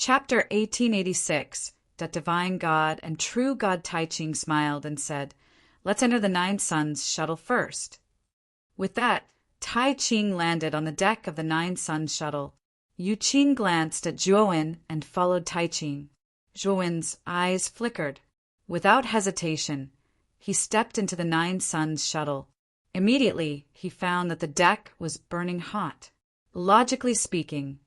Chapter 1886. That divine God and true God Tai Ching smiled and said, "Let's enter the Nine Suns shuttle first." With that, Tai Ching landed on the deck of the Nine Suns shuttle. Yu Qing glanced at Zhuowen and followed Tai Ching. Zhuowen's eyes flickered. Without hesitation, he stepped into the Nine Suns shuttle. Immediately, he found that the deck was burning hot. Logically speaking,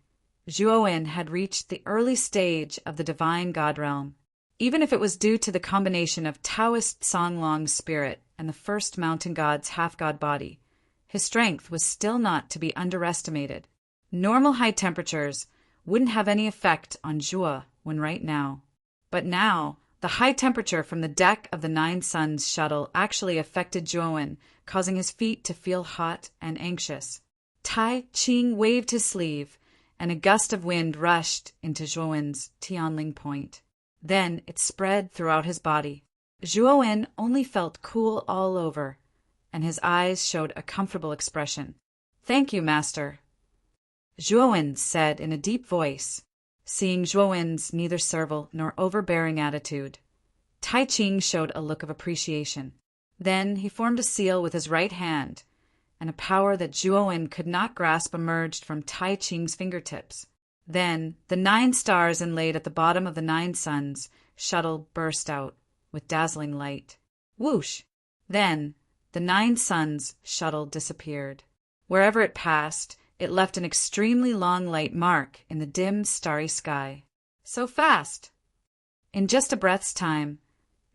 Zhuowen had reached the early stage of the divine God realm. Even if it was due to the combination of Taoist Songlong's spirit and the first mountain god's half-god body, his strength was still not to be underestimated. Normal high temperatures wouldn't have any effect on Zhuo when right now. But now, the high temperature from the deck of the Nine Suns shuttle actually affected Zhuowen, causing his feet to feel hot and anxious. Tai Ching waved his sleeve, and a gust of wind rushed into Zhuowen's Tianling point. Then it spread throughout his body. Zhuowen only felt cool all over, and his eyes showed a comfortable expression. "Thank you, master," Zhuowen said in a deep voice. Seeing Zhuowen's neither servile nor overbearing attitude, Tai Ching showed a look of appreciation. Then he formed a seal with his right hand, and a power that Zhuowen could not grasp emerged from Tai Ching's fingertips. Then the 9 stars inlaid at the bottom of the Nine Suns shuttle burst out with dazzling light. Whoosh! Then the Nine Suns shuttle disappeared. Wherever it passed, it left an extremely long light mark in the dim, starry sky. So fast! In just a breath's time,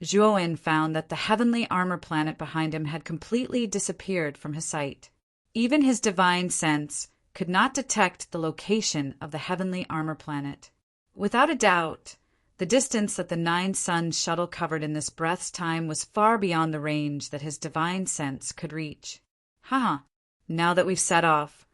Zhuowen found that the heavenly armor planet behind him had completely disappeared from his sight. Even his divine sense could not detect the location of the heavenly armor planet. Without a doubt, the distance that the Nine Suns shuttle covered in this breath's time was far beyond the range that his divine sense could reach. Now that we've set off,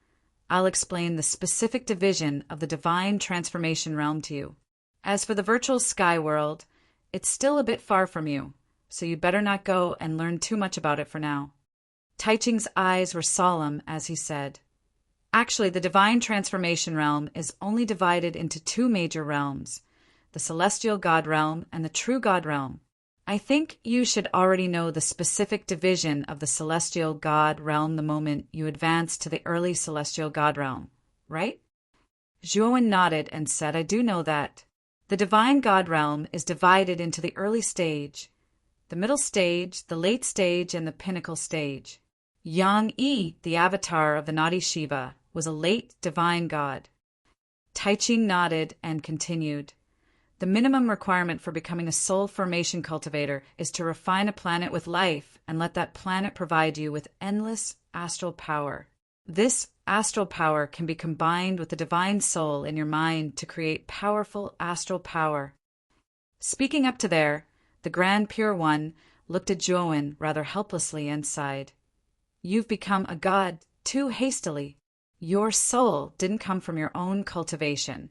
I'll explain the specific division of the divine transformation realm to you. As for the virtual sky world, it's still a bit far from you, so you'd better not go and learn too much about it for now. Tai Ching's eyes were solemn as he said, "Actually, the divine transformation realm is only divided into 2 major realms, the celestial God realm and the true God realm. I think you should already know the specific division of the celestial God realm the moment you advance to the early celestial God realm, right?" Zhuowen nodded and said, "I do know that. The divine God realm is divided into the early stage, the middle stage, the late stage, and the pinnacle stage. Yang Yi, the avatar of the naughty Shiva, was a late divine god." Tai Ching nodded and continued, "The minimum requirement for becoming a soul formation cultivator is to refine a planet with life and let that planet provide you with endless astral power. This astral power can be combined with the divine soul in your mind to create powerful astral power." Speaking up to there, the Grand Pure One looked at Zhuowen rather helplessly and sighed. "You've become a god too hastily. Your soul didn't come from your own cultivation,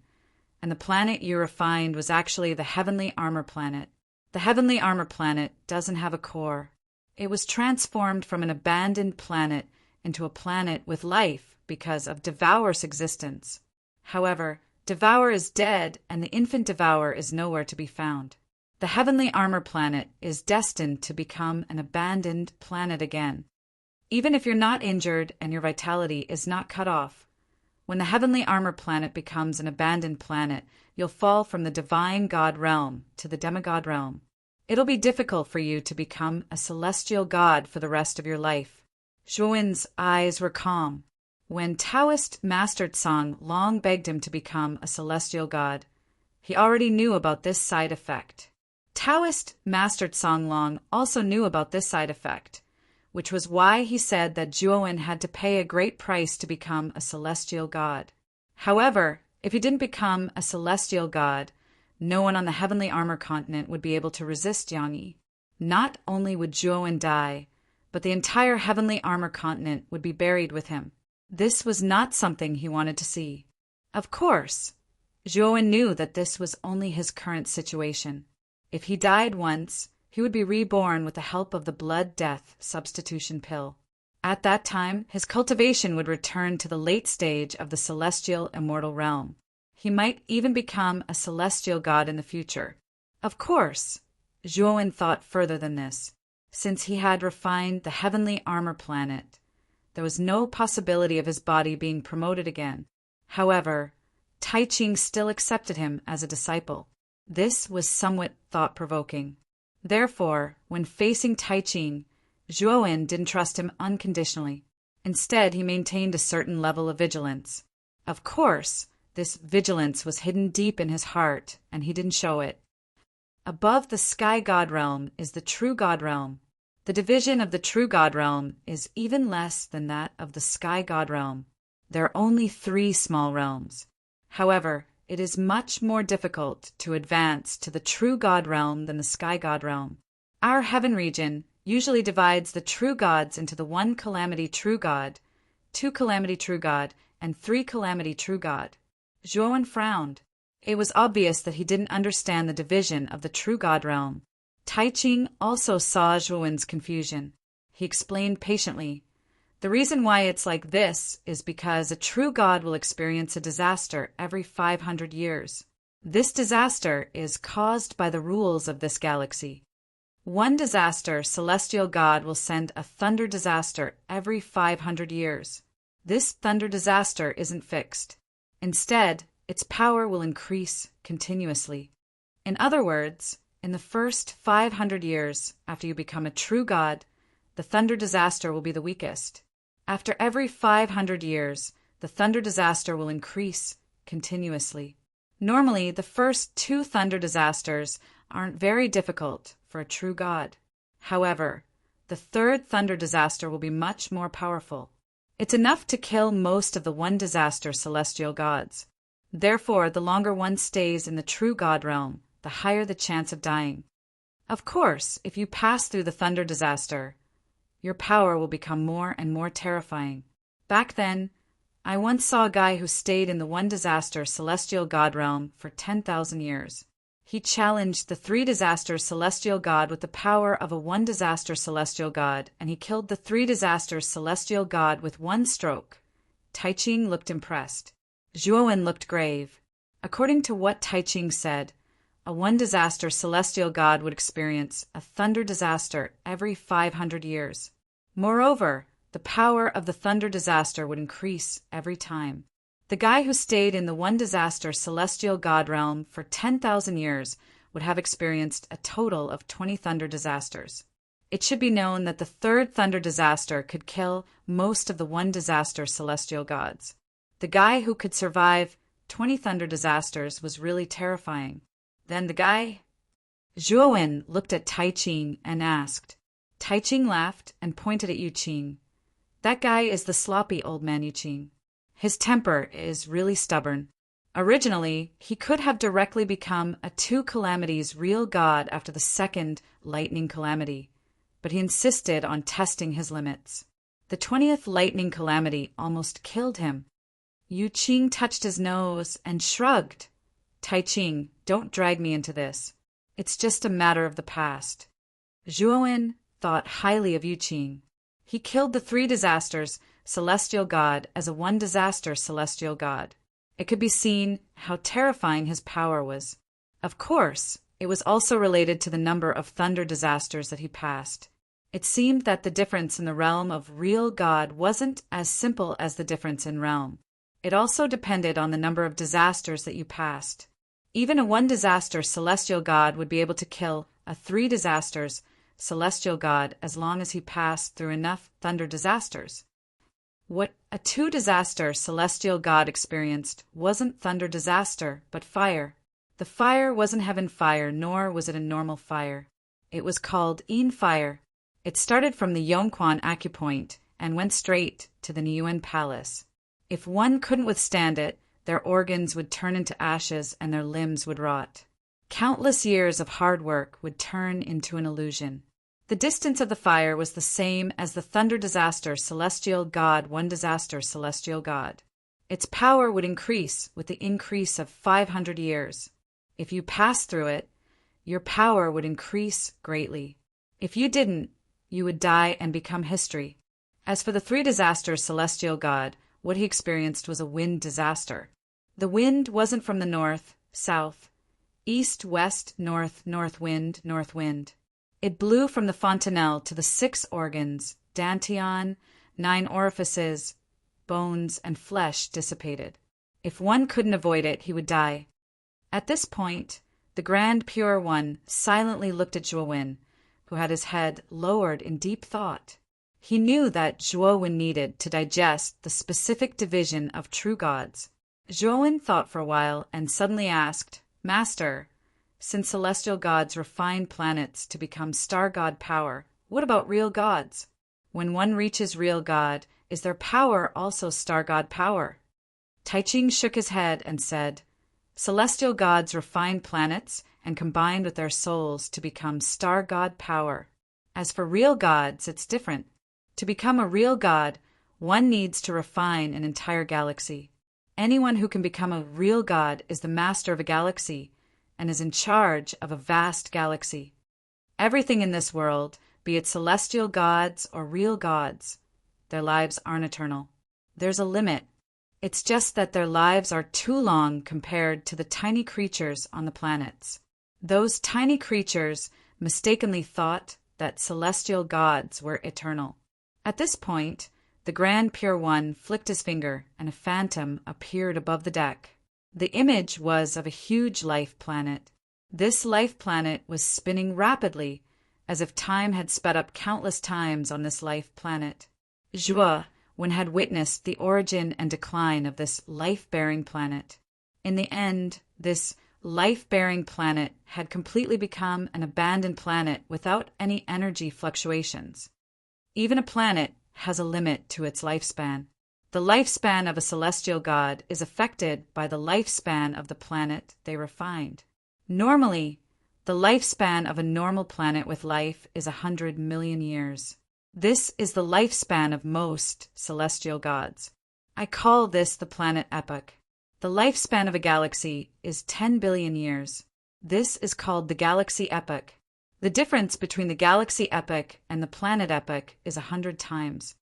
and the planet you refined was actually the heavenly armor planet. The heavenly armor planet doesn't have a core. It was transformed from an abandoned planet into a planet with life because of Devour's existence. However, Devour is dead and the infant Devourer is nowhere to be found. The heavenly armor planet is destined to become an abandoned planet again. Even if you're not injured and your vitality is not cut off, when the heavenly armor planet becomes an abandoned planet, you'll fall from the divine God realm to the demigod realm. It'll be difficult for you to become a celestial god for the rest of your life." Zhuowen's eyes were calm. When Taoist Master Tsang long begged him to become a celestial god, he already knew about this side effect. Taoist Master Tsang Long also knew about this side effect, which was why he said that Zhuowen had to pay a great price to become a celestial god. However, if he didn't become a celestial god, no one on the heavenly armor continent would be able to resist Yang Yi. Not only would Zhuowen die, but the entire heavenly armor continent would be buried with him. This was not something he wanted to see. Of course, Zhuowen knew that this was only his current situation. If he died once, he would be reborn with the help of the blood-death substitution pill. At that time, his cultivation would return to the late stage of the celestial immortal realm. He might even become a celestial god in the future. Of course, Zhuowen thought further than this. Since he had refined the heavenly armor planet, there was no possibility of his body being promoted again. However, Tai Ching still accepted him as a disciple. This was somewhat thought-provoking. Therefore, when facing Tai Ching, Zhuowen didn't trust him unconditionally. Instead, he maintained a certain level of vigilance. Of course, this vigilance was hidden deep in his heart, and he didn't show it. Above the Sky God Realm is the True God Realm. The division of the True God Realm is even less than that of the Sky God Realm. There are only 3 small realms. However, it is much more difficult to advance to the True God Realm than the Sky God Realm. Our heaven region usually divides the true gods into the 1 Calamity True God, 2 Calamity True God, and 3 Calamity True God. Zhuowen frowned. It was obvious that he didn't understand the division of the True God Realm. Tai Ching also saw Zhuowen's confusion. He explained patiently, "The reason why it's like this is because a true god will experience a disaster every 500 years. This disaster is caused by the rules of this galaxy. One disaster celestial god will send a thunder disaster every 500 years. This thunder disaster isn't fixed. Instead, its power will increase continuously. In other words, in the first 500 years after you become a true god, the thunder disaster will be the weakest. After every 500 years, the thunder disaster will increase continuously. Normally, the first 2 thunder disasters aren't very difficult for a true god. However, the 3rd thunder disaster will be much more powerful. It's enough to kill most of the 1 disaster celestial gods. Therefore, the longer one stays in the True God Realm, the higher the chance of dying. Of course, if you pass through the thunder disaster, your power will become more and more terrifying. Back then, I once saw a guy who stayed in the 1 disaster celestial god realm for 10,000 years. He challenged the 3 disaster celestial god with the power of a 1 disaster celestial god, and he killed the 3 disaster celestial god with 1 stroke. Tai Ching looked impressed. Zhuowen looked grave. According to what Tai Ching said, a 1 disaster celestial god would experience a thunder disaster every 500 years. Moreover, the power of the thunder disaster would increase every time. The guy who stayed in the 1 disaster celestial god realm for 10,000 years would have experienced a total of 20 thunder disasters. It should be known that the 3rd thunder disaster could kill most of the 1 disaster celestial gods. The guy who could survive 20 thunder disasters was really terrifying. Then the guy... Zhuowen looked at Tai Ching and asked. Tai Ching laughed and pointed at Yu Qing. That guy is the sloppy old man Yu Qing. His temper is really stubborn. Originally, he could have directly become a 2 calamities real god after the 2nd lightning calamity, but he insisted on testing his limits. The 20th lightning calamity almost killed him. Yu Qing touched his nose and shrugged. Tai Ching, don't drag me into this. It's just a matter of the past. Zhuowen thought highly of Yu Qing. He killed the 3 disasters celestial god as a 1 disaster celestial god. It could be seen how terrifying his power was. Of course, it was also related to the number of thunder disasters that he passed. It seemed that the difference in the realm of real god wasn't as simple as the difference in realm. It also depended on the number of disasters that you passed. Even a 1 disaster celestial god would be able to kill a 3 disasters celestial god as long as he passed through enough thunder disasters. What a 2 disaster celestial god experienced wasn't thunder disaster, but fire. The fire wasn't heaven fire, nor was it a normal fire. It was called Yin fire. It started from the Yongquan acupoint and went straight to the Niyuan palace. If one couldn't withstand it, their organs would turn into ashes and their limbs would rot. Countless years of hard work would turn into an illusion. The distance of the fire was the same as the thunder disaster celestial god 1 disaster celestial god. Its power would increase with the increase of 500 years. If you passed through it, your power would increase greatly. If you didn't, you would die and become history. As for the 3 disaster celestial god, what he experienced was a wind disaster. The wind wasn't from the north, south, east, west, north, north wind, north wind. It blew from the fontanelle to the 6 organs, dantian, 9 orifices, bones and flesh dissipated. If one couldn't avoid it, he would die. At this point, the Grand Pure One silently looked at Zhuowin, who had his head lowered in deep thought. He knew that Zhuowin needed to digest the specific division of true gods. Zhuowin thought for a while and suddenly asked, Master, since celestial gods refine planets to become star god power, what about real gods? When one reaches real god, is their power also star god power? Taiching shook his head and said, Celestial gods refine planets and combine with their souls to become star god power. As for real gods, it's different. To become a real god, one needs to refine an entire galaxy. Anyone who can become a real god is the master of a galaxy and is in charge of a vast galaxy. Everything in this world, be it celestial gods or real gods, their lives aren't eternal. There's a limit. It's just that their lives are too long compared to the tiny creatures on the planets. Those tiny creatures mistakenly thought that celestial gods were eternal. At this point, the Grand Pure One flicked his finger and a phantom appeared above the deck. The image was of a huge life planet. This life planet was spinning rapidly, as if time had sped up countless times on this life planet. Zhuowin had witnessed the origin and decline of this life-bearing planet. In the end, this life-bearing planet had completely become an abandoned planet without any energy fluctuations. Even a planet has a limit to its lifespan. The lifespan of a celestial god is affected by the lifespan of the planet they refined. Normally, the lifespan of a normal planet with life is 100 million years. This is the lifespan of most celestial gods. I call this the planet epoch. The lifespan of a galaxy is 10 billion years. This is called the galaxy epoch. The difference between the galaxy epoch and the planet epoch is 100 times.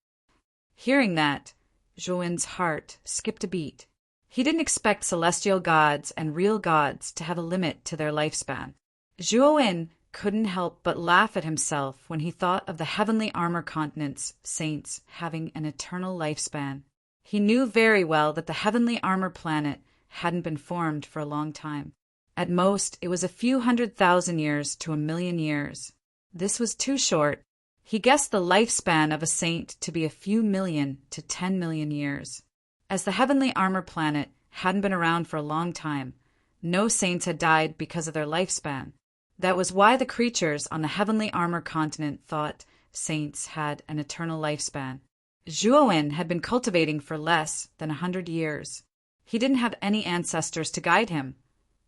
Hearing that, Zhuowin's heart skipped a beat. He didn't expect celestial gods and real gods to have a limit to their lifespan. Zhuowin couldn't help but laugh at himself when he thought of the heavenly armor continent's saints having an eternal lifespan. He knew very well that the heavenly armor planet hadn't been formed for a long time. At most, it was a few 100,000 years to 1,000,000 years. This was too short. He guessed the lifespan of a saint to be a few million to 10 million years. As the heavenly armor planet hadn't been around for a long time, no saints had died because of their lifespan. That was why the creatures on the heavenly armor continent thought saints had an eternal lifespan. Zhuowin had been cultivating for less than 100 years. He didn't have any ancestors to guide him,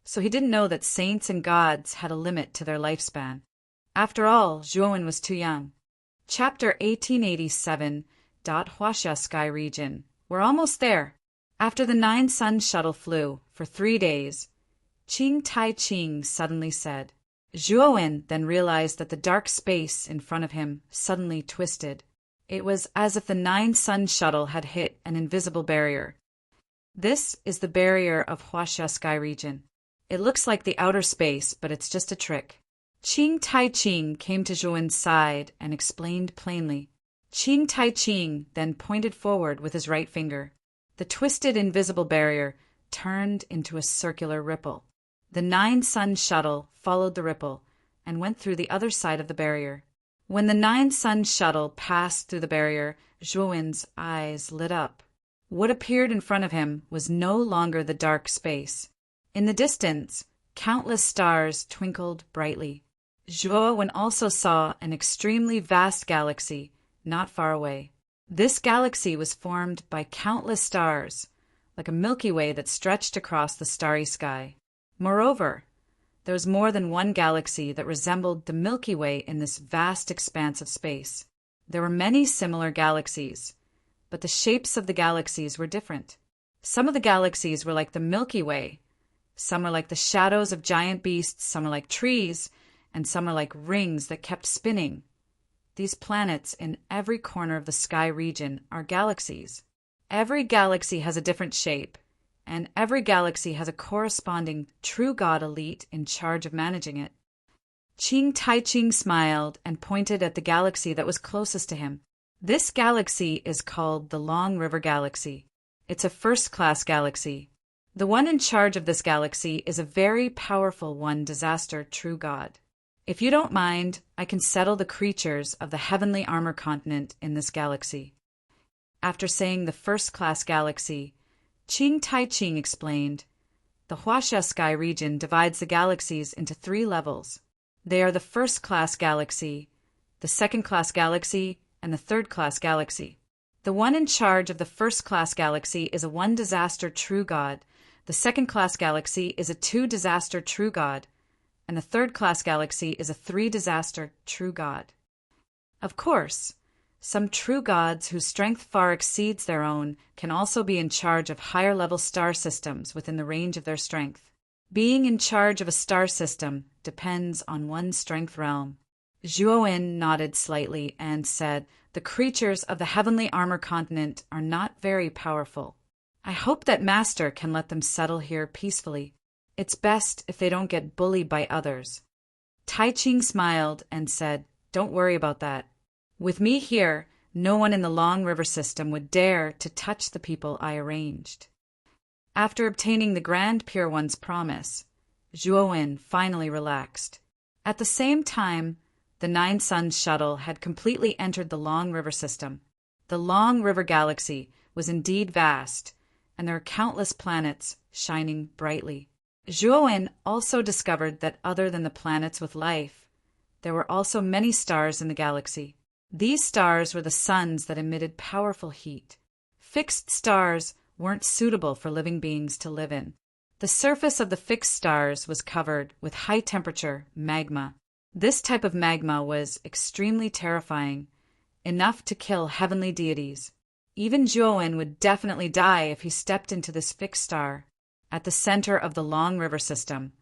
so he didn't know that saints and gods had a limit to their lifespan. After all, Zhuowin was too young. Chapter 1887. Huaxia Sky Region. We're almost there. After the 9-sun shuttle flew for 3 days, Qing Tai-Ching suddenly said. Zhuowin then realized that the dark space in front of him suddenly twisted. It was as if the 9-sun shuttle had hit an invisible barrier. This is the barrier of Huaxia Sky Region. It looks like the outer space, but it's just a trick. Qing Tai-Ching came to Zhuowin's side and explained plainly. Qing Tai-Ching then pointed forward with his right finger. The twisted invisible barrier turned into a circular ripple. The 9-sun shuttle followed the ripple and went through the other side of the barrier. When the 9-sun shuttle passed through the barrier, Zhuowin's eyes lit up. What appeared in front of him was no longer the dark space. In the distance, countless stars twinkled brightly. Zhuowin also saw an extremely vast galaxy not far away. This galaxy was formed by countless stars, like a Milky Way that stretched across the starry sky. Moreover, there was more than one galaxy that resembled the Milky Way in this vast expanse of space. There were many similar galaxies, but the shapes of the galaxies were different. Some of the galaxies were like the Milky Way, some are like the shadows of giant beasts, some are like trees, and some are like rings that kept spinning. These planets in every corner of the sky region are galaxies. Every galaxy has a different shape, and every galaxy has a corresponding true God elite in charge of managing it. Qing Taiching smiled and pointed at the galaxy that was closest to him. This galaxy is called the Long River Galaxy. It's a first-class galaxy. The one in charge of this galaxy is a very powerful one disaster true God. If you don't mind, I can settle the creatures of the heavenly armor continent in this galaxy. After saying the first-class galaxy, Qing Taiching explained, the Huaxia sky region divides the galaxies into 3 levels. They are the first-class galaxy, the second-class galaxy, and the third-class galaxy. The one in charge of the first-class galaxy is a 1-disaster true God, the second-class galaxy is a 2-disaster true God, and the third-class galaxy is a 3-disaster true God. Of course, some true gods whose strength far exceeds their own can also be in charge of higher-level star systems within the range of their strength. Being in charge of a star system depends on one's strength realm. Zhuowen nodded slightly and said, the creatures of the heavenly armor continent are not very powerful. I hope that Master can let them settle here peacefully. It's best if they don't get bullied by others. Taiching smiled and said, don't worry about that. With me here, no one in the Long River system would dare to touch the people I arranged. After obtaining the Grand Pure One's promise, Zhuowen finally relaxed. At the same time, the 9 Suns shuttle had completely entered the Long River system. The Long River Galaxy was indeed vast, and there are countless planets shining brightly. Zhuowen also discovered that other than the planets with life, there were also many stars in the galaxy. These stars were the suns that emitted powerful heat. Fixed stars weren't suitable for living beings to live in. The surface of the fixed stars was covered with high-temperature magma. This type of magma was extremely terrifying, enough to kill heavenly deities. Even Zhuowen would definitely die if he stepped into this fixed star. At the center of the Long River system,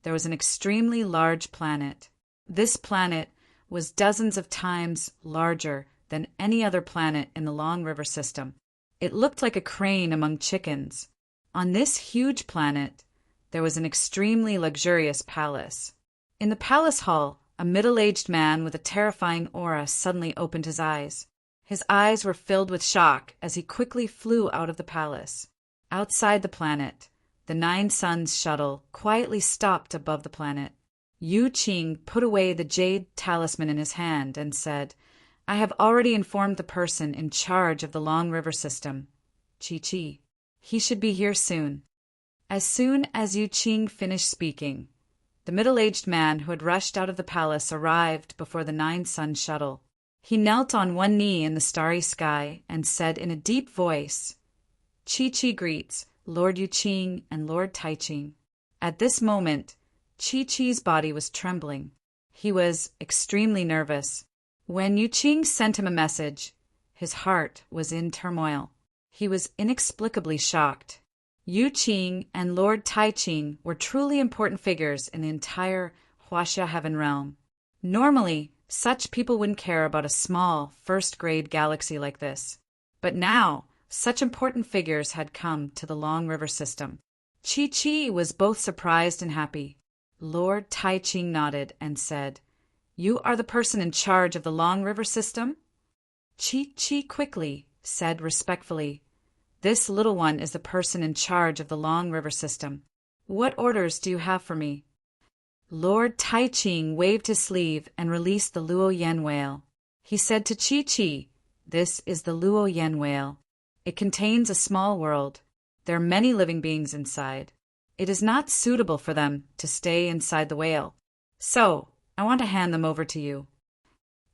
there was an extremely large planet. This planet was dozens of times larger than any other planet in the Long River system. It looked like a crane among chickens. On this huge planet, there was an extremely luxurious palace. In the palace hall, a middle-aged man with a terrifying aura suddenly opened his eyes. His eyes were filled with shock as he quickly flew out of the palace. Outside the planet, the 9 Suns shuttle quietly stopped above the planet. Yu Qing put away the jade talisman in his hand and said, I have already informed the person in charge of the Long River system, Chi. He should be here soon. As soon as Yu Qing finished speaking, the middle-aged man who had rushed out of the palace arrived before the 9 Sun shuttle. He knelt on one knee in the starry sky and said in a deep voice, Chi greets Lord Yu Qing and Lord Taiching. At this moment, Chi-Chi's body was trembling. He was extremely nervous. When Yu Qing sent him a message, his heart was in turmoil. He was inexplicably shocked. Yu Qing and Lord Taiching were truly important figures in the entire Huaxia Heaven realm. Normally, such people wouldn't care about a small, first-grade galaxy like this. But now, such important figures had come to the Long River system. Chi was both surprised and happy. Lord Taiching nodded and said, You are the person in charge of the Long River system? Chi quickly said respectfully, This little one is the person in charge of the Long River system. What orders do you have for me? Lord Taiching waved his sleeve and released the Luo Yen whale. He said to Chi, This is the Luo Yen whale. It contains a small world. There are many living beings inside. It is not suitable for them to stay inside the whale. So, I want to hand them over to you.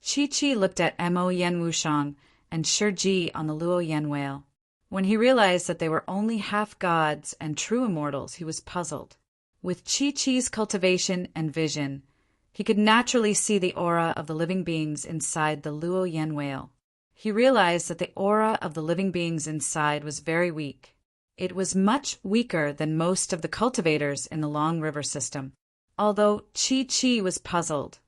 Chi looked at Mo Yen Wushang and Shiji on the Luo Yen whale. When he realized that they were only half gods and true immortals, he was puzzled. With Chi-Chi's cultivation and vision, he could naturally see the aura of the living beings inside the Luo Yen whale. He realized that the aura of the living beings inside was very weak. It was much weaker than most of the cultivators in the Long River system. Although Chi was puzzled,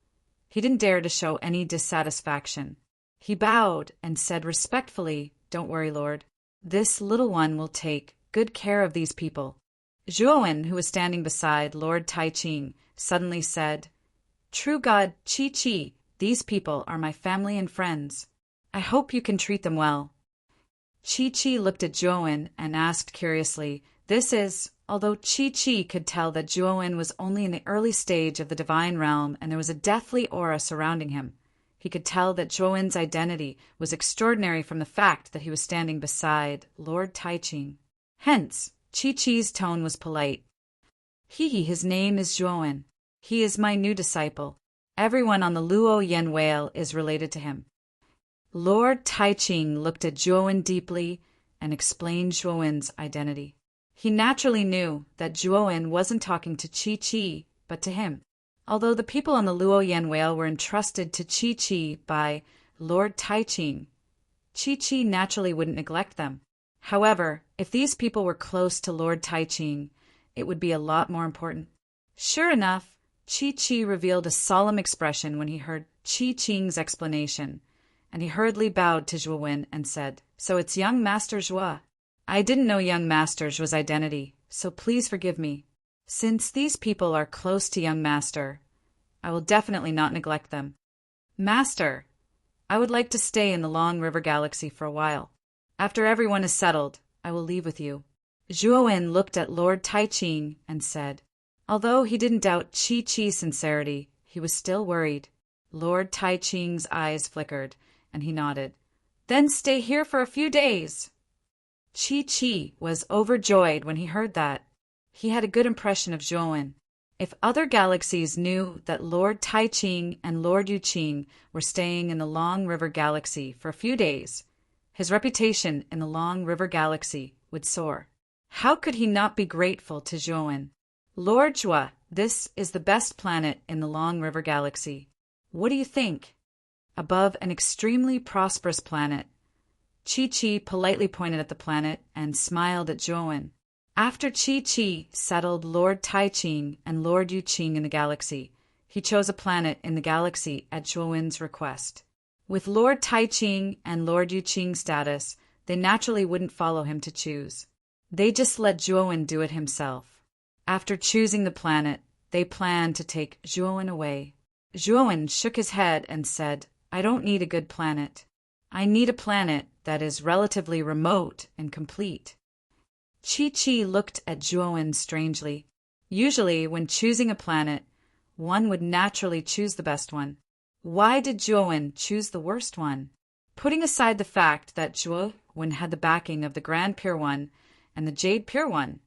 he didn't dare to show any dissatisfaction. He bowed and said respectfully, Don't worry, Lord. This little one will take good care of these people. Zhuowen, who was standing beside Lord Taiching, suddenly said, "True God, Chi-Chi, these people are my family and friends. I hope you can treat them well." Chi-Chi looked at Zhuowen and asked curiously, although Chi-Chi could tell that Zhuowen was only in the early stage of the divine realm and there was a deathly aura surrounding him. He could tell that Zhuowen's identity was extraordinary from the fact that he was standing beside Lord Taiching. Hence, Chi-Chi's tone was polite. His name is Zhuowen. He is my new disciple. Everyone on the Luo Yen Whale is related to him. Lord Taiching looked at Zhuowen deeply and explained Zhuowen's identity. He naturally knew that Zhuowen wasn't talking to Chi-Chi, but to him. Although the people on the Luo Yen Whale were entrusted to Chi-Chi by Lord Taiching, Chi-Chi naturally wouldn't neglect them. However, if these people were close to Lord Taiching, it would be a lot more important. Sure enough, Chi-Chi revealed a solemn expression when he heard Chi-Ching's explanation, and he hurriedly bowed to Zhuowen and said, "So it's young Master Zhua. I didn't know young Master Zhua's identity, so please forgive me. Since these people are close to young Master, I will definitely not neglect them. Master, I would like to stay in the Long River Galaxy for a while. After everyone is settled, I will leave with you." Zhuowen looked at Lord Taiching and said, although he didn't doubt Chi-Chi's sincerity, he was still worried. Lord Taiching's eyes flickered, and he nodded. "Then stay here for a few days." Chi-Chi was overjoyed when he heard that. He had a good impression of Zhuowen. If other galaxies knew that Lord Taiching and Lord Yuqing were staying in the Long River Galaxy for a few days, his reputation in the Long River Galaxy would soar. How could he not be grateful to Zhuowen? "Lord Zhua, this is the best planet in the Long River Galaxy. What do you think?" Above an extremely prosperous planet, Chi-Chi politely pointed at the planet and smiled at Zhuowen. After Chi-Chi settled Lord Taiching and Lord Yuqing in the galaxy, he chose a planet in the galaxy at Zhuowen's request. With Lord Taiching and Lord Yuqing's status, they naturally wouldn't follow him to choose. They just let Zhuowen do it himself. After choosing the planet, they planned to take Zhuowen away. Zhuowen shook his head and said, "I don't need a good planet. I need a planet that is relatively remote and complete." Chi-Chi looked at Zhuowen strangely. Usually, when choosing a planet, one would naturally choose the best one. Why did Zhuowen choose the worst one? Putting aside the fact that Zhuowen had the backing of the Grand Pure One and the Jade Pure One,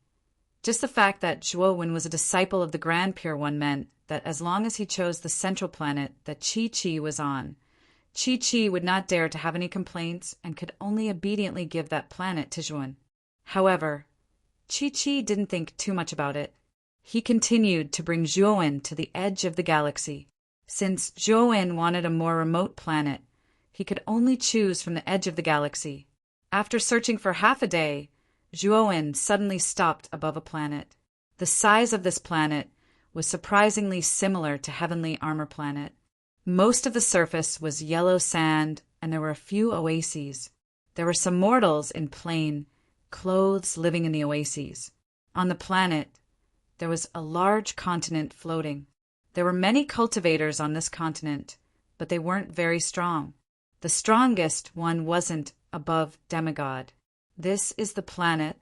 just the fact that Zhuowen was a disciple of the Grand Pure One meant that as long as he chose the central planet that Chi-Chi was on, Chi-Chi would not dare to have any complaints and could only obediently give that planet to Zhuowen. However, Chi-Chi didn't think too much about it. He continued to bring Zhuowen to the edge of the galaxy. Since Zhuowen wanted a more remote planet, he could only choose from the edge of the galaxy. After searching for half a day, Zhuowen suddenly stopped above a planet. The size of this planet was surprisingly similar to Heavenly Armor Planet. Most of the surface was yellow sand, and there were a few oases. There were some mortals in plain clothes living in the oases. On the planet, there was a large continent floating. There were many cultivators on this continent, but they weren't very strong. The strongest one wasn't above demigod. "This is the planet?"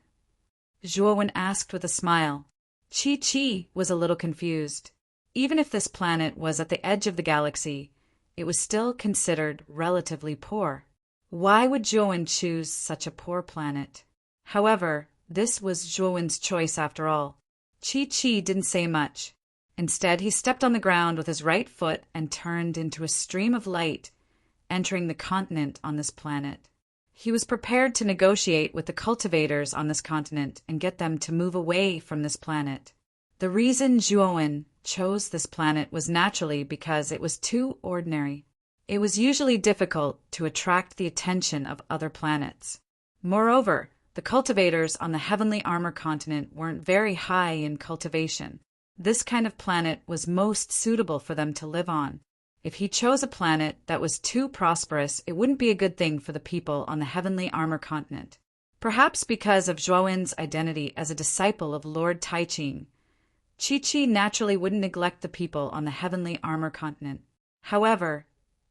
Zhuowen asked with a smile. Chi-Chi was a little confused. Even if this planet was at the edge of the galaxy, it was still considered relatively poor. Why would Zhuowen choose such a poor planet? However, this was Zhuowen's choice after all. Chi-Chi didn't say much. Instead, he stepped on the ground with his right foot and turned into a stream of light, entering the continent on this planet. He was prepared to negotiate with the cultivators on this continent and get them to move away from this planet. The reason Zhuowen chose this planet was naturally because it was too ordinary. It was usually difficult to attract the attention of other planets. Moreover, the cultivators on the Heavenly Armor continent weren't very high in cultivation. This kind of planet was most suitable for them to live on. If he chose a planet that was too prosperous, it wouldn't be a good thing for the people on the Heavenly Armor continent. Perhaps because of Zhuowen's identity as a disciple of Lord Taiching, Chi-Chi naturally wouldn't neglect the people on the heavenly armor continent. However,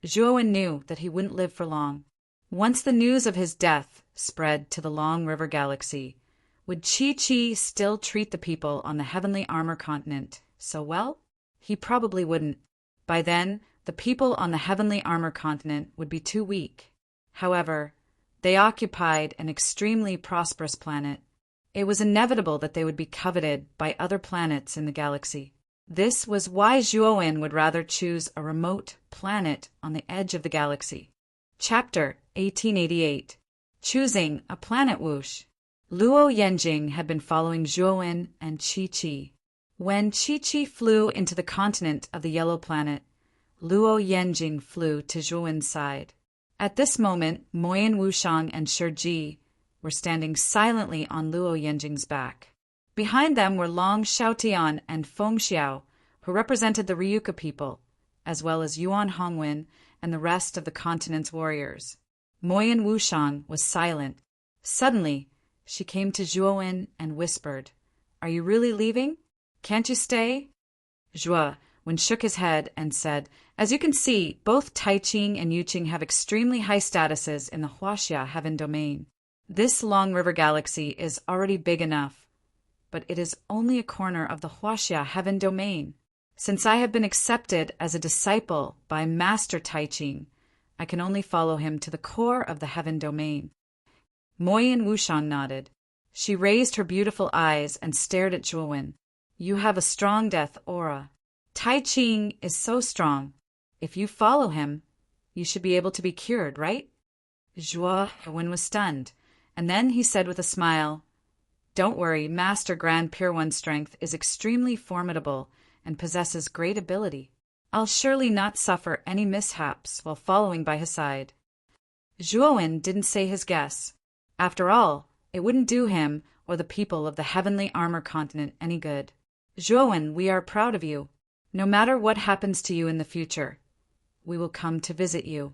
Zhuowen knew that he wouldn't live for long. Once the news of his death spread to the Long River Galaxy, would Chi-Chi still treat the people on the heavenly armor continent so well? He probably wouldn't. By then, the people on the heavenly armor continent would be too weak. However, they occupied an extremely prosperous planet. It was inevitable that they would be coveted by other planets in the galaxy. This was why Zhuowen would rather choose a remote planet on the edge of the galaxy. Chapter 1888. Choosing a Planet Whoosh. Luo Yenjing had been following Zhuowen and Chi-Chi. When Chi-Chi flew into the continent of the Yellow Planet, Luo Yenjing flew to Zhuowen's side. At this moment, Moyan Wushang and Shiji were standing silently on Luo Yenjing's back. Behind them were Long Xiaotian and Feng Xiao, who represented the Ryuka people, as well as Yuan Hongwen and the rest of the continent's warriors. Moyan Wushang was silent. Suddenly, she came to Zhuowen and whispered, "Are you really leaving? Can't you stay?" Zhuowen shook his head and said, "As you can see, both Taiching and Yuqing have extremely high statuses in the Huaxia Heaven Domain. This Long River Galaxy is already big enough, but it is only a corner of the Huaxia Heaven Domain. Since I have been accepted as a disciple by Master Taiching, I can only follow him to the core of the Heaven Domain." Moyan Wushang nodded. She raised her beautiful eyes and stared at Zhuowen. "You have a strong death aura. Taiching is so strong. If you follow him, you should be able to be cured, right?" Zhuowen was stunned, and then he said with a smile, "Don't worry, Master Grand Pure One's strength is extremely formidable and possesses great ability. I'll surely not suffer any mishaps while following by his side." Zhuowen didn't say his guess. After all, it wouldn't do him or the people of the heavenly armor continent any good. "Zhuowen, we are proud of you. No matter what happens to you in the future, we will come to visit you."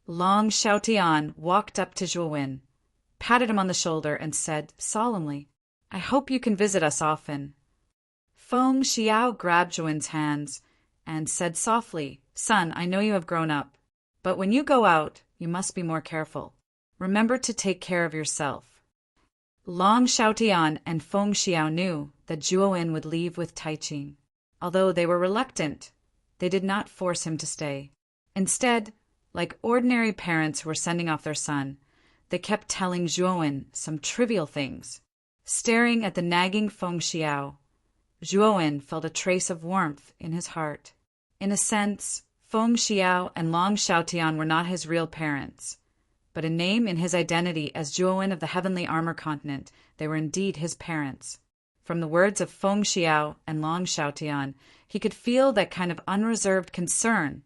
Long Xiaotian walked up to Zhuowen, patted him on the shoulder, and said solemnly, "I hope you can visit us often." Feng Xiao grabbed Zhuowen's hands and said softly, "Son, I know you have grown up, but when you go out, you must be more careful. Remember to take care of yourself." Long Xiaotian and Feng Xiao knew that Zhuowen would leave with Taiching. Although they were reluctant, they did not force him to stay. Instead, like ordinary parents who were sending off their son, they kept telling Zhuowen some trivial things. Staring at the nagging Feng Xiao, Zhuowen felt a trace of warmth in his heart. In a sense, Feng Xiao and Long Xiaotian were not his real parents, but in name and his identity as Zhuowen of the Heavenly Armor Continent, they were indeed his parents. From the words of Feng Xiao and Long Xiaotian, he could feel that kind of unreserved concern,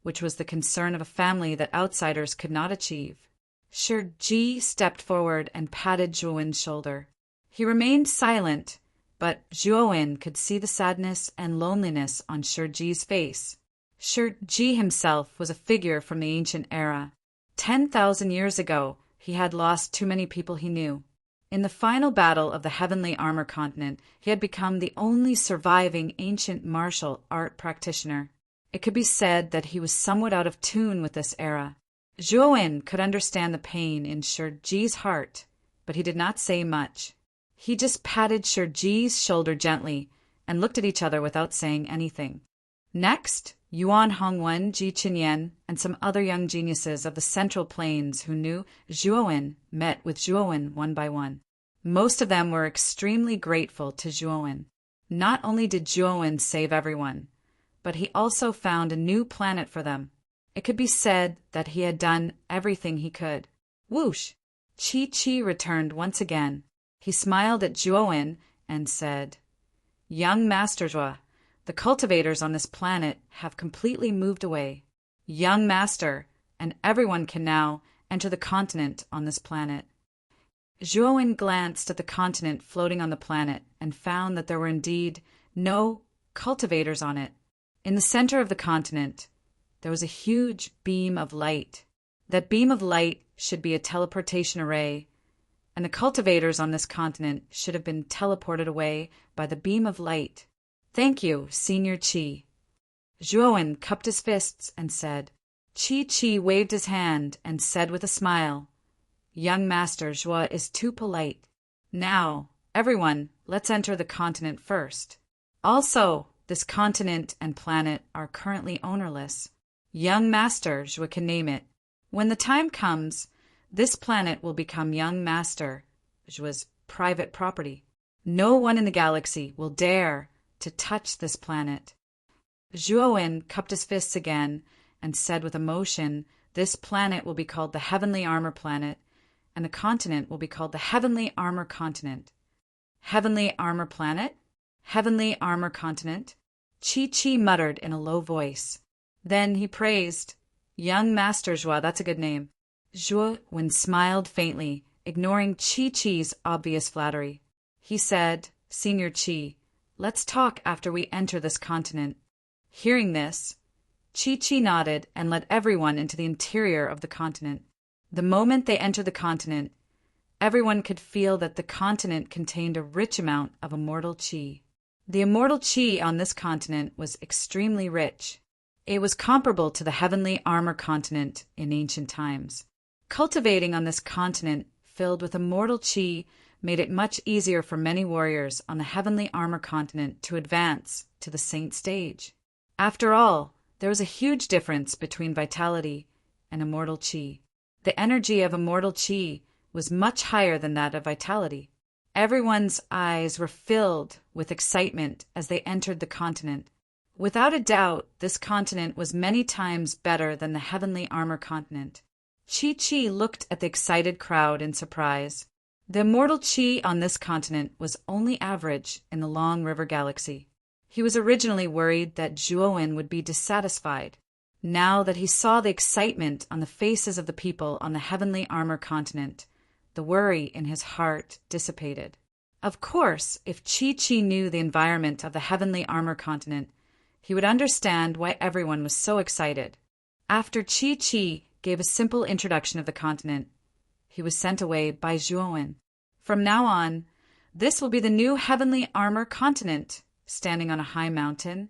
which was the concern of a family that outsiders could not achieve. Shiji stepped forward and patted Zhuowen's shoulder. He remained silent, but Zhuowen could see the sadness and loneliness on Shiji's face. Shiji himself was a figure from the ancient era. 10,000 years ago, he had lost too many people he knew. In the final battle of the Heavenly Armor Continent, he had become the only surviving ancient martial art practitioner. It could be said that he was somewhat out of tune with this era. Zhuowen could understand the pain in Shiji's heart, but he did not say much. He just patted Shiji's shoulder gently and looked at each other without saying anything. Next, Yuan Hongwen, Ji Qinyan, and some other young geniuses of the Central Plains who knew Zhuowen met with Zhuowen one by one. Most of them were extremely grateful to Zhuowen. Not only did Zhuowen save everyone, but he also found a new planet for them. It could be said that he had done everything he could. Whoosh! Chi-Chi returned once again. He smiled at Zhuowen and said, "Young Master Zhuo, the cultivators on this planet have completely moved away. Young Master, and everyone can now enter the continent on this planet." Zhuowen glanced at the continent floating on the planet and found that there were indeed no cultivators on it. In the center of the continent, there was a huge beam of light. That beam of light should be a teleportation array, and the cultivators on this continent should have been teleported away by the beam of light. Thank you, Senior Chi. Zhuowen cupped his fists and said. Chi waved his hand and said with a smile, Young Master Zhuo is too polite. Now, everyone, let's enter the continent first. Also, this continent and planet are currently ownerless. Young Master Zhuo can name it. When the time comes, this planet will become Young Master Zhuo's private property. No one in the galaxy will dare to touch this planet. Zhuowen cupped his fists again and said with emotion, This planet will be called the Heavenly Armor Planet, and the continent will be called the Heavenly Armor Continent. Heavenly Armor Planet? Heavenly Armor Continent? Chi muttered in a low voice. Then he praised, Young Master Zhuo, that's a good name. Zhuowen smiled faintly, ignoring Chi's obvious flattery. He said, Senior Chi, let's talk after we enter this continent. Hearing this, Chi nodded and led everyone into the interior of the continent. The moment they entered the continent, everyone could feel that the continent contained a rich amount of immortal chi. The immortal chi on this continent was extremely rich. It was comparable to the Heavenly Armor Continent in ancient times. Cultivating on this continent filled with immortal chi made it much easier for many warriors on the Heavenly Armor Continent to advance to the Saint Stage. After all, there was a huge difference between vitality and immortal chi. The energy of immortal chi was much higher than that of vitality. Everyone's eyes were filled with excitement as they entered the continent. Without a doubt, this continent was many times better than the Heavenly Armor Continent. Chi looked at the excited crowd in surprise. The immortal chi on this continent was only average in the Long River Galaxy. He was originally worried that Zhuowen would be dissatisfied. Now that he saw the excitement on the faces of the people on the Heavenly Armor Continent, the worry in his heart dissipated. Of course, if Chi knew the environment of the Heavenly Armor Continent, he would understand why everyone was so excited. After Chi gave a simple introduction of the continent, he was sent away by Zhuowen. From now on, this will be the new Heavenly Armor Continent. Standing on a high mountain,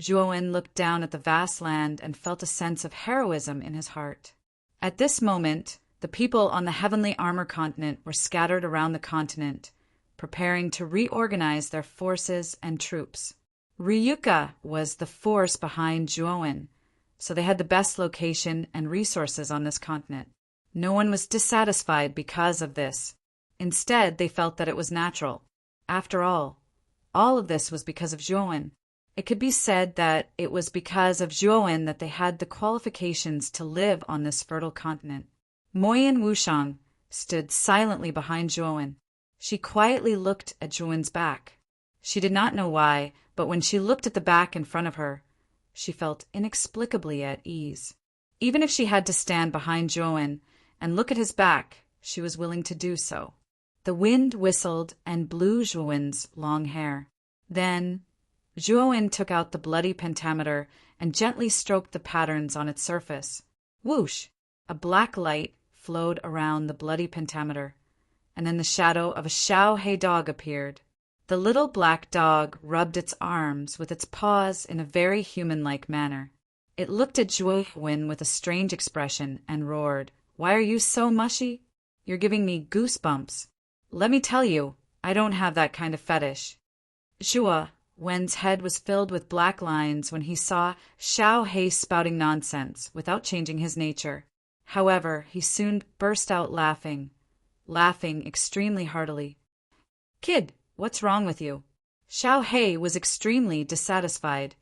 Zhuowen looked down at the vast land and felt a sense of heroism in his heart. At this moment, the people on the Heavenly Armor Continent were scattered around the continent, preparing to reorganize their forces and troops. Ryuka was the force behind Zhuowen, so they had the best location and resources on this continent. No one was dissatisfied because of this. Instead, they felt that it was natural. After all of this was because of Zhuowen. It could be said that it was because of Zhuowen that they had the qualifications to live on this fertile continent. Moyin Wushang stood silently behind Zhuowen. She quietly looked at Zhuowen's back. She did not know why, but when she looked at the back in front of her, she felt inexplicably at ease. Even if she had to stand behind Zhuowen and look at his back, she was willing to do so. The wind whistled and blew Zhuowen's long hair. Then Zhuowen took out the bloody pentameter and gently stroked the patterns on its surface. Whoosh! A black light flowed around the bloody pentameter, and then the shadow of a Xiaohei dog appeared. The little black dog rubbed its arms with its paws in a very human-like manner. It looked at Zhuowen with a strange expression and roared, "Why are you so mushy? You're giving me goosebumps. Let me tell you, I don't have that kind of fetish." Zhuowen's head was filled with black lines when he saw Xiaohei spouting nonsense without changing his nature. However, he soon burst out laughing extremely heartily. "Kid, what's wrong with you?" Xiaohei was extremely dissatisfied.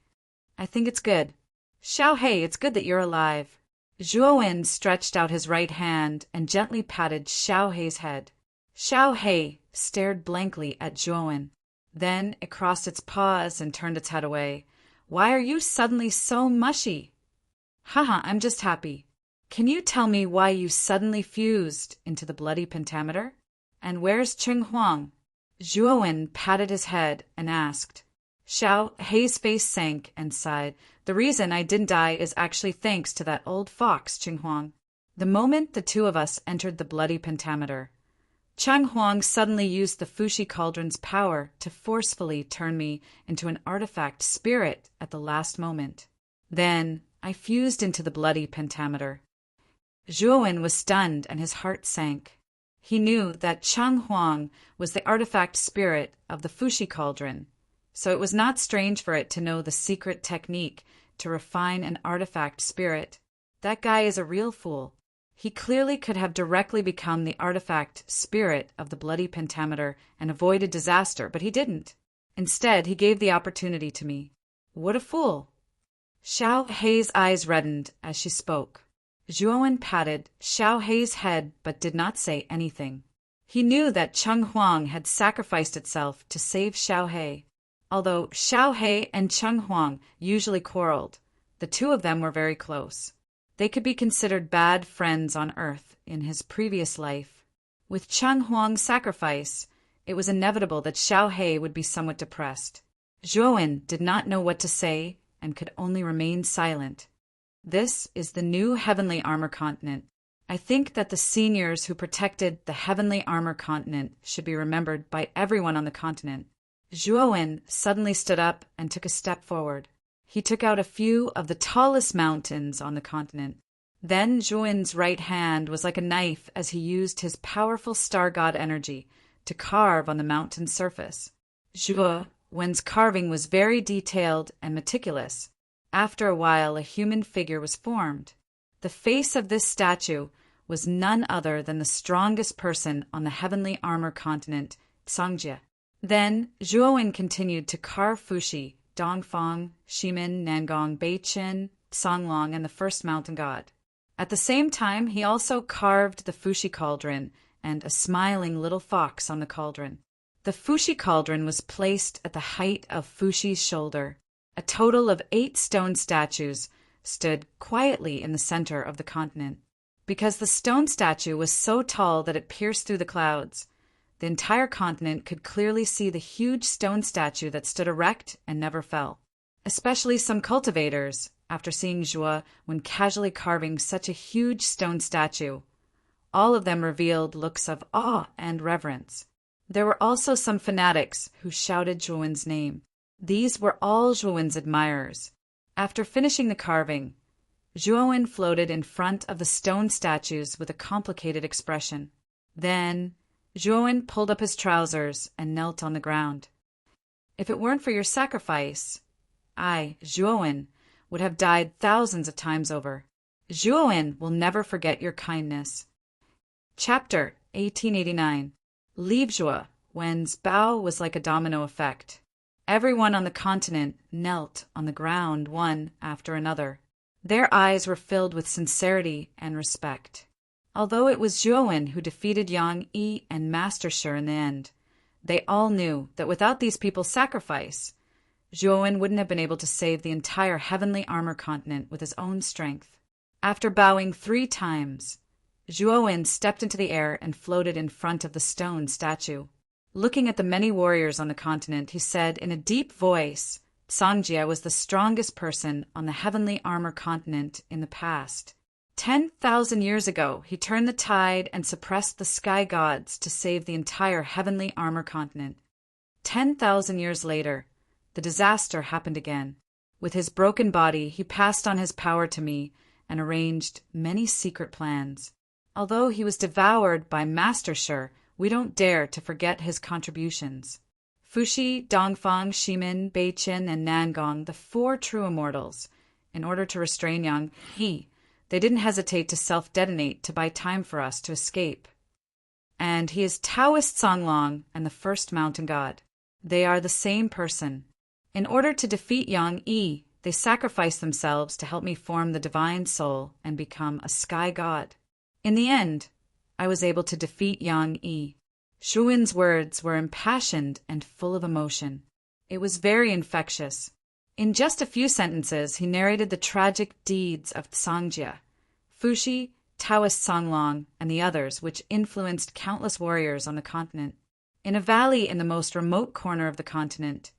"I think it's good." "Xiaohei, it's good that you're alive." Zhuowen stretched out his right hand and gently patted Xiaohei's head. Xiaohei stared blankly at Zhuowen. Then it crossed its paws and turned its head away. "Why are you suddenly so mushy?" "Haha, I'm just happy." "Can you tell me why you suddenly fused into the bloody pentameter? And where's Cheng Huang?" Zhuowen patted his head and asked. Xiaohei's face sank and sighed. "The reason I didn't die is actually thanks to that old fox, Cheng Huang." The moment the two of us entered the bloody pentameter, Chang Huang suddenly used the Fushi cauldron's power to forcefully turn me into an artifact spirit at the last moment. Then I fused into the bloody pentameter. Zhuowen was stunned and his heart sank. He knew that Chang Huang was the artifact spirit of the Fushi cauldron, so it was not strange for it to know the secret technique to refine an artifact spirit. That guy is a real fool. He clearly could have directly become the artifact spirit of the bloody pentameter and avoided disaster, but he didn't. Instead, he gave the opportunity to me. What a fool! Xiao Hei's eyes reddened as she spoke. Zhuowen patted Xiao Hei's head but did not say anything. He knew that Chang Huang had sacrificed itself to save Xiao Hei. Although Xiao Hei and Chang Huang usually quarreled, the two of them were very close. They could be considered bad friends on Earth in his previous life. With Chang Huang's sacrifice, it was inevitable that Xiao Hei would be somewhat depressed. Zhuowen did not know what to say and could only remain silent. This is the new Heavenly Armor Continent. I think that the seniors who protected the Heavenly Armor Continent should be remembered by everyone on the continent. Zhuowen suddenly stood up and took a step forward. He took out a few of the tallest mountains on the continent. Then Zhuowen's right hand was like a knife as he used his powerful star god energy to carve on the mountain's surface. Zhuowen's carving was very detailed and meticulous. After a while, a human figure was formed. The face of this statue was none other than the strongest person on the Heavenly Armor Continent, Cangjie. Then Zhuowen continued to carve Fushi, Dongfang, Shimin, Nangong, Beiqin, Songlong, and the first mountain god. At the same time, he also carved the Fushi cauldron and a smiling little fox on the cauldron. The Fushi cauldron was placed at the height of Fushi's shoulder. A total of 8 stone statues stood quietly in the center of the continent. Because the stone statue was so tall that it pierced through the clouds, the entire continent could clearly see the huge stone statue that stood erect and never fell. Especially some cultivators, after seeing Zhuo when casually carving such a huge stone statue. All of them revealed looks of awe and reverence. There were also some fanatics who shouted Zhuowen's name. These were all Zhuowen's admirers. After finishing the carving, Zhuowen floated in front of the stone statues with a complicated expression. Then Zhuowen pulled up his trousers and knelt on the ground. If it weren't for your sacrifice, I, Zhuowen, would have died thousands of times over. Zhuowen will never forget your kindness. Chapter 1889. Leave Zhuo, Wen's bow was like a domino effect. Everyone on the continent knelt on the ground one after another. Their eyes were filled with sincerity and respect. Although it was Zhuowen who defeated Yang Yi and Master Shi in the end, they all knew that without these people's sacrifice, Zhuowen wouldn't have been able to save the entire Heavenly Armor Continent with his own strength. After bowing 3 times, Zhuowen stepped into the air and floated in front of the stone statue. Looking at the many warriors on the continent, he said in a deep voice, Cangjie was the strongest person on the Heavenly Armor Continent in the past. 10,000 years ago, he turned the tide and suppressed the sky gods to save the entire Heavenly Armor Continent. 10,000 years later, the disaster happened again. With his broken body, he passed on his power to me and arranged many secret plans. Although he was devoured by Master Shi, we don't dare to forget his contributions. Fushi, Dongfang, Shimin, Beiqin, and Nangong, the 4 true immortals, in order to restrain Yang Yi, they didn't hesitate to self-detonate to buy time for us to escape. And he is Taoist Songlong and the first mountain god. They are the same person. In order to defeat Yang Yi, they sacrificed themselves to help me form the divine soul and become a sky god. In the end, I was able to defeat Yang Yi. Zhuowen's words were impassioned and full of emotion. It was very infectious. In just a few sentences, he narrated the tragic deeds of Cangjie, Fushi, Taoist Songlong, and the others, which influenced countless warriors on the continent. In a valley in the most remote corner of the continent,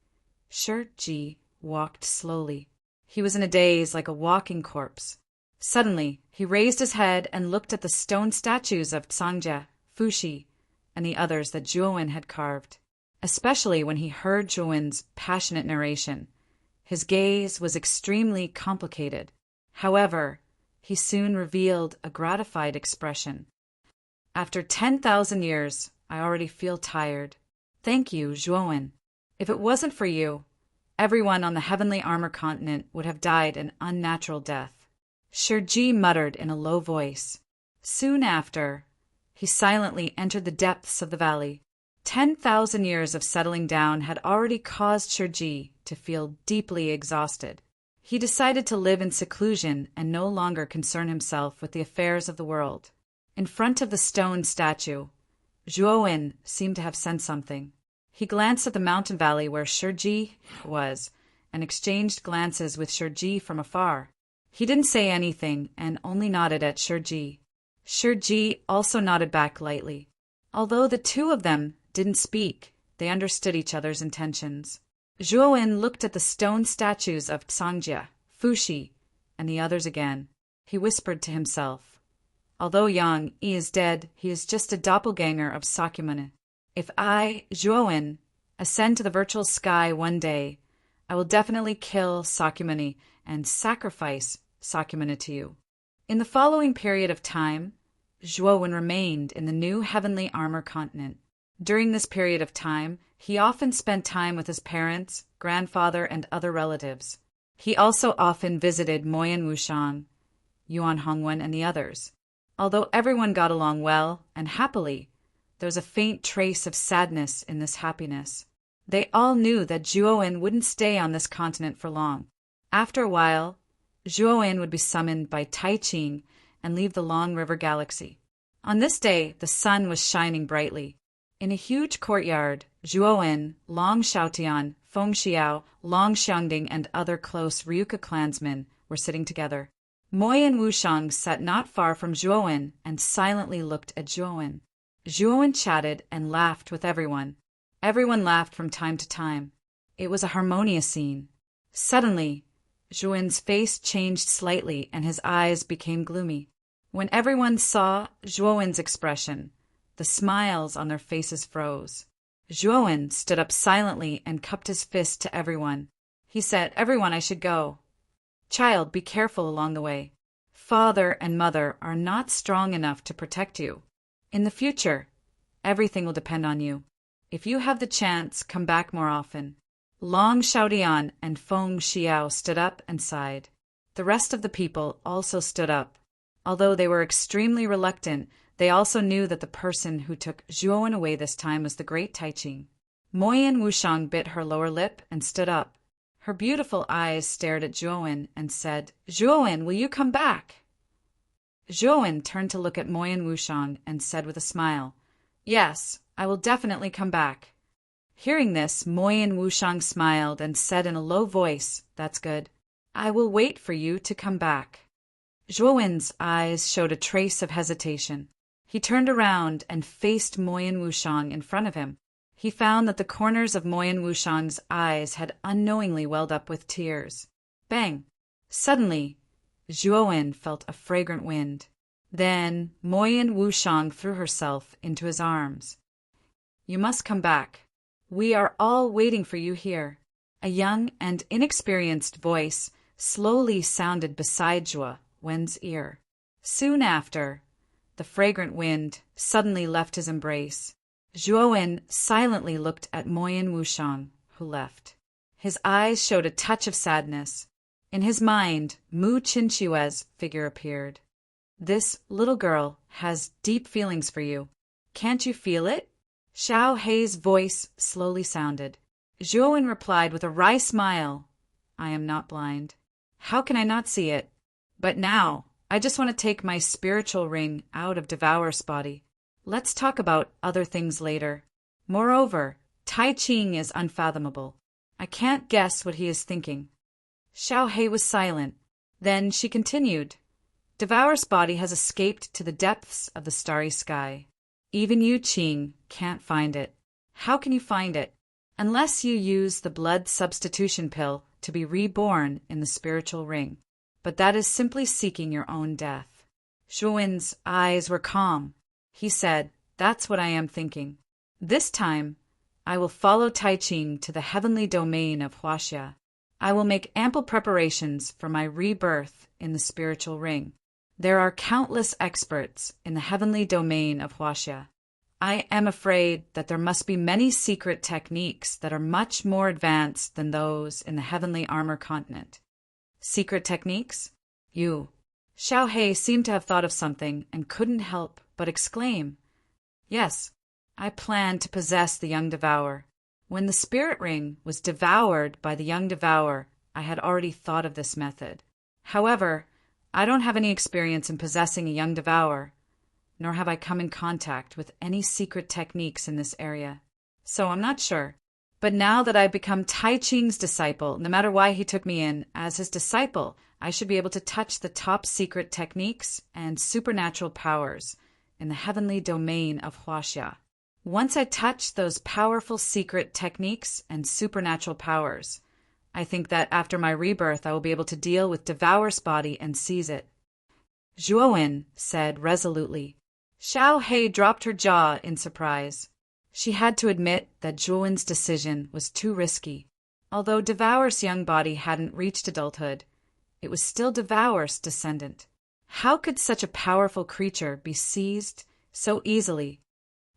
Shi walked slowly. He was in a daze like a walking corpse. Suddenly, he raised his head and looked at the stone statues of Cangjie, Fushi, and the others that Zhuowen had carved, especially when he heard Zhuowen's passionate narration. His gaze was extremely complicated. However, he soon revealed a gratified expression. After 10,000 years, I already feel tired. Thank you, Zhuowen. If it wasn't for you, everyone on the Heavenly Armor Continent would have died an unnatural death. Shiji muttered in a low voice. Soon after, he silently entered the depths of the valley. 10,000 years of settling down had already caused Shiji to feel deeply exhausted. He decided to live in seclusion and no longer concern himself with the affairs of the world. In front of the stone statue, Zhuowen seemed to have sensed something. He glanced at the mountain valley where Shiji was and exchanged glances with Shiji from afar. He didn't say anything and only nodded at Shiji. Shiji also nodded back lightly. Although the two of them didn't speak, they understood each other's intentions. Zhuowen looked at the stone statues of Cangjie, Fuxi, and the others again. He whispered to himself, although Yang Yi is dead, he is just a doppelganger of Sakyamuni. If I, Zhuowen, ascend to the virtual sky one day, I will definitely kill Sakyamuni and sacrifice Sakyamuni to you. In the following period of time, Zhuowen remained in the new Heavenly Armor Continent. During this period of time, he often spent time with his parents, grandfather, and other relatives. He also often visited Moyan Wushang, Yuan Hongwen, and the others. Although everyone got along well and happily, there was a faint trace of sadness in this happiness. They all knew that Zhuowen wouldn't stay on this continent for long. After a while, Zhuowen would be summoned by Tai Ching and leave the Long River Galaxy. On this day, the sun was shining brightly. In a huge courtyard, Zhuowen, Long Xiaotian, Feng Xiao, Long Xiangding, and other close Ryuka clansmen were sitting together. Moyan Wushang sat not far from Zhuowen and silently looked at Zhuowen. Zhuowen chatted and laughed with everyone. Everyone laughed from time to time. It was a harmonious scene. Suddenly, Zhuowen's face changed slightly and his eyes became gloomy. When everyone saw Zhuowen's expression, the smiles on their faces froze. Zhuowen stood up silently and cupped his fist to everyone. He said, "Everyone, I should go. Child, be careful along the way. Father and mother are not strong enough to protect you. In the future, everything will depend on you. If you have the chance, come back more often." Long Xiaodian and Feng Xiao stood up and sighed. The rest of the people also stood up. Although they were extremely reluctant, they also knew that the person who took Zhuowen away this time was the great Tai Ching. Moyan Wushang bit her lower lip and stood up. Her beautiful eyes stared at Zhuowen and said, "Zhuowen, will you come back?" Zhuowen turned to look at Moyan Wushang and said with a smile, "Yes, I will definitely come back." Hearing this, Moyan Wushang smiled and said in a low voice, "That's good. I will wait for you to come back." Zhuowen's eyes showed a trace of hesitation. He turned around and faced Moyan Wushang in front of him. He found that the corners of Moyan Wushang's eyes had unknowingly welled up with tears. Bang! Suddenly, Zhuowen felt a fragrant wind. Then Moyan Wushang threw herself into his arms. "You must come back. We are all waiting for you here." A young and inexperienced voice slowly sounded beside Zhuowen's ear. Soon after, the fragrant wind suddenly left his embrace. Zhuowen silently looked at Moyan Wushang, who left. His eyes showed a touch of sadness. In his mind, Mu Qinchue's figure appeared. "This little girl has deep feelings for you. Can't you feel it?" Xiao Hei's voice slowly sounded. Zhuowen replied with a wry smile, "I am not blind. How can I not see it? But now, I just want to take my spiritual ring out of Devourer's body. Let's talk about other things later. Moreover, Tai Ching is unfathomable. I can't guess what he is thinking." Xiao Hei was silent. Then she continued, "Devourer's body has escaped to the depths of the starry sky. Even you, Qing, can't find it. How can you find it? Unless you use the blood substitution pill to be reborn in the spiritual ring. But that is simply seeking your own death." Zhuowen's eyes were calm. He said, That's what I am thinking. This time, I will follow Tai Ching to the heavenly domain of Huaxia. I will make ample preparations for my rebirth in the spiritual ring. There are countless experts in the heavenly domain of Huaxia. I am afraid that there must be many secret techniques that are much more advanced than those in the heavenly armor continent. Secret techniques? You. Xiao He seemed to have thought of something and couldn't help but exclaim, "Yes, I plan to possess the young devourer." When the spirit ring was devoured by the young devourer, I had already thought of this method. However, I don't have any experience in possessing a young devourer, nor have I come in contact with any secret techniques in this area. So I'm not sure. But now that I've become Tai Ching's disciple, no matter why he took me in, as his disciple, I should be able to touch the top secret techniques and supernatural powers in the heavenly domain of Huaxia. Once I touch those powerful secret techniques and supernatural powers, I think that after my rebirth I will be able to deal with Devour's body and seize it. Zhuowen said resolutely. Xiao He dropped her jaw in surprise. She had to admit that Zhuowen's decision was too risky. Although Devour's young body hadn't reached adulthood, it was still Devour's descendant. How could such a powerful creature be seized so easily?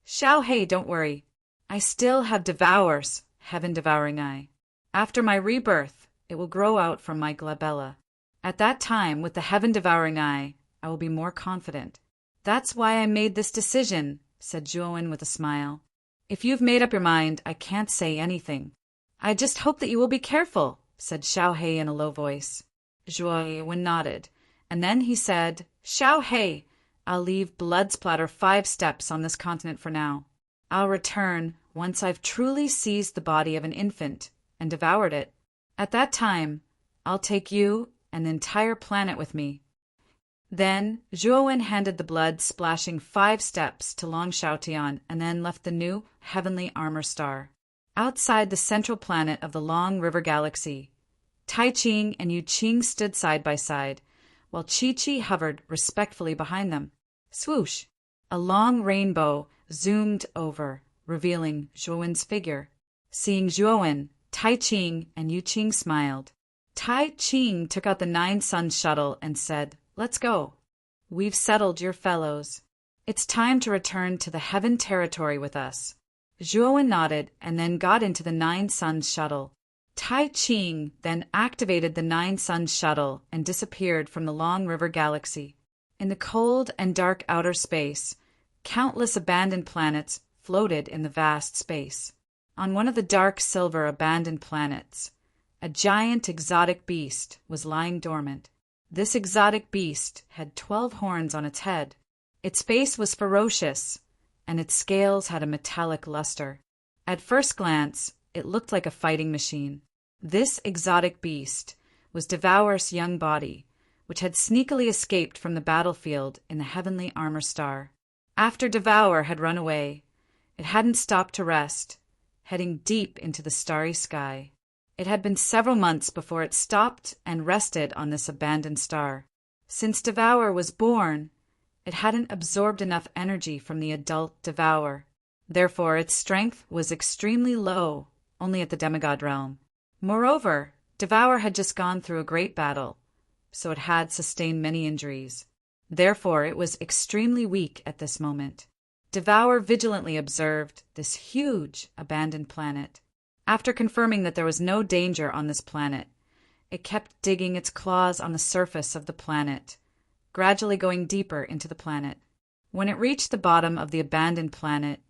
Xiao He, don't worry. I still have Devour's heaven-devouring eye. After my rebirth, it will grow out from my glabella. At that time, with the heaven-devouring eye, I will be more confident. That's why I made this decision, said Zhuowen with a smile. If you've made up your mind, I can't say anything. I just hope that you will be careful, said Xiao He in a low voice. Zhuowen nodded, and then he said, Xiao He, I'll leave blood splatter 5 steps on this continent for now. I'll return once I've truly seized the body of an infant and devoured it. At that time, I'll take you and the entire planet with me. Then Zhuowen handed the blood-splashing 5 steps to Long Xiaotian and then left the new heavenly armor star. Outside the central planet of the Long River Galaxy, Tai Ching and Yu Qing stood side by side, while Chi-Chi hovered respectfully behind them. Swoosh! A long rainbow zoomed over, revealing Zhuowen's figure. Seeing Zhuowen, Tai Ching and Yu Qing smiled. Tai Ching took out the 9 Suns shuttle and said, Let's go. We've settled your fellows. It's time to return to the heaven territory with us. Zhuowen nodded and then got into the 9 Suns shuttle. Tai Ching then activated the 9 Suns shuttle and disappeared from the Long River Galaxy. In the cold and dark outer space, countless abandoned planets floated in the vast space. On one of the dark silver abandoned planets, a giant exotic beast was lying dormant. This exotic beast had 12 horns on its head. Its face was ferocious, and its scales had a metallic luster. At first glance, it looked like a fighting machine. This exotic beast was Devour's young body, which had sneakily escaped from the battlefield in the heavenly armor star. After Devour had run away, it hadn't stopped to rest, heading deep into the starry sky. It had been several months before it stopped and rested on this abandoned star. Since Devour was born, it hadn't absorbed enough energy from the adult Devour. Therefore, its strength was extremely low, only at the demigod realm. Moreover, Devour had just gone through a great battle, so it had sustained many injuries. Therefore, it was extremely weak at this moment. Devour vigilantly observed this huge abandoned planet. After confirming that there was no danger on this planet, it kept digging its claws on the surface of the planet, gradually going deeper into the planet. When it reached the bottom of the abandoned planet,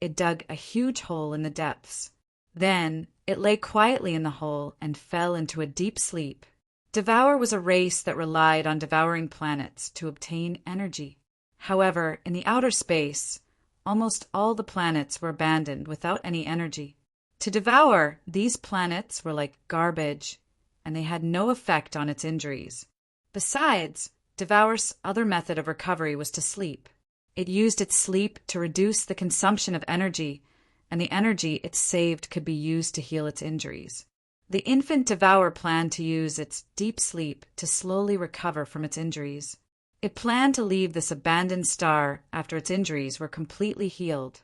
it dug a huge hole in the depths. Then it lay quietly in the hole and fell into a deep sleep. Devour was a race that relied on devouring planets to obtain energy. However, in the outer space, almost all the planets were abandoned without any energy. To Devour, these planets were like garbage, and they had no effect on its injuries. Besides, Devour's other method of recovery was to sleep. It used its sleep to reduce the consumption of energy, and the energy it saved could be used to heal its injuries. The infant Devour planned to use its deep sleep to slowly recover from its injuries. It planned to leave this abandoned star after its injuries were completely healed.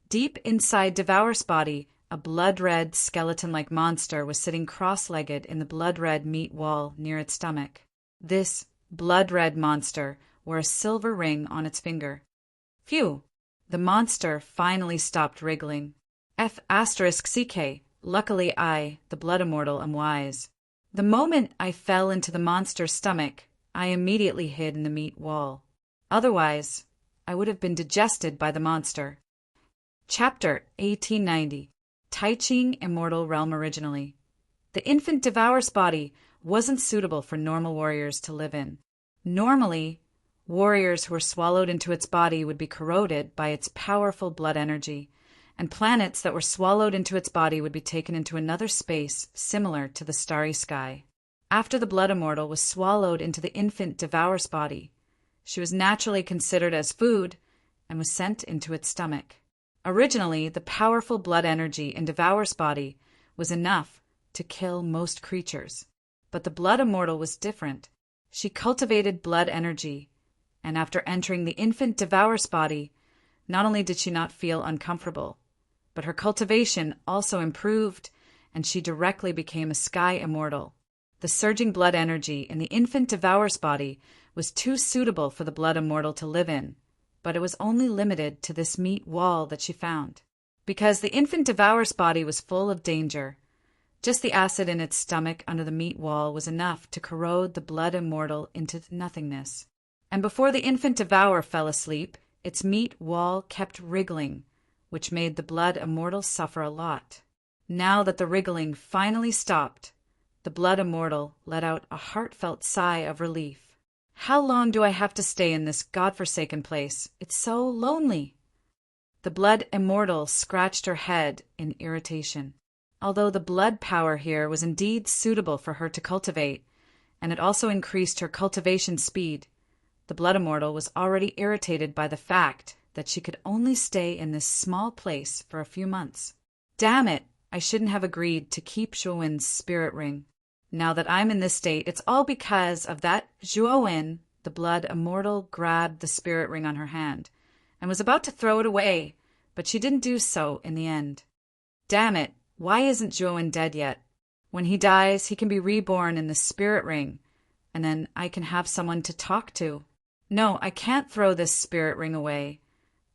Deep inside Devour's body, a blood-red, skeleton-like monster was sitting cross-legged in the blood-red meat wall near its stomach. This blood-red monster wore a silver ring on its finger. Phew! The monster finally stopped wriggling. F***ck. Luckily I, the blood immortal, am wise. The moment I fell into the monster's stomach, I immediately hid in the meat wall. Otherwise, I would have been digested by the monster. Chapter 1890. Tai Ching Immortal Realm originally. The infant Devour's body wasn't suitable for normal warriors to live in. Normally, warriors who were swallowed into its body would be corroded by its powerful blood energy, and planets that were swallowed into its body would be taken into another space similar to the starry sky. After the blood immortal was swallowed into the infant Devour's body, she was naturally considered as food and was sent into its stomach. Originally, the powerful blood energy in Devour's body was enough to kill most creatures. But the blood immortal was different. She cultivated blood energy, and after entering the infant Devour's body, not only did she not feel uncomfortable, but her cultivation also improved, and she directly became a sky immortal. The surging blood energy in the infant Devour's body was too suitable for the blood immortal to live in, but it was only limited to this meat wall that she found. Because the infant Devour's body was full of danger, just the acid in its stomach under the meat wall was enough to corrode the blood immortal into nothingness. And before the infant Devourer fell asleep, its meat wall kept wriggling, which made the blood immortal suffer a lot. Now that the wriggling finally stopped, the blood immortal let out a heartfelt sigh of relief. How long do I have to stay in this godforsaken place? It's so lonely. The blood immortal scratched her head in irritation. Although the blood power here was indeed suitable for her to cultivate, and it also increased her cultivation speed, the blood immortal was already irritated by the fact that she could only stay in this small place for a few months. Damn it, I shouldn't have agreed to keep Zhuowen's spirit ring. Now that I'm in this state, it's all because of that Zhuowen. The blood immortal grabbed the spirit ring on her hand and was about to throw it away, but she didn't do so in the end. Damn it, why isn't Zhuowen dead yet? When he dies, he can be reborn in the spirit ring, and then I can have someone to talk to. No, I can't throw this spirit ring away.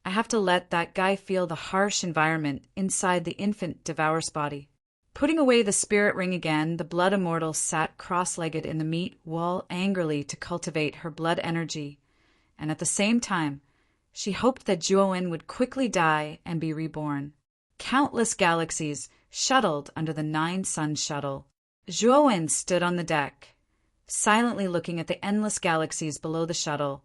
I have to let that guy feel the harsh environment inside the infant Devour's body. Putting away the spirit ring again, the blood immortal sat cross-legged in the meat wall angrily to cultivate her blood energy, and at the same time, she hoped that Zhuowen would quickly die and be reborn. Countless galaxies shuttled under the 9-sun shuttle. Zhuowen stood on the deck, silently looking at the endless galaxies below the shuttle,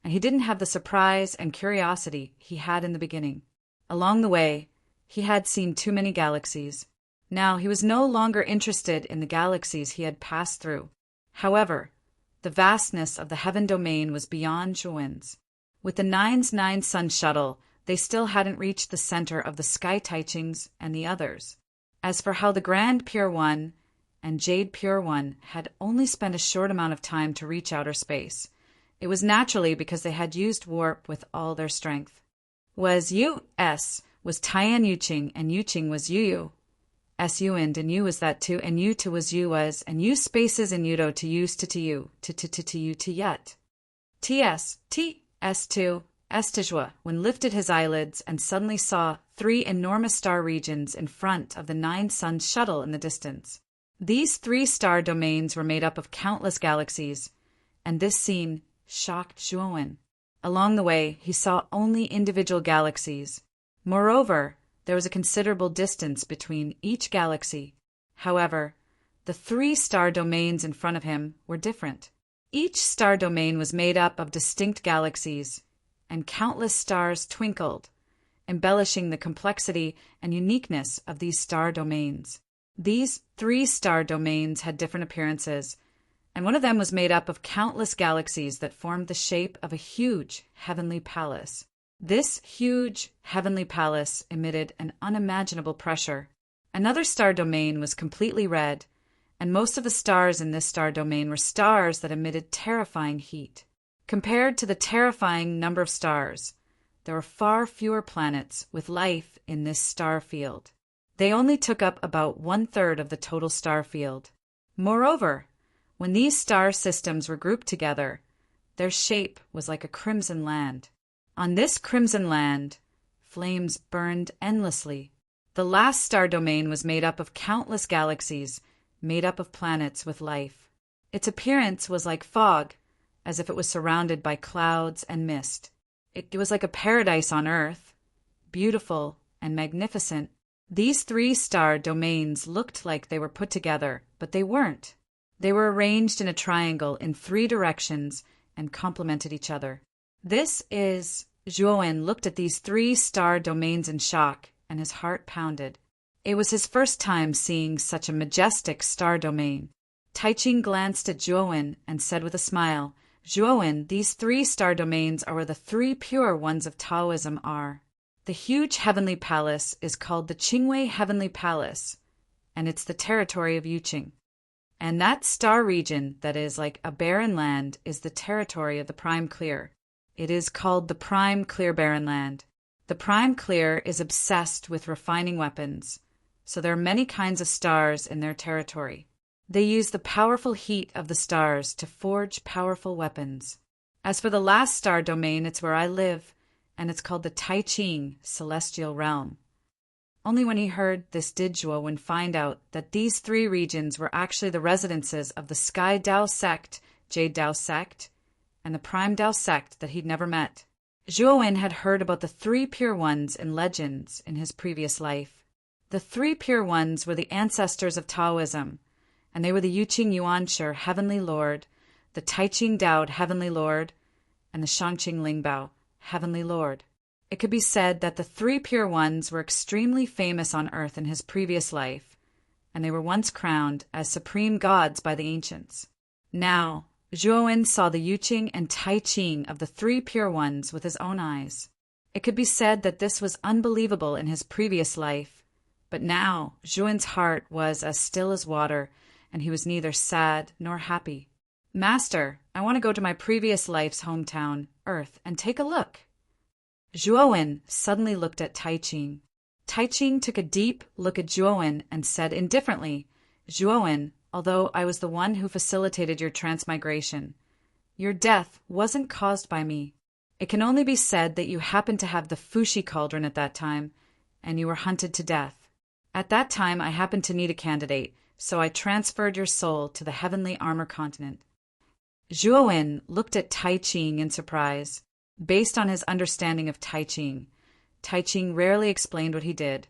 and he didn't have the surprise and curiosity he had in the beginning. Along the way, he had seen too many galaxies. Now he was no longer interested in the galaxies he had passed through. However, the vastness of the heaven domain was beyond Zhuowen's. With the 9's sun shuttle, they still hadn't reached the center of the Sky Taichings and the others. As for how the Grand Pure One and Jade Pure One had only spent a short amount of time to reach outer space, it was naturally because they had used warp with all their strength. Was U-S was Tian Yuqing, and Yuqing was Yu. S-U and U was that too, and U to was U was, and U spaces in Udo to use to you, to you to yet. T-S, T-S2, Estijua, when lifted his eyelids and suddenly saw 3 enormous star regions in front of the 9-sun shuttle in the distance. These 3 star domains were made up of countless galaxies, and this scene shocked Zhuowen. Along the way, he saw only individual galaxies. Moreover, there was a considerable distance between each galaxy. However, the 3 star domains in front of him were different. Each star domain was made up of distinct galaxies, and countless stars twinkled, embellishing the complexity and uniqueness of these star domains. These 3 star domains had different appearances, and one of them was made up of countless galaxies that formed the shape of a huge heavenly palace. This huge heavenly palace emitted an unimaginable pressure. Another star domain was completely red, and most of the stars in this star domain were stars that emitted terrifying heat. Compared to the terrifying number of stars, there were far fewer planets with life in this star field. They only took up about 1/3 of the total star field. Moreover, when these star systems were grouped together, their shape was like a crimson land. On this crimson land, flames burned endlessly. The last star domain was made up of countless galaxies, made up of planets with life. Its appearance was like fog, as if it was surrounded by clouds and mist. It was like a paradise on Earth, beautiful and magnificent. These 3 star domains looked like they were put together, but they weren't. They were arranged in a triangle in 3 directions and complemented each other. Zhuowen looked at these 3 star domains in shock, and his heart pounded. It was his first time seeing such a majestic star domain. Taiching glanced at Zhuowen and said with a smile, "Zhuowen, these 3 star domains are where the 3 pure ones of Taoism are. The huge heavenly palace is called the Qingwei Heavenly Palace, and it's the territory of Yuqing. And that star region that is like a barren land is the territory of the Prime Clear. It is called the Prime Clear Barren Land. The Prime Clear is obsessed with refining weapons, so there are many kinds of stars in their territory. They use the powerful heat of the stars to forge powerful weapons. As for the last star domain, it's where I live, and it's called the Tai-Ching Celestial Realm." Only when he heard this did Zhuowen find out that these 3 regions were actually the residences of the Sky Dao sect, Jade Dao sect, and the Prime Dao sect that he'd never met. Zhuowen had heard about the 3 pure ones in legends in his previous life. The 3 pure ones were the ancestors of Taoism, and they were the Yuqing Yuanshi Heavenly Lord, the Taiching Dao Heavenly Lord, and the Shangqing Lingbao Heavenly Lord. It could be said that the 3 pure ones were extremely famous on Earth in his previous life, and they were once crowned as supreme gods by the ancients. Now, Zhuowen saw the Yuqing and Tai-Ching of the 3 pure ones with his own eyes. It could be said that this was unbelievable in his previous life, but now Zhuowen's heart was as still as water, and he was neither sad nor happy. "Master, I want to go to my previous life's hometown, Earth, and take a look." Zhuowen suddenly looked at Tai-Ching. Tai-Ching took a deep look at Zhuowen and said indifferently, "Zhuowen, although I was the one who facilitated your transmigration, your death wasn't caused by me. It can only be said that you happened to have the Fushi cauldron at that time, and you were hunted to death. At that time I happened to need a candidate, so I transferred your soul to the Heavenly Armor Continent." Zhuowen looked at Tai-Ching in surprise. Based on his understanding of Tai-Ching, Tai-Ching rarely explained what he did.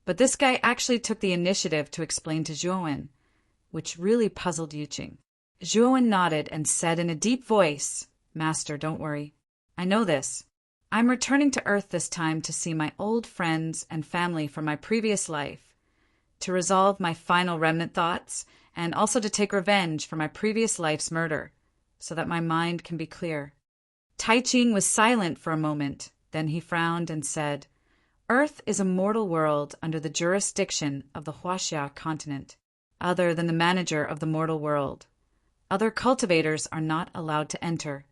But this guy actually took the initiative to explain to Zhuowen, which really puzzled Yuqing. Zhuowen nodded and said in a deep voice, "Master, don't worry. I know this. I'm returning to Earth this time to see my old friends and family from my previous life, to resolve my final remnant thoughts, and also to take revenge for my previous life's murder, so that my mind can be clear." Tai-Ching was silent for a moment, then he frowned and said, "Earth is a mortal world under the jurisdiction of the Huaxia continent, other than the manager of the mortal world. Other cultivators are not allowed to enter.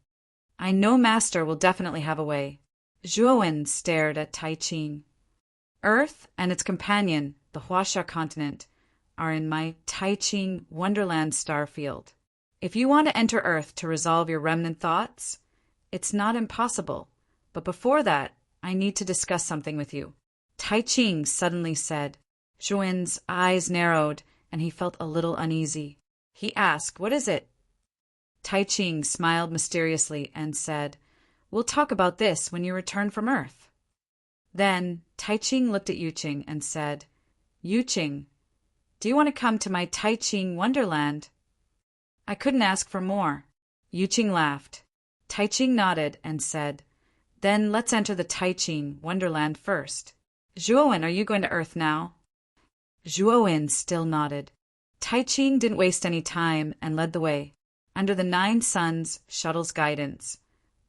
I know Master will definitely have a way." Zhuowen stared at Tai-Ching. "Earth and its companion, the Huaxia continent, are in my Tai-Ching Wonderland star field. If you want to enter Earth to resolve your remnant thoughts, it's not impossible, but before that, I need to discuss something with you." Tai-Ching suddenly said. Zhuowen's eyes narrowed, and he felt a little uneasy. He asked, "What is it?" Tai-Ching smiled mysteriously and said, "We'll talk about this when you return from Earth." Then Tai-Ching looked at Yuqing and said, "Yuqing, do you want to come to my Tai-Ching Wonderland?" I couldn't ask for more. Yuqing laughed. Tai-Ching nodded and said, "Then let's enter the Tai-Ching Wonderland first. Zhuowen, are you going to Earth now?" Zhuowen still nodded. Tai-Ching didn't waste any time and led the way. Under the 9 Suns shuttle's guidance,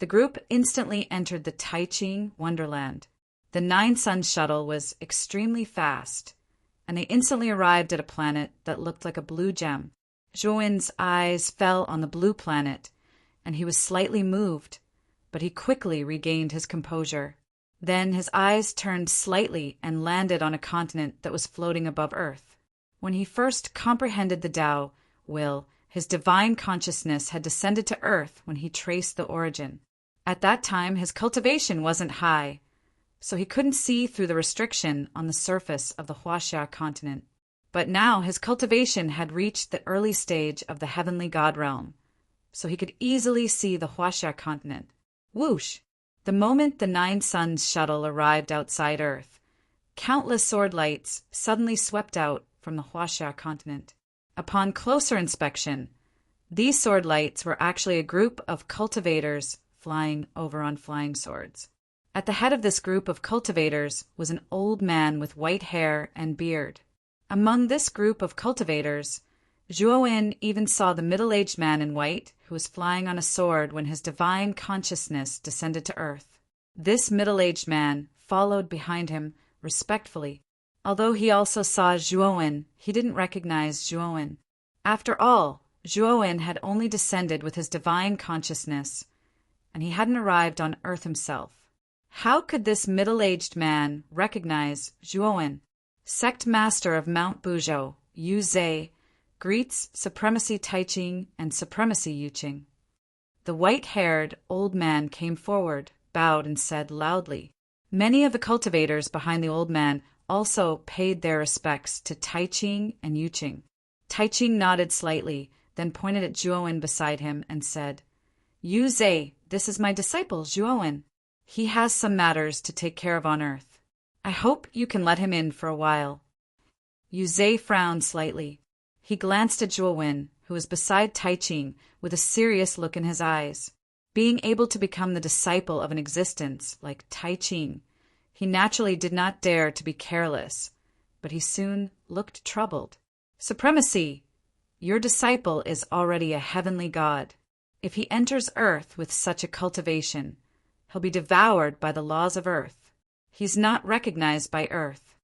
the group instantly entered the Tai-Ching Wonderland. The 9 Suns shuttle was extremely fast, and they instantly arrived at a planet that looked like a blue gem. Zhuowen's eyes fell on the blue planet, and he was slightly moved, but he quickly regained his composure. Then his eyes turned slightly and landed on a continent that was floating above Earth. When he first comprehended the Tao, his divine consciousness had descended to Earth when he traced the origin. At that time, his cultivation wasn't high, so he couldn't see through the restriction on the surface of the Huaxia continent. But now his cultivation had reached the early stage of the heavenly God realm, so he could easily see the Huaxia continent. Whoosh! The moment the 9 Suns shuttle arrived outside Earth, countless sword lights suddenly swept out from the Huaxia continent. Upon closer inspection, these sword lights were actually a group of cultivators flying over on flying swords. At the head of this group of cultivators was an old man with white hair and beard. Among this group of cultivators, Zhuowen even saw the middle-aged man in white who was flying on a sword when his divine consciousness descended to Earth. This middle-aged man followed behind him respectfully. Although he also saw Zhuowen, he didn't recognize Zhuowen. After all, Zhuowen had only descended with his divine consciousness, and he hadn't arrived on Earth himself. How could this middle-aged man recognize Zhuowen? Sect Master of Mount Buzhou, Yu Zhe, greets Supremacy Taiching and Supremacy Yuqing. The white-haired old man came forward, bowed, and said loudly. Many of the cultivators behind the old man also paid their respects to Taiching and Yuqing. Taiching nodded slightly, then pointed at Zhuowen beside him and said, Yu Zhe, this is my disciple Zhuowen. He has some matters to take care of on Earth. I hope you can let him in for a while. Yu Zhe frowned slightly. He glanced at Zhuowen, who was beside Taiching, with a serious look in his eyes. Being able to become the disciple of an existence like Taiching, he naturally did not dare to be careless, but he soon looked troubled. Supremacy, your disciple is already a heavenly god. If he enters Earth with such a cultivation, he'll be devoured by the laws of Earth. He's not recognized by Earth.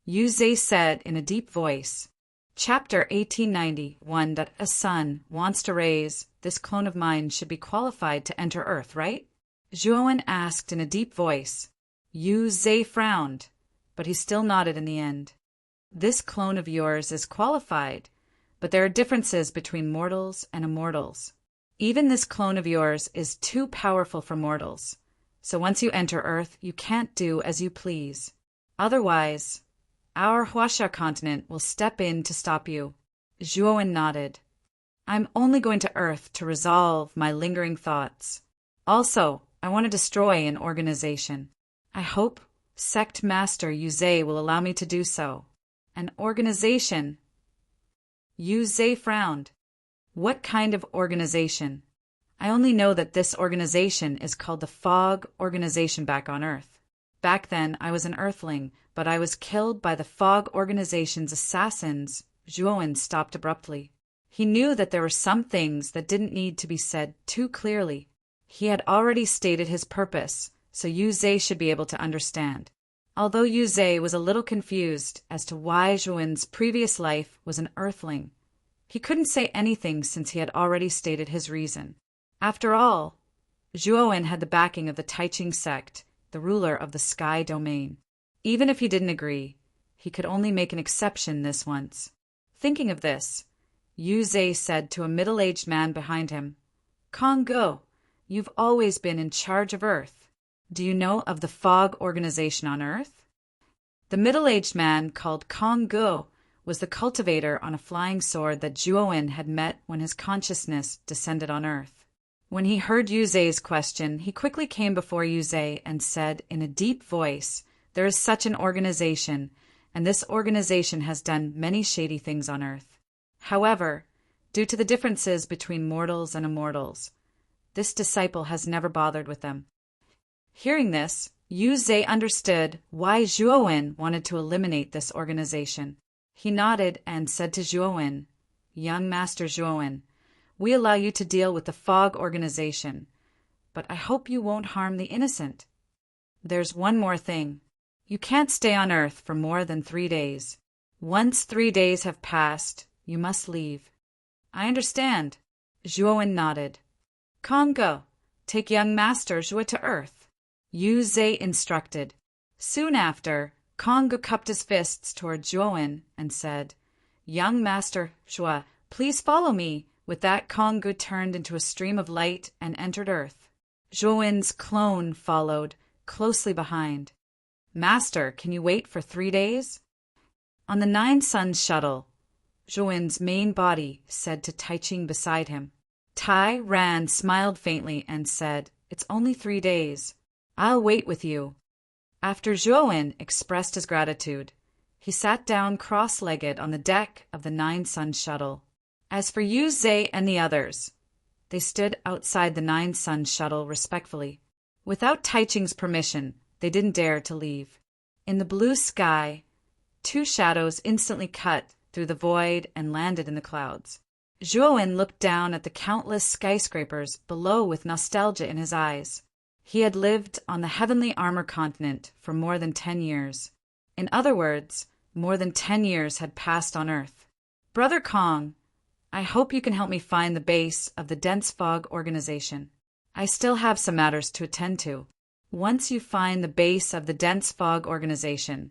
Yu Zhe said in a deep voice, Chapter 1891 that a son wants to raise, this clone of mine should be qualified to enter Earth, right? Zhuowen asked in a deep voice. Yu Zhe frowned, but he still nodded in the end. This clone of yours is qualified, but there are differences between mortals and immortals. Even this clone of yours is too powerful for mortals, so once you enter Earth, you can't do as you please. Otherwise, our Huaxia continent will step in to stop you. Zhuowen nodded. I'm only going to Earth to resolve my lingering thoughts. Also, I want to destroy an organization. I hope Sect Master Yu Zhe will allow me to do so. An organization? Yu Zhe frowned. What kind of organization? I only know that this organization is called the Fog Organization back on Earth. Back then, I was an Earthling, but I was killed by the Fog Organization's assassins. Zhuowen stopped abruptly. He knew that there were some things that didn't need to be said too clearly. He had already stated his purpose, so Yu Zhe should be able to understand. Although Yu Zhe was a little confused as to why Zhuowen's previous life was an Earthling, he couldn't say anything since he had already stated his reason. After all, Zhuowen had the backing of the Taiching sect, the ruler of the Sky Domain. Even if he didn't agree, he could only make an exception this once. Thinking of this, Yu Zhe said to a middle-aged man behind him, Kong Go, you've always been in charge of Earth. Do you know of the Fog Organization on Earth? The middle-aged man called Kong Go was the cultivator on a flying sword that Zhuowen had met when his consciousness descended on Earth. When he heard Yu Zhe's question, he quickly came before Yu Zhe and said in a deep voice, There is such an organization, and this organization has done many shady things on Earth. However, due to the differences between mortals and immortals, this disciple has never bothered with them. Hearing this, Yu Zhe understood why Zhuowen wanted to eliminate this organization. He nodded and said to Zhuowen, Young Master Zhuowen, we allow you to deal with the Fog Organization, but I hope you won't harm the innocent. There's one more thing. You can't stay on Earth for more than 3 days. Once 3 days have passed, you must leave. I understand. Zhuowen nodded. Congo, take young master Zhua to earth, Yu Zhe instructed. Soon after, Congo cupped his fists toward Zhuowen and said, Young master Zhua, please follow me. With that, Congo turned into a stream of light and entered earth. Zhuowen's clone followed, closely behind. Master, can you wait for 3 days? On the Nine Suns shuttle, Zhuowen's main body said to Taiching beside him. Tai Ran smiled faintly and said, It's only 3 days. I'll wait with you. After Zhuowen expressed his gratitude, he sat down cross-legged on the deck of the Nine Suns shuttle. As for Yu Zhe and the others, they stood outside the Nine Suns shuttle respectfully. Without Taiching's permission, they didn't dare to leave. In the blue sky, 2 shadows instantly cut through the void and landed in the clouds. Zhuowen looked down at the countless skyscrapers below with nostalgia in his eyes. He had lived on the heavenly armor continent for more than 10 years. In other words, more than 10 years had passed on Earth. Brother Kong, I hope you can help me find the base of the Dense Fog organization. I still have some matters to attend to. Once you find the base of the Dense Fog organization,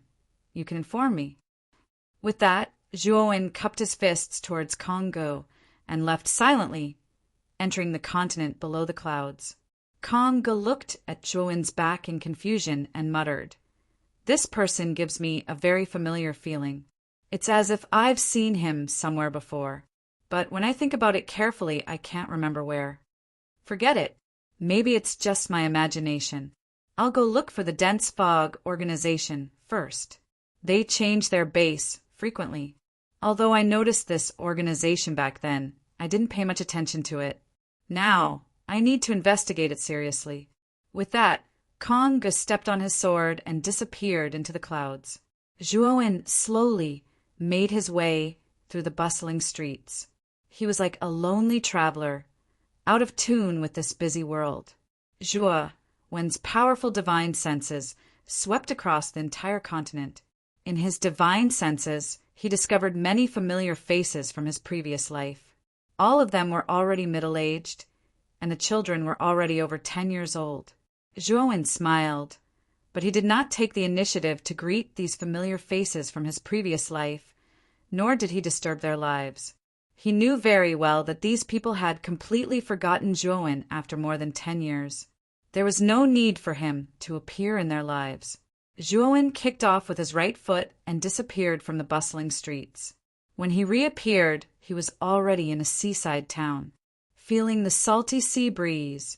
you can inform me. With that, Zhuowen cupped his fists towards Congo and left silently, entering the continent below the clouds. Congo looked at Zhuowen's back in confusion and muttered, This person gives me a very familiar feeling. It's as if I've seen him somewhere before. But when I think about it carefully, I can't remember where. Forget it. Maybe it's just my imagination. I'll go look for the Dense Fog organization first. They change their base frequently. Although I noticed this organization back then, I didn't pay much attention to it. Now, I need to investigate it seriously. With that, Congo stepped on his sword and disappeared into the clouds. Zhuowen slowly made his way through the bustling streets. He was like a lonely traveler, out of tune with this busy world. Zhuowen's powerful divine senses swept across the entire continent. In his divine senses, he discovered many familiar faces from his previous life. All of them were already middle-aged, and the children were already over 10 years old. Zhuowen smiled, but he did not take the initiative to greet these familiar faces from his previous life, nor did he disturb their lives. He knew very well that these people had completely forgotten Zhuowen after more than 10 years. There was no need for him to appear in their lives. Zhuowen kicked off with his right foot and disappeared from the bustling streets. When he reappeared, he was already in a seaside town. Feeling the salty sea breeze,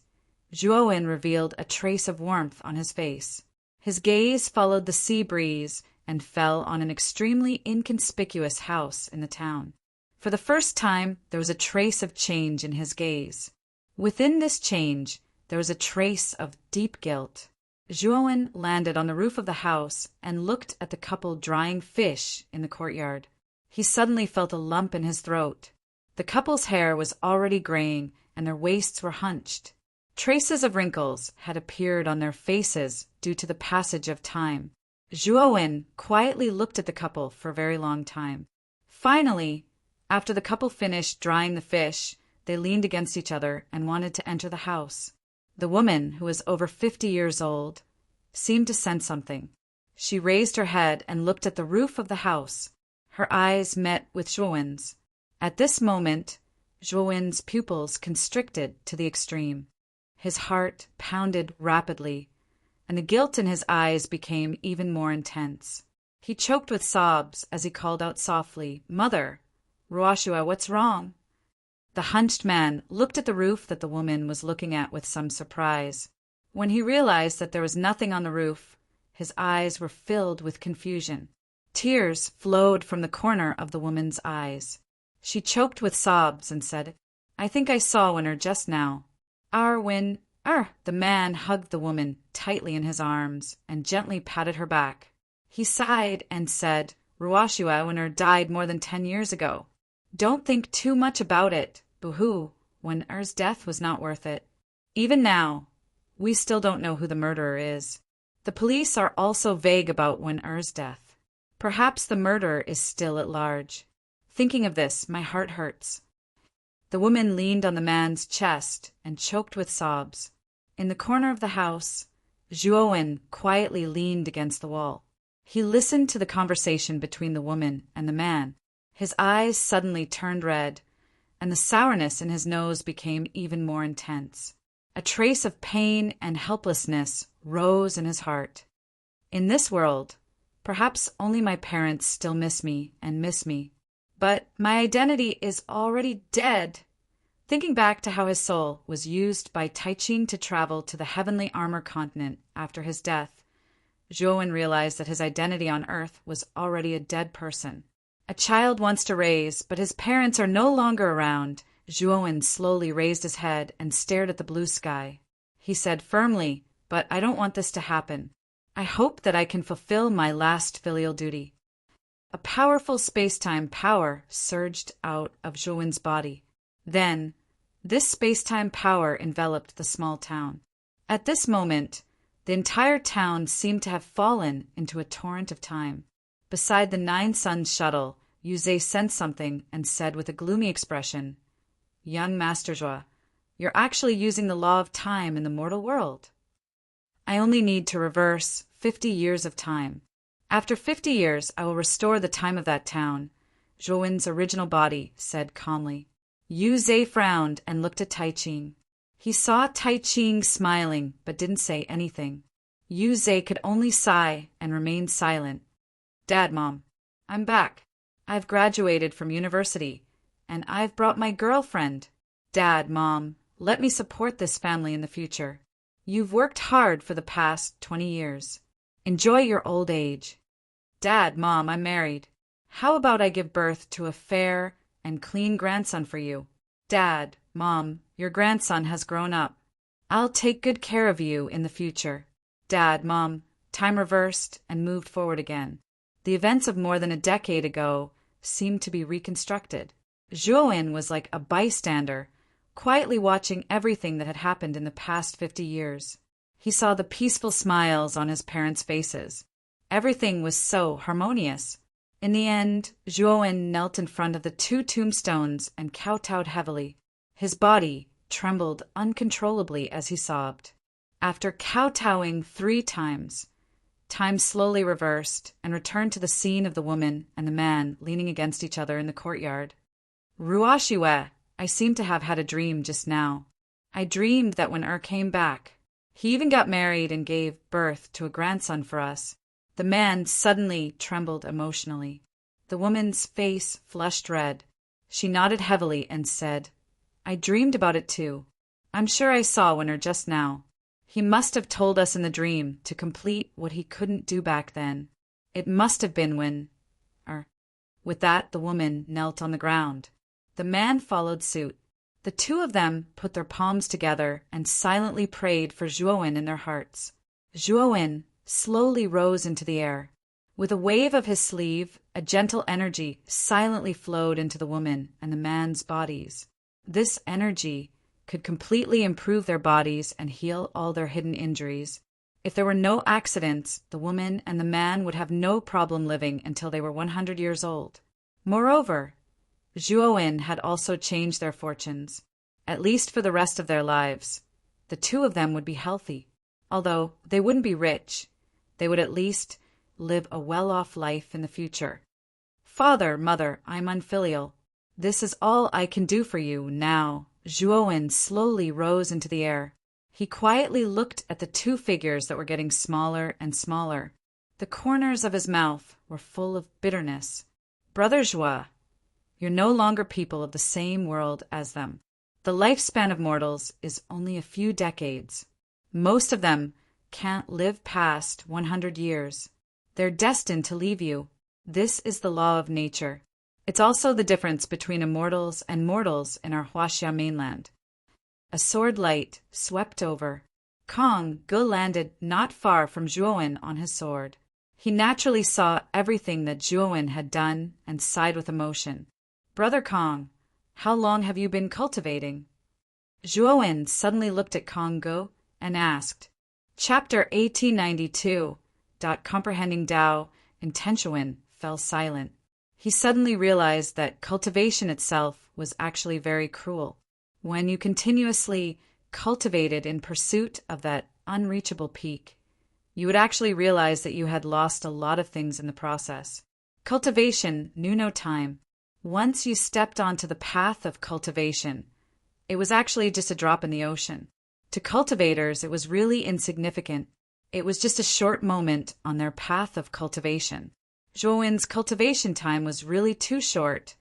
Zhuowen revealed a trace of warmth on his face. His gaze followed the sea breeze and fell on an extremely inconspicuous house in the town. For the first time, there was a trace of change in his gaze. Within this change, there was a trace of deep guilt. Zhuowen landed on the roof of the house and looked at the couple drying fish in the courtyard. He suddenly felt a lump in his throat. The couple's hair was already graying and their waists were hunched. Traces of wrinkles had appeared on their faces due to the passage of time. Zhuowen quietly looked at the couple for a very long time. Finally, after the couple finished drying the fish, they leaned against each other and wanted to enter the house. The woman, who was over 50 years old, seemed to sense something. She raised her head and looked at the roof of the house. Her eyes met with Zhuowen's. At this moment, Zhuowen's pupils constricted to the extreme. His heart pounded rapidly, and the guilt in his eyes became even more intense. He choked with sobs as he called out softly, "Mother, Ruoshua, what's wrong?" The hunched man looked at the roof that the woman was looking at with some surprise. When he realized that there was nothing on the roof, his eyes were filled with confusion. Tears flowed from the corner of the woman's eyes. She choked with sobs and said, "I think I saw Winner just now." The man hugged the woman tightly in his arms and gently patted her back. He sighed and said, "Ruoshua Winner died more than 10 years ago. Don't think too much about it. Boo-hoo, Winner's death was not worth it. Even now, we still don't know who the murderer is. The police are also vague about Winner's death. Perhaps the murderer is still at large. Thinking of this, my heart hurts." The woman leaned on the man's chest and choked with sobs. In the corner of the house, Zhuowen quietly leaned against the wall. He listened to the conversation between the woman and the man. His eyes suddenly turned red, and the sourness in his nose became even more intense. A trace of pain and helplessness rose in his heart. In this world, perhaps only my parents still miss me and miss me, but my identity is already dead. Thinking back to how his soul was used by Taiching to travel to the heavenly armor continent after his death, Zhuowen realized that his identity on Earth was already a dead person. A child wants to raise, but his parents are no longer around. Zhuowen slowly raised his head and stared at the blue sky. He said firmly, "But I don't want this to happen. I hope that I can fulfill my last filial duty." A powerful space-time power surged out of Zhuowen's body. Then, this space-time power enveloped the small town. At this moment, the entire town seemed to have fallen into a torrent of time. Beside the Nine Suns shuttle, Yuzhe sensed something and said with a gloomy expression, "Young Master Zhua, you're actually using the law of time in the mortal world. I only need to reverse 50 years of time. After 50 years, I will restore the time of that town," Zhuowen's original body said calmly. Yuzhe frowned and looked at Taiching. He saw Taiching smiling, but didn't say anything. Yuzhe could only sigh and remain silent. "Dad, Mom, I'm back. I've graduated from university, and I've brought my girlfriend. Dad, Mom, let me support this family in the future. You've worked hard for the past 20 years. Enjoy your old age. Dad, Mom, I'm married. How about I give birth to a fair and clean grandson for you? Dad, Mom, your grandson has grown up. I'll take good care of you in the future." Dad, Mom, time reversed and moved forward again. The events of more than a decade ago seemed to be reconstructed. Zhuowen was like a bystander, quietly watching everything that had happened in the past 50 years. He saw the peaceful smiles on his parents' faces. Everything was so harmonious. In the end, Zhuowen knelt in front of the 2 tombstones and kowtowed heavily. His body trembled uncontrollably as he sobbed. After kowtowing 3 times, time slowly reversed and returned to the scene of the woman and the man leaning against each other in the courtyard. "Ruashiwe, I seem to have had a dream just now. I dreamed that when came back, he even got married and gave birth to a grandson for us." The man suddenly trembled emotionally. The woman's face flushed red. She nodded heavily and said, "I dreamed about it too. I'm sure I saw Winner just now. He must have told us in the dream to complete what he couldn't do back then. It must have been when..." With that, the woman knelt on the ground. The man followed suit. The 2 of them put their palms together and silently prayed for Zhuowen in their hearts. Zhuowen slowly rose into the air. With a wave of his sleeve, a gentle energy silently flowed into the woman and the man's bodies. This energy could completely improve their bodies and heal all their hidden injuries. If there were no accidents, the woman and the man would have no problem living until they were 100 years old. Moreover, Zhuowen had also changed their fortunes. At least for the rest of their lives, the 2 of them would be healthy. Although they wouldn't be rich, they would at least live a well-off life in the future. "Father, Mother, I'm unfilial. This is all I can do for you now." Zhuowen slowly rose into the air. He quietly looked at the 2 figures that were getting smaller and smaller. The corners of his mouth were full of bitterness. "Brother Zhua, you're no longer people of the same world as them. The lifespan of mortals is only a few decades. Most of them can't live past 100 years. They're destined to leave you. This is the law of nature. It's also the difference between immortals and mortals in our Huaxia mainland." A sword light swept over. Kong Ge landed not far from Zhuowen on his sword. He naturally saw everything that Zhuowen had done and sighed with emotion. "Brother Kong, how long have you been cultivating?" Zhuowen suddenly looked at Kong Ge and asked. Chapter 1892. Comprehending Tao, Intention fell silent. he suddenly realized that cultivation itself was actually very cruel. When you continuously cultivated in pursuit of that unreachable peak, you would actually realize that you had lost a lot of things in the process. Cultivation knew no time. Once you stepped onto the path of cultivation, it was actually just a drop in the ocean. To cultivators, it was really insignificant. It was just a short moment on their path of cultivation. Zhuowen's cultivation time was really too short,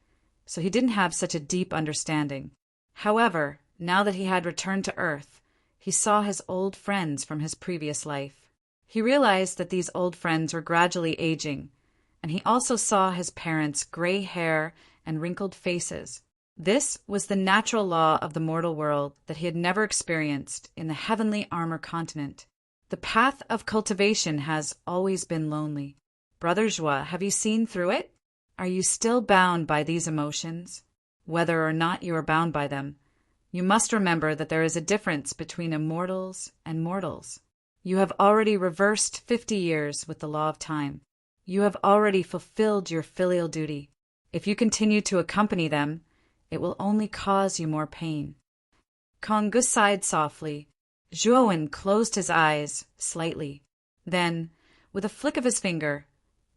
so he didn't have such a deep understanding. However, now that he had returned to Earth, he saw his old friends from his previous life. He realized that these old friends were gradually aging, and he also saw his parents' gray hair and wrinkled faces. This was the natural law of the mortal world that he had never experienced in the heavenly armor continent. The path of cultivation has always been lonely. Brother Zhuo, have you seen through it? Are you still bound by these emotions? Whether or not you are bound by them, you must remember that there is a difference between immortals and mortals. You have already reversed 50 years with the law of time. You have already fulfilled your filial duty. If you continue to accompany them, it will only cause you more pain. Kong sighed softly. Zhuowen closed his eyes slightly. Then, with a flick of his finger,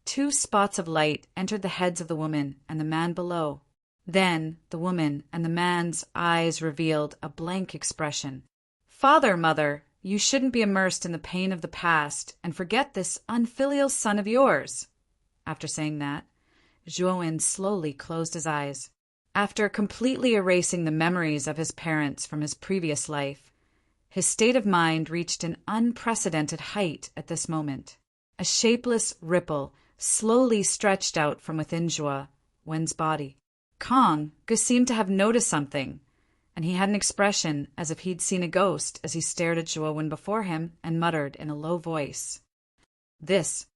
2 spots of light entered the heads of the woman and the man below. Then the woman and the man's eyes revealed a blank expression. Father, mother, you shouldn't be immersed in the pain of the past and forget this unfilial son of yours. After saying that, Zhuowen slowly closed his eyes. After completely erasing the memories of his parents from his previous life, his state of mind reached an unprecedented height at this moment. A shapeless ripple slowly stretched out from within Zhuowen's body. Kong seemed to have noticed something, and he had an expression as if he'd seen a ghost as he stared at Zhuowen before him and muttered in a low voice. This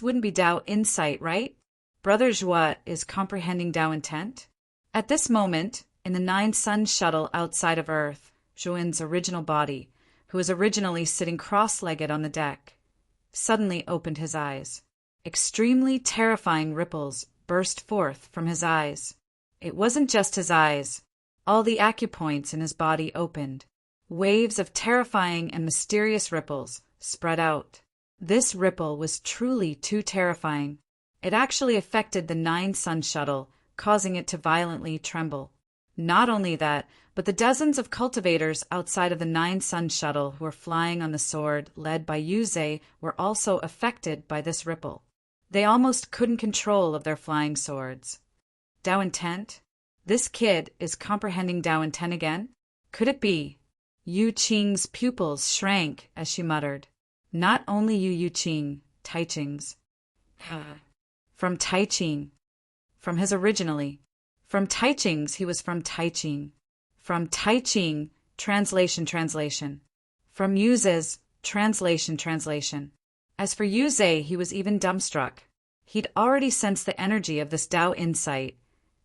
wouldn't be Tao insight, right? Brother Zhuo is comprehending Tao intent? At this moment, in the 9 Sun shuttle outside of Earth, Zhuowen's original body, who was originally sitting cross-legged on the deck, suddenly opened his eyes. Extremely terrifying ripples burst forth from his eyes. It wasn't just his eyes. All the acupoints in his body opened. Waves of terrifying and mysterious ripples spread out. This ripple was truly too terrifying. It actually affected the 9 Sun shuttle, causing it to violently tremble. Not only that, but the dozens of cultivators outside of the 9 Sun shuttle who were flying on the sword led by Yuze were also affected by this ripple. They almost couldn't control of their flying swords. Tao intent? This kid is comprehending Tao intent again? Could it be? Yu Qing's pupils shrank as she muttered. Not only Yu Qing, Tai Ching's. From Tai Ching. From his originally. From Tai Ching's, he was from Tai Ching. From Tai Ching, translation. From Yuze's, translation. As for Yuze, he was even dumbstruck. He'd already sensed the energy of this Tao insight,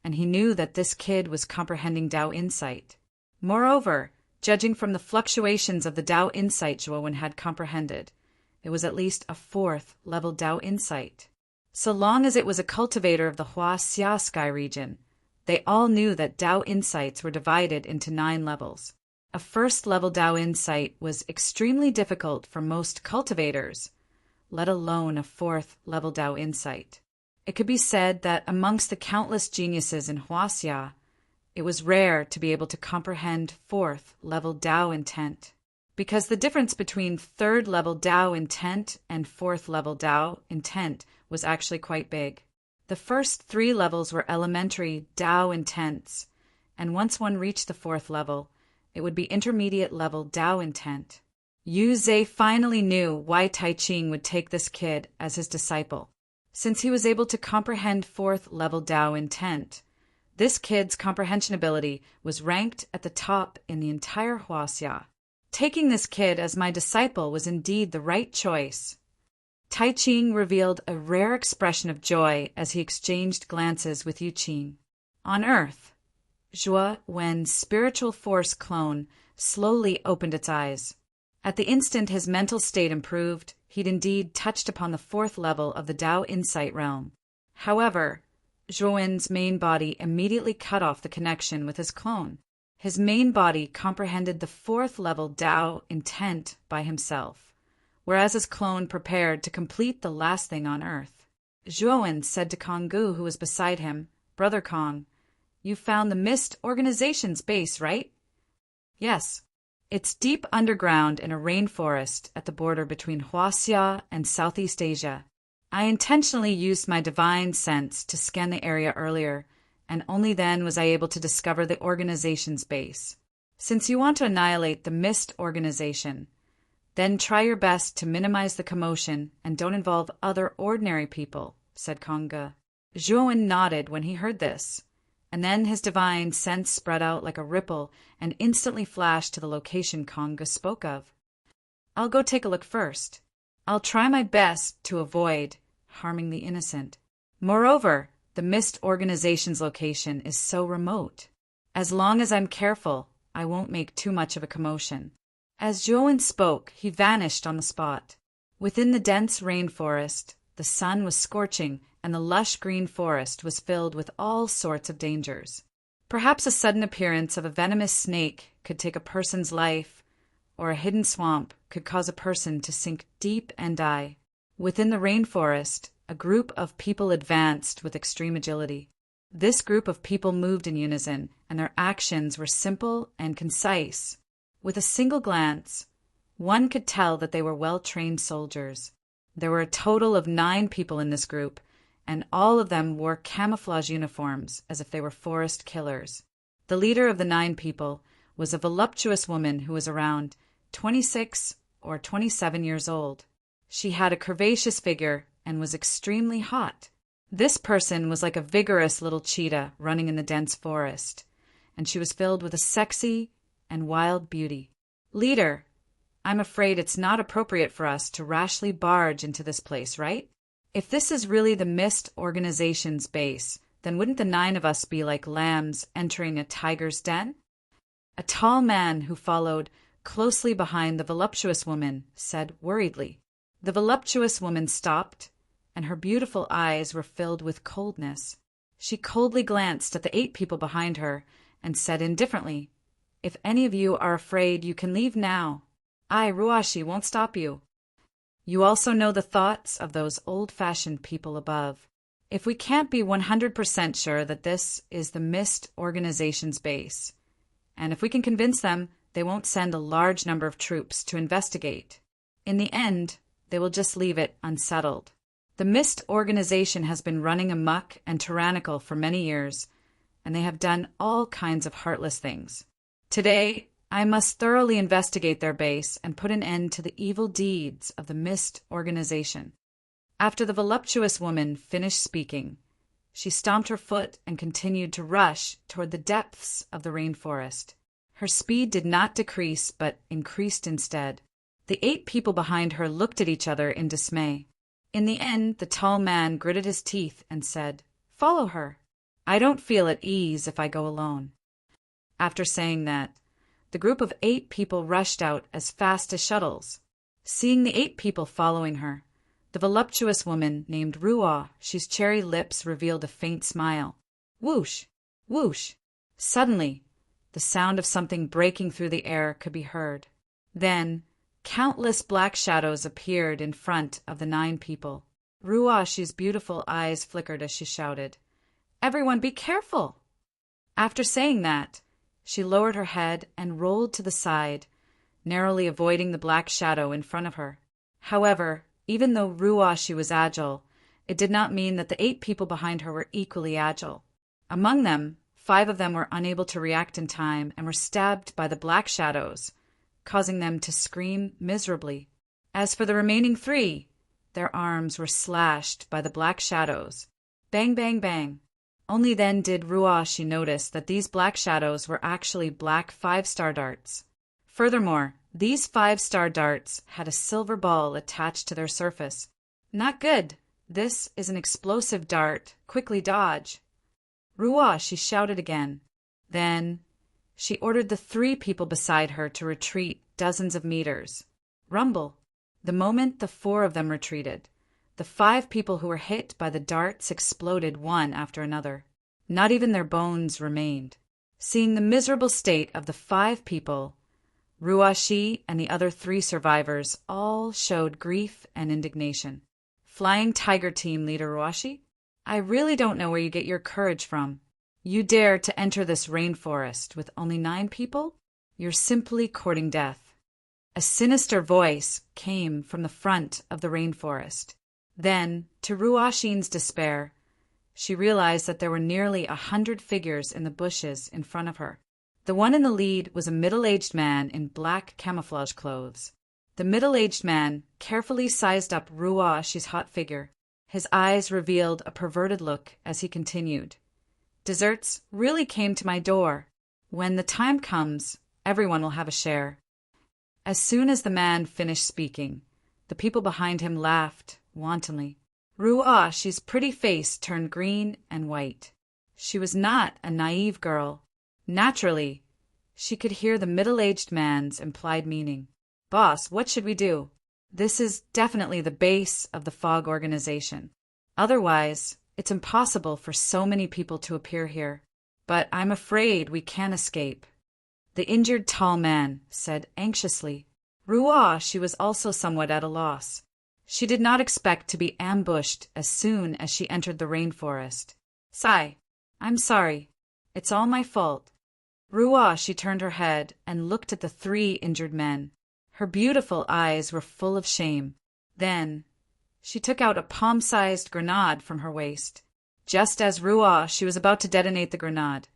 and he knew that this kid was comprehending Tao insight. Moreover, judging from the fluctuations of the Tao insight Zhuowen had comprehended, it was at least a 4th level Tao insight. So long as it was a cultivator of the Huaxia sky region, they all knew that Tao insights were divided into 9 levels. A 1st level Tao insight was extremely difficult for most cultivators, let alone a 4th level Tao insight. It could be said that amongst the countless geniuses in Huaxia, it was rare to be able to comprehend 4th level Tao intent, because the difference between 3rd level Tao intent and 4th level Tao intent was actually quite big. The first 3 levels were elementary Tao intents, and once one reached the 4th level, it would be intermediate level Tao intent. Yu Zhe finally knew why Tai Ching would take this kid as his disciple. Since he was able to comprehend 4th level Tao intent, this kid's comprehension ability was ranked at the top in the entire Huaxia. Taking this kid as my disciple was indeed the right choice. Tai Ching revealed a rare expression of joy as he exchanged glances with Yu Qing. On Earth, Zhuowen's spiritual force clone slowly opened its eyes. At the instant his mental state improved, he'd indeed touched upon the 4th level of the Tao insight realm. However, Zhuowen's main body immediately cut off the connection with his clone. His main body comprehended the fourth-level Tao intent by himself, whereas his clone prepared to complete the last thing on Earth. Zhuowen said to Konggu, who was beside him, "Brother Kong, you found the Mist Organization's base, right?" "Yes. It's deep underground in a rainforest at the border between Huaxia and Southeast Asia. I intentionally used my divine sense to scan the area earlier, and only then was I able to discover the organization's base. Since you want to annihilate the Mist Organization, then try your best to minimize the commotion and don't involve other ordinary people," said Konggu. Zhuowen nodded when he heard this, and then his divine sense spread out like a ripple and instantly flashed to the location Konggu spoke of. "I'll go take a look first. I'll try my best to avoid harming the innocent. Moreover, the Mist Organization's location is so remote. As long as I'm careful, I won't make too much of a commotion." As Zhuowen spoke, he vanished on the spot. Within the dense rainforest, the sun was scorching and the lush green forest was filled with all sorts of dangers. Perhaps a sudden appearance of a venomous snake could take a person's life, or a hidden swamp could cause a person to sink deep and die. Within the rainforest, a group of people advanced with extreme agility. This group of people moved in unison, and their actions were simple and concise. With a single glance, one could tell that they were well-trained soldiers. There were a total of 9 people in this group, and all of them wore camouflage uniforms as if they were forest killers. The leader of the 9 people was a voluptuous woman who was around 26 or 27 years old. She had a curvaceous figure and was extremely hot. This person was like a vigorous little cheetah running in the dense forest, and she was filled with a sexy and wild beauty. "Leader, I'm afraid it's not appropriate for us to rashly barge into this place, right? If this is really the Mist Organization's base, then wouldn't the 9 of us be like lambs entering a tiger's den?" A tall man who followed closely behind the voluptuous woman said worriedly. The voluptuous woman stopped, and her beautiful eyes were filled with coldness. She coldly glanced at the 8 people behind her and said indifferently, "If any of you are afraid, you can leave now. I, Ruashi, won't stop you. You also know the thoughts of those old-fashioned people above. If we can't be 100% sure that this is the Mist Organization's base, and if we can convince them, they won't send a large number of troops to investigate. In the end, they will just leave it unsettled. The Mist Organization has been running amok and tyrannical for many years, and they have done all kinds of heartless things. Today, I must thoroughly investigate their base and put an end to the evil deeds of the Mist Organization." After the voluptuous woman finished speaking, she stomped her foot and continued to rush toward the depths of the rainforest. Her speed did not decrease but increased instead. The 8 people behind her looked at each other in dismay. In the end, the tall man gritted his teeth and said, "Follow her. I don't feel at ease if I go alone." After saying that, the group of 8 people rushed out as fast as shuttles. Seeing the 8 people following her, the voluptuous woman named Rua's cherry lips revealed a faint smile. Whoosh! Whoosh! Suddenly, the sound of something breaking through the air could be heard. Then, countless black shadows appeared in front of the 9 people. Rua's beautiful eyes flickered as she shouted, "Everyone be careful!" After saying that, she lowered her head and rolled to the side, narrowly avoiding the black shadow in front of her. However, even though Ruashi was agile, it did not mean that the 8 people behind her were equally agile. Among them, 5 of them were unable to react in time and were stabbed by the black shadows, causing them to scream miserably. As for the remaining 3, their arms were slashed by the black shadows. Bang, bang, bang. Only then did Ruashi notice that these black shadows were actually black 5-star darts. Furthermore, these 5-star darts had a silver ball attached to their surface. "Not good. This is an explosive dart. Quickly dodge." Ruashi shouted again. Then she ordered the 3 people beside her to retreat dozens of meters. Rumble. The moment the 4 of them retreated, The 5 people who were hit by the darts exploded one after another. Not even their bones remained. Seeing the miserable state of the 5 people, Ruashi and the other 3 survivors all showed grief and indignation. Flying Tiger Team leader Ruashi, I really don't know where you get your courage from. You dare to enter this rainforest with only 9 people? You're simply courting death. A sinister voice came from the front of the rainforest. Then, to Ruashin's despair, she realized that there were nearly 100 figures in the bushes in front of her. The one in the lead was a middle-aged man in black camouflage clothes. The middle-aged man carefully sized up Ruashi's hot figure. His eyes revealed a perverted look as he continued. Desserts really came to my door. When the time comes, everyone will have a share. As soon as the man finished speaking, the people behind him laughed wantonly. Ruashi's pretty face turned green and white. She was not a naive girl. Naturally, she could hear the middle-aged man's implied meaning. Boss, what should we do? This is definitely the base of the Fog organization. Otherwise, it's impossible for so many people to appear here. But I'm afraid we can't escape. The injured tall man said anxiously. Ruashi was also somewhat at a loss. She did not expect to be ambushed as soon as she entered the rainforest. Sigh, I'm sorry. It's all my fault. Ruashi turned her head and looked at the 3 injured men. Her beautiful eyes were full of shame. Then, she took out a palm-sized grenade from her waist. Just as Ruashi was about to detonate the grenade,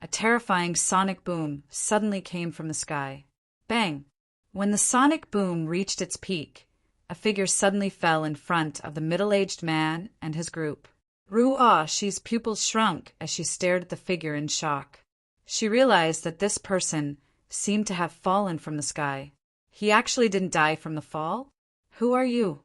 a terrifying sonic boom suddenly came from the sky. Bang! When the sonic boom reached its peak, a figure suddenly fell in front of the middle-aged man and his group. Ruashi's pupils shrunk as she stared at the figure in shock. She realized that this person seemed to have fallen from the sky. He actually didn't die from the fall? Who are you?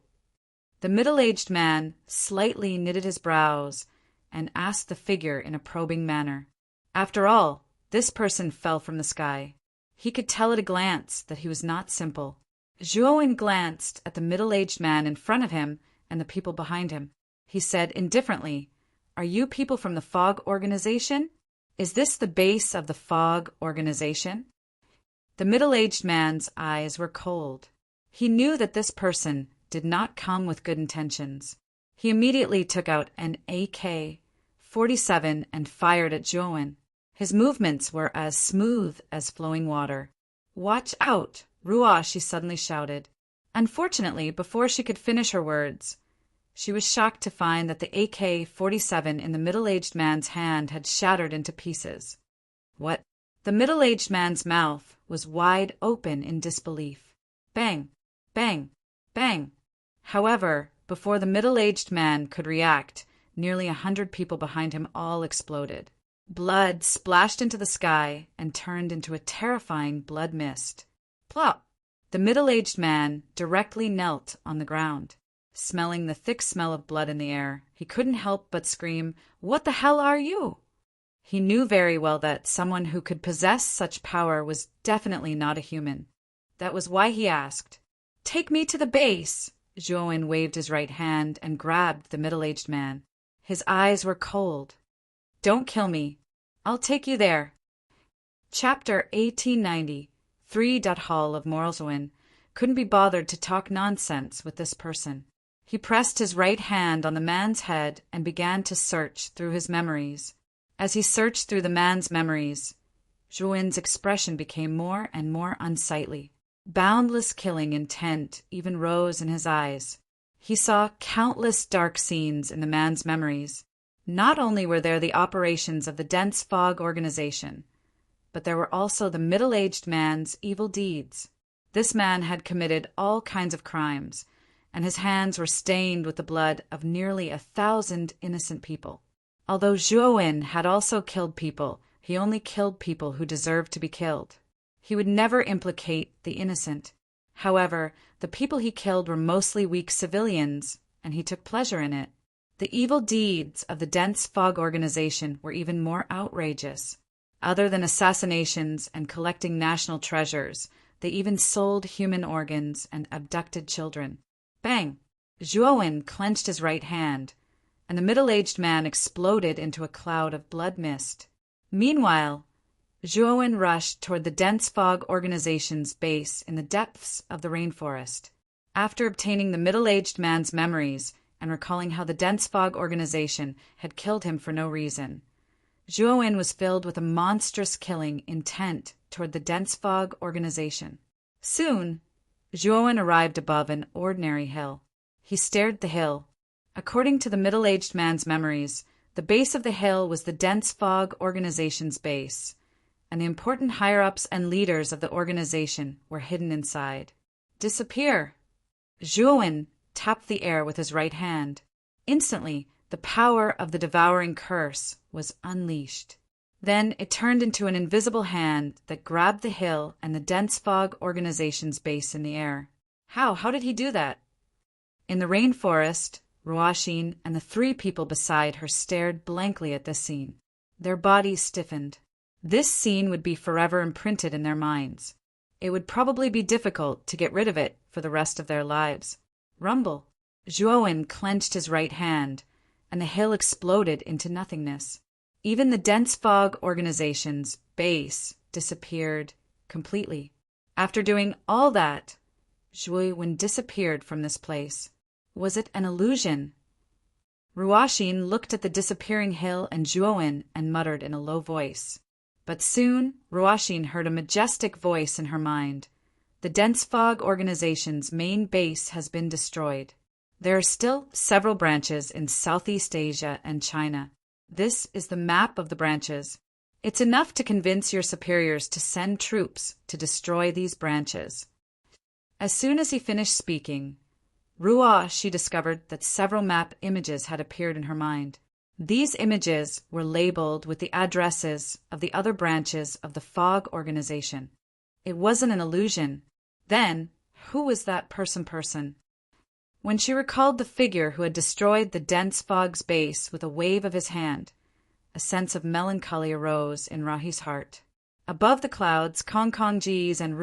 The middle-aged man slightly knitted his brows and asked the figure in a probing manner. After all, this person fell from the sky. He could tell at a glance that he was not simple. Zhuowen glanced at the middle-aged man in front of him and the people behind him. He said indifferently, Are you people from the Fog organization? Is this the base of the Fog organization? The middle-aged man's eyes were cold. He knew that this person did not come with good intentions. He immediately took out an AK-47 and fired at Zhuowen. His movements were as smooth as flowing water. Watch out! Ruashi suddenly shouted. Unfortunately, before she could finish her words, she was shocked to find that the AK-47 in the middle-aged man's hand had shattered into pieces. What? The middle-aged man's mouth was wide open in disbelief. Bang! Bang! Bang! However, before the middle-aged man could react, nearly 100 people behind him all exploded. Blood splashed into the sky and turned into a terrifying blood mist. Plop! The middle-aged man directly knelt on the ground. Smelling the thick smell of blood in the air, he couldn't help but scream, What the hell are you? He knew very well that someone who could possess such power was definitely not a human. That was why he asked, Take me to the base! Zhuowen waved his right hand and grabbed the middle-aged man. His eyes were cold. Don't kill me. I'll take you there. Chapter 1890. 3. Hall of Moralswin couldn't be bothered to talk nonsense with this person. He pressed his right hand on the man's head and began to search through his memories. As he searched through the man's memories, Zhuowen's expression became more and more unsightly. Boundless killing intent even rose in his eyes. He saw countless dark scenes in the man's memories. Not only were there the operations of the dense Fog organization, but there were also the middle-aged man's evil deeds. This man had committed all kinds of crimes, and his hands were stained with the blood of nearly 1,000 innocent people. Although Zhuowen had also killed people, he only killed people who deserved to be killed. He would never implicate the innocent. However, the people he killed were mostly weak civilians, and he took pleasure in it. The evil deeds of the dense Fog organization were even more outrageous. Other than assassinations and collecting national treasures, they even sold human organs and abducted children. Bang! Zhuowen clenched his right hand, and the middle-aged man exploded into a cloud of blood mist. Meanwhile, Zhuowen rushed toward the dense fog organization's base in the depths of the rainforest. After obtaining the middle-aged man's memories and recalling how the dense fog organization had killed him for no reason, Zhuowen was filled with a monstrous killing intent toward the dense fog organization. Soon, Zhuowen arrived above an ordinary hill. He stared at the hill. According to the middle-aged man's memories, the base of the hill was the dense fog organization's base, and the important higher-ups and leaders of the organization were hidden inside. Disappear! Zhuowen tapped the air with his right hand. Instantly, the power of the devouring curse was unleashed. Then it turned into an invisible hand that grabbed the hill and the dense fog organization's base in the air. How did he do that? In the rainforest, Ruoxin and the 3 people beside her stared blankly at this scene. Their bodies stiffened. This scene would be forever imprinted in their minds. It would probably be difficult to get rid of it for the rest of their lives. Rumble! Zhuowen clenched his right hand, and the hill exploded into nothingness. Even the dense fog organization's base disappeared completely. After doing all that, Zhuowen disappeared from this place. Was it an illusion? Ruoxin looked at the disappearing hill and Zhuowen and muttered in a low voice. But soon, Ruoxin heard a majestic voice in her mind. The dense fog organization's main base has been destroyed. There are still several branches in Southeast Asia and China. This is the map of the branches. It's enough to convince your superiors to send troops to destroy these branches. As soon as he finished speaking, she discovered that several map images had appeared in her mind. These images were labeled with the addresses of the other branches of the fog organization. It wasn't an illusion. Then, who was that person? When she recalled the figure who had destroyed the dense fog's base with a wave of his hand, a sense of melancholy arose in Rahi's heart. Above the clouds, Kongkongji's and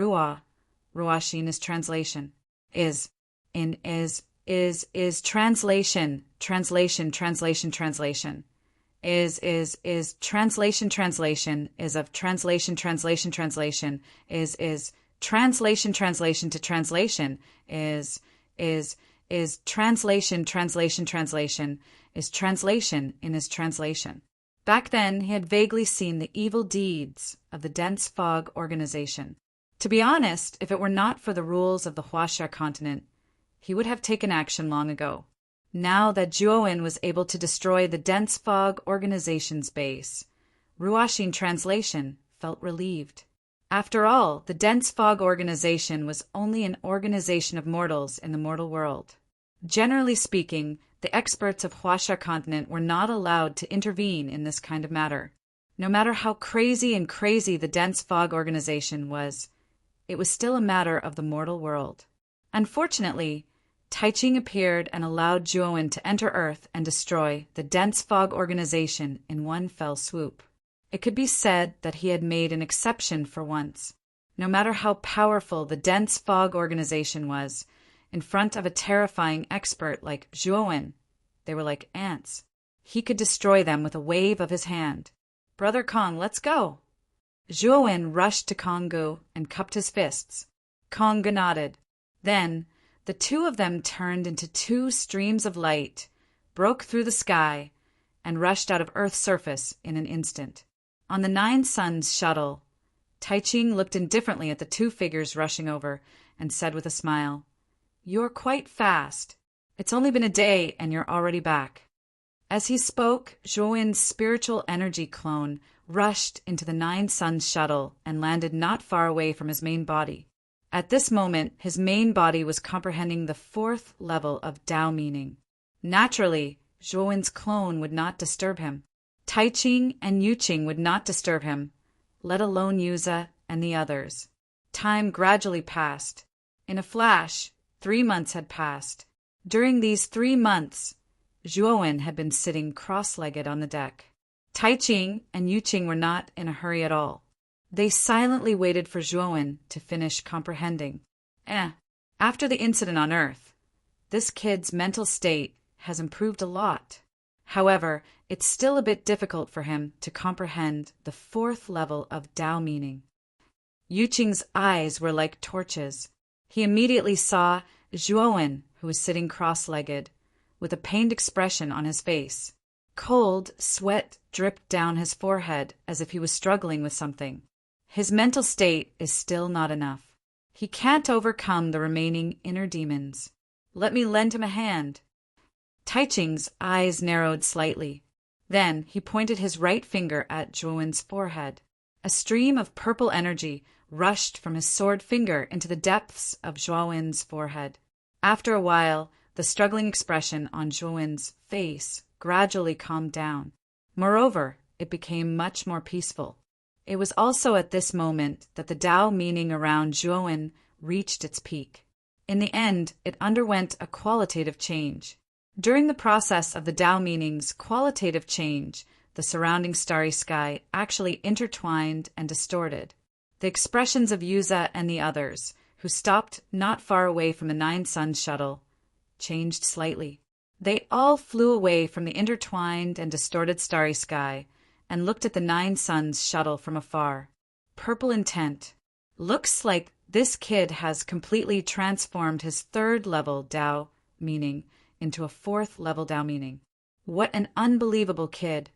Ruoxin's translation is translation is translation is of translation is translation to translation is translation is translation in his translation. Back then, he had vaguely seen the evil deeds of the dense fog organization. To be honest, if it were not for the rules of the Huaxia continent, he would have taken action long ago. Now that Zhuowen was able to destroy the dense fog organization's base, Ruoxin translation felt relieved. After all, the dense fog organization was only an organization of mortals in the mortal world. Generally speaking, the experts of Huaxia continent were not allowed to intervene in this kind of matter. No matter how crazy the dense fog organization was, it was still a matter of the mortal world. Unfortunately, Taiching appeared and allowed Zhuowen to enter Earth and destroy the dense fog organization in one fell swoop. It could be said that he had made an exception for once. No matter how powerful the dense fog organization was, in front of a terrifying expert like Zhuowen, they were like ants. He could destroy them with a wave of his hand. "Brother Kong, let's go!" Zhuowen rushed to Konggu and cupped his fists. Konggu nodded. Then, the 2 of them turned into 2 streams of light, broke through the sky, and rushed out of Earth's surface in an instant. On the 9 Suns shuttle, Taiching looked indifferently at the 2 figures rushing over and said with a smile, "You're quite fast. It's only been a day and you're already back." As he spoke, Zhuowen's spiritual energy clone rushed into the 9 Suns shuttle and landed not far away from his main body. At this moment, his main body was comprehending the 4th level of Tao meaning. Naturally, Zhuowen's clone would not disturb him. Taiching and Yuqing would not disturb him, let alone Yuza and the others. Time gradually passed. In a flash, 3 months had passed. During these 3 months, Zhuowen had been sitting cross-legged on the deck. Taiching and Yuqing were not in a hurry at all. They silently waited for Zhuowen to finish comprehending. After the incident on Earth, This kid's mental state has improved a lot. However, it's still a bit difficult for him to comprehend the fourth level of Tao meaning. Yuqing's eyes were like torches. He immediately saw Zhuowen, who was sitting cross-legged, with a pained expression on his face. Cold sweat dripped down his forehead as if he was struggling with something. His mental state is still not enough. He can't overcome the remaining inner demons. Let me lend him a hand. Taiching's eyes narrowed slightly. Then he pointed his right finger at Zhuowen's forehead. A stream of purple energy rushed from his sword finger into the depths of Zhuowen's forehead. After a while, the struggling expression on Zhuowen's face gradually calmed down. Moreover, it became much more peaceful. It was also at this moment that the Tao meaning around Zhuowen reached its peak. In the end, it underwent a qualitative change. During the process of the Tao meaning's qualitative change, the surrounding starry sky actually intertwined and distorted. The expressions of Yuza and the others, who stopped not far away from the Nine Suns shuttle, changed slightly. They all flew away from the intertwined and distorted starry sky and looked at the Nine Suns shuttle from afar. Purple intent. Looks like this kid has completely transformed his third level Tao meaning into a fourth level Tao meaning. What an unbelievable kid.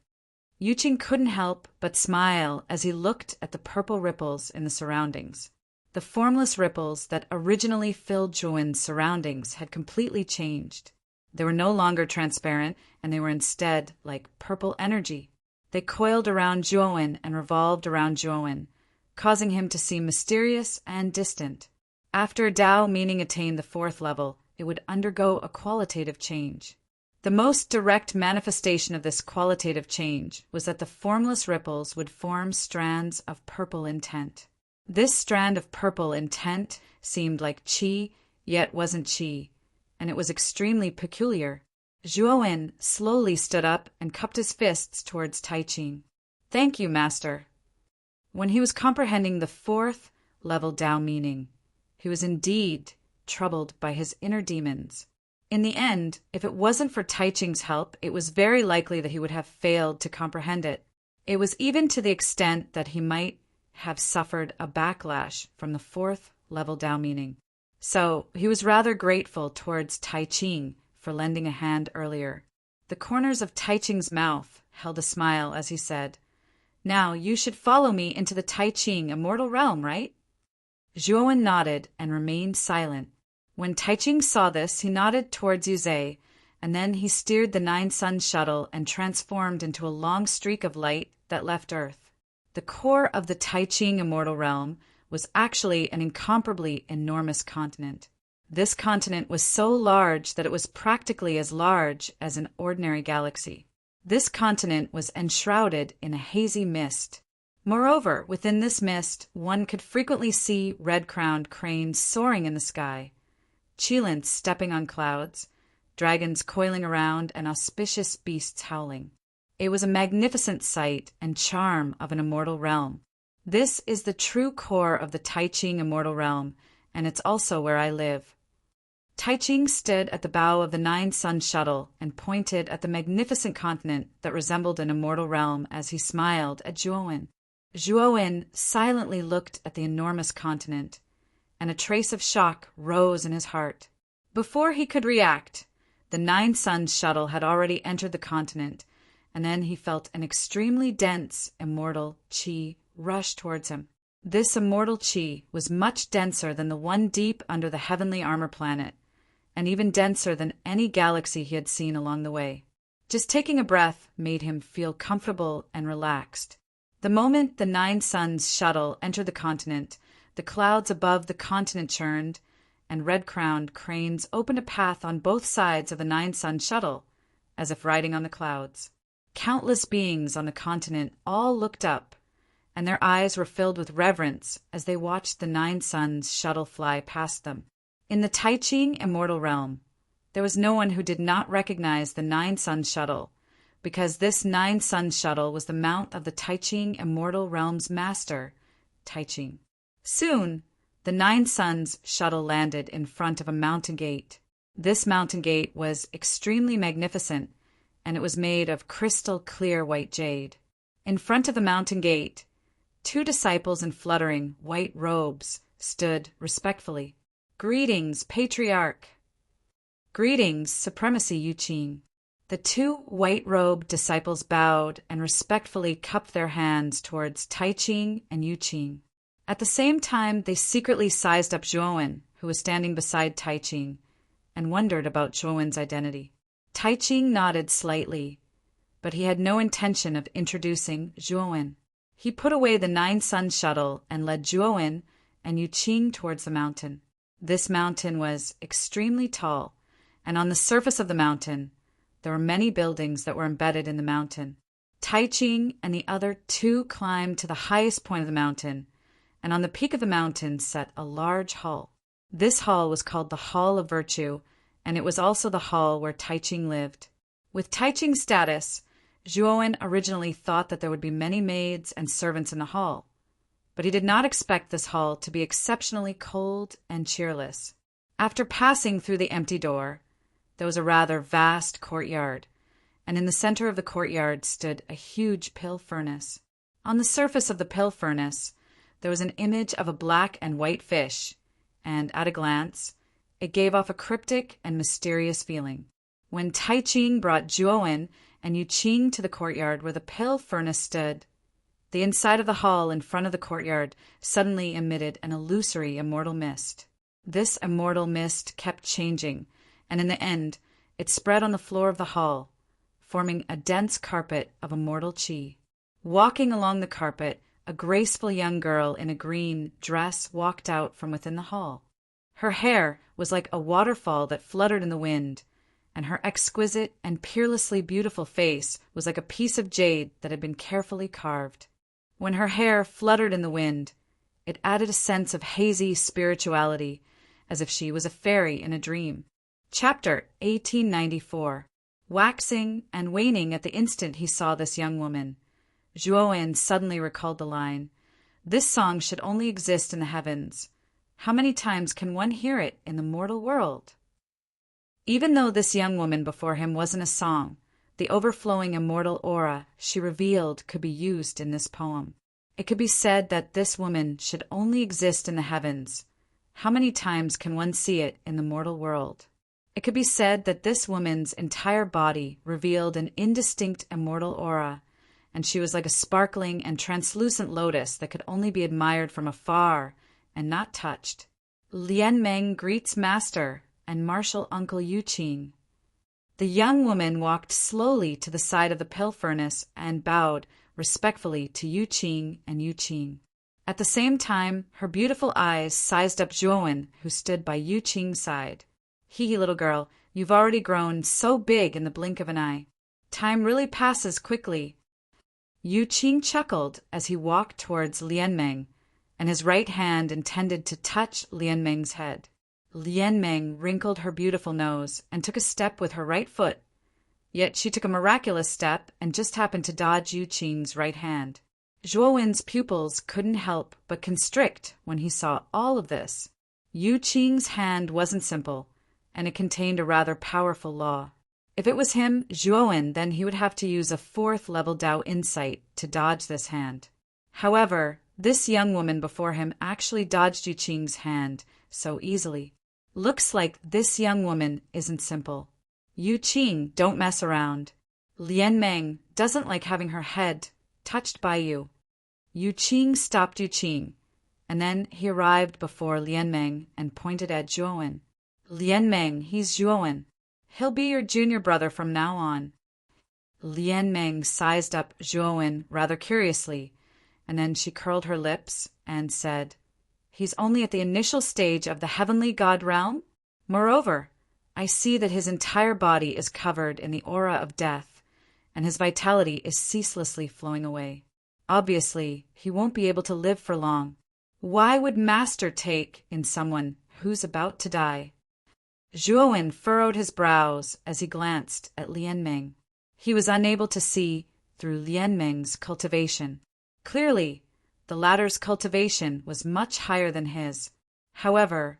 Yuqing couldn't help but smile as he looked at the purple ripples in the surroundings. The formless ripples that originally filled Zhuowen's surroundings had completely changed. They were no longer transparent, and they were instead like purple energy. They coiled around Zhuowen and revolved around Zhuowen, causing him to seem mysterious and distant. After Tao meaning attained the fourth level, it would undergo a qualitative change. The most direct manifestation of this qualitative change was that the formless ripples would form strands of purple intent. This strand of purple intent seemed like qi, yet wasn't qi, and it was extremely peculiar. Zhuowen slowly stood up and cupped his fists towards Taiching. "Thank you, Master." When he was comprehending the fourth level Tao meaning, he was indeed troubled by his inner demons. In the end, if it wasn't for Taiching's help, it was very likely that he would have failed to comprehend it. It was even to the extent that he might have suffered a backlash from the fourth level Tao meaning. So he was rather grateful towards Taiching for lending a hand earlier. The corners of Taiching's mouth held a smile as he said, "Now you should follow me into the Taiching immortal realm, right?" Zhuowen nodded and remained silent. When Taiching saw this, he nodded towards Yuzhe, and then he steered the Nine Suns shuttle and transformed into a long streak of light that left Earth. The core of the Taiching immortal realm was actually an incomparably enormous continent. This continent was so large that it was practically as large as an ordinary galaxy. This continent was enshrouded in a hazy mist. Moreover, within this mist, one could frequently see red-crowned cranes soaring in the sky, Chilants stepping on clouds, dragons coiling around, and auspicious beasts howling. It was a magnificent sight and charm of an immortal realm. This is the true core of the Taiching immortal realm, and it's also where I live. Taiching stood at the bow of the Nine Suns shuttle and pointed at the magnificent continent that resembled an immortal realm as he smiled at Zhuowen. Zhuowen silently looked at the enormous continent, and a trace of shock rose in his heart. Before he could react, the Nine Suns shuttle had already entered the continent, and then he felt an extremely dense, immortal qi rush towards him. This immortal qi was much denser than the one deep under the heavenly armor planet, and even denser than any galaxy he had seen along the way. Just taking a breath made him feel comfortable and relaxed. The moment the Nine Suns shuttle entered the continent, the clouds above the continent churned, and red-crowned cranes opened a path on both sides of the Nine Suns shuttle, as if riding on the clouds. Countless beings on the continent all looked up, and their eyes were filled with reverence as they watched the Nine Suns shuttle fly past them. In the Taiching immortal realm, there was no one who did not recognize the Nine Suns shuttle, because this Nine Suns shuttle was the mount of the Taiching immortal realm's master, Taiching. Soon, the Nine Suns shuttle landed in front of a mountain gate. This mountain gate was extremely magnificent, and it was made of crystal clear white jade. In front of the mountain gate, 2 disciples in fluttering white robes stood respectfully. "Greetings, Patriarch!" "Greetings, Supremacy Yuqing." The 2 white-robed disciples bowed and respectfully cupped their hands towards Taiching and Yuqing. At the same time, they secretly sized up Zhuowen, who was standing beside Taiching, and wondered about Zhuowen's identity. Taiching nodded slightly, but he had no intention of introducing Zhuowen. He put away the 9-sun shuttle and led Zhuowen and Yuqing towards the mountain. This mountain was extremely tall, and on the surface of the mountain, there were many buildings that were embedded in the mountain. Taiching and the other 2 climbed to the highest point of the mountain, and on the peak of the mountain sat a large hall. This hall was called the Hall of Virtue, and it was also the hall where Taiching lived. With Taiching's status, Zhuowen originally thought that there would be many maids and servants in the hall, but he did not expect this hall to be exceptionally cold and cheerless. After passing through the empty door, there was a rather vast courtyard, and in the center of the courtyard stood a huge pill furnace. On the surface of the pill furnace, there was an image of a black and white fish, and at a glance, it gave off a cryptic and mysterious feeling. When Taiching brought Zhuowen and Yuqing to the courtyard where the pill furnace stood, the inside of the hall in front of the courtyard suddenly emitted an illusory immortal mist. This immortal mist kept changing, and in the end, it spread on the floor of the hall, forming a dense carpet of immortal qi. Walking along the carpet, a graceful young girl in a green dress walked out from within the hall. Her hair was like a waterfall that fluttered in the wind, and her exquisite and peerlessly beautiful face was like a piece of jade that had been carefully carved. When her hair fluttered in the wind, it added a sense of hazy spirituality, as if she was a fairy in a dream. Chapter 1894. Waxing and waning at the instant he saw this young woman, Zhuowen suddenly recalled the line, "This song should only exist in the heavens. How many times can one hear it in the mortal world?" Even though this young woman before him wasn't a song, the overflowing immortal aura she revealed could be used in this poem. It could be said that this woman should only exist in the heavens. How many times can one see it in the mortal world? It could be said that this woman's entire body revealed an indistinct immortal aura, and she was like a sparkling and translucent lotus that could only be admired from afar and not touched. Lian Meng greets Master and martial Uncle Yuqing. The young woman walked slowly to the side of the pill furnace and bowed respectfully to Yuqing and Yuqing. At the same time, her beautiful eyes sized up Zhuowen, who stood by Yuqing's side. "Hee, little girl, you've already grown so big in the blink of an eye. Time really passes quickly." Yuqing chuckled as he walked towards Lian Meng, and his right hand intended to touch Lian Meng's head. Lian Meng wrinkled her beautiful nose and took a step with her right foot, yet she took a miraculous step and just happened to dodge Yuqing's right hand. Zhuowen's pupils couldn't help but constrict when he saw all of this. Yuqing's hand wasn't simple, and it contained a rather powerful law. If it was him, Zhuowen, then he would have to use a 4th-level Dao insight to dodge this hand. However, this young woman before him actually dodged Yuqing's hand so easily. Looks like this young woman isn't simple. Yuqing, don't mess around. Lian Meng doesn't like having her head touched by you. Yuqing stopped Yuqing, and then he arrived before Lian Meng and pointed at Zhuowen. "Lian Meng, he's Zhuowen. He'll be your junior brother from now on." Lian Meng sized up Zhuowen rather curiously, and then she curled her lips and said, "He's only at the initial stage of the heavenly god realm. Moreover, I see that his entire body is covered in the aura of death, and his vitality is ceaselessly flowing away. Obviously, he won't be able to live for long. Why would Master take in someone who's about to die?" Zhuowen furrowed his brows as he glanced at Lian Meng. He was unable to see through Lian Meng's cultivation. Clearly, the latter's cultivation was much higher than his. However,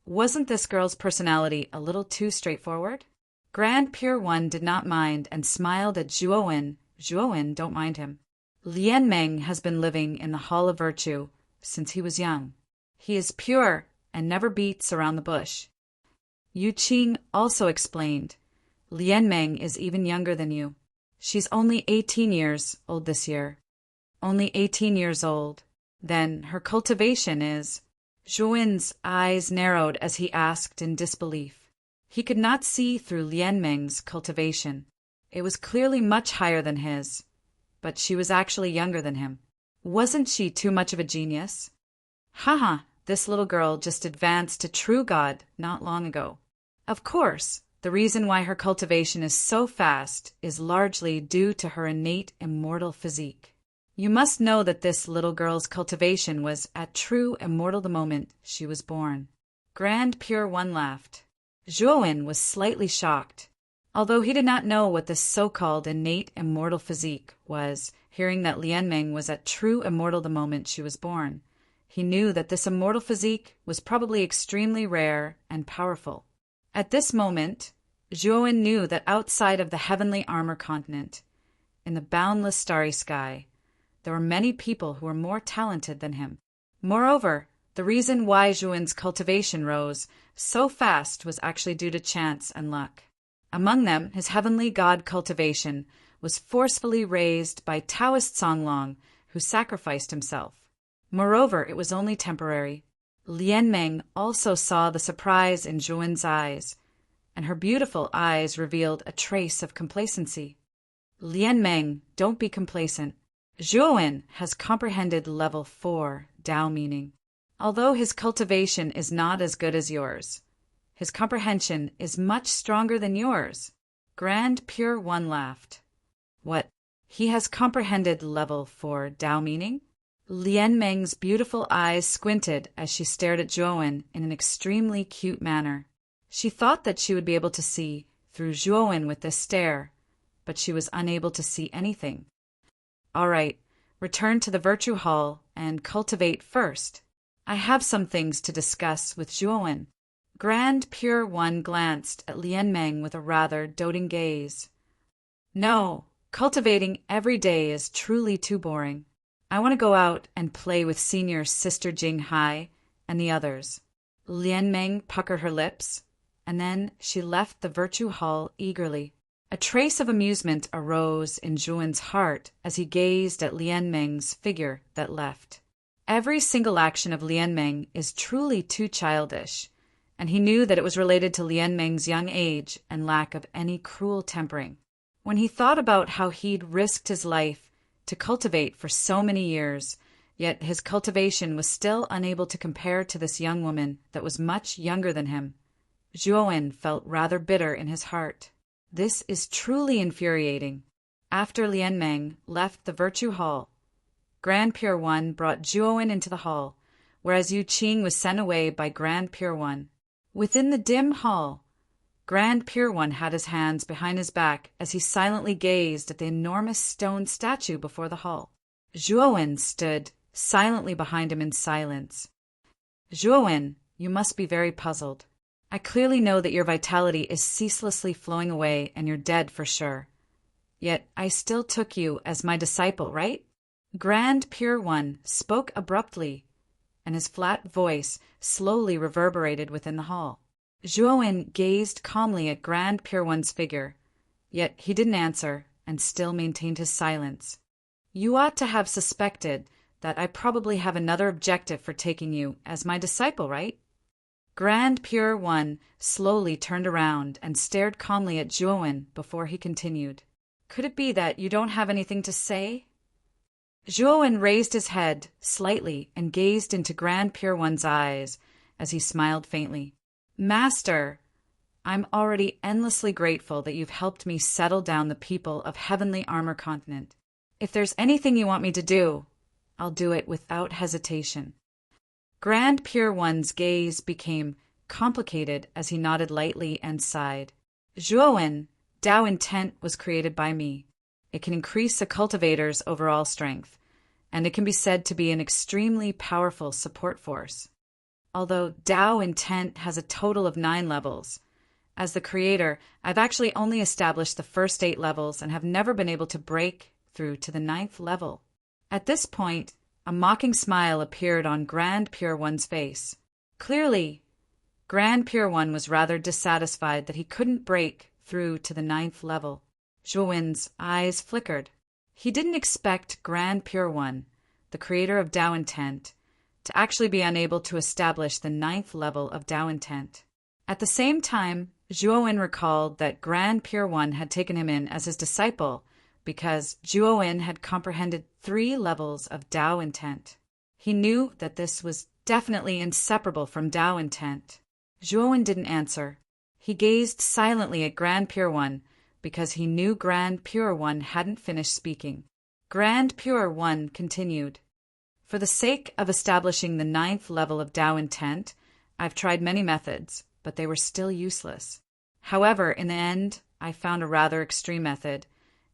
Wasn't this girl's personality a little too straightforward? Grand Pure One did not mind and smiled at Zhuowen. Zhuowen don't mind him. Lian Meng has been living in the Hall of Virtue since he was young. He is pure and never beats around the bush. Yu Qing also explained, Lian Meng is even younger than you. She's only 18 years old this year. Only 18 years old. Then her cultivation is... Zhuowen's eyes narrowed as he asked in disbelief. He could not see through Lian Meng's cultivation. It was clearly much higher than his, but she was actually younger than him. Wasn't she too much of a genius? Haha, this little girl just advanced to true God not long ago. Of course, the reason why her cultivation is so fast is largely due to her innate immortal physique. You must know that this little girl's cultivation was at true immortal the moment she was born. Grand Pure One laughed. Zhuowen was slightly shocked. Although he did not know what this so-called innate immortal physique was, hearing that Lian Meng was at true immortal the moment she was born, he knew that this immortal physique was probably extremely rare and powerful. At this moment, Zhuowen knew that outside of the heavenly armor continent, in the boundless starry sky, there were many people who were more talented than him. Moreover, the reason why Zhuowen's cultivation rose so fast was actually due to chance and luck. Among them, his heavenly god cultivation was forcefully raised by Taoist Songlong, who sacrificed himself. Moreover, it was only temporary. Lian Meng also saw the surprise in Zhuowen's eyes, and her beautiful eyes revealed a trace of complacency. Lian Meng, don't be complacent. Zhuowen has comprehended level 4 Dao meaning. Although his cultivation is not as good as yours, his comprehension is much stronger than yours. Grand Pure One laughed. What? He has comprehended level 4 Dao meaning? Lian Meng's beautiful eyes squinted as she stared at Zhuowen in an extremely cute manner. She thought that she would be able to see through Zhuowen with this stare, but she was unable to see anything. All right, return to the Virtue Hall and cultivate first. I have some things to discuss with Zhuowen. Grand Pure One glanced at Lian Meng with a rather doting gaze. No, cultivating every day is truly too boring. I want to go out and play with Senior Sister Jing Hai and the others. Lian Meng puckered her lips, and then she left the Virtue Hall eagerly. A trace of amusement arose in Zhuowen's heart as he gazed at Lian Meng's figure that left. Every single action of Lian Meng is truly too childish, and he knew that it was related to Lian Meng's young age and lack of any cruel tempering. When he thought about how he'd risked his life to cultivate for so many years, yet his cultivation was still unable to compare to this young woman that was much younger than him, Zhuowen felt rather bitter in his heart. This is truly infuriating. After Lian Meng left the Virtue Hall, Grand Pure One brought Zhuowen into the hall, whereas Yu Qing was sent away by Grand Pure One. Within the dim hall, Grand Pure One had his hands behind his back as he silently gazed at the enormous stone statue before the hall. Zhuowen stood silently behind him in silence. Zhuowen, you must be very puzzled. I clearly know that your vitality is ceaselessly flowing away and you're dead for sure. Yet I still took you as my disciple, right? Grand Pure One spoke abruptly, and his flat voice slowly reverberated within the hall. Zhuowen gazed calmly at Grand Pure One's figure, yet he didn't answer and still maintained his silence. You ought to have suspected that I probably have another objective for taking you as my disciple, right? Grand Pure One slowly turned around and stared calmly at Zhuowen before he continued. Could it be that you don't have anything to say? Zhuowen raised his head slightly and gazed into Grand Pure One's eyes as he smiled faintly. Master, I'm already endlessly grateful that you've helped me settle down the people of Heavenly Armor Continent. If there's anything you want me to do, I'll do it without hesitation. Grand Pure One's gaze became complicated as he nodded lightly and sighed. Zhuowen, Dao intent was created by me. It can increase a cultivator's overall strength, and it can be said to be an extremely powerful support force. although Tao intent has a total of 9 levels. As the creator, I've actually only established the first 8 levels and have never been able to break through to the 9th level. At this point, a mocking smile appeared on Grand Pure One's face. Clearly, Grand Pure One was rather dissatisfied that he couldn't break through to the 9th level. Zhuowen's eyes flickered. He didn't expect Grand Pure One, the creator of Tao intent, to actually be unable to establish the 9th level of Tao intent. At the same time, Zhuowen recalled that Grand Pure One had taken him in as his disciple because Zhuowen had comprehended 3 levels of Tao intent. He knew that this was definitely inseparable from Tao intent. Zhuowen didn't answer. He gazed silently at Grand Pure One because he knew Grand Pure One hadn't finished speaking. Grand Pure One continued. For the sake of establishing the 9th level of Tao intent, I've tried many methods, but they were still useless. However, in the end, I found a rather extreme method,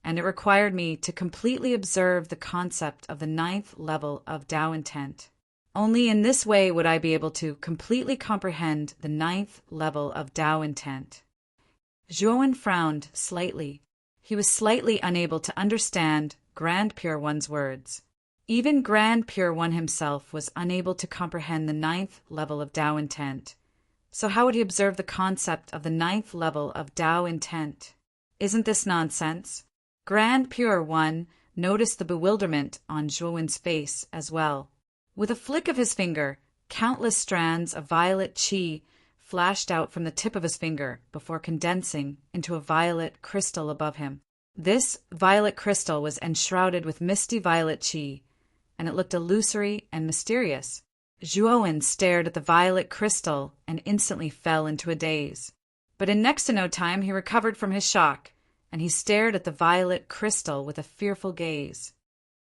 and it required me to completely observe the concept of the 9th level of Tao intent. Only in this way would I be able to completely comprehend the 9th level of Tao intent. Zhuowen frowned slightly. He was slightly unable to understand Grand Pure One's words. Even Grand Pure One himself was unable to comprehend the 9th level of Tao intent. So how would he observe the concept of the 9th level of Tao intent? Isn't this nonsense? Grand Pure One noticed the bewilderment on Zhuowen's face as well. With a flick of his finger, countless strands of violet qi flashed out from the tip of his finger before condensing into a violet crystal above him. This violet crystal was enshrouded with misty violet qi, and it looked illusory and mysterious. Zhuowen stared at the violet crystal and instantly fell into a daze. But in next to no time he recovered from his shock, and he stared at the violet crystal with a fearful gaze.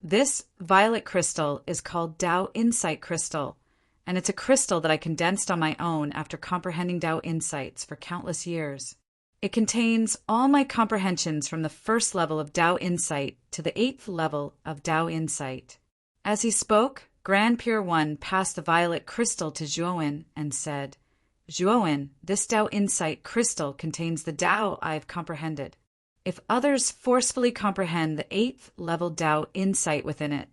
This violet crystal is called Tao Insight Crystal, and it's a crystal that I condensed on my own after comprehending Tao insights for countless years. It contains all my comprehensions from the first level of Tao insight to the 8th level of Tao insight. As he spoke, Grand Pure One passed the violet crystal to Zhuowen and said, Zhuowen, this Tao insight crystal contains the Tao I have comprehended. If others forcefully comprehend the 8th level Tao insight within it,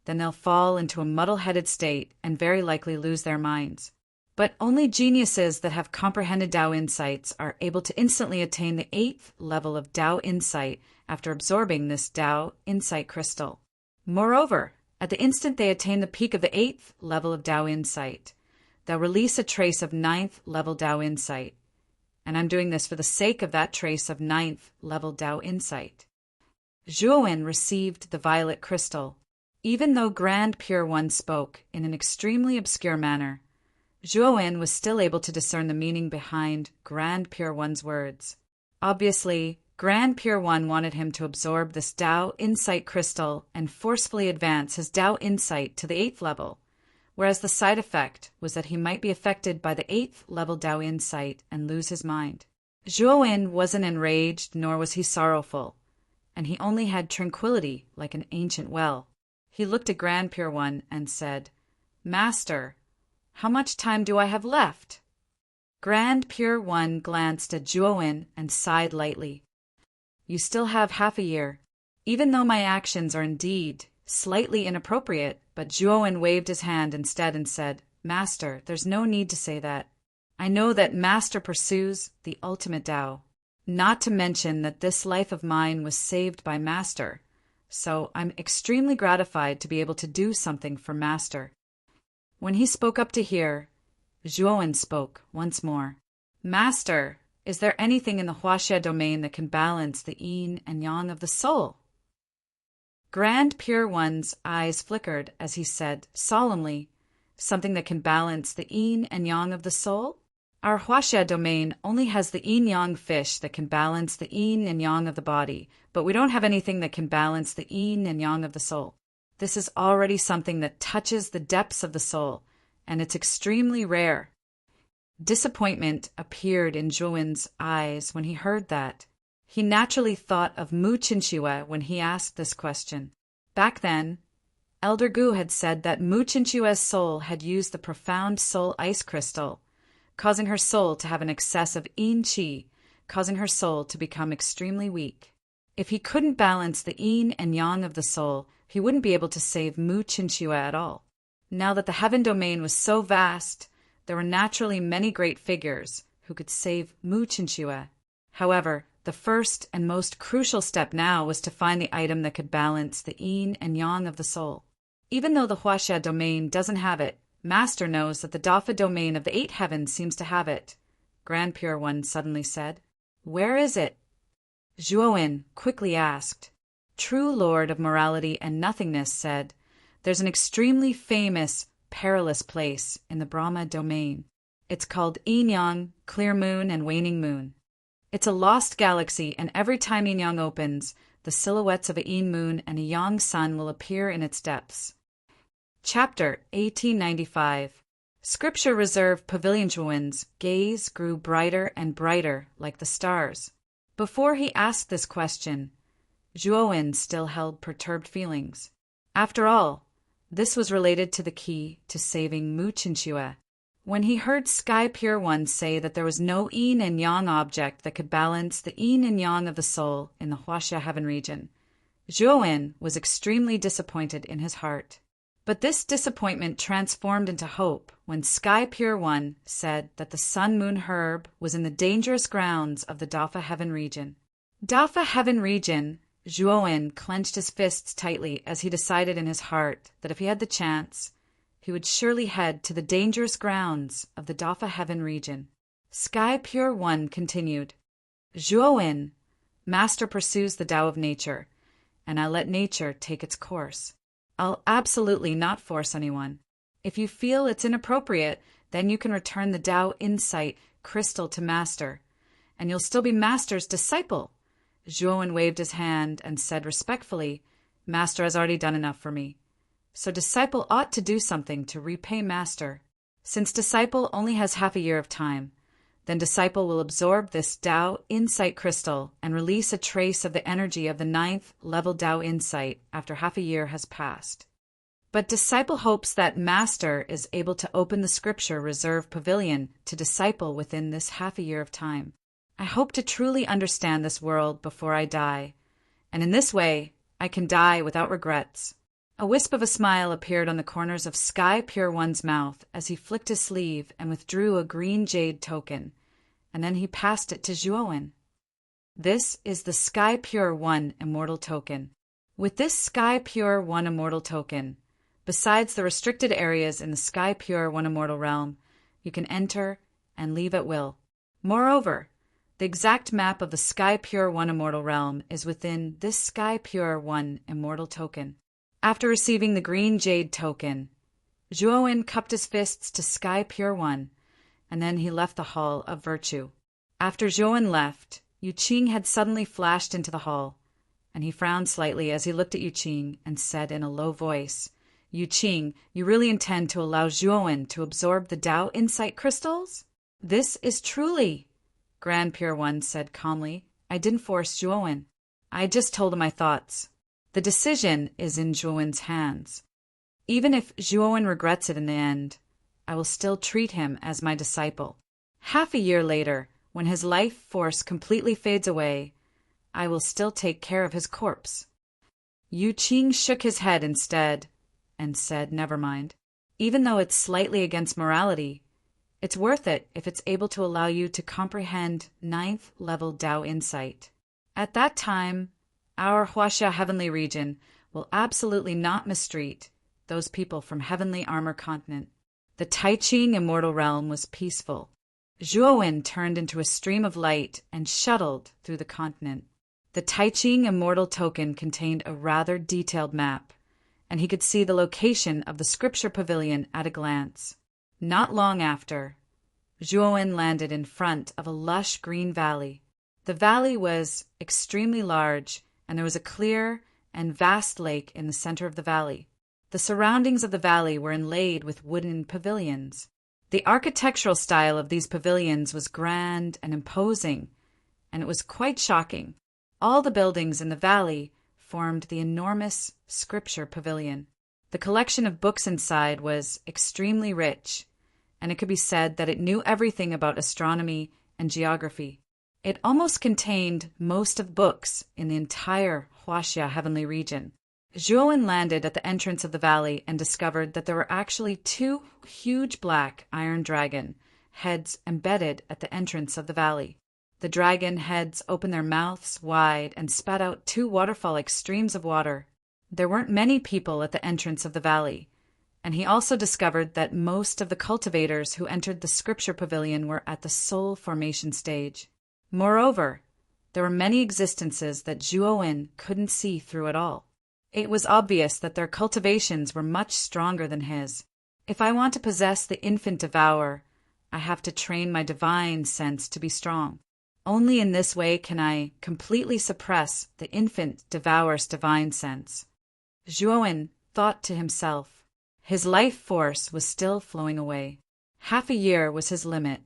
then they'll fall into a muddle-headed state and very likely lose their minds. But only geniuses that have comprehended Tao insights are able to instantly attain the 8th level of Tao insight after absorbing this Tao insight crystal. Moreover, at the instant they attain the peak of the 8th level of Tao insight, they'll release a trace of 9th level Tao insight. And I'm doing this for the sake of that trace of 9th level Tao insight. Zhuowen received the violet crystal. Even though Grand Pure One spoke in an extremely obscure manner, Zhuowen was still able to discern the meaning behind Grand Pure One's words. Obviously, Grand Pure One wanted him to absorb this Tao insight crystal and forcefully advance his Tao insight to the 8th level, whereas the side effect was that he might be affected by the 8th level Tao insight and lose his mind. Zhuowen wasn't enraged nor was he sorrowful, and he only had tranquility like an ancient well. He looked at Grand Pure One and said, Master, how much time do I have left? Grand Pure One glanced at Zhuowen and sighed lightly. You still have half a year. Even though my actions are indeed slightly inappropriate, but Zhuowen waved his hand instead and said, Master, there's no need to say that. I know that Master pursues the ultimate Tao. Not to mention that this life of mine was saved by Master, so I'm extremely gratified to be able to do something for Master. When he spoke up to hear, Zhuowen spoke once more. Master, is there anything in the Huaxia domain that can balance the yin and yang of the soul? Grand Pure One's eyes flickered as he said solemnly, something that can balance the yin and yang of the soul? Our Huaxia domain only has the yin-yang fish that can balance the yin and yang of the body, but we don't have anything that can balance the yin and yang of the soul. This is already something that touches the depths of the soul, and it's extremely rare. Disappointment appeared in Zhuowen's eyes when he heard that. He naturally thought of Mu Qinxue when he asked this question. Back then, Elder Gu had said that Mu Chinchue's soul had used the profound soul ice crystal, causing her soul to have an excess of yin qi, causing her soul to become extremely weak. If he couldn't balance the yin and yang of the soul, he wouldn't be able to save Mu Chinchue at all. Now that the heaven domain was so vast, there were naturally many great figures who could save Mu Chinchue. However, the first and most crucial step now was to find the item that could balance the yin and yang of the soul. Even though the Huaxia domain doesn't have it, Master knows that the Dafa domain of the 8 heavens seems to have it, Grand Pure One suddenly said. Where is it? Zhuowen quickly asked. True Lord of Morality and Nothingness said, there's an extremely famous, perilous place in the Brahma domain. It's called Yin-Yang, Clear Moon, and Waning Moon. It's a lost galaxy, and every time Yin-Yang opens, the silhouettes of a Yin moon and a Yang sun will appear in its depths. Chapter 1895. Scripture Reserve Pavilion Zhuowen's gaze grew brighter and brighter like the stars. Before he asked this question, Zhuowen still held perturbed feelings. After all, this was related to the key to saving Mu Chinchue. When he heard Sky Pure One say that there was no yin and yang object that could balance the yin and yang of the soul in the Huaxia heaven region, Zhuowen was extremely disappointed in his heart. But this disappointment transformed into hope when Sky Pure One said that the Sun Moon herb was in the dangerous grounds of the Dafa heaven region. Dafa heaven region, Zhuowen clenched his fists tightly as he decided in his heart that if he had the chance, he would surely head to the dangerous grounds of the Dafa heaven region. Sky Pure One continued, Zhuowen, Master pursues the Tao of nature, and I let nature take its course. I'll absolutely not force anyone. If you feel it's inappropriate, then you can return the Tao Insight crystal to Master, and you'll still be Master's disciple. Zhuowen waved his hand and said respectfully, Master has already done enough for me. So disciple ought to do something to repay Master. Since disciple only has half a year of time, then disciple will absorb this Tao Insight crystal and release a trace of the energy of the 9th level Tao Insight after half a year has passed. But disciple hopes that Master is able to open the Scripture Reserve Pavilion to disciple within this half a year of time. I hope to truly understand this world before I die, and in this way I can die without regrets. A wisp of a smile appeared on the corners of Sky Pure One's mouth as he flicked his sleeve and withdrew a green jade token, and then he passed it to Zhuowen. This is the Sky Pure One Immortal Token. With this Sky Pure One Immortal Token, besides the restricted areas in the Sky Pure One Immortal Realm, you can enter and leave at will. Moreover, the exact map of the Sky Pure One Immortal Realm is within this Sky Pure One Immortal Token. After receiving the green jade token, Zhuowen cupped his fists to Sky Pure One, and then he left the Hall of Virtue. After Zhuowen left, Yu Qing had suddenly flashed into the hall, and he frowned slightly as he looked at Yu Qing and said in a low voice, Yu Qing, you really intend to allow Zhuowen to absorb the Tao Insight crystals? This is truly, Grand Pure One said calmly. I didn't force Zhuowen. I just told him my thoughts. The decision is in Zhuowen's hands. Even if Zhuowen regrets it in the end, I will still treat him as my disciple. Half a year later, when his life force completely fades away, I will still take care of his corpse. Yu Qing shook his head instead and said, never mind. Even though it's slightly against morality, it's worth it if it's able to allow you to comprehend 9th level Tao Insight. At that time, our Huaxia heavenly region will absolutely not mistreat those people from Heavenly Armor Continent. The Taiching Immortal Realm was peaceful. Zhuowen turned into a stream of light and shuttled through the continent. The Taiching Immortal Token contained a rather detailed map, and he could see the location of the Scripture Pavilion at a glance. Not long after, Zhuowen landed in front of a lush green valley. The valley was extremely large, and there was a clear and vast lake in the center of the valley. The surroundings of the valley were inlaid with wooden pavilions. The architectural style of these pavilions was grand and imposing, and it was quite shocking. All the buildings in the valley formed the enormous Scripture Pavilion. The collection of books inside was extremely rich, and it could be said that it knew everything about astronomy and geography. It almost contained most of books in the entire Huaxia heavenly region. Zhuowen landed at the entrance of the valley and discovered that there were actually two huge black iron dragon heads embedded at the entrance of the valley. The dragon heads opened their mouths wide and spat out two waterfall-like streams of water. There weren't many people at the entrance of the valley, and he also discovered that most of the cultivators who entered the scripture pavilion were at the soul formation stage. Moreover, there were many existences that Zhuowen couldn't see through at all. It was obvious that their cultivations were much stronger than his. If I want to possess the infant devourer, I have to train my divine sense to be strong. Only in this way can I completely suppress the infant devourer's divine sense. Zhuowen thought to himself. His life force was still flowing away. Half a year was his limit.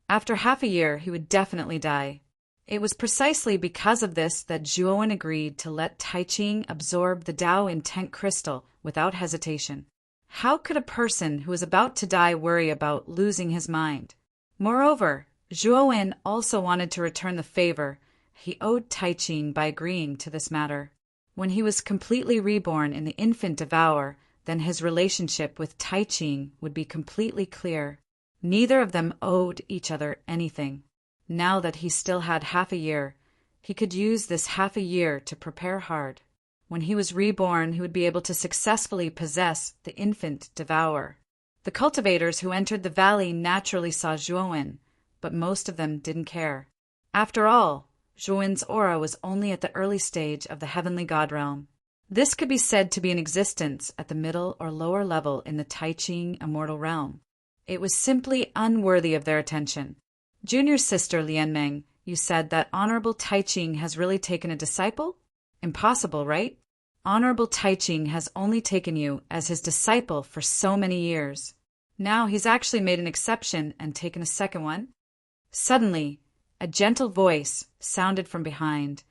After half a year, he would definitely die. It was precisely because of this that Zhuowen agreed to let Tai Ching absorb the Tao intent crystal without hesitation. How could a person who was about to die worry about losing his mind? Moreover, Zhuowen also wanted to return the favor he owed Tai Ching by agreeing to this matter. When he was completely reborn in the infant devourer, then his relationship with Tai Ching would be completely clear. Neither of them owed each other anything. Now that he still had half a year, he could use this half a year to prepare hard. When he was reborn, he would be able to successfully possess the infant devourer. The cultivators who entered the valley naturally saw Zhuowen, but most of them didn't care. After all, Zhuowen's aura was only at the early stage of the heavenly god realm. This could be said to be in existence at the middle or lower level in the Tai Ching immortal realm. It was simply unworthy of their attention. Junior sister Lianmeng, you said that Honorable Tai Ching has really taken a disciple? Impossible, right? Honorable Tai Ching has only taken you as his disciple for so many years. Now he's actually made an exception and taken a second one. Suddenly, a gentle voice sounded from behind,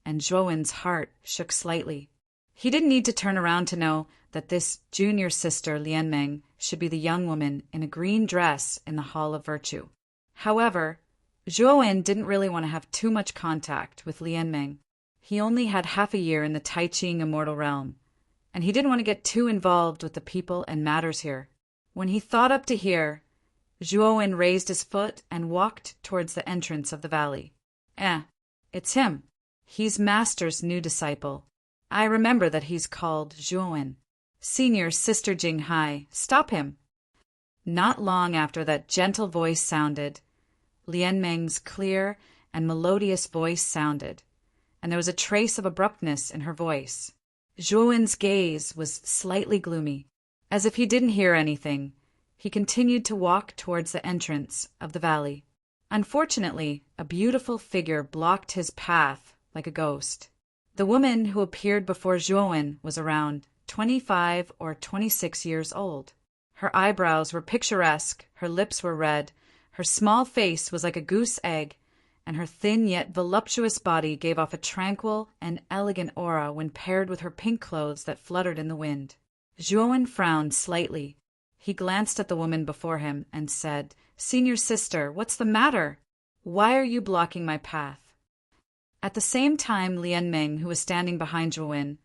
and Zhuowen's heart shook slightly. He didn't need to turn around to know that this junior sister Lianmeng should be the young woman in a green dress in the Hall of Virtue. However, Zhuowen didn't really want to have too much contact with Lianmeng. He only had half a year in the Tai Ching immortal realm, and he didn't want to get too involved with the people and matters here. When he thought up to here, Zhuowen raised his foot and walked towards the entrance of the valley. It's him. He's Master's new disciple. I remember that he's called Zhuowen. Senior Sister Jinghai, stop him. Not long after that gentle voice sounded, Lianmeng's clear and melodious voice sounded, and there was a trace of abruptness in her voice. Zhuowen's gaze was slightly gloomy. As if he didn't hear anything, he continued to walk towards the entrance of the valley. Unfortunately, a beautiful figure blocked his path like a ghost. The woman who appeared before Zhuowen was around 25 or 26 years old. Her eyebrows were picturesque, her lips were red, her small face was like a goose egg, and her thin yet voluptuous body gave off a tranquil and elegant aura when paired with her pink clothes that fluttered in the wind. Zhuowen frowned slightly. He glanced at the woman before him and said, "Senior sister, what's the matter? Why are you blocking my path?" At the same time, Lianmeng, who was standing behind Zhuowen,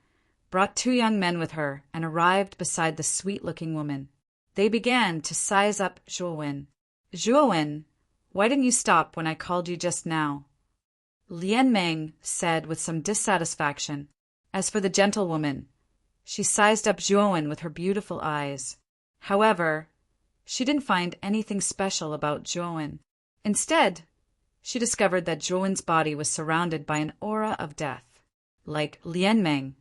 brought two young men with her and arrived beside the sweet-looking woman. They began to size up Zhuowen. "Zhuowen, why didn't you stop when I called you just now?" Lianmeng said with some dissatisfaction. As for the gentlewoman, she sized up Zhuowen with her beautiful eyes. However, she didn't find anything special about Zhuowen. Instead, she discovered that Zhuowen's body was surrounded by an aura of death. Like Lianmeng,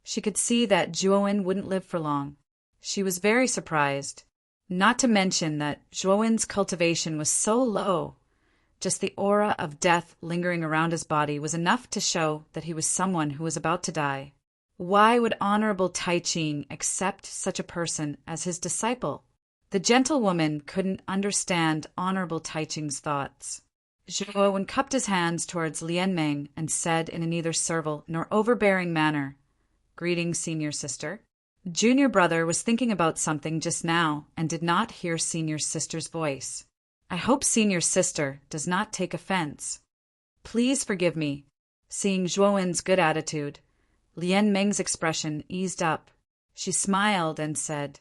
she could see that Zhuowen wouldn't live for long. She was very surprised, not to mention that Zhuowen's cultivation was so low. Just the aura of death lingering around his body was enough to show that he was someone who was about to die. Why would Honorable Tai Ching accept such a person as his disciple? The gentlewoman couldn't understand Honorable Tai Ching's thoughts. Zhuowen cupped his hands towards Lianmeng and said in a neither servile nor overbearing manner, "Greetings, senior sister." Junior brother was thinking about something just now and did not hear senior sister's voice. I hope senior sister does not take offense. Please forgive me. Seeing Zhuowen's good attitude, Lian Meng's expression eased up. She smiled and said,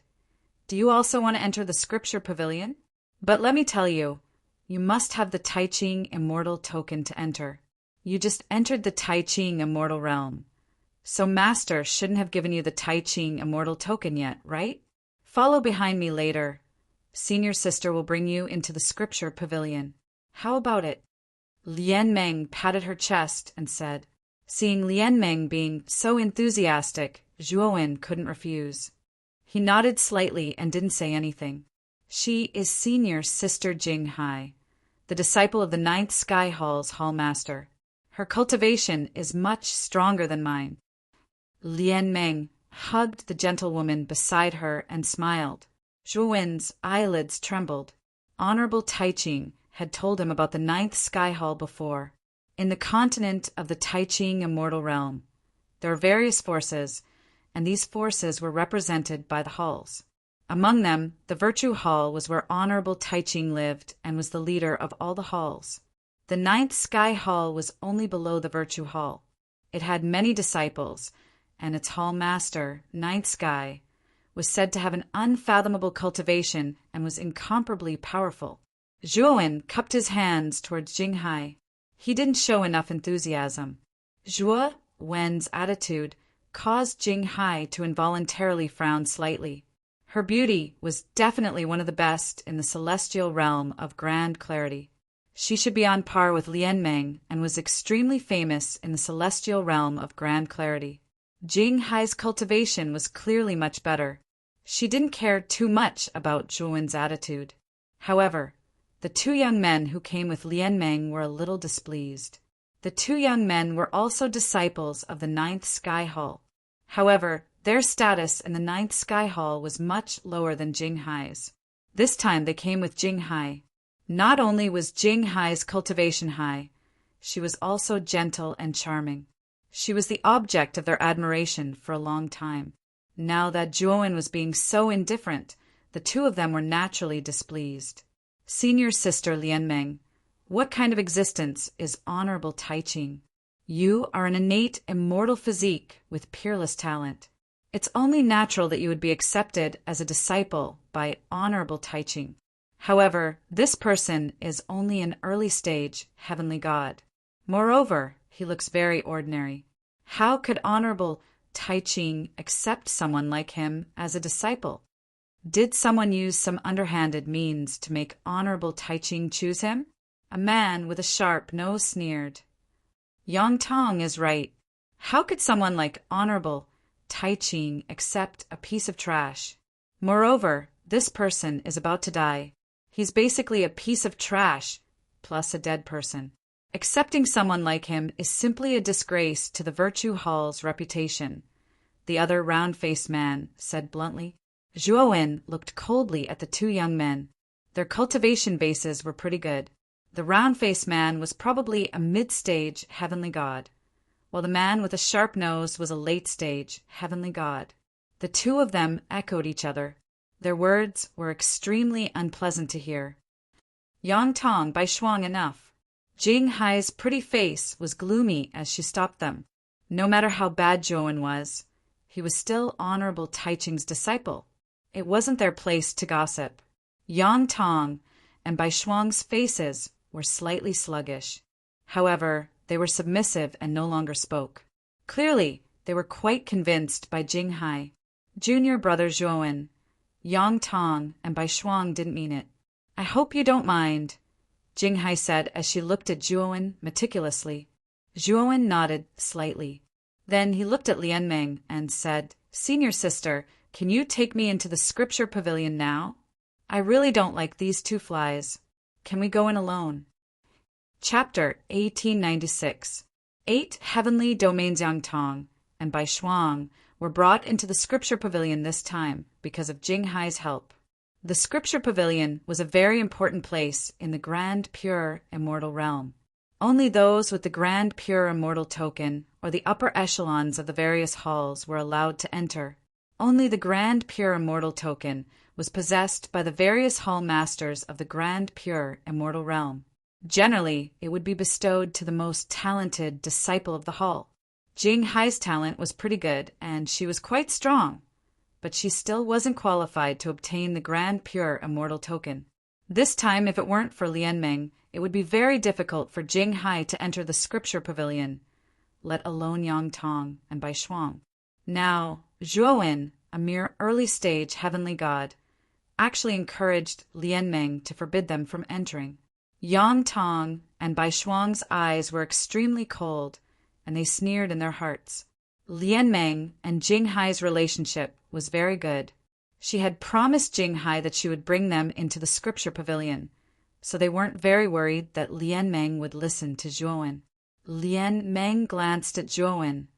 "Do you also want to enter the scripture pavilion? But let me tell you, you must have the Tai Ching immortal token to enter. You just entered the Tai Ching immortal realm. So Master shouldn't have given you the Tai Ching immortal token yet, right? Follow behind me later. Senior sister will bring you into the scripture pavilion. How about it?" Lian Meng patted her chest and said. Seeing Lian Meng being so enthusiastic, Zhuowen couldn't refuse. He nodded slightly and didn't say anything. She is senior sister Jing Hai, the disciple of the 9th Sky Hall's Hall Master. Her cultivation is much stronger than mine. Lian Meng hugged the gentlewoman beside her and smiled. Zhuowen's eyelids trembled. Honorable Tai Ching had told him about the 9th Sky Hall before. In the continent of the Tai Ching immortal realm, there are various forces, and these forces were represented by the halls. Among them, the Virtue Hall was where Honorable Tai Ching lived and was the leader of all the halls. The 9th Sky Hall was only below the Virtue Hall. It had many disciples, and its hall master, 9th Sky, was said to have an unfathomable cultivation and was incomparably powerful. Zhuowen cupped his hands towards Jing Hai. He didn't show enough enthusiasm. Zhuo Wen's attitude caused Jing Hai to involuntarily frown slightly. Her beauty was definitely one of the best in the celestial realm of grand clarity. She should be on par with Lian Meng and was extremely famous in the celestial realm of grand clarity. Jing Hai's cultivation was clearly much better. She didn't care too much about Zhuowen's attitude. However, the two young men who came with Lian Meng were a little displeased. The two young men were also disciples of the 9th Sky Hall. However, their status in the 9th Sky Hall was much lower than Jing Hai's. This time they came with Jing Hai. Not only was Jing Hai's cultivation high, she was also gentle and charming. She was the object of their admiration for a long time. Now that Zhuowen was being so indifferent, the two of them were naturally displeased. Senior sister Lian Meng, what kind of existence is Honorable Tai Ching? You are an innate, immortal physique with peerless talent. It's only natural that you would be accepted as a disciple by Honorable Tai Ching. However, this person is only an early-stage heavenly god. Moreover, he looks very ordinary. How could Honorable Tai Ching accept someone like him as a disciple? Did someone use some underhanded means to make Honorable Tai Ching choose him? A man with a sharp nose sneered. Yang Tong is right. How could someone like Honorable Tai Ching accept a piece of trash? Moreover, this person is about to die. He's basically a piece of trash, plus a dead person. Accepting someone like him is simply a disgrace to the Virtue Hall's reputation, the other round-faced man said bluntly. Zhuowen looked coldly at the two young men. Their cultivation bases were pretty good. The round-faced man was probably a mid-stage heavenly god, while the man with a sharp nose was a late-stage heavenly god. The two of them echoed each other. Their words were extremely unpleasant to hear. Yang Tong by Shuang enough. Jing Hai's pretty face was gloomy as she stopped them. No matter how bad Zhuowen was, he was still Honorable Tai Ching's disciple. It wasn't their place to gossip. Yang Tong and Bai Shuang's faces were slightly sluggish. However, they were submissive and no longer spoke. Clearly, they were quite convinced by Jing Hai. Junior brother Zhuowen, Yang Tong, and Bai Shuang didn't mean it. I hope you don't mind, Jing Hai said as she looked at Zhuowen meticulously. Zhuowen nodded slightly. Then he looked at Lian Meng and said, Senior sister, can you take me into the scripture pavilion now? I really don't like these two flies. Can we go in alone? Chapter 1896. 8 heavenly domains Yang Tong and Bai Shuang were brought into the scripture pavilion this time because of Jing Hai's help. The scripture pavilion was a very important place in the grand pure immortal realm. Only those with the grand pure immortal token or the upper echelons of the various halls were allowed to enter. Only the Grand Pure Immortal Token was possessed by the various hall masters of the Grand Pure Immortal Realm. Generally, it would be bestowed to the most talented disciple of the hall. Jing Hai's talent was pretty good, and she was quite strong, but she still wasn't qualified to obtain the Grand Pure Immortal Token. This time, if it weren't for Lian Meng, it would be very difficult for Jing Hai to enter the Scripture Pavilion, let alone Yang Tong and Bai Shuang. Now, Zhuowen, a mere early-stage heavenly god, actually encouraged Lian Meng to forbid them from entering. Yang Tong and Bai Shuang's eyes were extremely cold, and they sneered in their hearts. Lian Meng and Jing Hai's relationship was very good. She had promised Jing Hai that she would bring them into the Scripture Pavilion, so they weren't very worried that Lian Meng would listen to Zhuowen. Lian Meng glanced at Zhuowen,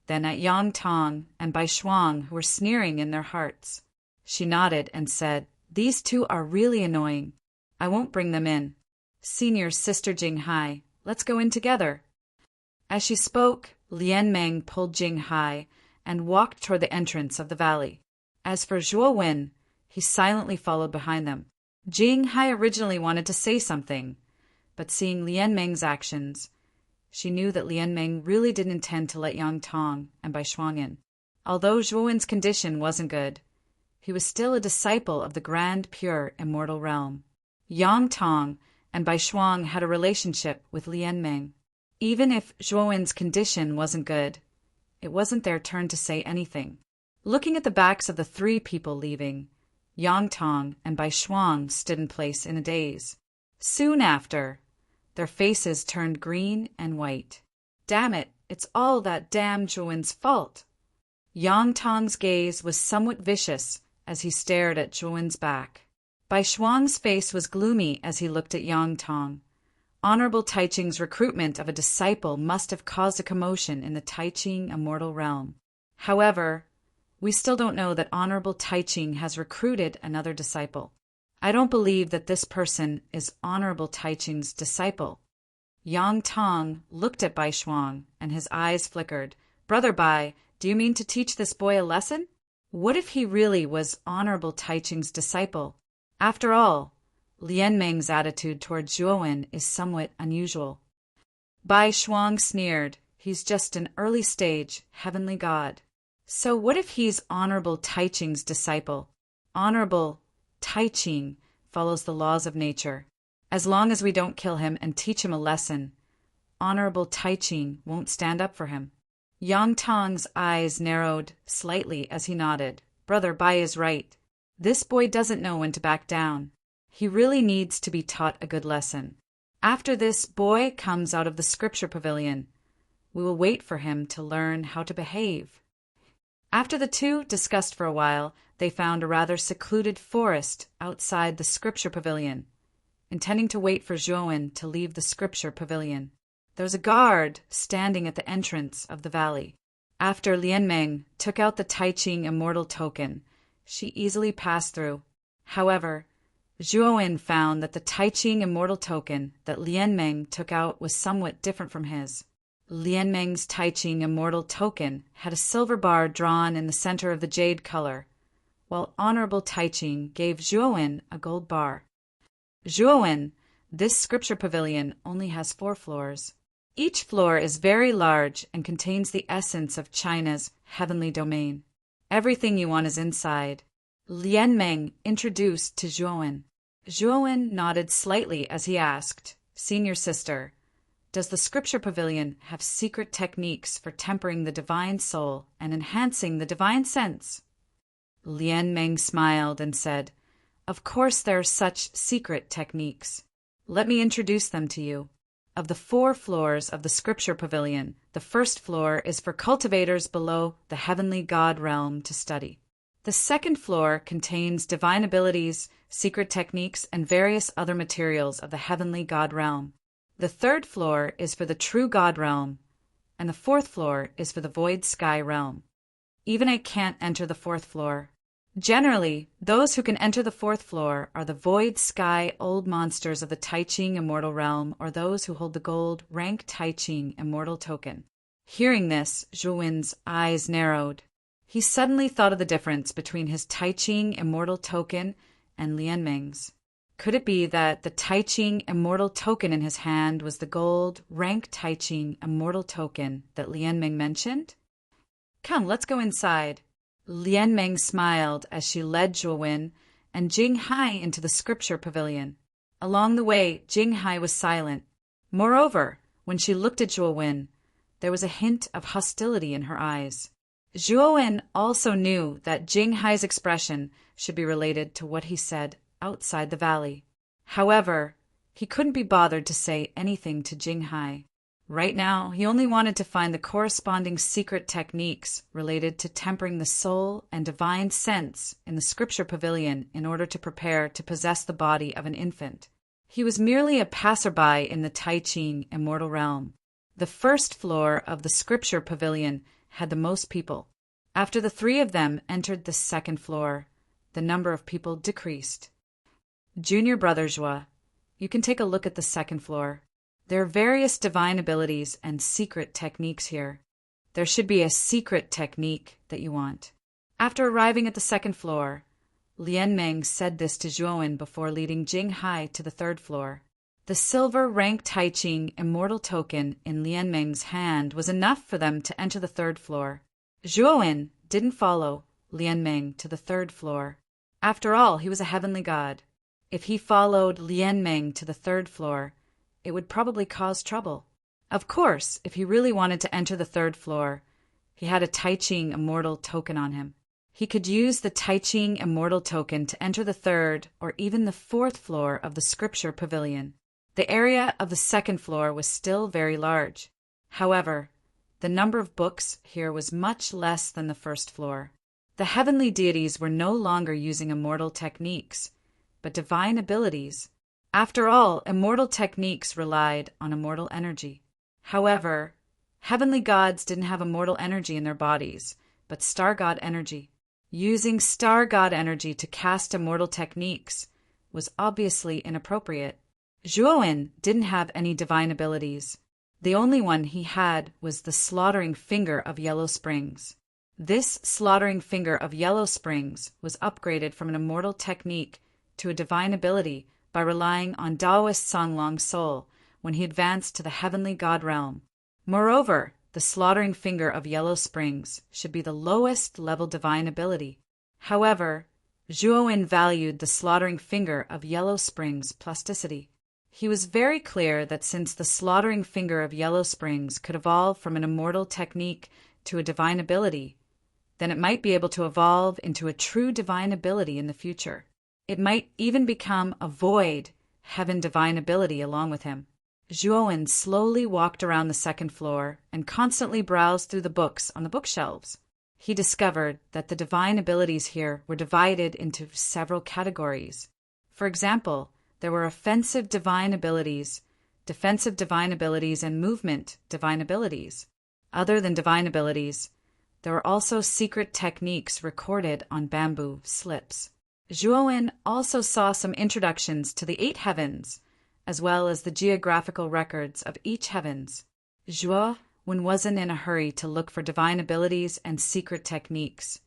then at Yang Tong and Bai Shuang, who were sneering in their hearts. She nodded and said, "These two are really annoying. I won't bring them in. Senior Sister Jing Hai, let's go in together." As she spoke, Lian Meng pulled Jing Hai and walked toward the entrance of the valley. As for Zhuowen, he silently followed behind them. Jing Hai originally wanted to say something, but seeing Lian Meng's actions, she knew that Lian Meng really didn't intend to let Yang Tong and Bai Shuang in. Although Zhuowen's condition wasn't good, he was still a disciple of the Grand Pure Immortal Realm. Yang Tong and Bai Shuang had a relationship with Lian Meng. Even if Zhuowen's condition wasn't good, it wasn't their turn to say anything. Looking at the backs of the three people leaving, Yang Tong and Bai Shuang stood in place in a daze. Soon after, their faces turned green and white. "Damn it, it's all that damn Zhuowen's fault." Yang Tong's gaze was somewhat vicious as he stared at Zhuowen's back. Bai Shuang's face was gloomy as he looked at Yang Tong. Honorable Taiching's recruitment of a disciple must have caused a commotion in the Taiching Immortal Realm. However, we still don't know that Honorable Taiching has recruited another disciple. I don't believe that this person is Honorable Taiching's disciple. Yang Tong looked at Bai Shuang, and his eyes flickered. "Brother Bai, do you mean to teach this boy a lesson? What if he really was Honorable Taiching's disciple? After all, Lian Meng's attitude toward Zhuowen is somewhat unusual." Bai Shuang sneered. "He's just an early-stage heavenly god. So what if he's Honorable Taiching's disciple? Honorable Taiching follows the laws of nature. As long as we don't kill him and teach him a lesson, Honorable Taiching won't stand up for him." Yang Tong's eyes narrowed slightly as he nodded. "Brother Bai is right. This boy doesn't know when to back down. He really needs to be taught a good lesson. After this boy comes out of the Scripture Pavilion, we will wait for him to learn how to behave." After the two discussed for a while, they found a rather secluded forest outside the Scripture Pavilion, intending to wait for Zhuowen to leave the Scripture Pavilion. There was a guard standing at the entrance of the valley. After Lian Meng took out the Taiching Immortal Token, she easily passed through. However, Zhuowen found that the Taiching Immortal Token that Lian Meng took out was somewhat different from his. Lian Meng's Taiching Immortal Token had a silver bar drawn in the center of the jade color, while Honorable Taiching gave Zhuowen a gold bar. "Zhuowen, this Scripture Pavilion only has 4 floors. Each floor is very large and contains the essence of China's heavenly domain. Everything you want is inside," Lian Meng introduced to Zhuowen. Zhuowen nodded slightly as he asked, "Senior Sister, does the Scripture Pavilion have secret techniques for tempering the divine soul and enhancing the divine sense?" Lian Meng smiled and said, "Of course there are such secret techniques. Let me introduce them to you. Of the 4 floors of the Scripture Pavilion, the first floor is for cultivators below the heavenly god realm to study. The second floor contains divine abilities, secret techniques, and various other materials of the heavenly god realm. The third floor is for the true god realm, and the 4th floor is for the void sky realm. Even I can't enter the 4th floor. Generally, those who can enter the 4th floor are the void sky old monsters of the Taiching Immortal Realm or those who hold the gold rank Taiching Immortal Token." Hearing this, Zhuowen's eyes narrowed. He suddenly thought of the difference between his Tai Ching immortal token and Lian Ming's. Could it be that the Tai Ching immortal token in his hand was the gold rank Tai Ching immortal token that Lian Ming mentioned? Come, let's go inside. Lian Ming smiled as she led Zhuo and Jing Hai into the scripture pavilion. Along the way, Jing Hai was silent. Moreover, when she looked at Zhuo, there was a hint of hostility in her eyes. Zhuo also knew that Jing Hai's expression should be related to what he said outside the valley. However, he couldn't be bothered to say anything to Jing Hai. Right now, he only wanted to find the corresponding secret techniques related to tempering the soul and divine sense in the scripture pavilion in order to prepare to possess the body of an infant. He was merely a passerby in the Tai Ching immortal realm. The first floor of the scripture pavilion had the most people. After the three of them entered the second floor, the number of people decreased. Junior brother Zhuo, you can take a look at the second floor. There are various divine abilities and secret techniques here. There should be a secret technique that you want. After arriving at the second floor, Lian Ming said this to Zhuo before leading Jing Hai to the third floor. The silver rank Tai Ching immortal token in Lian Ming's hand was enough for them to enter the third floor. Zhuo didn't follow Lian Ming to the third floor. After all, he was a heavenly god. If he followed Lian Ming to the third floor, it would probably cause trouble. Of course, if he really wanted to enter the third floor, he had a Tai Ching immortal token on him. He could use the Tai Ching immortal token to enter the third or even the fourth floor of the scripture pavilion. The area of the second floor was still very large. However, the number of books here was much less than the first floor. The heavenly deities were no longer using immortal techniques, but divine abilities. After all, immortal techniques relied on immortal energy. However, heavenly gods didn't have immortal energy in their bodies, but star god energy. Using star god energy to cast immortal techniques was obviously inappropriate. Zhuo didn't have any divine abilities. The only one he had was the slaughtering finger of Yellow Springs. This slaughtering finger of Yellow Springs was upgraded from an immortal technique to a divine ability by relying on Taoist Songlong's soul when he advanced to the heavenly god realm. Moreover, the slaughtering finger of Yellow Springs should be the lowest level divine ability. However, Zhuo valued the slaughtering finger of Yellow Springs' plasticity. He was very clear that since the slaughtering finger of Yellow Springs could evolve from an immortal technique to a divine ability, then it might be able to evolve into a true divine ability in the future. It might even become a void heaven divine ability along with him. Zhuo slowly walked around the second floor and constantly browsed through the books on the bookshelves. He discovered that the divine abilities here were divided into several categories. For example, there were offensive divine abilities, defensive divine abilities, and movement divine abilities. Other than divine abilities, there were also secret techniques recorded on bamboo slips. Zhuo also saw some introductions to the 8 heavens, as well as the geographical records of each heavens. Zhuo wasn't in a hurry to look for divine abilities and secret techniques,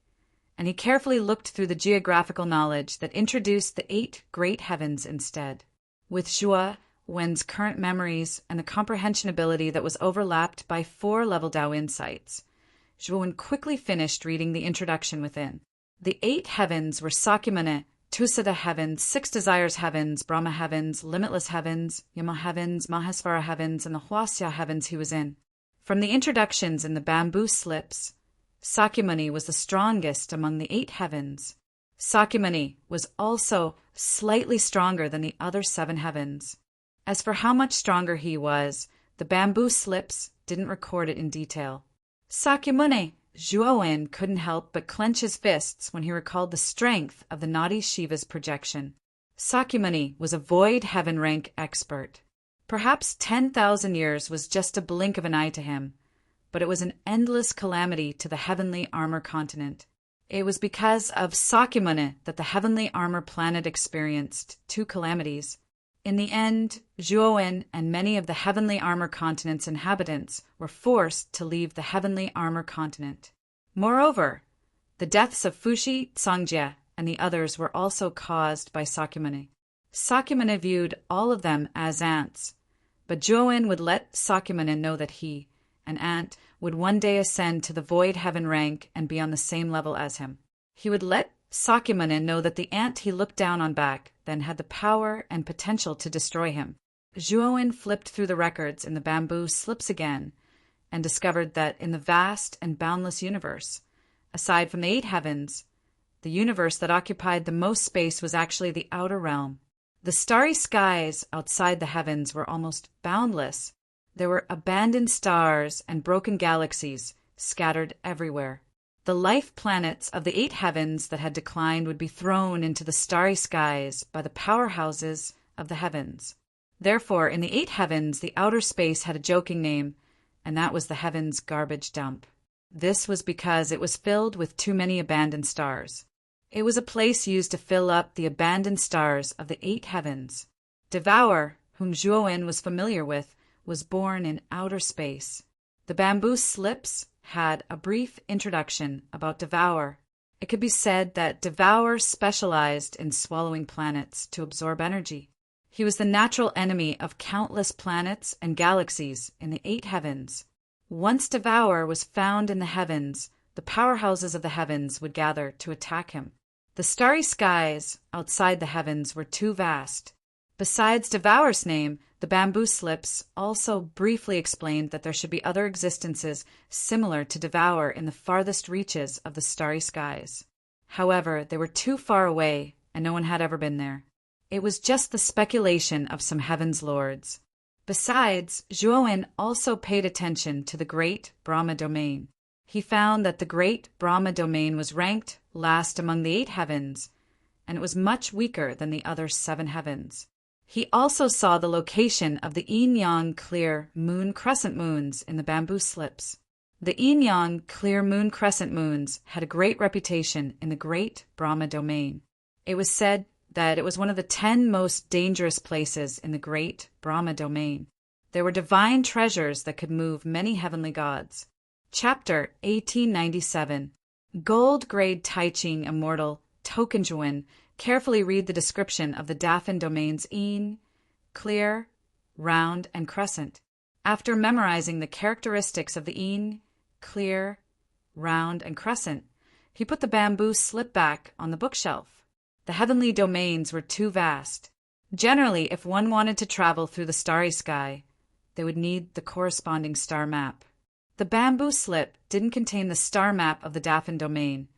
and he carefully looked through the geographical knowledge that introduced the 8 great heavens instead. With Zhuo Wen's current memories and the comprehension ability that was overlapped by 4-level Dao insights, Zhuo Wen quickly finished reading the introduction within. The 8 heavens were Sakyamuni, Tusada heavens, 6 desires heavens, Brahma heavens, limitless heavens, Yama heavens, Mahesvara heavens, and the Huasya heavens he was in. From the introductions in the bamboo slips, Sakyamuni was the strongest among the 8 heavens. Sakyamuni was also slightly stronger than the other 7 heavens. As for how much stronger he was, the bamboo slips didn't record it in detail. Sakyamuni! Zhuo couldn't help but clench his fists when he recalled the strength of the naughty Shiva's projection. Sakyamuni was a void heaven rank expert. Perhaps 10,000 years was just a blink of an eye to him, but it was an endless calamity to the heavenly armor continent. It was because of Sakyamuni that the heavenly armor planet experienced 2 calamities. In the end, Zhuo and many of the heavenly armor continent's inhabitants were forced to leave the heavenly armor continent. Moreover, The deaths of Fushi, Songjie, and the others were also caused by Sakyamuni. Sakyamuni viewed all of them as ants, but Juoin would let Sakyamuni know that he, an ant, would one day ascend to the void heaven rank and be on the same level as him. He would let Sakyamuni know that the ant he looked down on back then had the power and potential to destroy him. Juoin flipped through the records in the bamboo slips again and discovered that in the vast and boundless universe, aside from the 8 heavens, the universe that occupied the most space was actually the outer realm. The starry skies outside the heavens were almost boundless. There were abandoned stars and broken galaxies scattered everywhere. The life planets of the 8 heavens that had declined would be thrown into the starry skies by the powerhouses of the heavens. Therefore, in the 8 heavens, the outer space had a joking name, and that was the heavens' garbage dump. This was because it was filled with too many abandoned stars. It was a place used to fill up the abandoned stars of the 8 heavens. Devour, whom Juoin was familiar with, was born in outer space. The bamboo slips had a brief introduction about Devour. It could be said that Devour specialized in swallowing planets to absorb energy. He was the natural enemy of countless planets and galaxies in the 8 heavens. Once Devour was found in the heavens, the powerhouses of the heavens would gather to attack him. The starry skies outside the heavens were too vast. Besides Devour's name, the bamboo slips also briefly explained that there should be other existences similar to Devour in the farthest reaches of the starry skies. However, they were too far away, and no one had ever been there. It was just the speculation of some heavens lords. Besides, Juoin also paid attention to the Great Brahma Domain. He found that the Great Brahma Domain was ranked last among the 8 heavens, and it was much weaker than the other 7 heavens. He also saw the location of the yin-yang clear moon crescent moons in the bamboo slips. The yin-yang clear moon crescent moons had a great reputation in the Great Brahma Domain. It was said that it was one of the 10 most dangerous places in the Great Brahma Domain. There were divine treasures that could move many heavenly gods. Chapter 1897. Gold-grade Tai Ching immortal Tokenjuin carefully read the description of the Dafan domains yin, clear, round, and crescent. After memorizing the characteristics of the yin, clear, round, and crescent, he put the bamboo slip back on the bookshelf. The heavenly domains were too vast. Generally, if one wanted to travel through the starry sky, they would need the corresponding star map. The bamboo slip didn't contain the star map of the Dafan domain,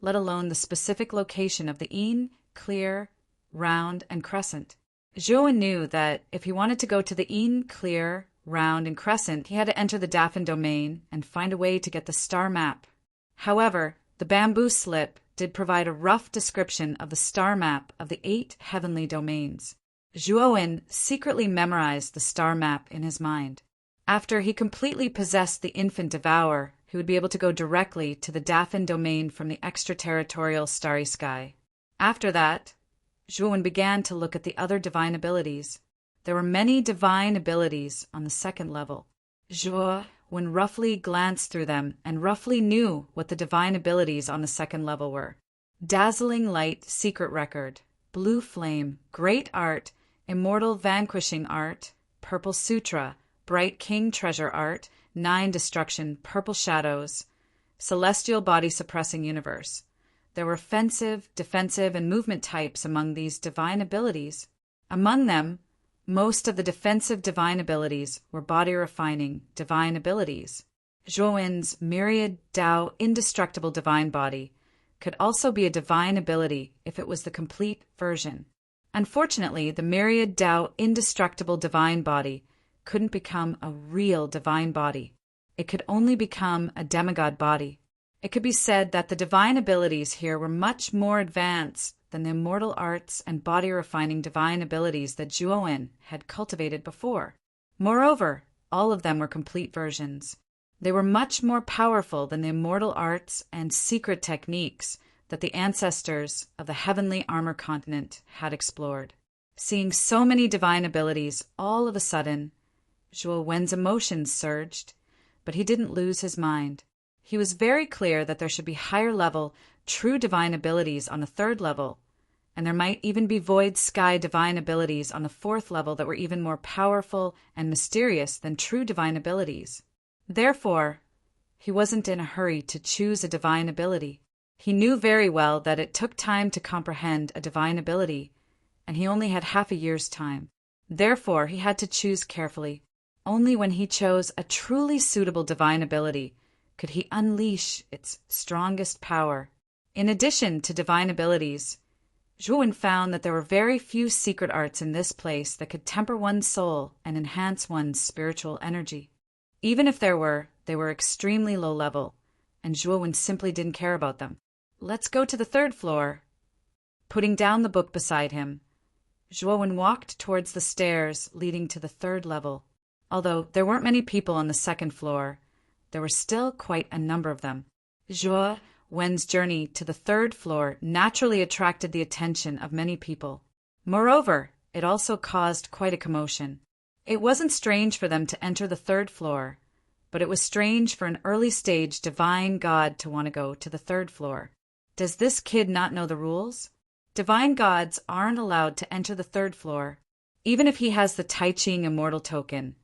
let alone the specific location of the yin, clear, round, and crescent. Juoin knew that if he wanted to go to the yin, clear, round, and crescent, he had to enter the Dafan domain and find a way to get the star map. However, the bamboo slip did provide a rough description of the star map of the 8 heavenly domains. Juoin secretly memorized the star map in his mind. After he completely possessed the infant Devour, he would be able to go directly to the Dafan domain from the extraterritorial starry sky. After that, Juoin began to look at the other divine abilities. There were many divine abilities on the 2nd level. Juoin roughly glanced through them and roughly knew what the divine abilities on the 2nd level were. Dazzling Light Secret Record, Blue Flame, Great Art, Immortal Vanquishing Art, Purple Sutra, Bright King Treasure Art, 9 Destruction, Purple Shadows, Celestial Body Suppressing Universe. There were offensive, defensive, and movement types among these divine abilities. Among them, most of the defensive divine abilities were body-refining divine abilities. Juoin's Myriad Tao Indestructible Divine Body could also be a divine ability if it was the complete version. Unfortunately, the Myriad Tao Indestructible Divine Body couldn't become a real divine body. It could only become a demigod body. It could be said that the divine abilities here were much more advanced than the immortal arts and body-refining divine abilities that Juoin had cultivated before. Moreover, all of them were complete versions. They were much more powerful than the immortal arts and secret techniques that the ancestors of the heavenly armor continent had explored. Seeing so many divine abilities, all of a sudden, Juoin's emotions surged, but he didn't lose his mind. He was very clear that there should be higher level, true divine abilities on the third level, and there might even be void sky divine abilities on the fourth level that were even more powerful and mysterious than true divine abilities. Therefore, he wasn't in a hurry to choose a divine ability. He knew very well that it took time to comprehend a divine ability, and he only had half a year's time. Therefore, he had to choose carefully. Only when he chose a truly suitable divine ability could he unleash its strongest power. In addition to divine abilities, Zhuowen found that there were very few secret arts in this place that could temper one's soul and enhance one's spiritual energy. Even if there were, they were extremely low level, and Zhuowen simply didn't care about them. Let's go to the third floor. Putting down the book beside him, Zhuowen walked towards the stairs leading to the third level. Although there weren't many people on the second floor, there were still quite a number of them. Zhuowen's journey to the third floor naturally attracted the attention of many people. Moreover, it also caused quite a commotion. It wasn't strange for them to enter the third floor, but it was strange for an early-stage divine god to want to go to the third floor. Does this kid not know the rules? Divine gods aren't allowed to enter the third floor, even if he has the Tai Ching Immortal token.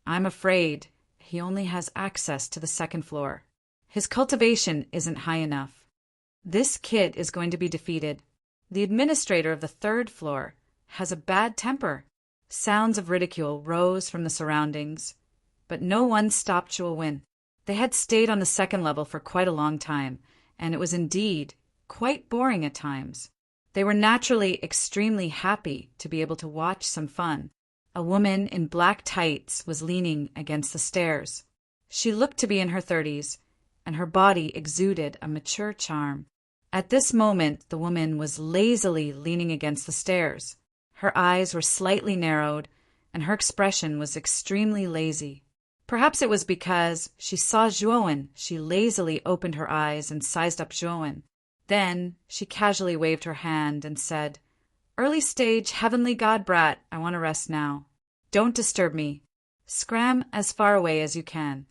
I'm afraid he only has access to the second floor. His cultivation isn't high enough. This kid is going to be defeated. The administrator of the third floor has a bad temper. Sounds of ridicule rose from the surroundings, but no one stopped Zhuowen. They had stayed on the second level for quite a long time, and it was indeed quite boring at times. They were naturally extremely happy to be able to watch some fun. A woman in black tights was leaning against the stairs. She looked to be in her 30s, and her body exuded a mature charm. At this moment, the woman was lazily leaning against the stairs. Her eyes were slightly narrowed, and her expression was extremely lazy. Perhaps it was because she saw Zhuowen. She lazily opened her eyes and sized up Zhuowen. Then she casually waved her hand and said, "Early stage heavenly god brat, I want to rest now. Don't disturb me. Scram as far away as you can."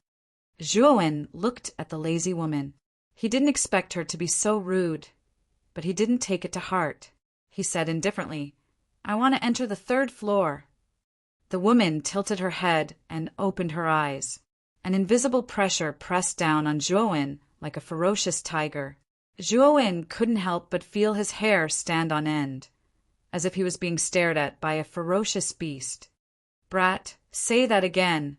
Zhuowen looked at the lazy woman. He didn't expect her to be so rude, but he didn't take it to heart. He said indifferently, "I want to enter the third floor." The woman tilted her head and opened her eyes. An invisible pressure pressed down on Zhuowen like a ferocious tiger. Zhuowen couldn't help but feel his hair stand on end, as if he was being stared at by a ferocious beast. "Brat, say that again."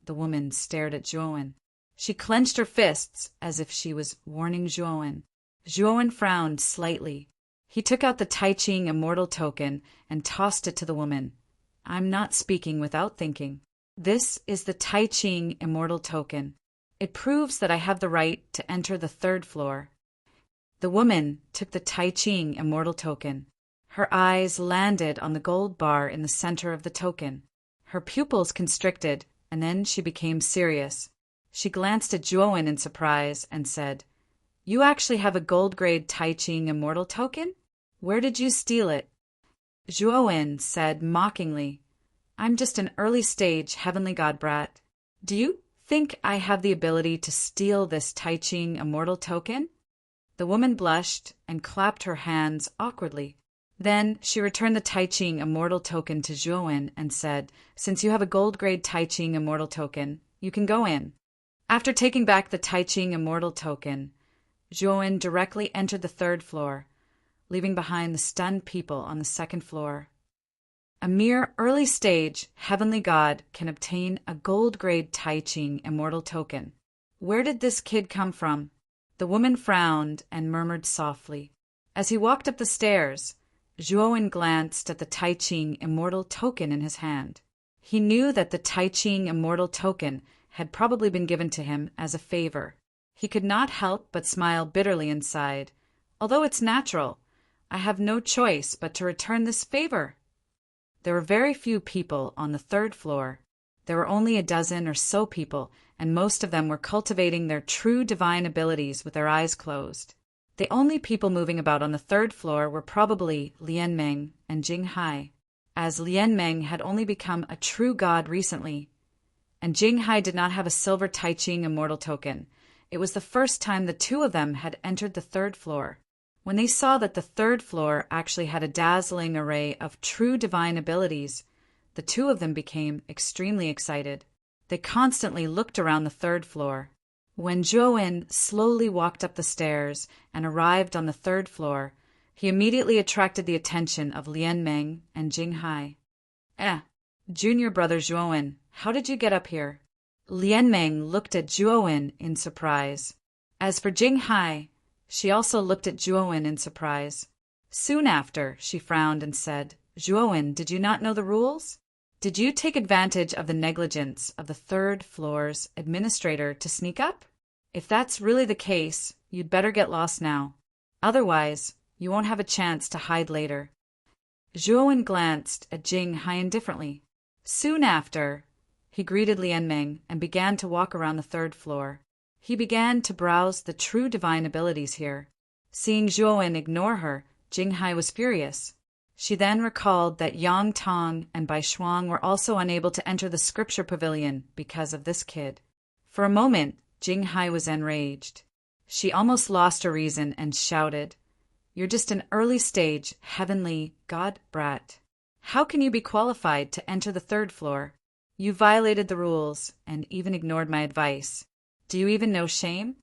The woman stared at Zhuowen. She clenched her fists as if she was warning Zhuowen. Zhuowen frowned slightly. He took out the Tai Ching Immortal token and tossed it to the woman. "I'm not speaking without thinking. This is the Tai Ching Immortal token. It proves that I have the right to enter the third floor." The woman took the Tai Ching Immortal token. Her eyes landed on the gold bar in the center of the token. Her pupils constricted, and then she became serious. She glanced at Zhuowen in surprise and said, "You actually have a gold-grade Tai Ching Immortal token? Where did you steal it?" Zhuowen said mockingly, "I'm just an early-stage heavenly god brat. Do you think I have the ability to steal this Tai Ching Immortal token?" The woman blushed and clapped her hands awkwardly. Then she returned the Tai Ching Immortal token to Zhuowen and said, "Since you have a gold-grade Tai Ching Immortal token, you can go in." After taking back the Tai Ching Immortal token, Zhuowen directly entered the third floor, leaving behind the stunned people on the second floor. A mere early-stage heavenly god can obtain a gold-grade Tai Ching Immortal token. Where did this kid come from? The woman frowned and murmured softly. As he walked up the stairs, Zhuowen glanced at the Tai Ching Immortal token in his hand. He knew that the Tai Ching Immortal token had probably been given to him as a favor. He could not help but smile bitterly inside. Although it's natural, I have no choice but to return this favor. There were very few people on the third floor. There were only a dozen or so people, and most of them were cultivating their true divine abilities with their eyes closed. The only people moving about on the third floor were probably Lian Meng and Jing Hai, as Lian Meng had only become a true god recently, and Jing Hai did not have a silver Tai Ching Immortal token, It was the first time the two of them had entered the third floor. When they saw that the third floor actually had a dazzling array of true divine abilities, the two of them became extremely excited. They constantly looked around the third floor. When Zhuo slowly walked up the stairs and arrived on the third floor, he immediately attracted the attention of Lian Meng and Jing Hai. Junior brother Zhuo, how did you get up here? Lian Meng looked at Zhuo in surprise. As for Jing Hai, she also looked at Zhuo in surprise. Soon after, she frowned and said, Zhuo, did you not know the rules? Did you take advantage of the negligence of the third floor's administrator to sneak up? If that's really the case, you'd better get lost now. Otherwise, you won't have a chance to hide later. Zhuo glanced at Jing Hai indifferently. Soon after, he greeted Lian Meng and began to walk around the third floor. He began to browse the true divine abilities here. Seeing Zhuo ignore her, Jing Hai was furious. She then recalled that Yang Tong and Bai Shuang were also unable to enter the scripture pavilion because of this kid. For a moment, Jing Hai was enraged. She almost lost her reason and shouted, You're just an early-stage, heavenly god brat. How can you be qualified to enter the third floor? You violated the rules and even ignored my advice. Do you even know shame?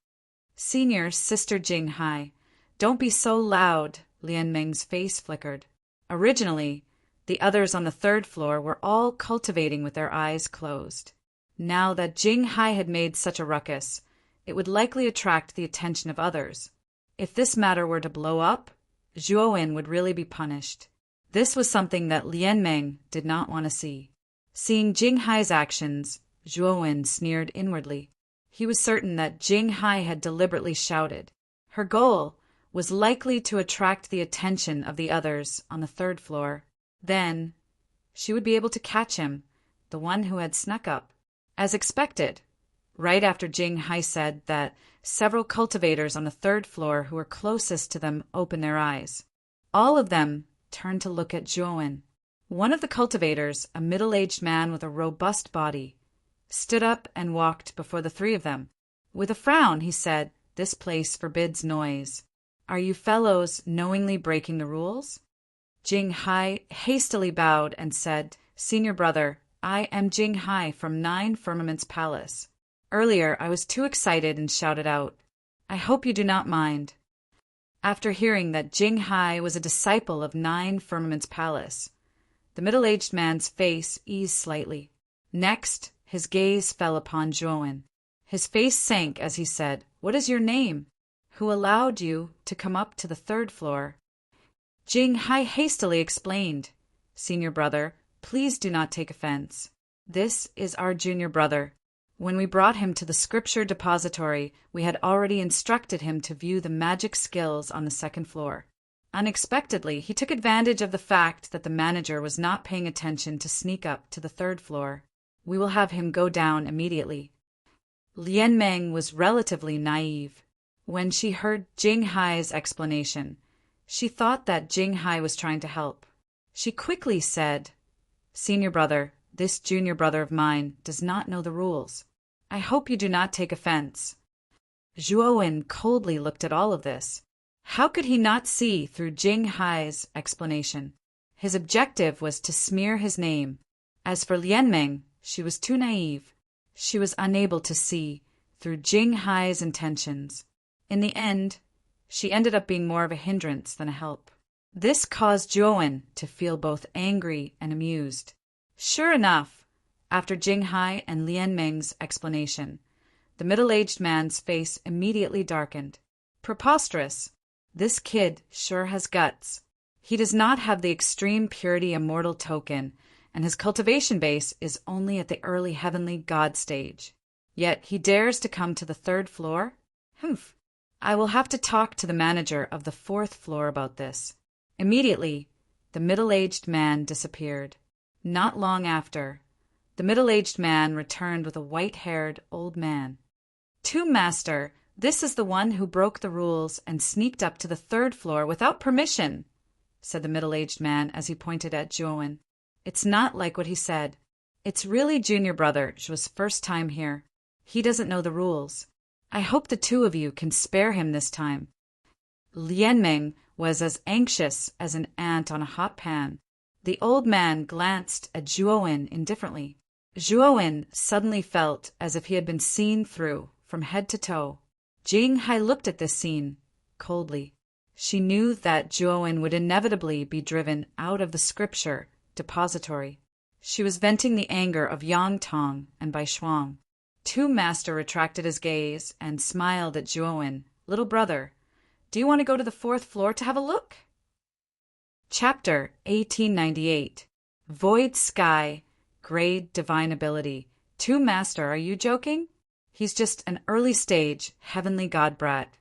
Senior Sister Jing Hai, don't be so loud, Lian Meng's face flickered. Originally, the others on the third floor were all cultivating with their eyes closed. Now that Jing Hai had made such a ruckus, it would likely attract the attention of others. If this matter were to blow up, Zhuo would really be punished. This was something that Lian Meng did not want to see. Seeing Jing Hai's actions, Zhuo sneered inwardly. He was certain that Jing Hai had deliberately shouted. Her goal was likely to attract the attention of the others on the third floor. Then, she would be able to catch him, the one who had snuck up. As expected, right after Jing Hai said that, several cultivators on the third floor who were closest to them opened their eyes. All of them turned to look at Zhuo. One of the cultivators, a middle-aged man with a robust body, stood up and walked before the three of them. With a frown, he said, This place forbids noise. Are you fellows knowingly breaking the rules? Jing Hai hastily bowed and said, Senior brother, I am Jing Hai from 9 Firmaments Palace. Earlier, I was too excited and shouted out. I hope you do not mind. After hearing that Jing Hai was a disciple of 9 Firmaments Palace, the middle-aged man's face eased slightly. Next, his gaze fell upon Zhuo. His face sank as he said, What is your name? Who allowed you to come up to the third floor? Jing Hai hastily explained, Senior brother, please do not take offense. This is our junior brother. When we brought him to the scripture depository, we had already instructed him to view the magic skills on the second floor. Unexpectedly, he took advantage of the fact that the manager was not paying attention to sneak up to the third floor. We will have him go down immediately. Lian Meng was relatively naive. When she heard Jing Hai's explanation, she thought that Jing Hai was trying to help. She quickly said, Senior brother, this junior brother of mine does not know the rules. I hope you do not take offense. Zhuo coldly looked at all of this. How could he not see through Jing Hai's explanation? His objective was to smear his name. As for Lian Meng, she was too naive. She was unable to see through Jing Hai's intentions. In the end, she ended up being more of a hindrance than a help. This caused Zhuo to feel both angry and amused. Sure enough, after Jing Hai and Lian Meng's explanation, the middle-aged man's face immediately darkened. Preposterous! This kid sure has guts. He does not have the extreme purity immortal token, and his cultivation base is only at the early heavenly god stage. Yet he dares to come to the third floor? Humph! I will have to talk to the manager of the 4th floor about this. Immediately, the middle-aged man disappeared. Not long after, the middle-aged man returned with a white-haired old man. Tomb Master, this is the one who broke the rules and sneaked up to the 3rd floor without permission, said the middle-aged man as he pointed at Zhuo. It's not like what he said. It's really junior brother Zhuo's first time here. He doesn't know the rules. I hope the two of you can spare him this time." Lianmeng was as anxious as an ant on a hot pan. The old man glanced at Zhuowen indifferently. Zhuowen suddenly felt as if he had been seen through, from head to toe. Jing Hai looked at this scene coldly. She knew that Zhuowen would inevitably be driven out of the scripture depository. She was venting the anger of Yang Tong and Bai Shuang. Tu Master retracted his gaze and smiled at Zhuowen. "Little brother, do you want to go to the 4th floor to have a look?" Chapter 1898. Void Sky, Grade Divine Ability. Tu Master, are you joking? He's just an early stage, heavenly god brat.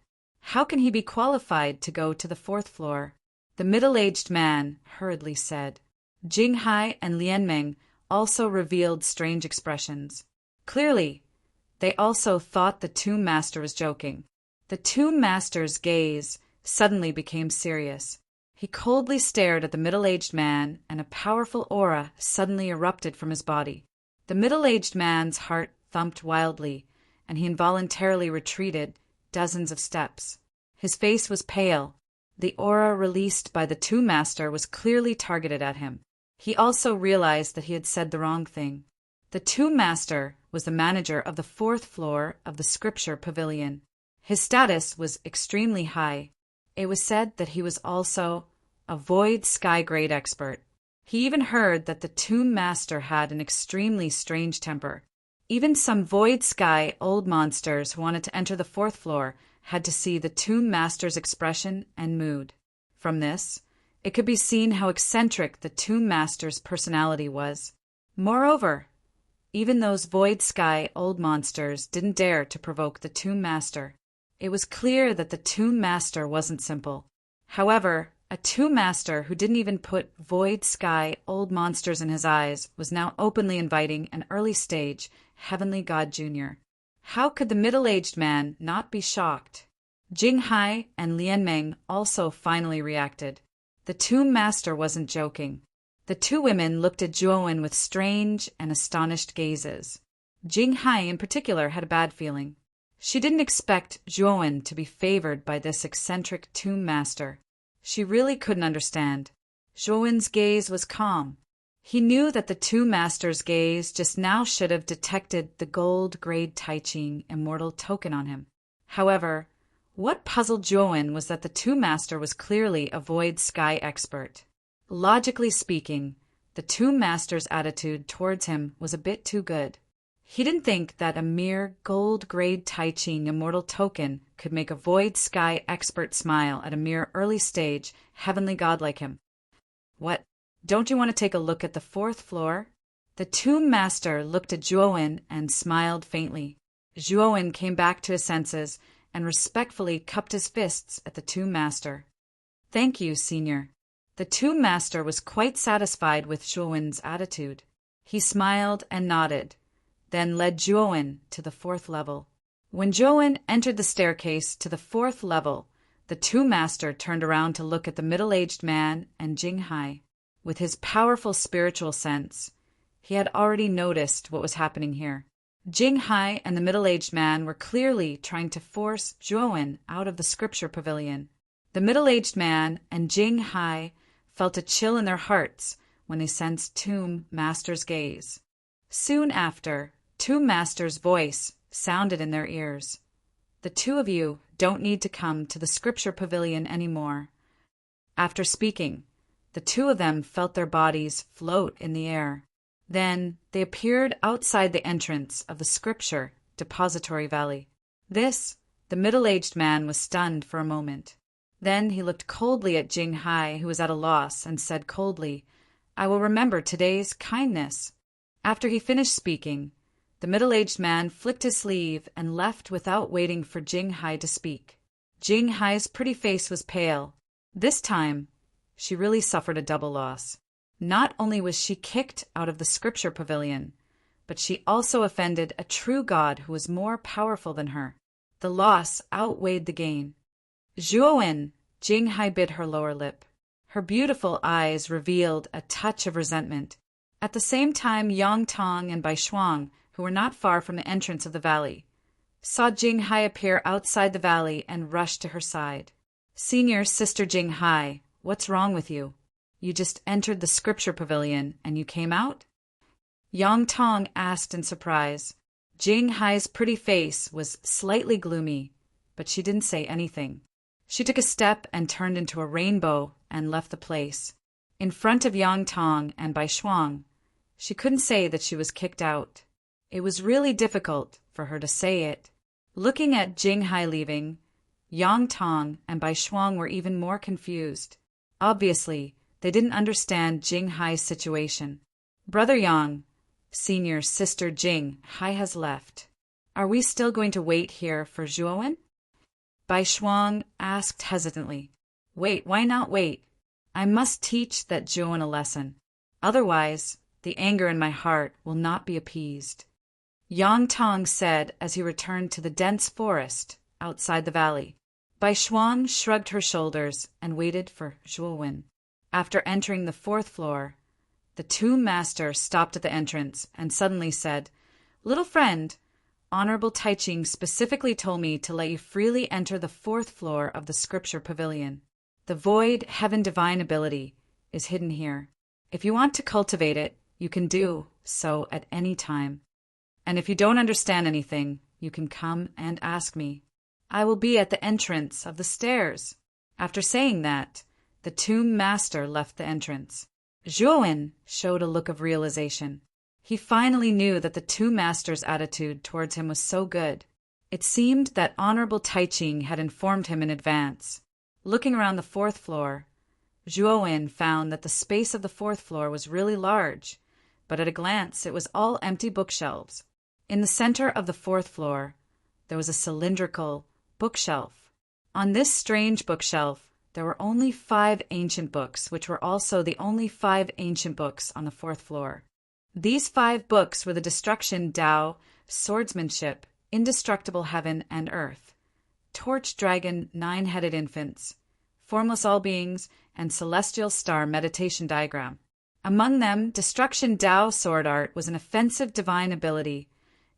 How can he be qualified to go to the 4th floor? The middle-aged man hurriedly said. Jing Hai and Lianmeng also revealed strange expressions. Clearly, they also thought the Tu Master was joking. The Tu Master's gaze suddenly became serious. He coldly stared at the middle-aged man, and a powerful aura suddenly erupted from his body. The middle-aged man's heart thumped wildly, and he involuntarily retreated dozens of steps. His face was pale. The aura released by the Tu Master was clearly targeted at him. He also realized that he had said the wrong thing. The Tu Master was the manager of the 4th floor of the Scripture Pavilion. His status was extremely high. It was said that he was also a void sky grade expert. He even heard that the Tu Master had an extremely strange temper. Even some void sky old monsters who wanted to enter the 4th floor had to see the Tu Master's expression and mood. From this, it could be seen how eccentric the Tu Master's personality was. Moreover, even those void sky old monsters didn't dare to provoke the Tu Master. It was clear that the Tu Master wasn't simple. However, a Tu Master who didn't even put void sky old monsters in his eyes was now openly inviting an early stage heavenly god junior. How could the middle-aged man not be shocked? Jing Hai and Lianmeng also finally reacted. The Tu Master wasn't joking. The two women looked at Zhuowen with strange and astonished gazes. Jing Hai in particular had a bad feeling. She didn't expect Zhuowen to be favored by this eccentric Tu Master. She really couldn't understand. Zhuowen's gaze was calm. He knew that the Tu Master's gaze just now should have detected the gold grade Tai Ching immortal token on him. However, what puzzled Zhuowen was that the Tu Master was clearly a void sky expert. Logically speaking, the Tu Master's attitude towards him was a bit too good. He didn't think that a mere gold grade Tai Ching immortal token could make a void sky expert smile at a mere early stage heavenly god like him. "What? Don't you want to take a look at the 4th floor?" The Tu Master looked at Zhuowen and smiled faintly. Zhuowen came back to his senses and respectfully cupped his fists at the Tu Master. "Thank you, Senior." The Tu Master was quite satisfied with Zhuowen's attitude. He smiled and nodded, then led Zhuowen to the 4th level. When Zhuowen entered the staircase to the 4th level, the Tu Master turned around to look at the middle-aged man and Jing Hai. With his powerful spiritual sense, he had already noticed what was happening here. Jing Hai and the middle-aged man were clearly trying to force Zhuowen out of the Scripture Pavilion. The middle-aged man and Jing Hai felt a chill in their hearts when they sensed Tu Master's gaze. Soon after, Tu Master's voice sounded in their ears. "The two of you don't need to come to the Scripture Pavilion anymore." After speaking, the two of them felt their bodies float in the air. Then they appeared outside the entrance of the Scripture Depository Valley. The middle-aged man was stunned for a moment. Then he looked coldly at Jing Hai, who was at a loss, and said coldly, "I will remember today's kindness." After he finished speaking, the middle-aged man flicked his sleeve and left without waiting for Jing Hai to speak. Jing Hai's pretty face was pale. This time, she really suffered a double loss. Not only was she kicked out of the Scripture Pavilion, but she also offended a true god who was more powerful than her. The loss outweighed the gain. "Zhuowen," Jing Hai bit her lower lip. Her beautiful eyes revealed a touch of resentment. At the same time, Yang Tong and Bai Shuang, who were not far from the entrance of the valley, saw Jing Hai appear outside the valley and rushed to her side. "Senior Sister Jing Hai, what's wrong with you? You just entered the scripture pavilion and you came out?" Yang Tong asked in surprise. Jing Hai's pretty face was slightly gloomy, but she didn't say anything. She took a step and turned into a rainbow and left the place. In front of Yang Tong and Bai Shuang, she couldn't say that she was kicked out. It was really difficult for her to say it. Looking at Jing Hai leaving, Yang Tong and Bai Shuang were even more confused. Obviously, they didn't understand Jing Hai's situation. "Brother Yang, Senior Sister Jing Hai has left. Are we still going to wait here for Zhuowen?" Bai Shuang asked hesitantly. "Wait, why not wait? I must teach that Zhuowen a lesson. Otherwise, the anger in my heart will not be appeased," Yang Tong said as he returned to the dense forest outside the valley. Bai Shuang shrugged her shoulders and waited for Zhuowen. After entering the 4th floor, the tomb master stopped at the entrance and suddenly said, "Little friend, Honorable Taiching specifically told me to let you freely enter the 4th floor of the scripture pavilion. The void heaven divine ability is hidden here. If you want to cultivate it, you can do so at any time. And if you don't understand anything, you can come and ask me. I will be at the entrance of the stairs." After saying that, the tomb master left the entrance. Zhuowen showed a look of realization. He finally knew that the tomb master's attitude towards him was so good. It seemed that Honorable Taiching had informed him in advance. Looking around the 4th floor, Zhuowen found that the space of the 4th floor was really large, but at a glance it was all empty bookshelves. In the center of the 4th floor, there was a cylindrical bookshelf. On this strange bookshelf, there were only 5 ancient books, which were also the only 5 ancient books on the 4th floor. These 5 books were the Destruction Tao, Swordsmanship, Indestructible Heaven and Earth, Torch Dragon 9-Headed Infants, Formless All Beings, and Celestial Star Meditation Diagram. Among them, Destruction Tao Sword Art was an offensive divine ability,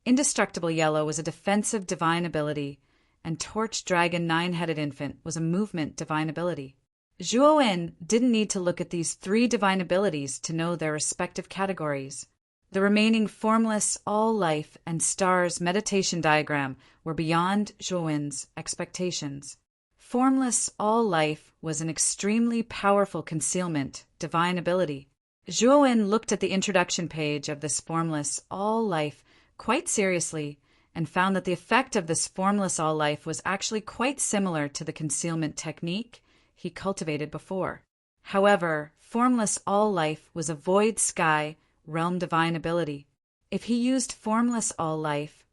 Indestructible Yellow was a defensive divine ability, and Torch Dragon 9-Headed Infant was a movement divine ability. Zhuowen didn't need to look at these 3 divine abilities to know their respective categories. The remaining Formless, All Life, and Stars meditation diagram were beyond Zhuowen's expectations. Formless, All Life was an extremely powerful concealment divine ability. Zhuowen looked at the introduction page of this Formless, All Life quite seriously and found that the effect of this Formless All Life was actually quite similar to the concealment technique he cultivated before. However, Formless All Life was a Void Sky Realm Divine ability. If he used Formless All Life,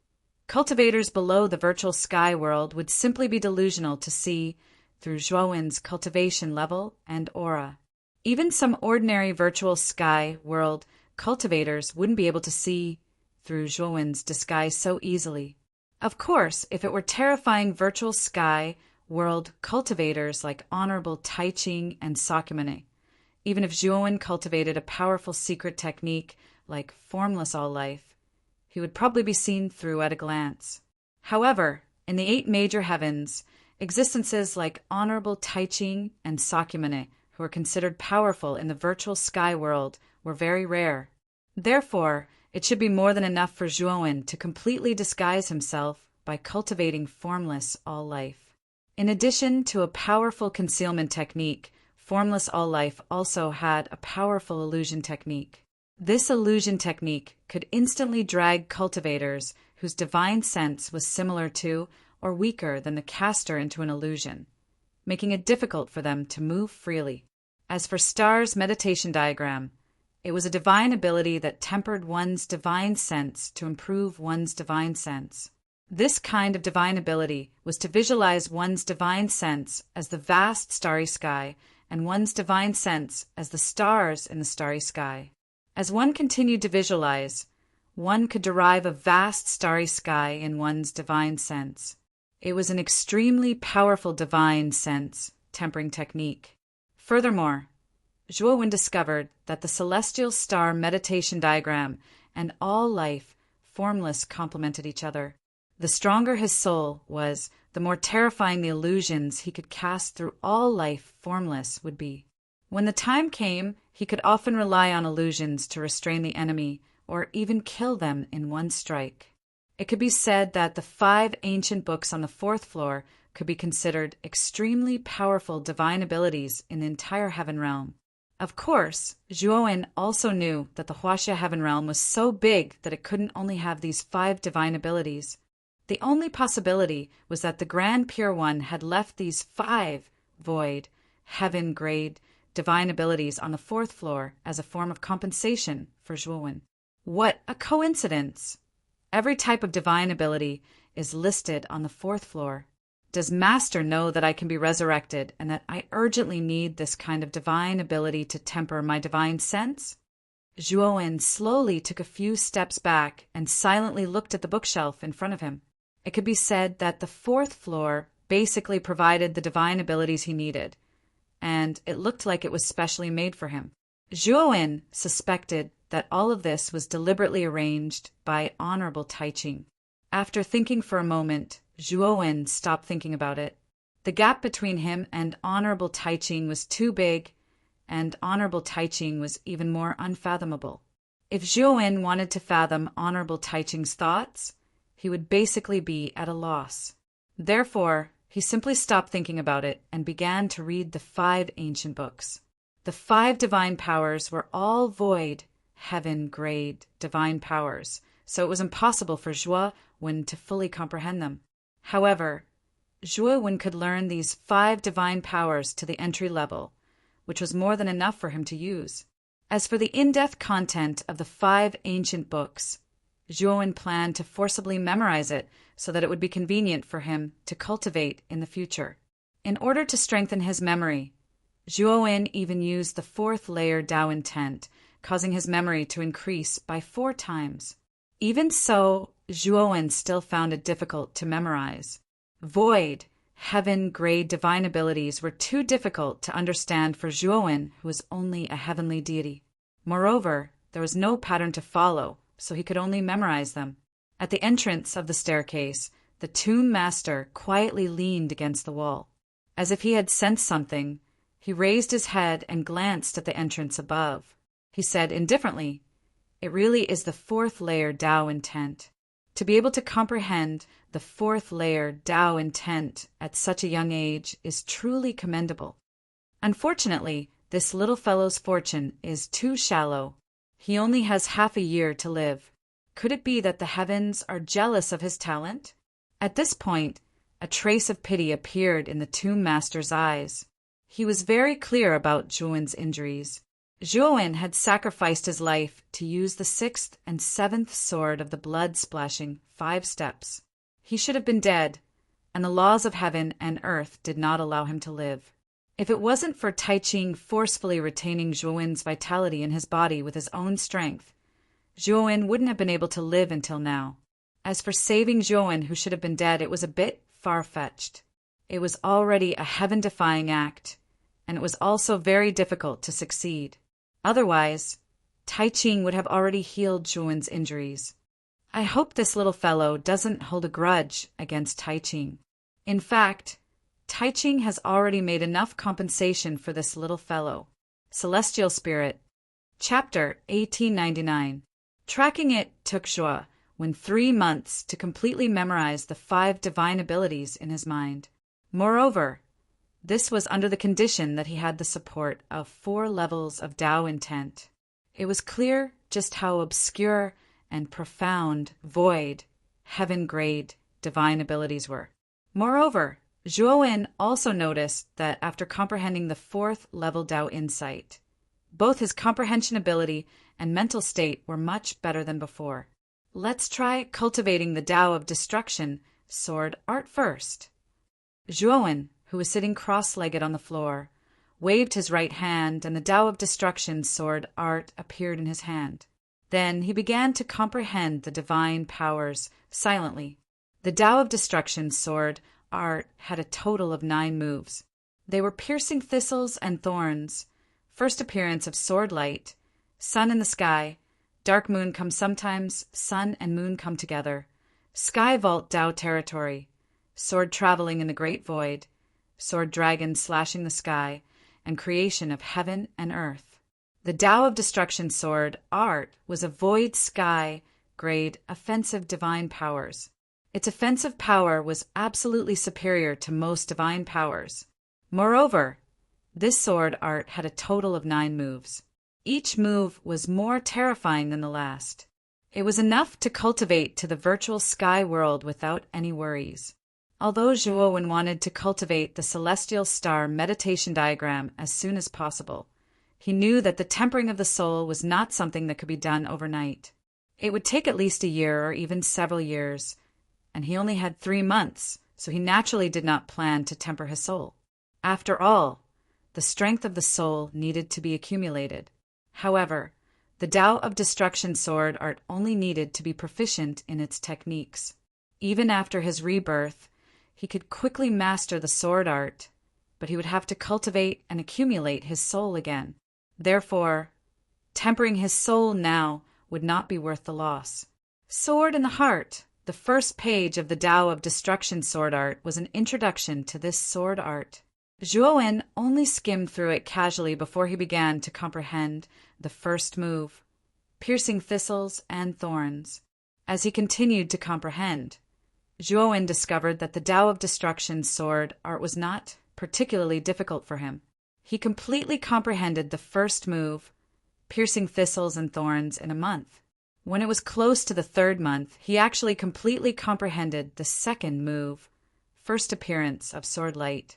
cultivators below the virtual sky world would simply be delusional to see through Zhuowen's cultivation level and aura. Even some ordinary virtual sky world cultivators wouldn't be able to see through Zhuowen's disguise so easily. Of course, if it were terrifying virtual sky world cultivators like Honorable Taiching and Sakyamune, even if Zhuowen cultivated a powerful secret technique like Formless All Life, he would probably be seen through at a glance. However, in the 8 major heavens, existences like Honorable Taiching and Sakyamune, who were considered powerful in the virtual sky world, were very rare. Therefore, it should be more than enough for Zhuowen to completely disguise himself by cultivating Formless All Life. In addition to a powerful concealment technique, Formless All Life also had a powerful illusion technique. This illusion technique could instantly drag cultivators whose divine sense was similar to or weaker than the caster into an illusion, making it difficult for them to move freely. As for Star's meditation diagram, it was a divine ability that tempered one's divine sense to improve one's divine sense. This kind of divine ability was to visualize one's divine sense as the vast starry sky and one's divine sense as the stars in the starry sky. As one continued to visualize, one could derive a vast starry sky in one's divine sense. It was an extremely powerful divine sense tempering technique. Furthermore, Zhuowen discovered that the celestial star meditation diagram and all life formless complemented each other. The stronger his soul was, the more terrifying the illusions he could cast through all life formless would be. When the time came, he could often rely on illusions to restrain the enemy or even kill them in one strike. It could be said that the 5 ancient books on the 4th floor could be considered extremely powerful divine abilities in the entire heaven realm. Of course, Zhuowen also knew that the Huaxia heaven realm was so big that it couldn't only have these 5 divine abilities. The only possibility was that the Grand Pure One had left these 5 void, heaven-grade divine abilities on the 4th floor as a form of compensation for Zhuowen. What a coincidence! Every type of divine ability is listed on the 4th floor. Does Master know that I can be resurrected and that I urgently need this kind of divine ability to temper my divine sense? Zhuowen slowly took a few steps back and silently looked at the bookshelf in front of him. It could be said that the 4th floor basically provided the divine abilities he needed, and it looked like it was specially made for him. Zhuowen suspected that all of this was deliberately arranged by Honorable Taiching. After thinking for a moment, Zhuowen stopped thinking about it. The gap between him and Honorable Taiching was too big, and Honorable Taiching was even more unfathomable. If Zhuowen wanted to fathom Honorable Taiching's thoughts, he would basically be at a loss. Therefore, he simply stopped thinking about it and began to read the 5 ancient books. The 5 divine powers were all void, heaven-grade divine powers, so it was impossible for Zhuowen to fully comprehend them. However, Zhuowen could learn these 5 divine powers to the entry level, which was more than enough for him to use. As for the in-depth content of the 5 ancient books, Zhuowen planned to forcibly memorize it so that it would be convenient for him to cultivate in the future. In order to strengthen his memory, Zhuowen even used the 4th layer Tao intent, causing his memory to increase by 4 times. Even so, Zhuowen still found it difficult to memorize. Void, heaven-grade divine abilities were too difficult to understand for Zhuowen, who was only a heavenly deity. Moreover, there was no pattern to follow, so he could only memorize them. At the entrance of the staircase, the tomb master quietly leaned against the wall. As if he had sensed something, he raised his head and glanced at the entrance above. He said indifferently, "It really is the 4th layer Tao intent." To be able to comprehend the 4th layer Tao intent at such a young age is truly commendable. Unfortunately, this little fellow's fortune is too shallow. He only has half a year to live. Could it be that the heavens are jealous of his talent? At this point, a trace of pity appeared in the tomb master's eyes. He was very clear about Zhuowen's injuries. Zhuowen had sacrificed his life to use the 6th and 7th sword of the blood-splashing 5 steps. He should have been dead, and the laws of heaven and earth did not allow him to live. If it wasn't for Taiching forcefully retaining Zhuowen's vitality in his body with his own strength, Zhuowen wouldn't have been able to live until now. As for saving Zhuowen, who should have been dead, it was a bit far-fetched. It was already a heaven-defying act, and it was also very difficult to succeed. Otherwise, Taiching would have already healed Zhuowen's injuries. I hope this little fellow doesn't hold a grudge against Taiching. In fact, Taiching has already made enough compensation for this little fellow. Celestial Spirit, Chapter 1899. Tracking it took Zhuowen 3 months to completely memorize the 5 divine abilities in his mind. Moreover, this was under the condition that he had the support of 4 levels of Tao intent. It was clear just how obscure and profound, void, heaven-grade divine abilities were. Moreover, Zhuowen also noticed that after comprehending the 4th level Tao insight, both his comprehension ability and mental state were much better than before. Let's try cultivating the Tao of destruction sword art first. Zhuowen, who was sitting cross-legged on the floor, waved his right hand, and the Tao of destruction sword art appeared in his hand. Then he began to comprehend the divine powers silently. The Tao of destruction sword art had a total of 9 moves. They were piercing thistles and thorns, first appearance of sword light, sun in the sky, dark moon comes sometimes, sun and moon come together, Sky Vault Dao territory, sword traveling in the great void, sword dragon slashing the sky, and creation of heaven and earth. The Tao of Destruction sword art was a void sky grade offensive divine powers. Its offensive power was absolutely superior to most divine powers. Moreover, this sword art had a total of 9 moves. Each move was more terrifying than the last. It was enough to cultivate to the virtual sky world without any worries. Although Zhuowen wanted to cultivate the celestial star meditation diagram as soon as possible, he knew that the tempering of the soul was not something that could be done overnight. It would take at least a year or even several years, and he only had 3 months, so he naturally did not plan to temper his soul. After all, the strength of the soul needed to be accumulated. However, the Tao of Destruction sword art only needed to be proficient in its techniques. Even after his rebirth, he could quickly master the sword art, but he would have to cultivate and accumulate his soul again. Therefore, tempering his soul now would not be worth the loss. Sword in the Heart, the first page of the Tao of Destruction sword art, was an introduction to this sword art. Zhuowen only skimmed through it casually before he began to comprehend the first move, piercing thistles and thorns. As he continued to comprehend, Zhuowen discovered that the Tao of Destruction sword art was not particularly difficult for him. He completely comprehended the first move, piercing thistles and thorns, in a month. When it was close to the 3rd month, he actually completely comprehended the second move, first appearance of sword light.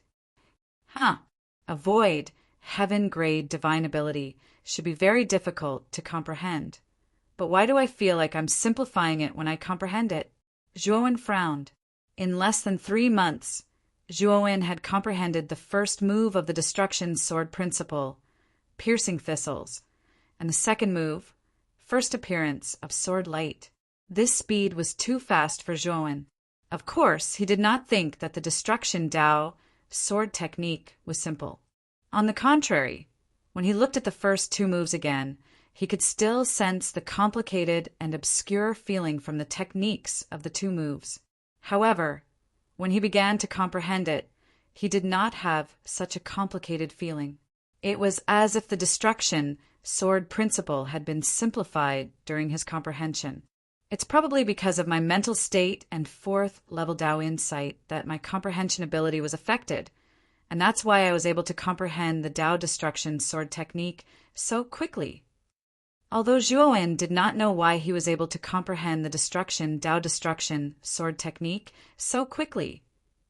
A void, heaven-grade divine ability should be very difficult to comprehend. But why do I feel like I'm simplifying it when I comprehend it? Zhuowen frowned. In less than 3 months, Zhuowen had comprehended the first move of the destruction sword principle, piercing thistles, and the second move, first appearance of sword light. This speed was too fast for Zhuowen. Of course, he did not think that the destruction Tao sword technique was simple. On the contrary, when he looked at the first 2 moves again, he could still sense the complicated and obscure feeling from the techniques of the 2 moves. However, when he began to comprehend it, he did not have such a complicated feeling. It was as if the destruction sword principle had been simplified during his comprehension. It's probably because of my mental state and 4th level Tao insight that my comprehension ability was affected, and that's why I was able to comprehend the Tao destruction sword technique so quickly. Although Zhuowen did not know why he was able to comprehend the Tao destruction sword technique so quickly,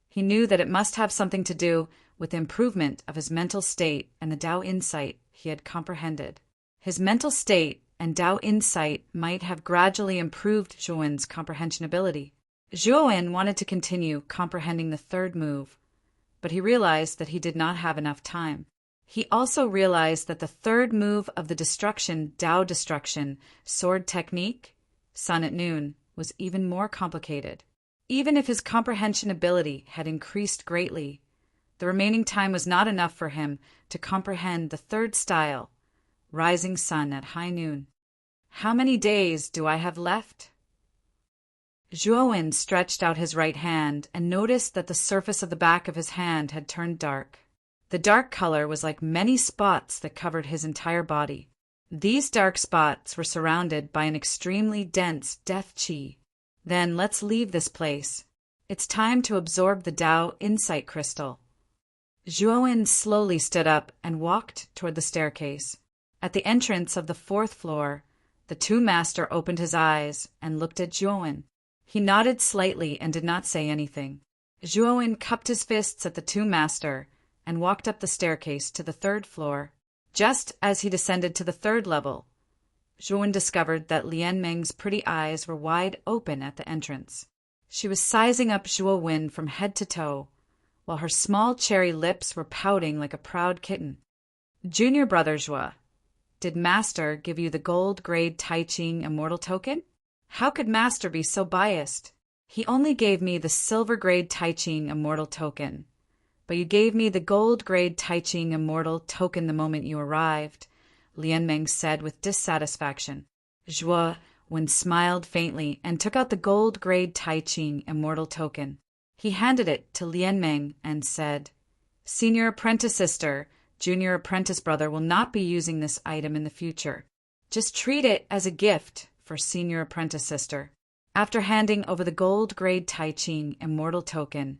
he knew that it must have something to do with the improvement of his mental state and the Tao insight he had comprehended. His mental state and Tao insight might have gradually improved Zhuowen's comprehension ability. Zhuowen wanted to continue comprehending the 3rd move, but he realized that he did not have enough time. He also realized that the 3rd move of the Tao destruction sword technique, Sun at Noon, was even more complicated. Even if his comprehension ability had increased greatly, the remaining time was not enough for him to comprehend the 3rd style, Rising Sun at High Noon. How many days do I have left? Zhuowen stretched out his right hand and noticed that the surface of the back of his hand had turned dark. The dark color was like many spots that covered his entire body. These dark spots were surrounded by an extremely dense death qi. Then let's leave this place. It's time to absorb the Tao insight crystal. Zhuowen slowly stood up and walked toward the staircase. At the entrance of the 4th floor, the 2 master opened his eyes and looked at Zhuowen. He nodded slightly and did not say anything. Zhuowen cupped his fists at the 2 master and walked up the staircase to the 3rd floor. Just as he descended to the 3rd level, Zhuowen discovered that Lian Meng's pretty eyes were wide open at the entrance. She was sizing up Zhuowen from head to toe, while her small cherry lips were pouting like a proud kitten. Junior brother Zhuo, did Master give you the gold grade Tai Ching immortal token? How could Master be so biased? He only gave me the silver grade Tai Ching immortal token. But you gave me the gold grade Tai Ching immortal token the moment you arrived, Lian Meng said with dissatisfaction. Zhuo, Wen smiled faintly and took out the gold-grade Tai Ching immortal token. He handed it to Lianmeng and said, "Senior apprentice sister, junior apprentice brother will not be using this item in the future. Just treat it as a gift for senior apprentice sister." After handing over the gold-grade Tai Ching immortal token,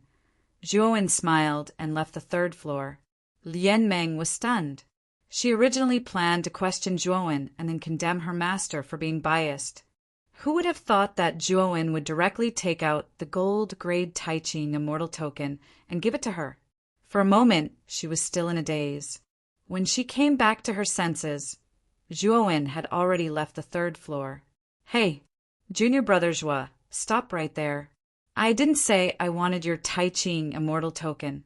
Zhuowen smiled and left the third floor. Lianmeng was stunned. She originally planned to question Zhuowen and then condemn her master for being biased. Who would have thought that Zhuowen would directly take out the gold-grade Tai Ching immortal token and give it to her? For a moment, she was still in a daze. When she came back to her senses, Zhuowen had already left the third floor. "Hey, junior brother Zhua, stop right there. I didn't say I wanted your Tai Ching immortal token."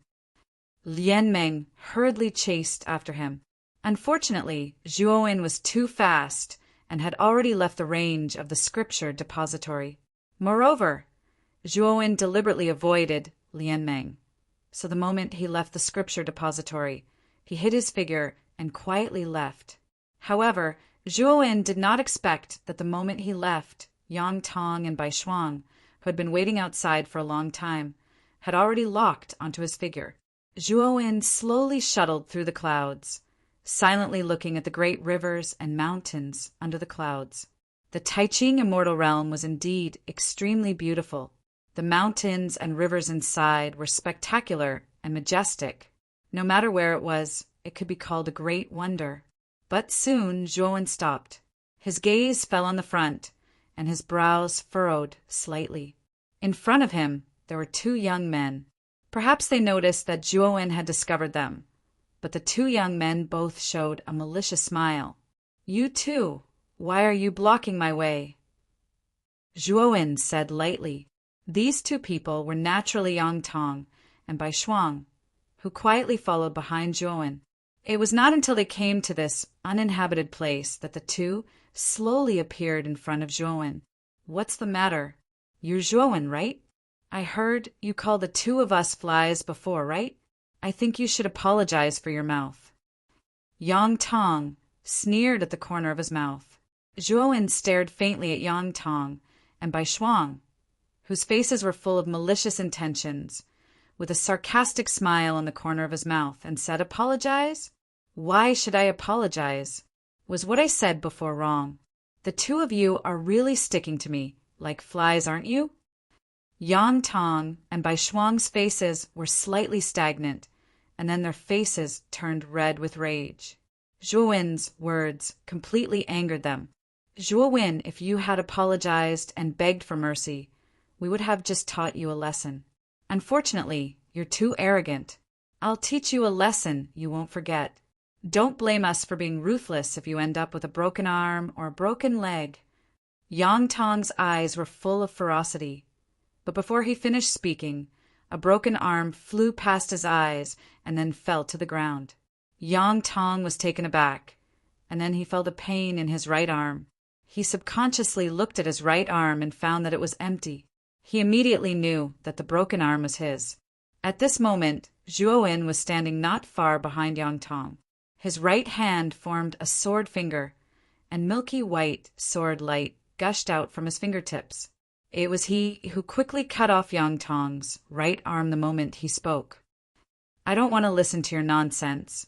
Lianmeng hurriedly chased after him. Unfortunately, Zhuowen was too fast and had already left the range of the scripture depository. Moreover, Zhuowen deliberately avoided Lianmeng. So the moment he left the scripture depository, he hid his figure and quietly left. However, Zhuowen did not expect that the moment he left, Yang Tong and Bai Shuang, who had been waiting outside for a long time, had already locked onto his figure. Zhuowen slowly shuttled through the clouds, silently looking at the great rivers and mountains under the clouds. The Tai Ching immortal realm was indeed extremely beautiful. The mountains and rivers inside were spectacular and majestic. No matter where it was, it could be called a great wonder. But soon Zhuowen stopped. His gaze fell on the front, and his brows furrowed slightly. In front of him, there were two young men. Perhaps they noticed that Zhuowen had discovered them, but the two young men both showed a malicious smile. "You too. Why are you blocking my way?" Zhuowen said lightly. These two people were naturally Yang Tong and Bai Shuang, who quietly followed behind Zhuowen. It was not until they came to this uninhabited place that the two slowly appeared in front of Zhuowen. "What's the matter? You're Zhuowen, right? I heard you called the two of us flies before, right? I think you should apologize for your mouth." Yang Tong sneered at the corner of his mouth. Zhuowen stared faintly at Yang Tong and Bai Shuang, whose faces were full of malicious intentions, with a sarcastic smile on the corner of his mouth, and said, "Apologize? Why should I apologize? Was what I said before wrong? The two of you are really sticking to me, like flies, aren't you?" Yang Tong and Bai Shuang's faces were slightly stagnant, and then their faces turned red with rage. Zhuowen's words completely angered them. "Zhuowen, if you had apologized and begged for mercy, we would have just taught you a lesson. Unfortunately, you're too arrogant. I'll teach you a lesson you won't forget. Don't blame us for being ruthless if you end up with a broken arm or a broken leg." Yang Tong's eyes were full of ferocity, but before he finished speaking, a broken arm flew past his eyes and then fell to the ground. Yang Tong was taken aback, and then he felt a pain in his right arm. He subconsciously looked at his right arm and found that it was empty. He immediately knew that the broken arm was his. At this moment, Zhuowen was standing not far behind Yang Tong. His right hand formed a sword finger, and milky white sword light gushed out from his fingertips. It was he who quickly cut off Yang Tong's right arm the moment he spoke. "I don't want to listen to your nonsense,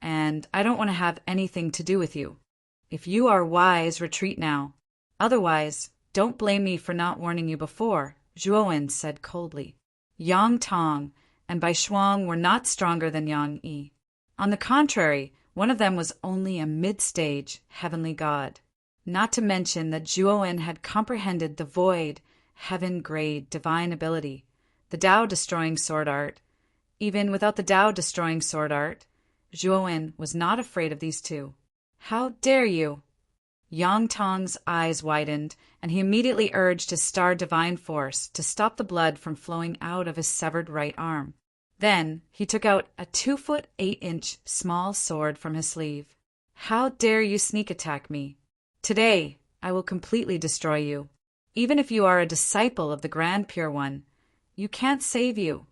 and I don't want to have anything to do with you. If you are wise, retreat now. Otherwise, don't blame me for not warning you before," Zhuowen said coldly. Yang Tong and Bai Shuang were not stronger than Yang Yi. On the contrary, one of them was only a mid-stage heavenly god. Not to mention that Zhuowen had comprehended the void, heaven-grade divine ability, the Tao-destroying sword art. Even without the Tao-destroying sword art, Zhuowen was not afraid of these two. "How dare you!" Yang Tong's eyes widened, and he immediately urged his star divine force to stop the blood from flowing out of his severed right arm. Then he took out a 2-foot 8-inch small sword from his sleeve. "How dare you sneak attack me? Today I will completely destroy you. Even if you are a disciple of the Grand Pure One, you can't save you."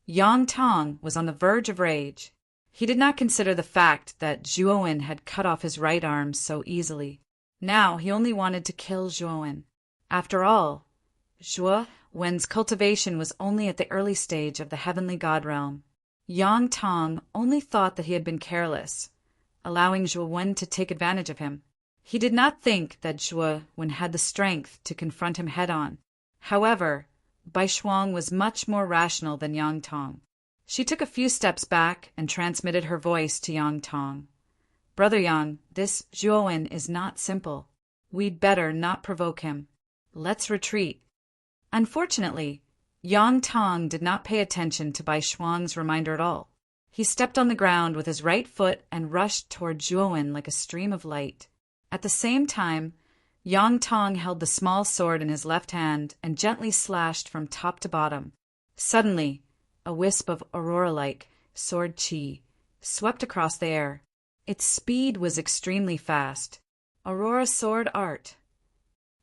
Yang Tong was on the verge of rage. He did not consider the fact that Zhuowen had cut off his right arm so easily. Now he only wanted to kill Zhuo. After all, Zhuo Wen's cultivation was only at the early stage of the heavenly god realm. Yang Tong only thought that he had been careless, allowing Zhuo Wen to take advantage of him. He did not think that Zhuo Wen had the strength to confront him head-on. However, Bai Shuang was much more rational than Yang Tong. She took a few steps back and transmitted her voice to Yang Tong. "Brother Yang, this Zhuo Wen is not simple. We'd better not provoke him. Let's retreat." Unfortunately, Yang Tong did not pay attention to Bai Shuang's reminder at all. He stepped on the ground with his right foot and rushed toward Zhuo Wen like a stream of light. At the same time, Yang Tong held the small sword in his left hand and gently slashed from top to bottom. Suddenly, a wisp of aurora-like sword chi swept across the air. Its speed was extremely fast. Aurora sword art.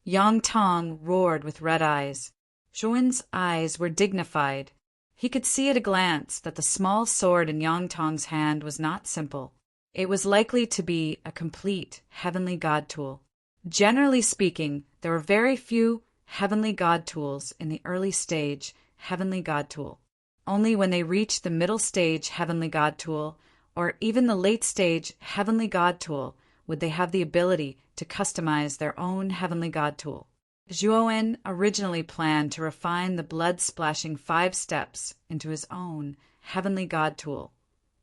Yang Tong roared with red eyes. Zhuo Wen's eyes were dignified. He could see at a glance that the small sword in Yang Tong's hand was not simple. It was likely to be a complete heavenly god tool. Generally speaking, there were very few heavenly god tools in the early stage heavenly god tool. Only when they reached the middle stage heavenly god tool, or even the late stage heavenly god tool, would they have the ability to customize their own heavenly god tool. Zhuo Wen originally planned to refine the blood-splashing 5 steps into his own heavenly god tool,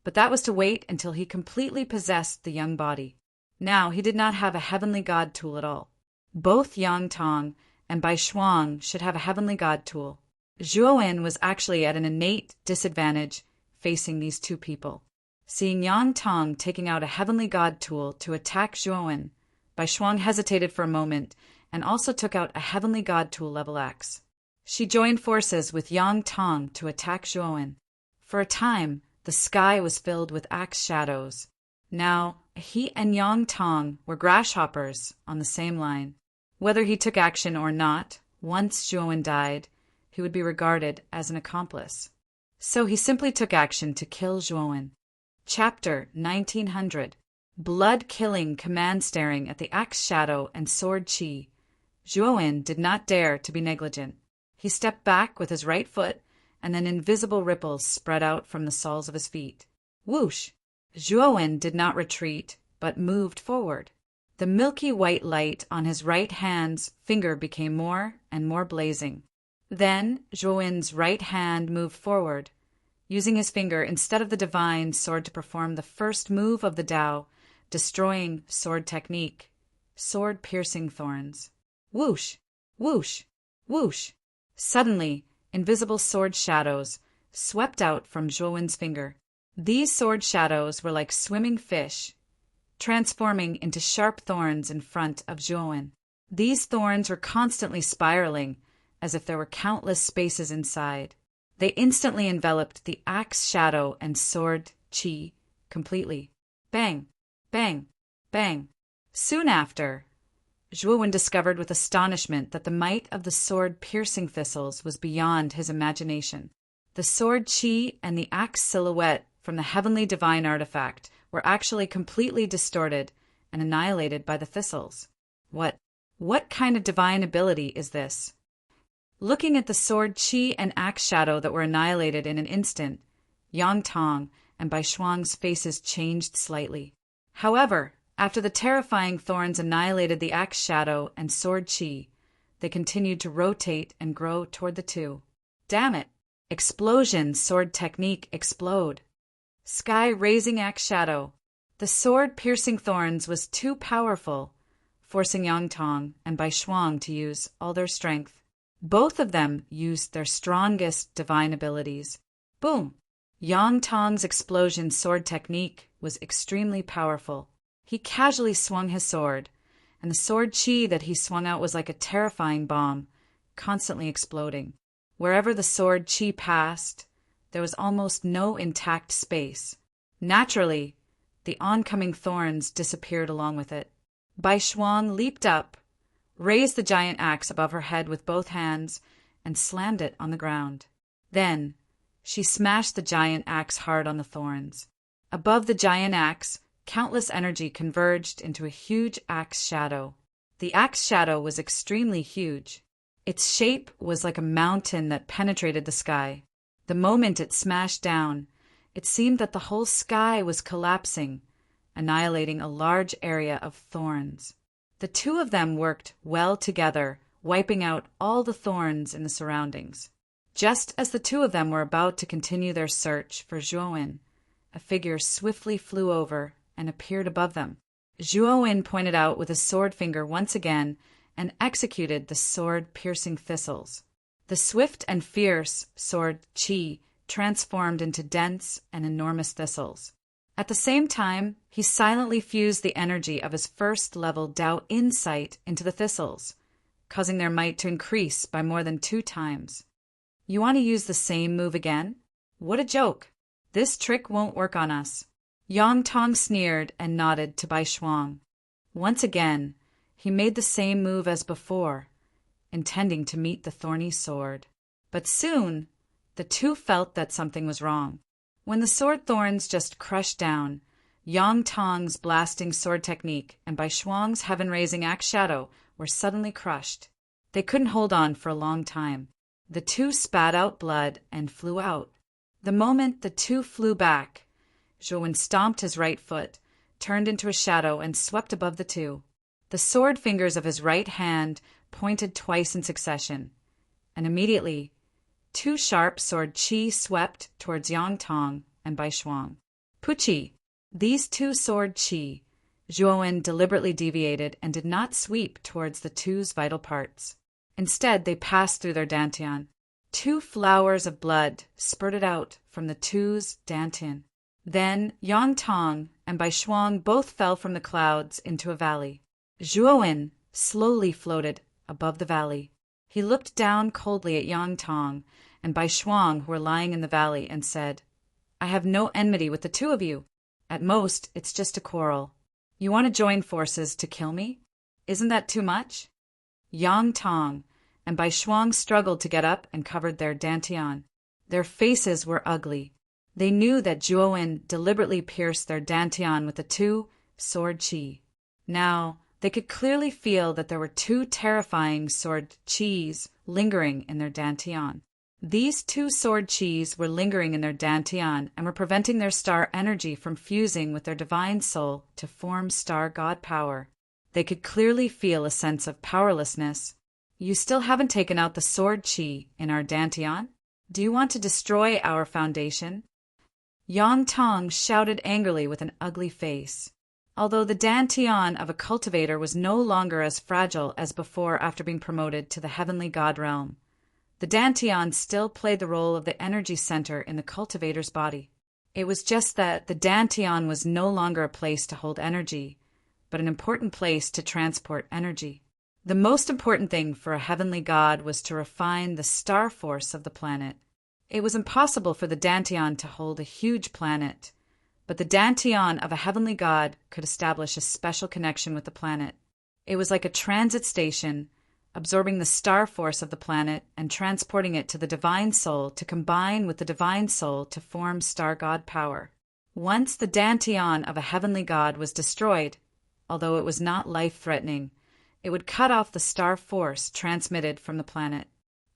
but that was to wait until he completely possessed the young body. Now he did not have a heavenly god tool at all. Both Yang Tong and Bai Shuang should have a heavenly god tool. Zhuo Wen was actually at an innate disadvantage facing these two people. Seeing Yang Tong taking out a heavenly god tool to attack Zhuo Wen, Bai Shuang hesitated for a moment and also took out a heavenly god tool level axe. She joined forces with Yang Tong to attack Zhuo Wen. For a time, the sky was filled with axe shadows. Now, he and Yang Tong were grasshoppers on the same line. Whether he took action or not, once Zhuo Wen died, he would be regarded as an accomplice. So he simply took action to kill Zhuo Wen. Chapter 1900. Blood-killing command staring at the axe shadow and sword chi. Zhuo Wen did not dare to be negligent. He stepped back with his right foot, and then invisible ripples spread out from the soles of his feet. Whoosh! Zhuo Wen did not retreat, but moved forward. The milky white light on his right hand's finger became more and more blazing. Then Zhuo Wen's right hand moved forward, using his finger instead of the divine sword to perform the first move of the Tao, destroying sword technique, sword-piercing thorns. Whoosh! Whoosh! Whoosh! Suddenly, invisible sword shadows swept out from Zhuo Wen's finger. These sword shadows were like swimming fish, transforming into sharp thorns in front of Zhuo Wen. These thorns were constantly spiraling, as if there were countless spaces inside. They instantly enveloped the axe shadow and sword chi completely. Bang! Bang! Bang! Soon after, Zhuo Wen discovered with astonishment that the might of the sword-piercing thistles was beyond his imagination. The sword chi and the axe silhouette from the heavenly divine artifact were actually completely distorted and annihilated by the thistles. What kind of divine ability is this? Looking at the sword chi and axe shadow that were annihilated in an instant, Yang Tong and Bai Shuang's faces changed slightly. However, after the terrifying thorns annihilated the axe shadow and sword chi, they continued to rotate and grow toward the two. Damn it! Explosion, sword technique, explode. Sky raising axe shadow. The sword-piercing thorns was too powerful, forcing Yang Tong and Bai Shuang to use all their strength. Both of them used their strongest divine abilities. Boom! Yang Tong's explosion sword technique was extremely powerful. He casually swung his sword, and the sword chi that he swung out was like a terrifying bomb, constantly exploding. Wherever the sword chi passed, there was almost no intact space. Naturally, the oncoming thorns disappeared along with it. Bai Shuang leaped up, raised the giant axe above her head with both hands, and slammed it on the ground. Then, she smashed the giant axe hard on the thorns. Above the giant axe, countless energy converged into a huge axe shadow. The axe shadow was extremely huge. Its shape was like a mountain that penetrated the sky. The moment it smashed down, it seemed that the whole sky was collapsing, annihilating a large area of thorns. The two of them worked well together, wiping out all the thorns in the surroundings. Just as the two of them were about to continue their search for Zhuowen, a figure swiftly flew over and appeared above them. Zhuowen pointed out with his sword finger once again and executed the sword-piercing thistles. The swift and fierce sword qi transformed into dense and enormous thistles. At the same time, he silently fused the energy of his first-level Dao insight into the thistles, causing their might to increase by more than 2 times. You want to use the same move again? What a joke! This trick won't work on us. Yang Tong sneered and nodded to Bai Shuang. Once again, he made the same move as before, intending to meet the thorny sword. But soon, the two felt that something was wrong. When the sword thorns just crushed down, Yang Tong's blasting sword technique and Bai Shuang's heaven-raising axe shadow were suddenly crushed. They couldn't hold on for a long time. The two spat out blood and flew out. The moment the two flew back, Zhuowen stomped his right foot, turned into a shadow, and swept above the two. The sword fingers of his right hand pointed twice in succession, and immediately 2 sharp sword qi swept towards Yang Tong and Bai Shuang. Puqi! These 2 sword qi, Zhuowen deliberately deviated and did not sweep towards the two's vital parts. Instead, they passed through their dantian. 2 flowers of blood spurted out from the two's dantian. Then Yang Tong and Bai Shuang both fell from the clouds into a valley. Zhuowen slowly floated above the valley. He looked down coldly at Yang Tong and Bai Shuang, who were lying in the valley, and said, "I have no enmity with the two of you. At most, it's just a quarrel. You want to join forces to kill me? Isn't that too much?" Yang Tong and Bai Shuang struggled to get up and covered their dantian. Their faces were ugly. They knew that Zhuowen deliberately pierced their dantian with the 2 sword qi. Now, they could clearly feel that there were 2 terrifying sword qis lingering in their dantian. These 2 sword qis were lingering in their dantian and were preventing their star energy from fusing with their divine soul to form star god power. They could clearly feel a sense of powerlessness. "You still haven't taken out the sword qi in our dantian? Do you want to destroy our foundation?" Yang Tong shouted angrily with an ugly face. Although the dantian of a cultivator was no longer as fragile as before after being promoted to the heavenly god realm, the dantian still played the role of the energy center in the cultivator's body. It was just that the dantian was no longer a place to hold energy, but an important place to transport energy. The most important thing for a heavenly god was to refine the star force of the planet. It was impossible for the dantian to hold a huge planet, but the dantian of a heavenly god could establish a special connection with the planet. It was like a transit station, absorbing the star force of the planet and transporting it to the divine soul to combine with the divine soul to form star god power. Once the dantian of a heavenly god was destroyed, although it was not life-threatening, it would cut off the star force transmitted from the planet.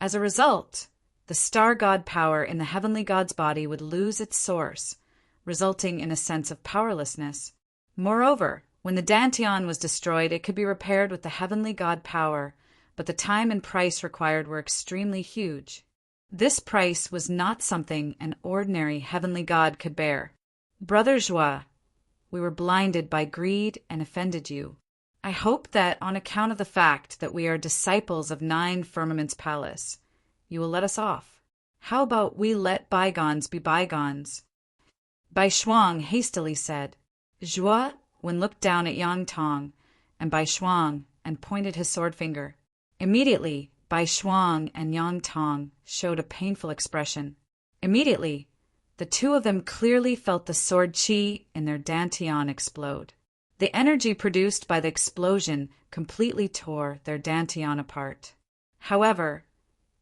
As a result, the star god power in the heavenly god's body would lose its source, resulting in a sense of powerlessness. Moreover, when the dantian was destroyed, it could be repaired with the heavenly god power, but the time and price required were extremely huge. This price was not something an ordinary heavenly god could bear. "Brother Zhua, we were blinded by greed and offended you. I hope that on account of the fact that we are disciples of 9 Firmaments Palace, you will let us off. How about we let bygones be bygones?" Bai Shuang hastily said. Zhua Wen looked down at Yang Tong and Bai Shuang and pointed his sword finger. Immediately, Bai Shuang and Yang Tong showed a painful expression. Immediately, the two of them clearly felt the sword qi in their dantian explode. The energy produced by the explosion completely tore their dantian apart. However,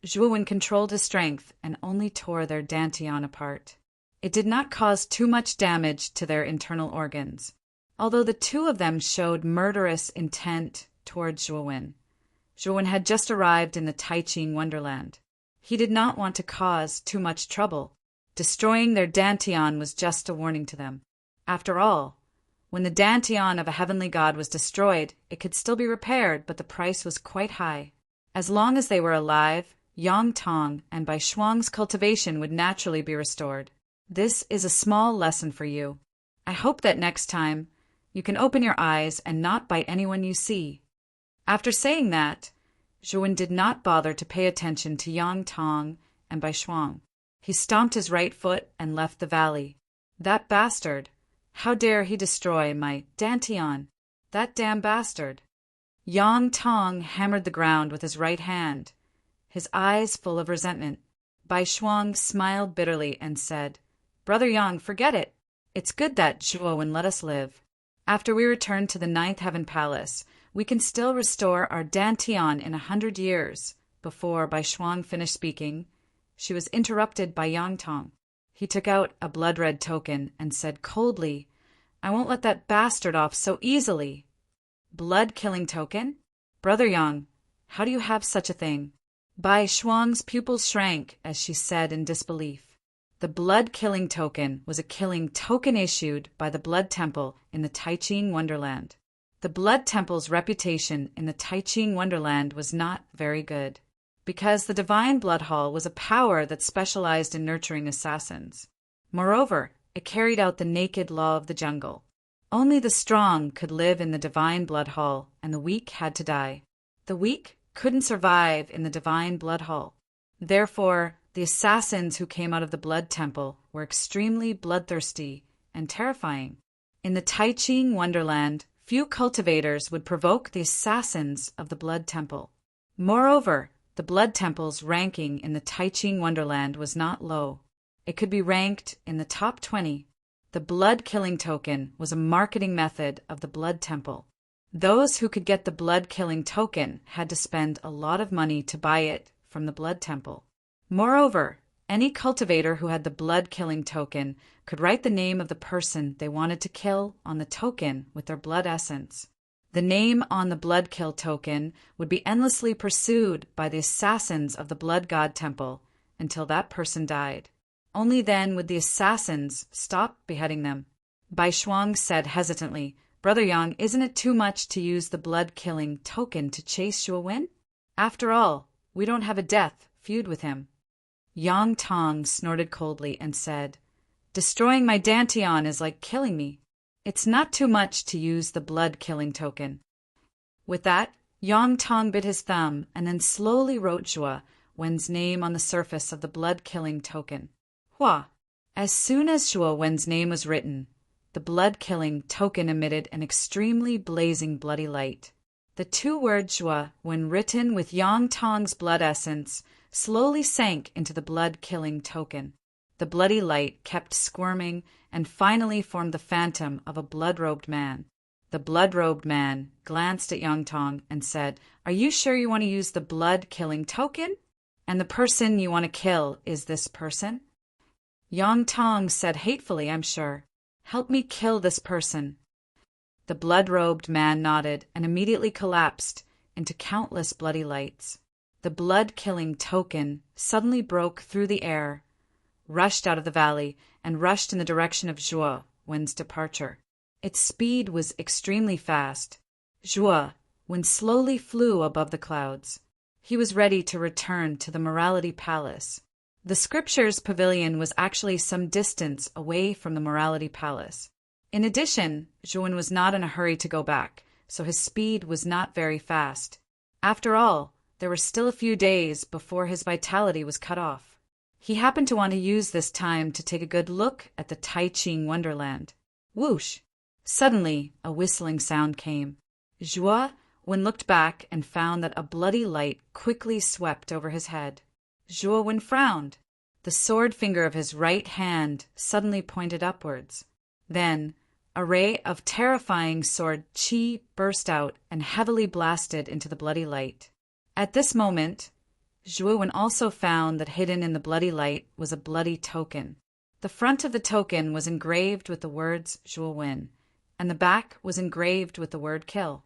Zhuowen controlled his strength and only tore their dantian apart. It did not cause too much damage to their internal organs. Although the two of them showed murderous intent towards Zhuowen. Zhuowen had just arrived in the Taiching wonderland. He did not want to cause too much trouble. Destroying their dantian was just a warning to them. After all, when the dantian of a heavenly god was destroyed, it could still be repaired, but the price was quite high. As long as they were alive, Yang Tong and Bai Shuang's cultivation would naturally be restored. This is a small lesson for you. I hope that next time you can open your eyes and not bite anyone you see. After saying that, Zhuowen did not bother to pay attention to Yang Tong and Bai Shuang. He stomped his right foot and left the valley. That bastard! How dare he destroy my dantian? That damn bastard! Yang Tong hammered the ground with his right hand, his eyes full of resentment. Bai Shuang smiled bitterly and said, "Brother Yang, forget it. It's good that Zhuowen let us live. After we return to the Ninth Heaven Palace, we can still restore our dantian in 100 years." Before Bai Shuang finished speaking, she was interrupted by Yang Tong. He took out a blood-red token and said coldly, "I won't let that bastard off so easily." Blood-killing token? Brother Yang, how do you have such a thing? Bai Shuang's pupils shrank as she said in disbelief. The blood-killing token was a killing token issued by the Blood Temple in the Taiching Wonderland. The Blood Temple's reputation in the Taiching Wonderland was not very good, because the Divine Blood Hall was a power that specialized in nurturing assassins. Moreover, it carried out the naked law of the jungle. Only the strong could live in the Divine Blood Hall, and the weak had to die. The weak couldn't survive in the Divine Blood Hall. Therefore, the assassins who came out of the Blood Temple were extremely bloodthirsty and terrifying. In the Taiching Wonderland, few cultivators would provoke the assassins of the Blood Temple. Moreover, the Blood Temple's ranking in the Taiching Wonderland was not low. It could be ranked in the top 20. The blood-killing token was a marketing method of the Blood Temple. Those who could get the blood-killing token had to spend a lot of money to buy it from the Blood Temple. Moreover, any cultivator who had the blood-killing token could write the name of the person they wanted to kill on the token with their blood essence. The name on the blood kill token would be endlessly pursued by the assassins of the Blood God Temple until that person died. Only then would the assassins stop beheading them. Bai Shuang said hesitantly, "Brother Yang, isn't it too much to use the blood-killing token to chase Zhuowen? After all, we don't have a death feud with him." Yang Tong snorted coldly and said, "Destroying my dantian is like killing me. It's not too much to use the blood-killing token." With that, Yang Tong bit his thumb and then slowly wrote Zhuowen's name on the surface of the blood-killing token. Hua! As soon as Zhuowen's name was written, the blood-killing token emitted an extremely blazing bloody light. The two words Zhuo, when written with Yang Tong's blood essence, slowly sank into the blood-killing token. The bloody light kept squirming and finally formed the phantom of a blood-robed man. The blood-robed man glanced at Yang Tong and said, "Are you sure you want to use the blood-killing token? And the person you want to kill is this person?" Yang Tong said hatefully, "I'm sure. Help me kill this person." The blood-robed man nodded and immediately collapsed into countless bloody lights. The blood-killing token suddenly broke through the air, rushed out of the valley, and rushed in the direction of Zhuowen's departure. Its speed was extremely fast. Zhuowen slowly flew above the clouds. He was ready to return to the Morality Palace. The Scriptures Pavilion was actually some distance away from the Morality Palace. In addition, Zhuowen was not in a hurry to go back, so his speed was not very fast. After all, there were still a few days before his vitality was cut off. He happened to want to use this time to take a good look at the Taiching Wonderland. Whoosh! Suddenly, a whistling sound came. Zhuowen looked back and found that a bloody light quickly swept over his head. Zhuowen frowned. The sword finger of his right hand suddenly pointed upwards. Then, a ray of terrifying sword chi burst out and heavily blasted into the bloody light. At this moment, Zhuowen also found that hidden in the bloody light was a bloody token. The front of the token was engraved with the words Zhuowen, and the back was engraved with the word kill.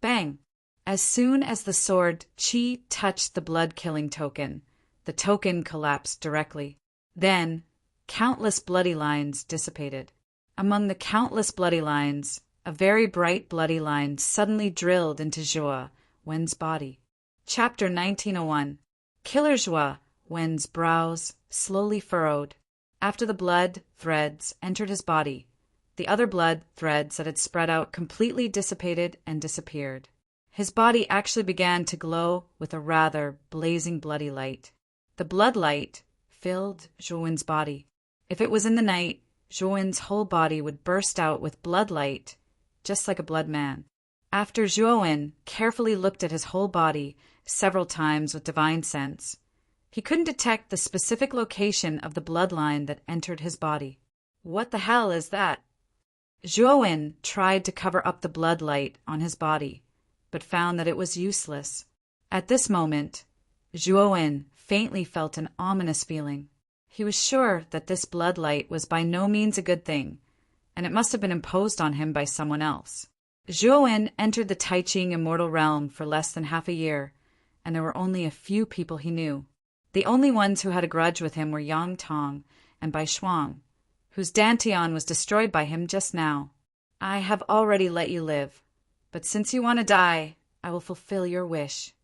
Bang! As soon as the sword Qi touched the blood-killing token, the token collapsed directly. Then, countless bloody lines dissipated. Among the countless bloody lines, a very bright bloody line suddenly drilled into Zhuo Wen's body. Chapter 1901. Killer Zhuo Wen's brows slowly furrowed. After the blood threads entered his body, the other blood threads that had spread out completely dissipated and disappeared. His body actually began to glow with a rather blazing bloody light. The blood light filled Zhuo Wen's body. If it was in the night, Zhuo Wen's whole body would burst out with blood light, just like a blood man. After Zhuo Wen carefully looked at his whole body several times with divine sense, he couldn't detect the specific location of the bloodline that entered his body. What the hell is that? Zhuo Wen tried to cover up the blood light on his body, but found that it was useless. At this moment, Zhuo Wen faintly felt an ominous feeling. He was sure that this blood light was by no means a good thing, and it must have been imposed on him by someone else. Zhuo Wen entered the Taiqing immortal realm for less than half a year, and there were only a few people he knew. The only ones who had a grudge with him were Yang Tong and Bai Shuang, whose dantian was destroyed by him just now. I have already let you live, but since you want to die, I will fulfill your wish.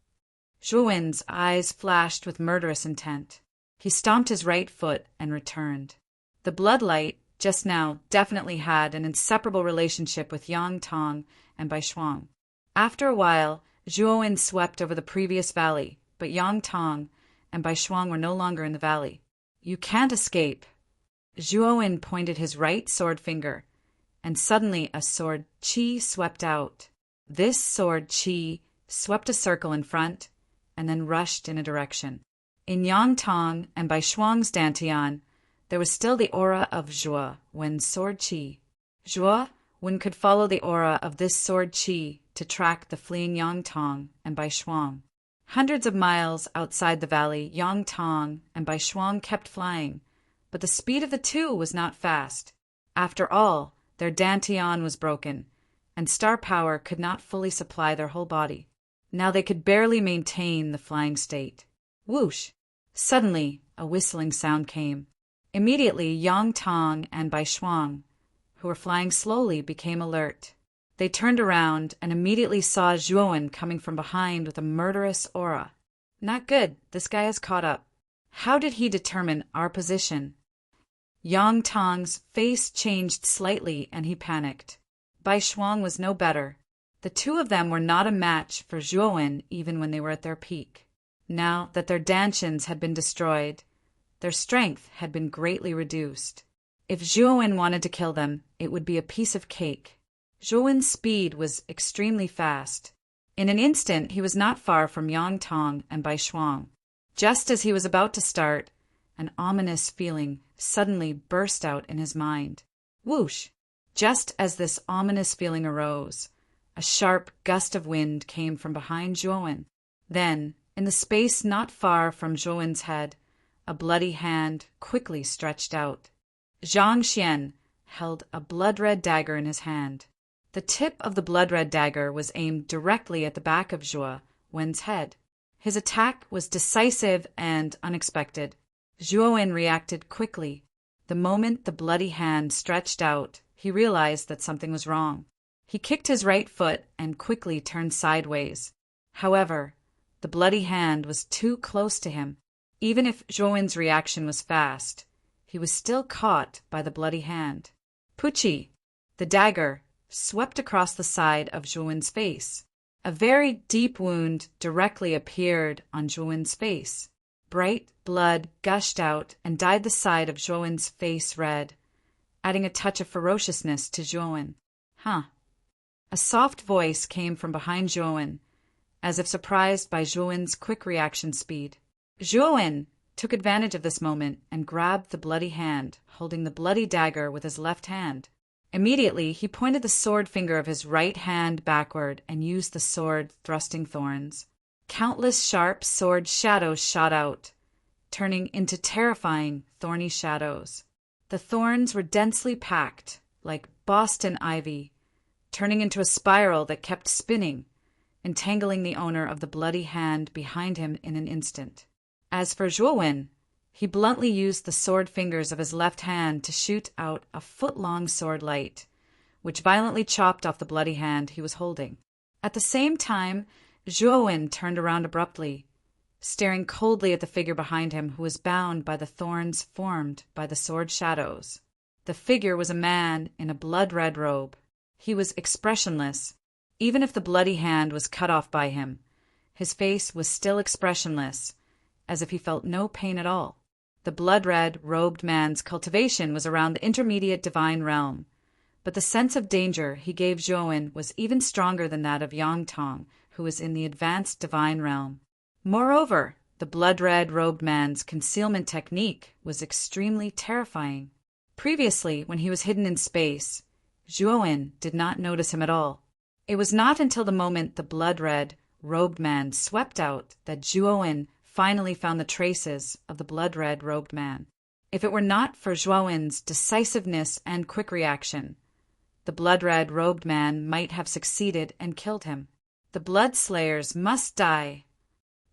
Zhuo Wen's eyes flashed with murderous intent. He stomped his right foot and returned. The blood light just now definitely had an inseparable relationship with Yang Tong and Bai Shuang. After a while, Zhuo Wen swept over the previous valley, but Yang Tong and Bai Shuang were no longer in the valley. You can't escape. Zhuo Wen pointed his right sword finger, and suddenly a sword Qi swept out. This sword Qi swept a circle in front and then rushed in a direction. In Yang Tong and Bai Shuang's dantian, there was still the aura of Zhuo Wen's sword Qi. Zhuo Wen could follow the aura of this sword Qi to track the fleeing Yang Tong and Bai Shuang. Hundreds of miles outside the valley, Yang Tong and Bai Shuang kept flying, but the speed of the two was not fast. After all, their dantian was broken, and star power could not fully supply their whole body. Now they could barely maintain the flying state. Whoosh! Suddenly, a whistling sound came. Immediately, Yang Tong and Bai Shuang, who were flying slowly, became alert. They turned around and immediately saw Zhuo Wen coming from behind with a murderous aura. Not good, this guy is caught up. How did he determine our position? Yang Tong's face changed slightly and he panicked. Bai Shuang was no better. The two of them were not a match for Zhuo Wen even when they were at their peak. Now that their dantians had been destroyed, their strength had been greatly reduced. If Zhuo Wen wanted to kill them, it would be a piece of cake. Zhuo Wen's speed was extremely fast. In an instant, he was not far from Yang Tong and Bai Shuang. Just as he was about to start, an ominous feeling suddenly burst out in his mind. Whoosh! Just as this ominous feeling arose, a sharp gust of wind came from behind Zhuo Wen. Then, in the space not far from Zhuo Wen's head, a bloody hand quickly stretched out. Zhang Xian held a blood-red dagger in his hand. The tip of the blood-red dagger was aimed directly at the back of Zhuo Wen's head. His attack was decisive and unexpected. Zhuo Wen reacted quickly. The moment the bloody hand stretched out, he realized that something was wrong. He kicked his right foot and quickly turned sideways. However, the bloody hand was too close to him. Even if Zhuo Wen's reaction was fast, he was still caught by the bloody hand. Puchi! The dagger swept across the side of Zhuo Wen's face. A very deep wound directly appeared on Zhuo Wen's face. Bright blood gushed out and dyed the side of Zhuo Wen's face red, adding a touch of ferociousness to Zhuo Wen. Huh. A soft voice came from behind Zhuo Wen, as if surprised by Zhuo Wen's quick reaction speed. Zhuo Wen took advantage of this moment and grabbed the bloody hand, holding the bloody dagger with his left hand. Immediately, he pointed the sword finger of his right hand backward and used the sword thrusting thorns. Countless sharp sword shadows shot out, turning into terrifying thorny shadows. The thorns were densely packed, like Boston ivy, turning into a spiral that kept spinning, entangling the owner of the bloody hand behind him in an instant. As for Zhuowen, he bluntly used the sword fingers of his left hand to shoot out a foot-long sword light, which violently chopped off the bloody hand he was holding. At the same time, Zhuowen turned around abruptly, staring coldly at the figure behind him who was bound by the thorns formed by the sword shadows. The figure was a man in a blood-red robe. He was expressionless. Even if the bloody hand was cut off by him, his face was still expressionless, as if he felt no pain at all. The blood-red, robed man's cultivation was around the intermediate divine realm, but the sense of danger he gave Zhuowen was even stronger than that of Yang Tong, who was in the advanced divine realm. Moreover, the blood-red robed man's concealment technique was extremely terrifying. Previously, when he was hidden in space, Zhuowen did not notice him at all. It was not until the moment the blood-red robed man swept out that Zhuowen finally found the traces of the blood-red robed man. If it were not for Zhuowen's decisiveness and quick reaction, the blood-red robed man might have succeeded and killed him. The blood slayers must die.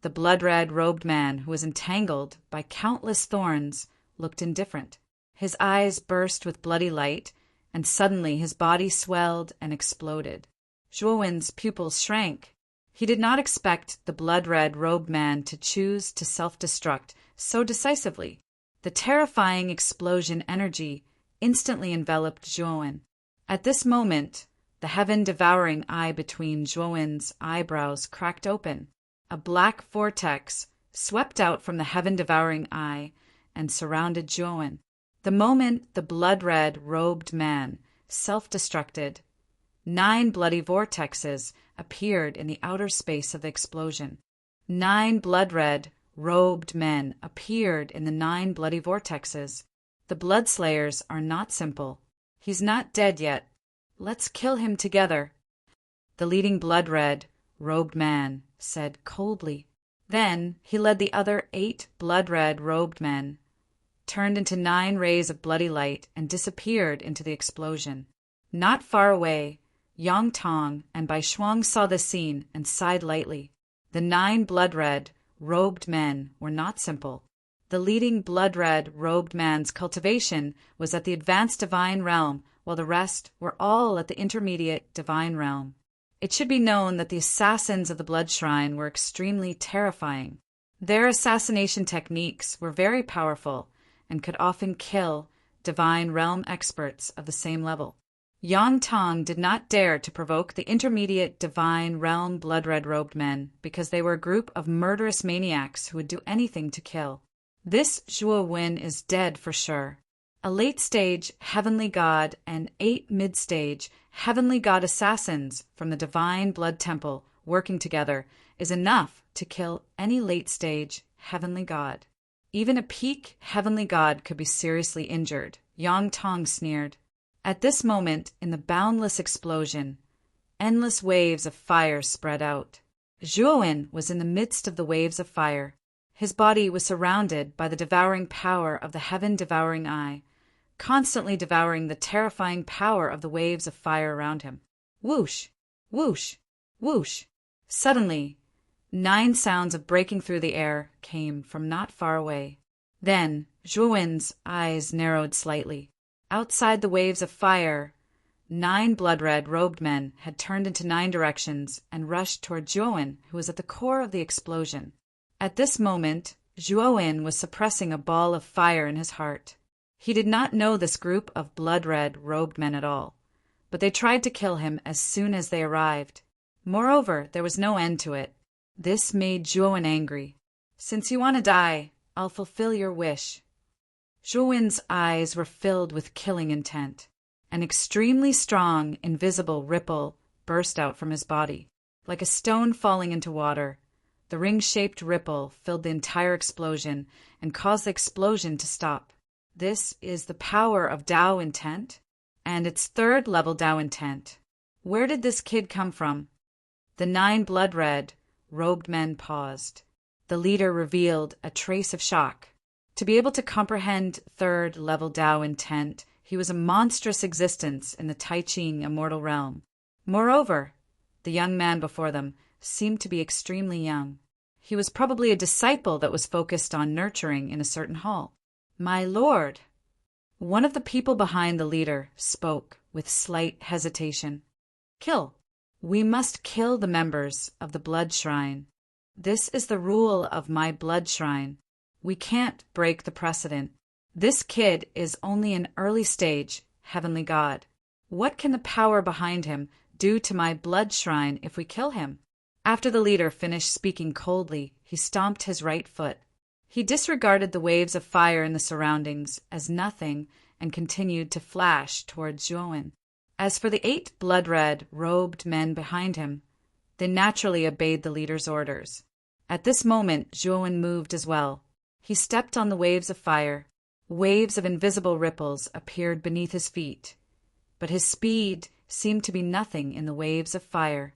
The blood-red robed man, who was entangled by countless thorns, looked indifferent. His eyes burst with bloody light, and suddenly his body swelled and exploded. Zhuowen's pupils shrank. He did not expect the blood-red robed man to choose to self-destruct so decisively. The terrifying explosion energy instantly enveloped Zhuowen. At this moment, the heaven-devouring eye between Zhuowen's eyebrows cracked open. A black vortex swept out from the heaven-devouring eye and surrounded Zhuowen. The moment the blood-red robed man self-destructed, 9 bloody vortexes appeared in the outer space of the explosion. 9 blood-red robed men appeared in the 9 bloody vortexes. The blood slayers are not simple. He's not dead yet. Let's kill him together, the leading blood-red robed man said coldly. Then he led the other 8 blood-red robed men, turned into 9 rays of bloody light, and disappeared into the explosion. Not far away, Yang Tong and Bai Shuang saw the scene and sighed lightly. The 9 blood-red robed men were not simple. The leading blood-red robed man's cultivation was at the advanced divine realm, while the rest were all at the intermediate divine realm. It should be known that the assassins of the blood shrine were extremely terrifying. Their assassination techniques were very powerful and could often kill divine realm experts of the same level. Yang Tong did not dare to provoke the intermediate divine realm blood-red robed men because they were a group of murderous maniacs who would do anything to kill. This Zhuowen is dead for sure. A late-stage heavenly god and 8 mid-stage heavenly god assassins from the divine blood temple working together is enough to kill any late-stage heavenly god. Even a peak heavenly god could be seriously injured, Yang Tong sneered. At this moment, in the boundless explosion, endless waves of fire spread out. Zhuowen was in the midst of the waves of fire. His body was surrounded by the devouring power of the heaven-devouring eye, constantly devouring the terrifying power of the waves of fire around him. Whoosh! Whoosh! Whoosh! Suddenly, 9 sounds of breaking through the air came from not far away. Then, Zhuowen's eyes narrowed slightly. Outside the waves of fire, 9 blood-red robed men had turned into 9 directions and rushed toward Zhuowen, who was at the core of the explosion. At this moment, Zhuowen was suppressing a ball of fire in his heart. He did not know this group of blood-red robed men at all, but they tried to kill him as soon as they arrived. Moreover, there was no end to it. This made Zhuowen angry. "Since you want to die, I'll fulfill your wish." Zhuowen's eyes were filled with killing intent. An extremely strong, invisible ripple burst out from his body. Like a stone falling into water, the ring-shaped ripple filled the entire explosion and caused the explosion to stop. This is the power of Tao intent, and its 3rd level Tao intent. Where did this kid come from? The 9 blood-red robed men paused. The leader revealed a trace of shock. To be able to comprehend 3rd level Tao intent, he was a monstrous existence in the Tai Ching immortal realm. Moreover, the young man before them seemed to be extremely young. He was probably a disciple that was focused on nurturing in a certain hall. "My lord," one of the people behind the leader spoke with slight hesitation. "Kill. We must kill the members of the blood shrine. This is the rule of my blood shrine. We can't break the precedent. This kid is only an early stage heavenly god. What can the power behind him do to my blood shrine if we kill him?" After the leader finished speaking coldly, he stomped his right foot. He disregarded the waves of fire in the surroundings as nothing and continued to flash towards Zhuowen. As for the 8 blood-red, robed men behind him, they naturally obeyed the leader's orders. At this moment, Zhuowen moved as well. He stepped on the waves of fire. Waves of invisible ripples appeared beneath his feet, but his speed seemed to be nothing in the waves of fire.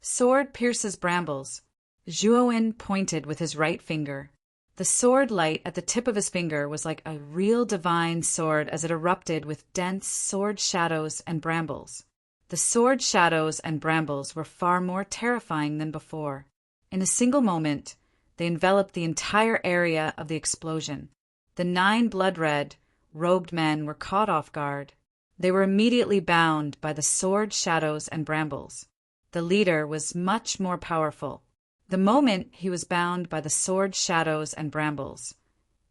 "Sword pierces brambles." Zhuowen pointed with his right finger. The sword light at the tip of his finger was like a real divine sword as it erupted with dense sword shadows and brambles. The sword shadows and brambles were far more terrifying than before. In a single moment, they enveloped the entire area of the explosion. The 9 blood-red, robed men were caught off guard. They were immediately bound by the sword shadows and brambles. The leader was much more powerful. The moment he was bound by the sword shadows and brambles,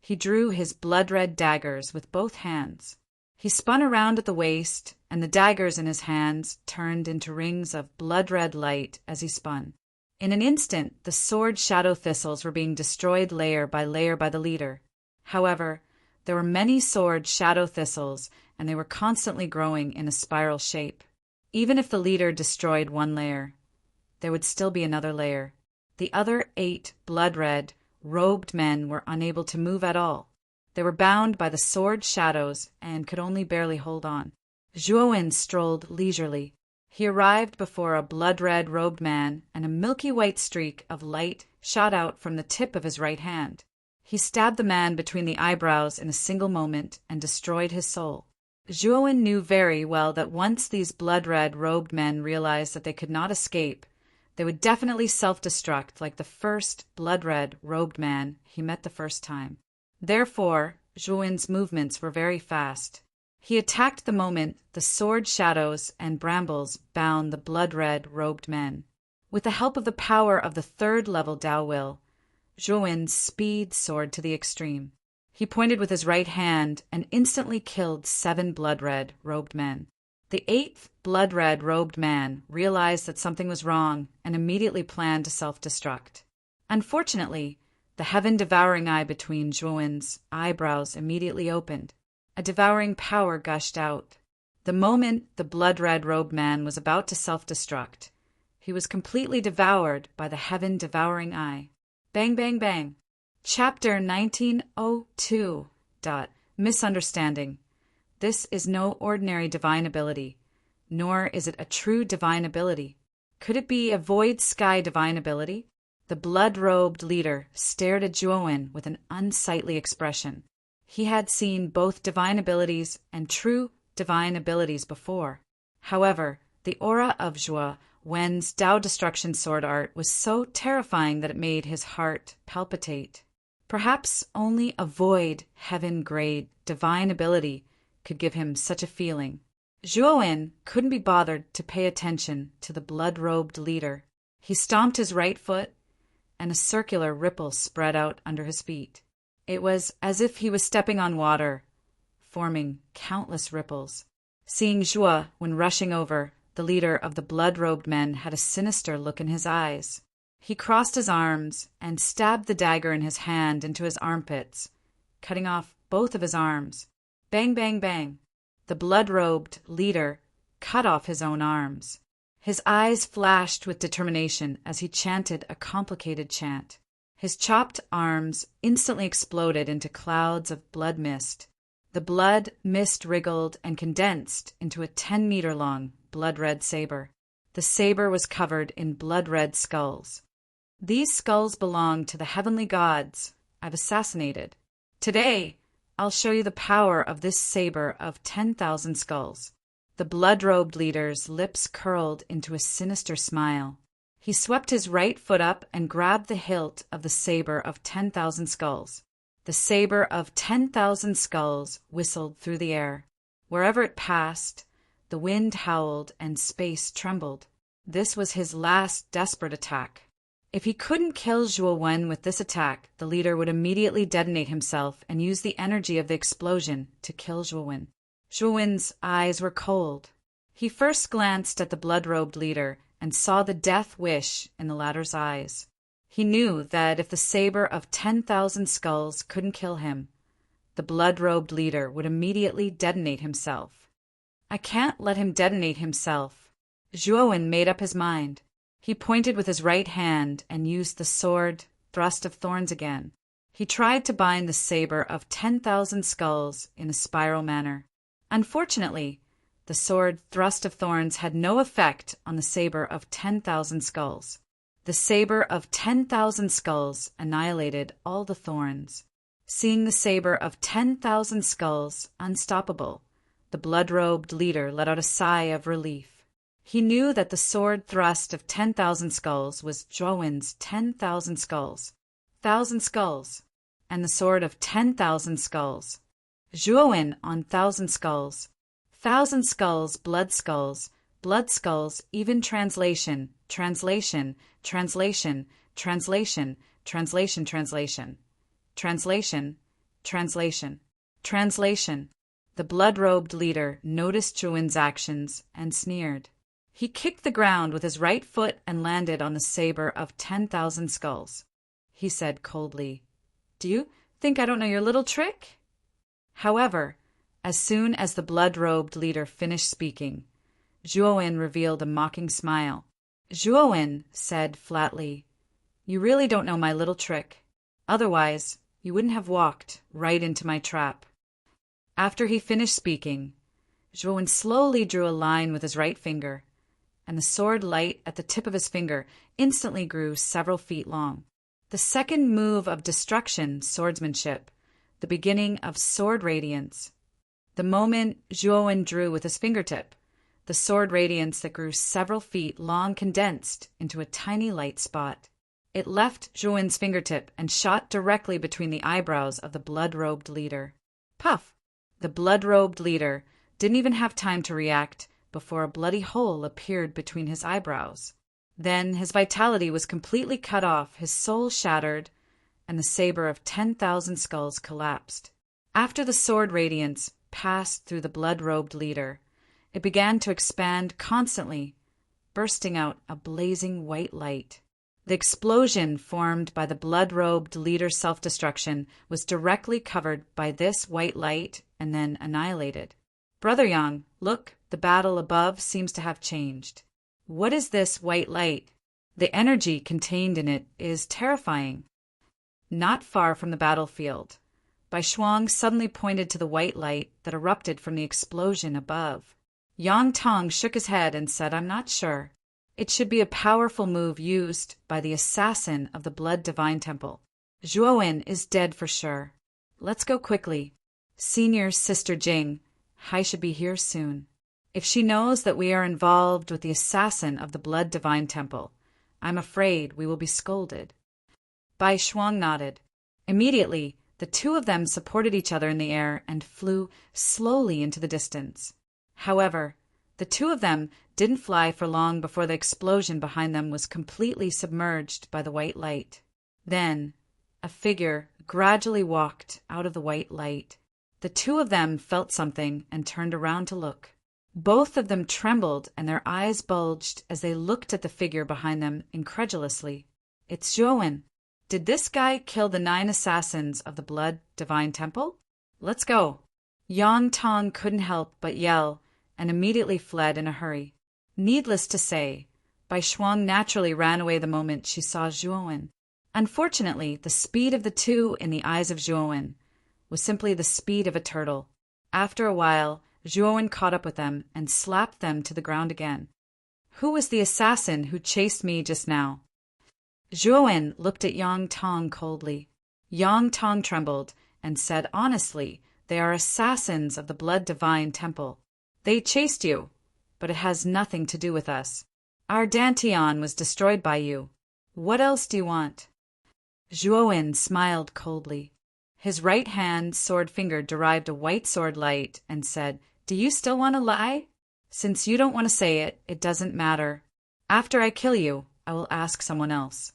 he drew his blood-red daggers with both hands. He spun around at the waist, and the daggers in his hands turned into rings of blood-red light as he spun. In an instant, the sword shadow thistles were being destroyed layer by the leader. However, there were many sword shadow thistles, and they were constantly growing in a spiral shape. Even if the leader destroyed one layer, there would still be another layer. The other 8 blood-red, robed men were unable to move at all. They were bound by the sword shadows and could only barely hold on. Zhuowen strolled leisurely. He arrived before a blood-red robed man, and a milky white streak of light shot out from the tip of his right hand. He stabbed the man between the eyebrows in a single moment and destroyed his soul. Zhuowen knew very well that once these blood-red robed men realized that they could not escape, they would definitely self-destruct like the first blood-red robed man he met the first time. Therefore, Zhuowen's movements were very fast. He attacked the moment the sword shadows and brambles bound the blood-red robed men. With the help of the power of the 3rd level Tao Will, Zhuowen's speed soared to the extreme. He pointed with his right hand and instantly killed 7 blood-red robed men. The 8th blood-red robed man realized that something was wrong and immediately planned to self-destruct. Unfortunately, the heaven-devouring eye between Zhuowen's eyebrows immediately opened. A devouring power gushed out. The moment the blood-red robed man was about to self-destruct, he was completely devoured by the heaven-devouring eye. Bang, bang, bang. Chapter 1902. Misunderstanding. This is no ordinary divine ability, nor is it a true divine ability. Could it be a void sky divine ability? The blood-robed leader stared at Zhuowen with an unsightly expression. He had seen both divine abilities and true divine abilities before. However, the aura of Zhuowen's Tao Destruction sword art was so terrifying that it made his heart palpitate. Perhaps only a void, heaven-grade, divine ability could give him such a feeling. Zhuowen couldn't be bothered to pay attention to the blood-robed leader. He stomped his right foot, and a circular ripple spread out under his feet. It was as if he was stepping on water, forming countless ripples. Seeing Zhuo when rushing over, the leader of the blood-robed men had a sinister look in his eyes. He crossed his arms and stabbed the dagger in his hand into his armpits, cutting off both of his arms. Bang, bang, bang. The blood-robed leader cut off his own arms. His eyes flashed with determination as he chanted a complicated chant. His chopped arms instantly exploded into clouds of blood mist. The blood mist wriggled and condensed into a 10-meter-long blood-red saber. The saber was covered in blood-red skulls. These skulls belong to the heavenly gods I've assassinated. Today, I'll show you the power of this saber of 10,000 skulls. The blood-robed leader's lips curled into a sinister smile. He He swept his right foot up and grabbed the hilt of the saber of 10,000 skulls. The saber of 10,000 skulls whistled through the air. Wherever it passed, the wind howled and space trembled. This was his last desperate attack. If he couldn't kill Zhuo Wen with this attack, the leader would immediately detonate himself and use the energy of the explosion to kill Zhuo Wen. Zhuo Wen's eyes were cold. He first glanced at the blood-robed leader and saw the death wish in the latter's eyes. He knew that if the saber of 10,000 skulls couldn't kill him, the blood-robed leader would immediately detonate himself. I can't let him detonate himself. Zhuo Wen made up his mind. He pointed with his right hand and used the sword thrust of thorns again. He tried to bind the saber of 10,000 skulls in a spiral manner. Unfortunately, the sword thrust of thorns had no effect on the saber of 10,000 skulls. The saber of 10,000 skulls annihilated all the thorns. Seeing the saber of 10,000 skulls unstoppable, the blood-robed leader let out a sigh of relief. He knew that the sword thrust of 10,000 skulls was Zhuo Wen's 10,000 skulls. 1,000 skulls. And the sword of 10,000 skulls. Zhuo Wen on 1,000 skulls. 1,000 skulls, blood skulls, blood skulls, even translation, translation, translation, translation, translation, translation, translation, translation, translation. The blood-robed leader noticed Zhuo Wen's actions and sneered. He kicked the ground with his right foot and landed on the saber of 10,000 skulls. He said coldly, "Do you think I don't know your little trick?" However, as soon as the blood-robed leader finished speaking, Zhuo Wen revealed a mocking smile. Zhuo Wen said flatly, "You really don't know my little trick. Otherwise, you wouldn't have walked right into my trap." After he finished speaking, Zhuo Wen slowly drew a line with his right finger, and the sword light at the tip of his finger instantly grew several feet long. The second move of destruction, swordsmanship, the beginning of sword radiance. The moment Zhuo Wen drew with his fingertip, the sword radiance that grew several feet long condensed into a tiny light spot. It left Zhuo Wen's fingertip and shot directly between the eyebrows of the blood-robed leader. Puff! The blood-robed leader didn't even have time to react before a bloody hole appeared between his eyebrows. Then his vitality was completely cut off, his soul shattered, and the saber of 10,000 skulls collapsed. After the sword radiance passed through the blood-robed leader, it began to expand constantly, bursting out a blazing white light. The explosion formed by the blood-robed leader's self-destruction was directly covered by this white light and then annihilated. "Brother Yang, look, the battle above seems to have changed. What is this white light? The energy contained in it is terrifying." Not far from the battlefield, Bai Shuang suddenly pointed to the white light that erupted from the explosion above. Yang Tong shook his head and said, "I'm not sure. It should be a powerful move used by the assassin of the Blood Divine Temple. Zhuo Wen is dead for sure. Let's go quickly. Senior Sister Jing, Hai should be here soon. If she knows that we are involved with the assassin of the Blood Divine Temple, I'm afraid we will be scolded." Bai Shuang nodded. Immediately, the two of them supported each other in the air and flew slowly into the distance. However, the two of them didn't fly for long before the explosion behind them was completely submerged by the white light. Then, a figure gradually walked out of the white light. The two of them felt something and turned around to look. Both of them trembled and their eyes bulged as they looked at the figure behind them incredulously. "It's Zhuo Wen. Did this guy kill the 9 assassins of the Blood Divine Temple? Let's go." Yang Tong couldn't help but yell and immediately fled in a hurry. Needless to say, Bai Shuang naturally ran away the moment she saw Zhuo Wen. Unfortunately, the speed of the two in the eyes of Zhuo Wen was simply the speed of a turtle. After a while, Zhuo Wen caught up with them and slapped them to the ground again. "Who was the assassin who chased me just now?" Zhuo Wen looked at Yang Tong coldly. Yang Tong trembled and said honestly, "They are assassins of the Blood Divine Temple. They chased you, but it has nothing to do with us. Our Dantian was destroyed by you. What else do you want? Zhuowen smiled coldly. His right hand sword finger derived a white sword light and said, Do you still want to lie? Since you don't want to say it, it doesn't matter. After I kill you, I will ask someone else.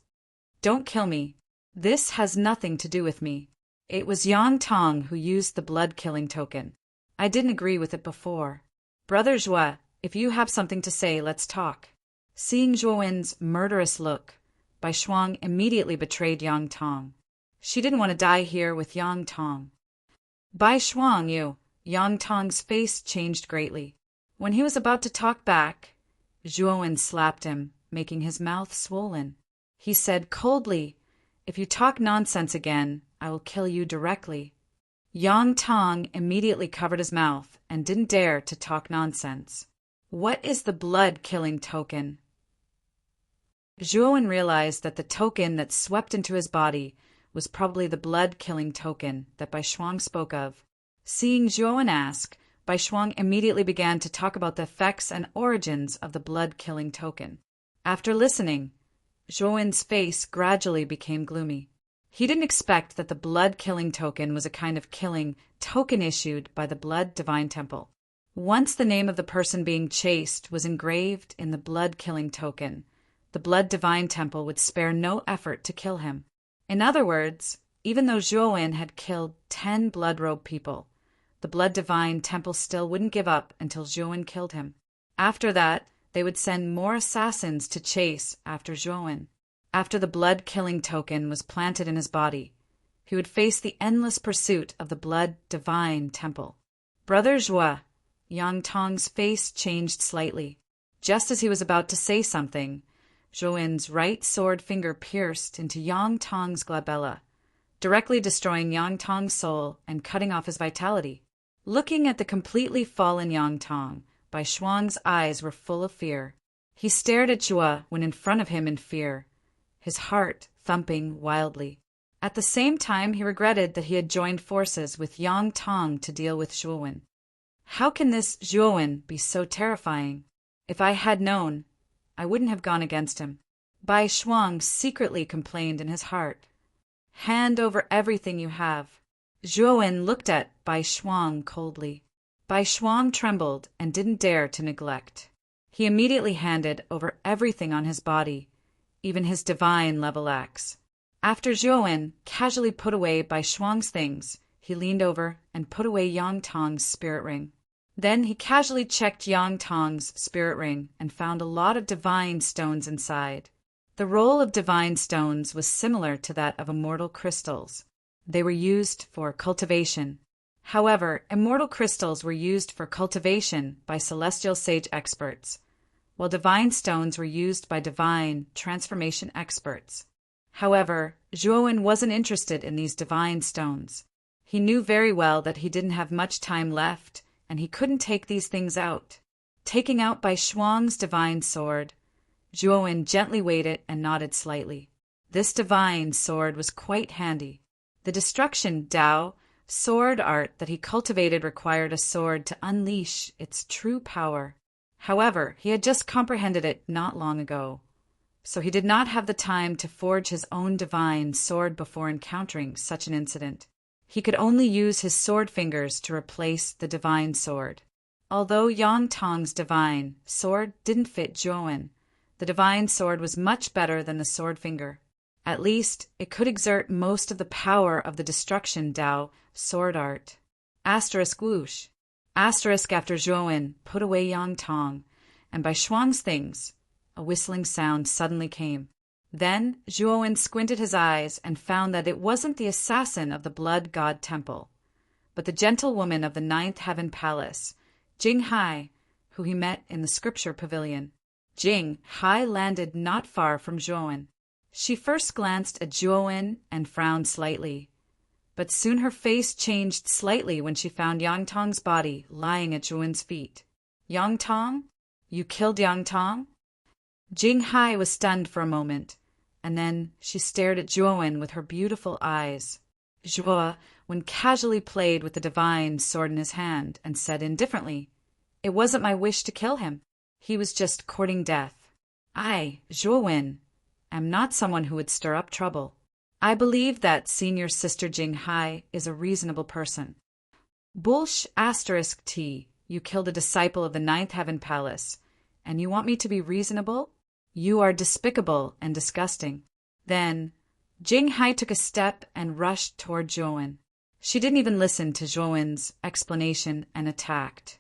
Don't kill me. This has nothing to do with me. It was Yang Tong who used the blood-killing token. I didn't agree with it before. Brother Zhua, if you have something to say, let's talk. Seeing Zhuowen's murderous look, Bai Shuang immediately betrayed Yang Tong. She didn't want to die here with Yang Tong. Bai Shuang, you. Yang Tong's face changed greatly. When he was about to talk back, Zhuowen slapped him, making his mouth swollen. He said coldly, If you talk nonsense again, I will kill you directly. Yang Tong immediately covered his mouth and didn't dare to talk nonsense. What is the blood-killing token? Zhuowen realized that the token that swept into his body was probably the blood-killing token that Bai Shuang spoke of. Seeing Zhuowen ask, Bai Shuang immediately began to talk about the effects and origins of the blood-killing token. After listening, Zhuowen's face gradually became gloomy. He didn't expect that the blood-killing token was a kind of killing token issued by the Blood Divine Temple. Once the name of the person being chased was engraved in the blood-killing token, the Blood Divine Temple would spare no effort to kill him. In other words, even though Zhuowen had killed 10 blood-robe people, the Blood Divine Temple still wouldn't give up until Zhuowen killed him. After that, they would send more assassins to chase after Zhuowen. After the blood-killing token was planted in his body, he would face the endless pursuit of the Blood Divine Temple. Brother Zhua, Yang Tong's face changed slightly. Just as he was about to say something, Zhuowen's right sword finger pierced into Yang Tong's glabella, directly destroying Yang Tong's soul and cutting off his vitality. Looking at the completely fallen Yang Tong, Bai Shuang's eyes were full of fear. He stared at Zhua when in front of him in fear, his heart thumping wildly. At the same time, he regretted that he had joined forces with Yang Tong to deal with Zhuowen. How can this Zhuowen be so terrifying? If I had known, I wouldn't have gone against him. Bai Shuang secretly complained in his heart. Hand over everything you have. Zhuowen looked at Bai Shuang coldly. Bai Shuang trembled and didn't dare to neglect. He immediately handed over everything on his body, even his divine level axe. After Zhuowen casually put away Bai Shuang's things, he leaned over and put away Yang Tong's spirit ring. Then he casually checked Yang Tong's spirit ring and found a lot of divine stones inside. The role of divine stones was similar to that of immortal crystals. They were used for cultivation. However, immortal crystals were used for cultivation by celestial sage experts, while divine stones were used by divine transformation experts. However, Zhuowen wasn't interested in these divine stones. He knew very well that he didn't have much time left, and he couldn't take these things out. Taking out Bai Shuang's divine sword, Zhuowen gently weighed it and nodded slightly. This divine sword was quite handy. The destruction Dao sword art that he cultivated required a sword to unleash its true power. However, he had just comprehended it not long ago, so he did not have the time to forge his own divine sword before encountering such an incident. He could only use his sword fingers to replace the divine sword. Although Yang Tong's divine sword didn't fit Zhuowen, the divine sword was much better than the sword finger. At least, it could exert most of the power of the destruction Dao sword art. Asterisk whoosh. Asterisk after Zhuowen put away Yang Tong, and Bai Shuang's things, a whistling sound suddenly came. Then Zhuowen squinted his eyes and found that it wasn't the assassin of the Blood God Temple, but the gentlewoman of the Ninth Heaven Palace, Jing Hai, who he met in the Scripture Pavilion. Jing Hai landed not far from Zhuowen. She first glanced at Zhuowen and frowned slightly, but soon her face changed slightly when she found Yang Tong's body lying at Zhuowen's feet. Yang Tong? You killed Yang Tong? Jing Hai was stunned for a moment, and then she stared at Zhuowen with her beautiful eyes. Zhuo, when casually played with the divine sword in his hand, and said indifferently, "It wasn't my wish to kill him. He was just courting death." I, Zhuowin, am not someone who would stir up trouble. I believe that senior sister Jinghai is a reasonable person. Bullsh *T, you killed a disciple of the Ninth Heaven Palace, and you want me to be reasonable? You are despicable and disgusting. Then Jinghai took a step and rushed toward Zhuowin. She didn't even listen to Zhuowin's explanation and attacked.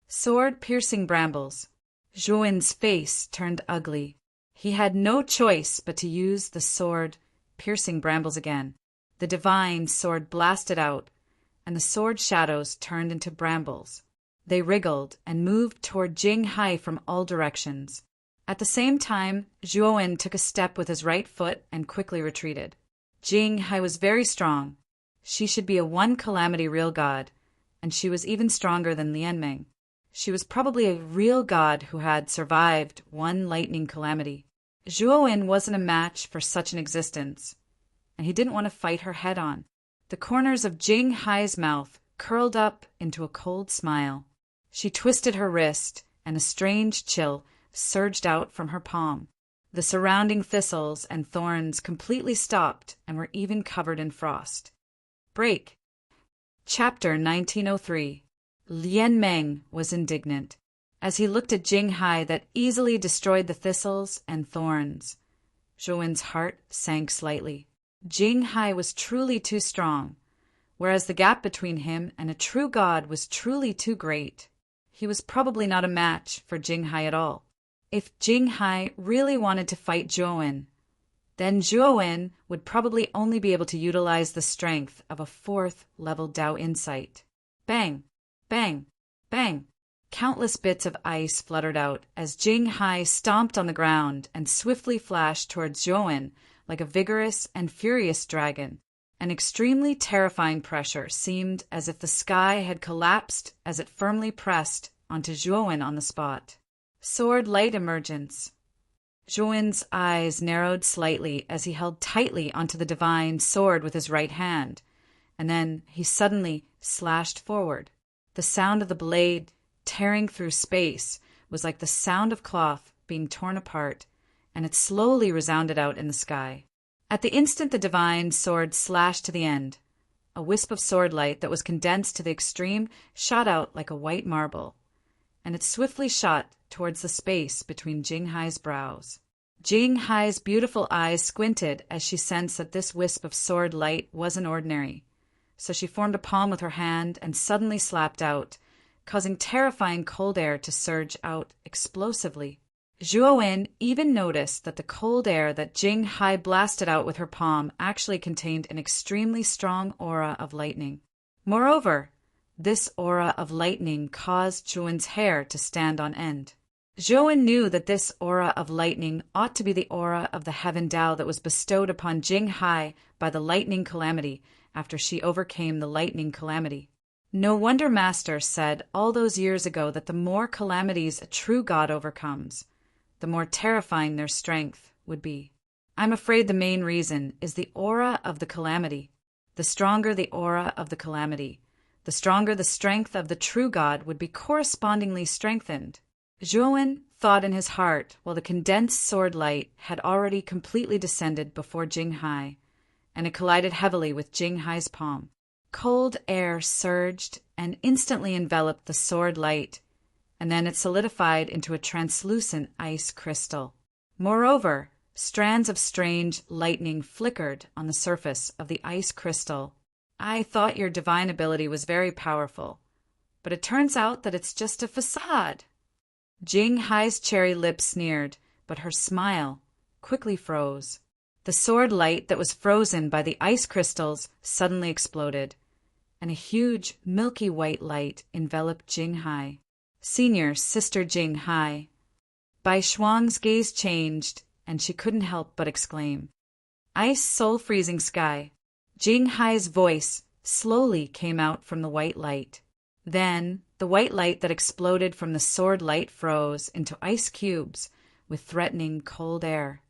Sword-piercing brambles. Zhuowin's face turned ugly. He had no choice but to use the sword-piercing brambles again. The divine sword blasted out, and the sword shadows turned into brambles. They wriggled and moved toward Jinghai from all directions. At the same time, Zhuowin took a step with his right foot and quickly retreated. Jinghai was very strong. She should be a one-calamity real god, and she was even stronger than Lianmeng. She was probably a real god who had survived one lightning calamity. Zhuowin wasn't a match for such an existence, and he didn't want to fight her head-on. The corners of Jinghai's mouth curled up into a cold smile. She twisted her wrist, and a strange chill surged out from her palm. The surrounding thistles and thorns completely stopped and were even covered in frost. Break. Chapter 1903. Lianmeng was indignant. As he looked at Jinghai that easily destroyed the thistles and thorns, Zhuowin's heart sank slightly. Jinghai was truly too strong, whereas the gap between him and a true god was truly too great. He was probably not a match for Jinghai at all. If Jinghai really wanted to fight Zhuowin, then Zhuowin would probably only be able to utilize the strength of a fourth-level Dao insight. Bang! Bang! Bang! Countless bits of ice fluttered out as Jinghai stomped on the ground and swiftly flashed towards Zhuowin like a vigorous and furious dragon. An extremely terrifying pressure seemed as if the sky had collapsed as it firmly pressed onto Zhuowin on the spot. Sword light emergence. Zhuowin's eyes narrowed slightly as he held tightly onto the divine sword with his right hand, and then he suddenly slashed forward. The sound of the blade tearing through space was like the sound of cloth being torn apart, and it slowly resounded out in the sky. At the instant the divine sword slashed to the end, a wisp of sword light that was condensed to the extreme shot out like a white marble, and it swiftly shot towards the space between Jinghai's brows. Jinghai's beautiful eyes squinted as she sensed that this wisp of sword light wasn't ordinary, so she formed a palm with her hand and suddenly slapped out, causing terrifying cold air to surge out explosively. Zhuowin even noticed that the cold air that Jinghai blasted out with her palm actually contained an extremely strong aura of lightning. Moreover, this aura of lightning caused Zhuowin's hair to stand on end. Zhuowin knew that this aura of lightning ought to be the aura of the heaven Dao that was bestowed upon Jinghai by the lightning calamity after she overcame the lightning calamity. No wonder Master said all those years ago that the more calamities a true god overcomes, the more terrifying their strength would be. I'm afraid the main reason is the aura of the calamity. The stronger the aura of the calamity, the stronger the strength of the true god would be correspondingly strengthened. Zhuowin thought in his heart while the condensed sword light had already completely descended before Jinghai, and it collided heavily with Jinghai's palm. Cold air surged and instantly enveloped the sword light, and then it solidified into a translucent ice crystal. Moreover, strands of strange lightning flickered on the surface of the ice crystal. I thought your divine ability was very powerful, but it turns out that it's just a facade. Jinghai's cherry lips sneered, but her smile quickly froze. The sword light that was frozen by the ice crystals suddenly exploded, and a huge milky white light enveloped Jinghai. Senior Sister Jinghai. Bai Shuang's gaze changed, and she couldn't help but exclaim, "Ice soul-freezing sky." Jinghai's voice slowly came out from the white light. Then the white light that exploded from the sword light froze into ice cubes with threatening cold air.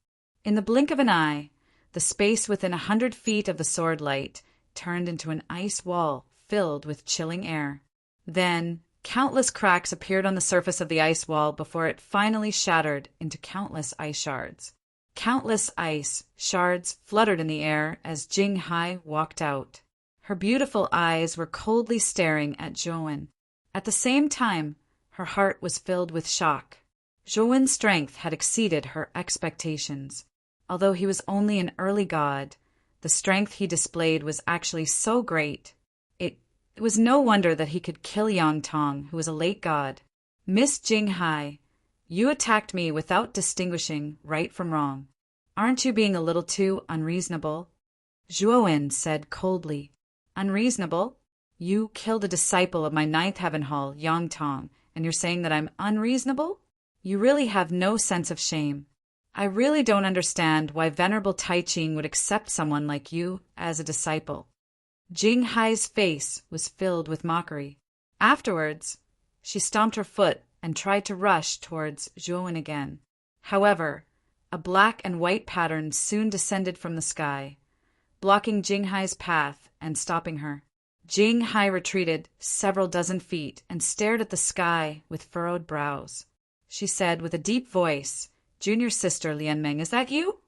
In the blink of an eye, the space within 100 feet of the sword light turned into an ice wall filled with chilling air. Then, Countless cracks appeared on the surface of the ice wall before it finally shattered into countless ice shards. Countless ice shards fluttered in the air as Jing Hai walked out. Her beautiful eyes were coldly staring at Zhuo. At the same time, her heart was filled with shock. Zhuo's strength had exceeded her expectations. Although he was only an early god, the strength he displayed was actually so great. It was no wonder that he could kill Yang Tong, who was a late god. Miss Jing Hai, you attacked me without distinguishing right from wrong. Aren't you being a little too unreasonable? Zhuo said coldly. Unreasonable? You killed a disciple of my ninth heaven hall, Yang Tong, and you're saying that I'm unreasonable? You really have no sense of shame. I really don't understand why Venerable Tai Ching would accept someone like you as a disciple. Jing Hai's face was filled with mockery. Afterwards, she stomped her foot and tried to rush towards Zhuo again. However, a black and white pattern soon descended from the sky, blocking Jing Hai's path and stopping her. Jing Hai retreated several dozen feet and stared at the sky with furrowed brows. She said with a deep voice, "Junior sister Lianmeng, is that you?"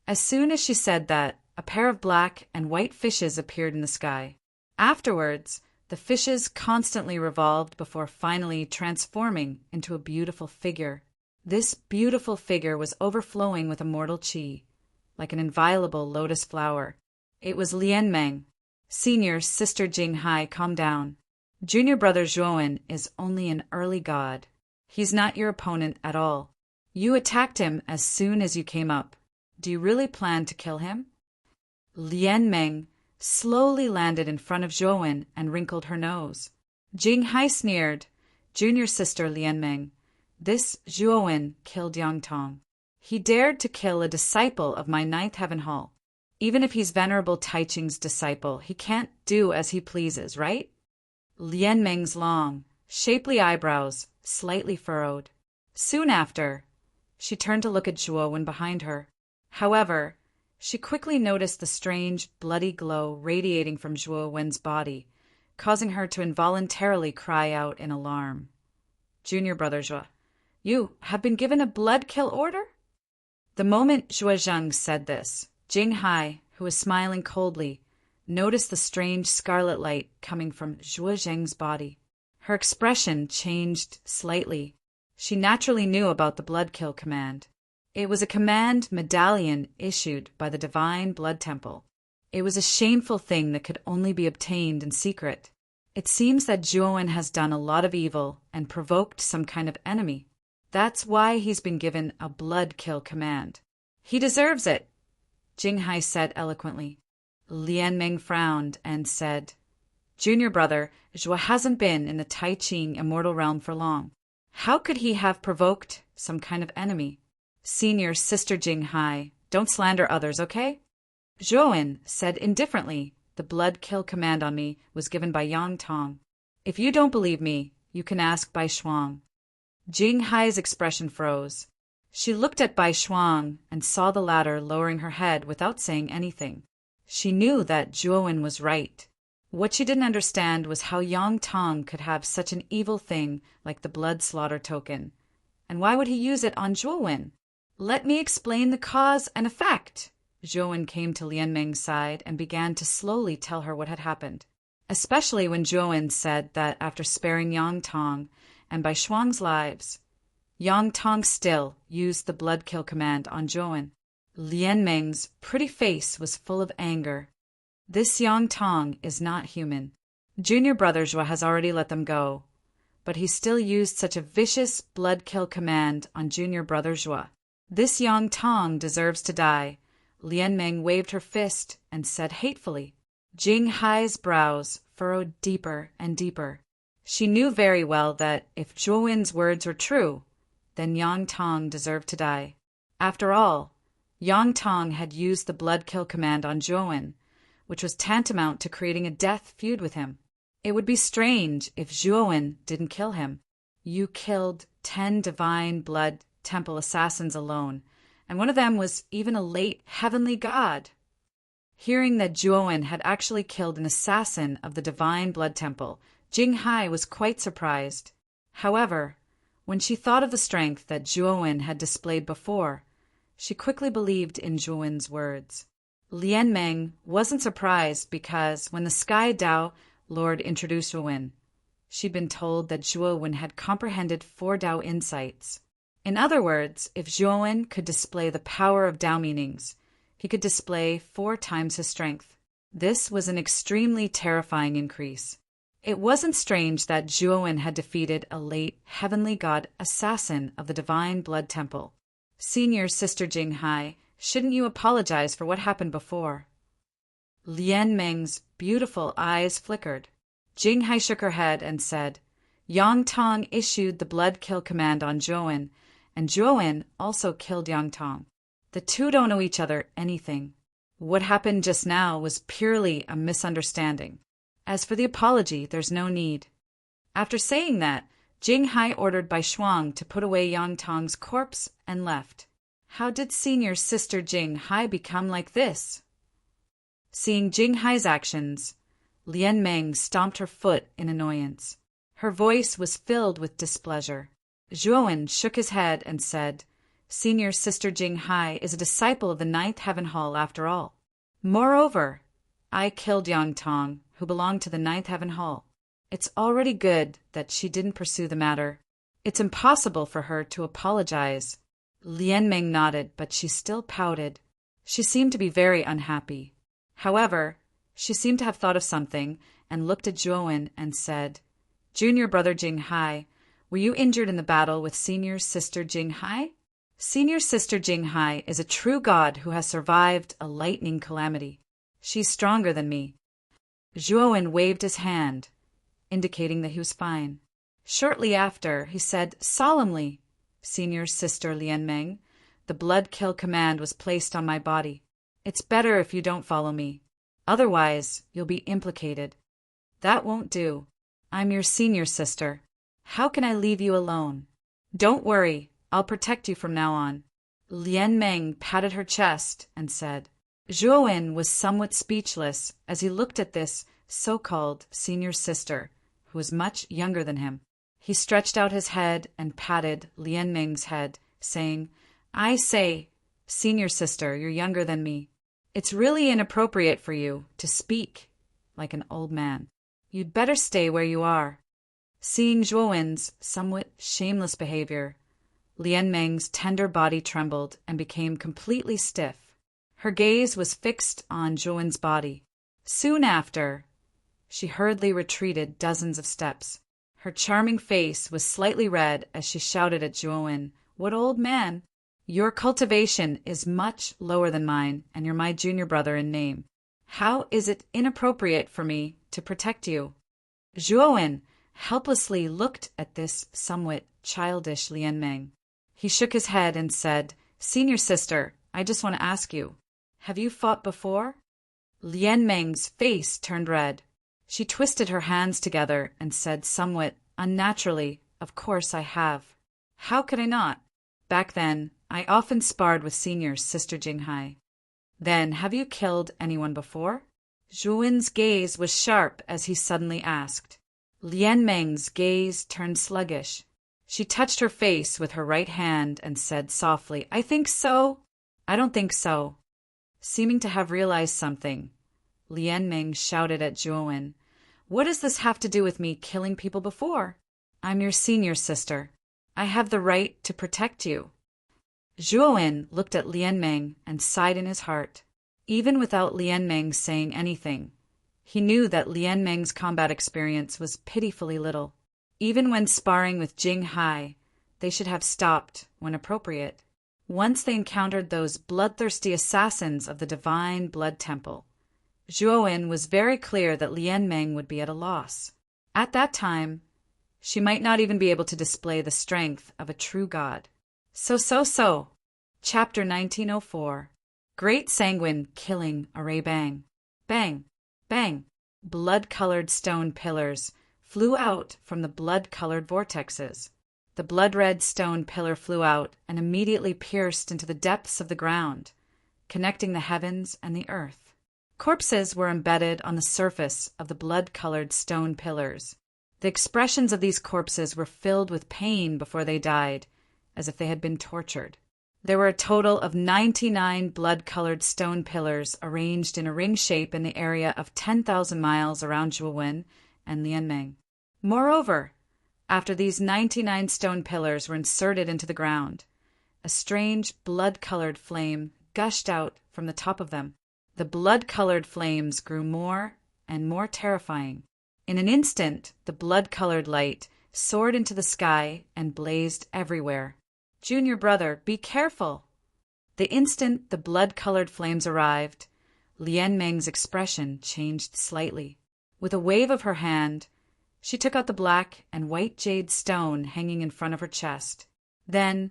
As soon as she said that, a pair of black and white fishes appeared in the sky. Afterwards, the fishes constantly revolved before finally transforming into a beautiful figure. This beautiful figure was overflowing with immortal qi, like an inviolable lotus flower. It was Lianmeng. Senior sister Jing Hai, calm down. Junior brother Zhuo is only an early god. He's not your opponent at all. You attacked him as soon as you came up. Do you really plan to kill him? Lianmeng slowly landed in front of Zhuo and wrinkled her nose. Jing Hai sneered, "Junior sister Lianmeng, this Zhuo killed Yang Tong. He dared to kill a disciple of my ninth heaven hall. Even if he's Venerable Tai Ching's disciple, he can't do as he pleases, right?" Lianmeng's long, shapely eyebrows slightly furrowed. Soon after, she turned to look at Zhuo behind her. However, she quickly noticed the strange, bloody glow radiating from Zhuo's body, causing her to involuntarily cry out in alarm. "Junior brother Zhuo, you have been given a blood kill order?" The moment Zhuozheng said this, Jing Hai, who was smiling coldly, noticed the strange scarlet light coming from Zhuozheng's body. Her expression changed slightly. She naturally knew about the blood kill command. It was a command medallion issued by the Divine Blood Temple. It was a shameful thing that could only be obtained in secret. It seems that Zhuo has done a lot of evil and provoked some kind of enemy. That's why he's been given a blood kill command. He deserves it, Jing Hai said eloquently. Lianmeng frowned and said, "Junior brother, Zhuo hasn't been in the Tai Ching immortal realm for long. How could he have provoked some kind of enemy? Senior sister Jing Hai, don't slander others, okay?" Zhuo said indifferently, "The blood kill command on me was given by Yang Tong. If you don't believe me, you can ask Bai Shuang." Jing Hai's expression froze. She looked at Bai Shuang and saw the latter lowering her head without saying anything. She knew that Zhuo was right. What she didn't understand was how Yang Tong could have such an evil thing like the blood slaughter token. And why would he use it on Zhuo? "Let me explain the cause and effect." Zhuo came to Lianmeng's side and began to slowly tell her what had happened, especially when Zhuo said that after sparing Yang Tong and Bai Shuang's lives, Yang Tong still used the blood kill command on Zhuo. Lianmeng's pretty face was full of anger. This Yang Tong is not human. Junior brother Zhuo has already let them go, but he still used such a vicious blood kill command on junior brother Zhuo. This Yang Tong deserves to die. Lianmeng waved her fist and said hatefully. Jing Hai's brows furrowed deeper and deeper. She knew very well that if Zhuo's words were true, then Yang Tong deserved to die. After all, Yang Tong had used the blood kill command on Zhuo, which was tantamount to creating a death feud with him. It would be strange if Zhuo didn't kill him. You killed 10 divine blood temple assassins alone, and one of them was even a late heavenly god. Hearing that Zhuo had actually killed an assassin of the divine blood temple, Jing Hai was quite surprised. However, when she thought of the strength that Zhuo had displayed before, she quickly believed in Zhuo's words. Lian Meng wasn't surprised because when the Sky Dao Lord introduced Zhuo, she'd been told that Zhuo had comprehended 4 Dao insights. In other words, if Zhuo could display the power of Dao meanings, he could display 4 times his strength. This was an extremely terrifying increase. It wasn't strange that Zhuo had defeated a late heavenly god assassin of the Divine Blood Temple. Senior Sister Jing Hai, shouldn't you apologize for what happened before? Lian Meng's beautiful eyes flickered. Jing Hai shook her head and said, Yang Tong issued the blood kill command on Zhuo, and Zhuo also killed Yang Tong. The two don't owe each other anything. What happened just now was purely a misunderstanding. As for the apology, there's no need. After saying that, Jing Hai ordered Bai Shuang to put away Yang Tong's corpse and left. How did Senior Sister Jing Hai become like this? Seeing Jing Hai's actions, Lian Meng stomped her foot in annoyance. Her voice was filled with displeasure. Zhuo shook his head and said, Senior Sister Jing Hai is a disciple of the 9th Heaven Hall after all. Moreover, I killed Yang Tong, who belonged to the 9th Heaven Hall. It's already good that she didn't pursue the matter. It's impossible for her to apologize. Lian Meng nodded, but she still pouted. She seemed to be very unhappy. However, she seemed to have thought of something and looked at Zhuo and said, Junior brother Jing Hai, were you injured in the battle with Senior Sister Jing Hai? Senior Sister Jing Hai is a true god who has survived a lightning calamity. She's stronger than me. Zhuo waved his hand, indicating that he was fine. Shortly after, he said solemnly, Senior Sister Lian Meng, the blood kill command was placed on my body. It's better if you don't follow me. Otherwise, you'll be implicated. That won't do. I'm your senior sister. How can I leave you alone? Don't worry, I'll protect you from now on. Lian Meng patted her chest and said. Zhuo was somewhat speechless as he looked at this so-called senior sister, who was much younger than him. He stretched out his head and patted Lian Meng's head, saying, I say, senior sister, you're younger than me. It's really inappropriate for you to speak like an old man. You'd better stay where you are. Seeing Zhuo's somewhat shameless behavior, Lian Meng's tender body trembled and became completely stiff. Her gaze was fixed on Zhuo's body. Soon after, she hurriedly retreated dozens of steps. Her charming face was slightly red as she shouted at Zhuo, What old man? Your cultivation is much lower than mine, and you're my junior brother in name. How is it inappropriate for me to protect you? Zhuo helplessly looked at this somewhat childish Lian Meng. He shook his head and said, Senior sister, I just want to ask you, have you fought before? Lian Meng's face turned red. She twisted her hands together and said somewhat unnaturally, Of course I have. How could I not? Back then, I often sparred with Senior Sister Jing Hai. Then, have you killed anyone before? Zhuo's gaze was sharp as he suddenly asked. Lian Meng's gaze turned sluggish. She touched her face with her right hand and said softly, I think so. I don't think so. Seeming to have realized something, Lian Meng shouted at Zhuo, What does this have to do with me killing people before? I'm your senior sister. I have the right to protect you. Zhuo looked at Lian Meng and sighed in his heart. Even without Lian Meng saying anything, he knew that Lian Meng's combat experience was pitifully little. Even when sparring with Jing Hai, they should have stopped when appropriate. Once they encountered those bloodthirsty assassins of the Divine Blood Temple, Zhuo was very clear that Lian Meng would be at a loss. At that time, she might not even be able to display the strength of a true god. So. Chapter 1904. Great Sanguine Killing Array Bang. Bang, bang. Blood-colored stone pillars flew out from the blood-colored vortexes. The blood-red stone pillar flew out and immediately pierced into the depths of the ground, connecting the heavens and the earth. Corpses were embedded on the surface of the blood-colored stone pillars. The expressions of these corpses were filled with pain before they died, as if they had been tortured. There were a total of 99 blood-colored stone pillars arranged in a ring shape in the area of 10,000 miles around Zhuowen and Lianmeng. Moreover, after these 99 stone pillars were inserted into the ground, a strange blood-colored flame gushed out from the top of them. The blood-colored flames grew more and more terrifying. In an instant, the blood-colored light soared into the sky and blazed everywhere. "Junior brother, be careful!" The instant the blood-colored flames arrived, Lian Meng's expression changed slightly. With a wave of her hand, she took out the black and white jade stone hanging in front of her chest. Then,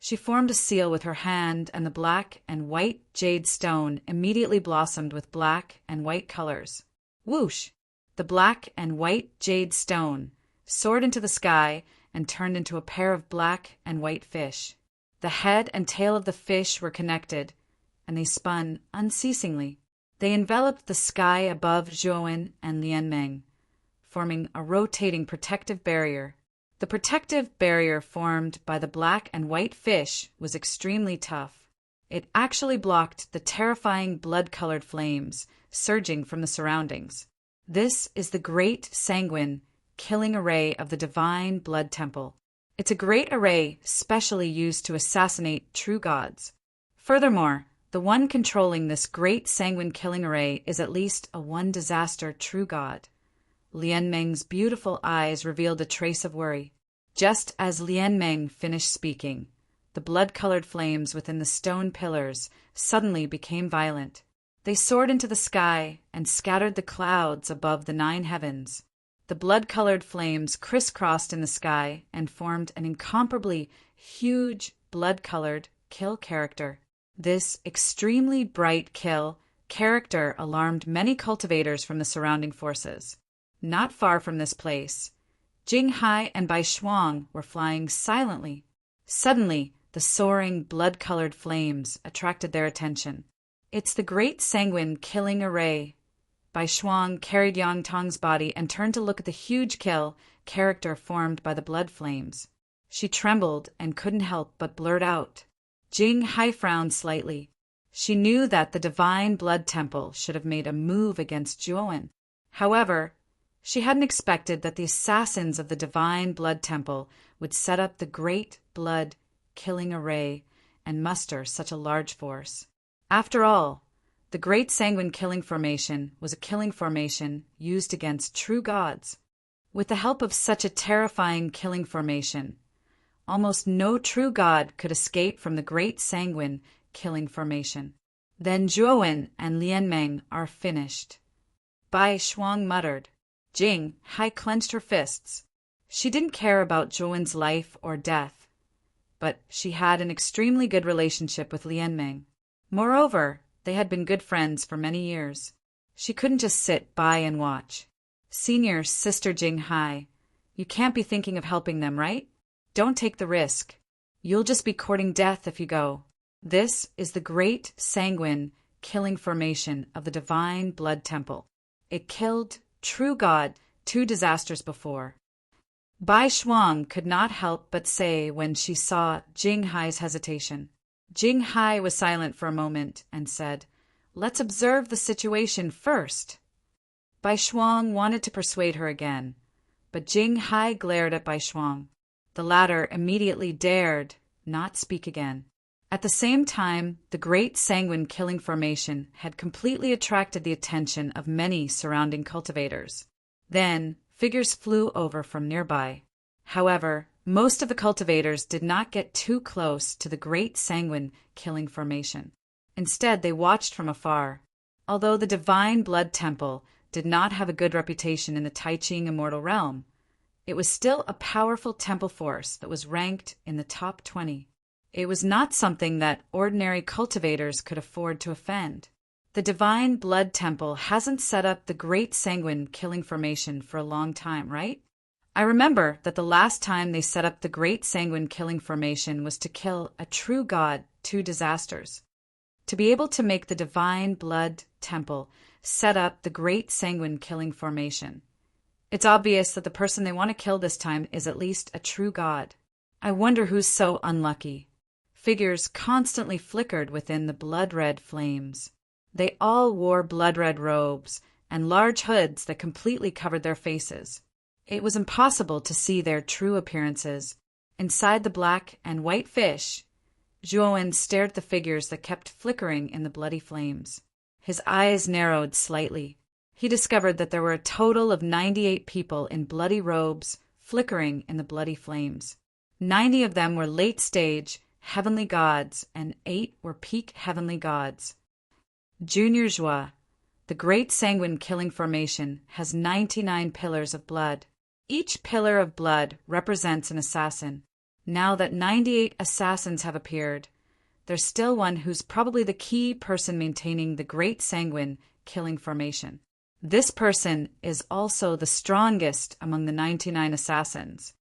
she formed a seal with her hand, and the black and white jade stone immediately blossomed with black and white colors. Whoosh! The black and white jade stone soared into the sky and turned into a pair of black and white fish. The head and tail of the fish were connected, and they spun unceasingly. They enveloped the sky above Zhuowen and Lianmeng, forming a rotating protective barrier. The protective barrier formed by the black and white fish was extremely tough. It actually blocked the terrifying blood-colored flames surging from the surroundings. This is the great sanguine killing array of the divine blood temple. It's a great array specially used to assassinate true gods. Furthermore, the one controlling this great sanguine killing array is at least a one-disaster true god. Lianmeng's beautiful eyes revealed a trace of worry. Just as Lianmeng finished speaking, the blood-colored flames within the stone pillars suddenly became violent. They soared into the sky and scattered the clouds above the 9 heavens. The blood-colored flames crisscrossed in the sky and formed an incomparably huge blood-colored kill character. This extremely bright kill character alarmed many cultivators from the surrounding forces. Not far from this place, Jing Hai and Bai Shuang were flying silently. Suddenly, the soaring blood-colored flames attracted their attention. "It's the great sanguine killing array." Bai Shuang carried Yang Tong's body and turned to look at the huge kill character formed by the blood flames. She trembled and couldn't help but blurt out. Jing Hai frowned slightly. She knew that the divine blood temple should have made a move against Zhuowen. However, she hadn't expected that the assassins of the divine blood temple would set up the great blood killing array and muster such a large force. After all, the Great Sanguine Killing Formation was a killing formation used against true gods. With the help of such a terrifying killing formation, almost no true god could escape from the Great Sanguine Killing Formation. "Then Zhuowen and Lianmeng are finished," Bai Shuang muttered. Jing Hai clenched her fists. She didn't care about Zhuowen's life or death, but she had an extremely good relationship with Lianmeng. Moreover, they had been good friends for many years. She couldn't just sit by and watch. "Senior Sister Jing Hai, you can't be thinking of helping them, right? Don't take the risk. You'll just be courting death if you go. This is the Great Sanguine Killing Formation of the Divine Blood Temple. It killed true God 2 disasters before." Bai Shuang could not help but say when she saw Jing Hai's hesitation. Jing Hai was silent for a moment and said, "Let's observe the situation first." Bai Shuang wanted to persuade her again, but Jing Hai glared at Bai Shuang. The latter immediately dared not speak again. At the same time, the Great Sanguine Killing Formation had completely attracted the attention of many surrounding cultivators. Then, figures flew over from nearby. However, most of the cultivators did not get too close to the Great Sanguine Killing Formation. Instead, they watched from afar. Although the Divine Blood Temple did not have a good reputation in the Tai-Ching Immortal Realm, it was still a powerful temple force that was ranked in the top 20. It was not something that ordinary cultivators could afford to offend. The Divine Blood Temple hasn't set up the Great Sanguine Killing Formation for a long time, right? I remember that the last time they set up the Great Sanguine Killing Formation was to kill a true god 2 disasters. To be able to make the Divine Blood Temple set up the Great Sanguine Killing Formation, It's obvious that the person they want to kill this time is at least a true god. I wonder who's so unlucky. Figures constantly flickered within the blood-red flames. They all wore blood-red robes and large hoods that completely covered their faces. It was impossible to see their true appearances. Inside the black and white fish, Zhuowen stared at the figures that kept flickering in the bloody flames. His eyes narrowed slightly. He discovered that there were a total of 98 people in bloody robes flickering in the bloody flames. 90 of them were late-stage heavenly gods, and 8 were peak heavenly gods. Junior Zhua, the great sanguine killing formation, has 99 pillars of blood. Each pillar of blood represents an assassin. Now that 98 assassins have appeared, there's still one who's probably the key person maintaining the great sanguine killing formation. This person is also the strongest among the 99 assassins.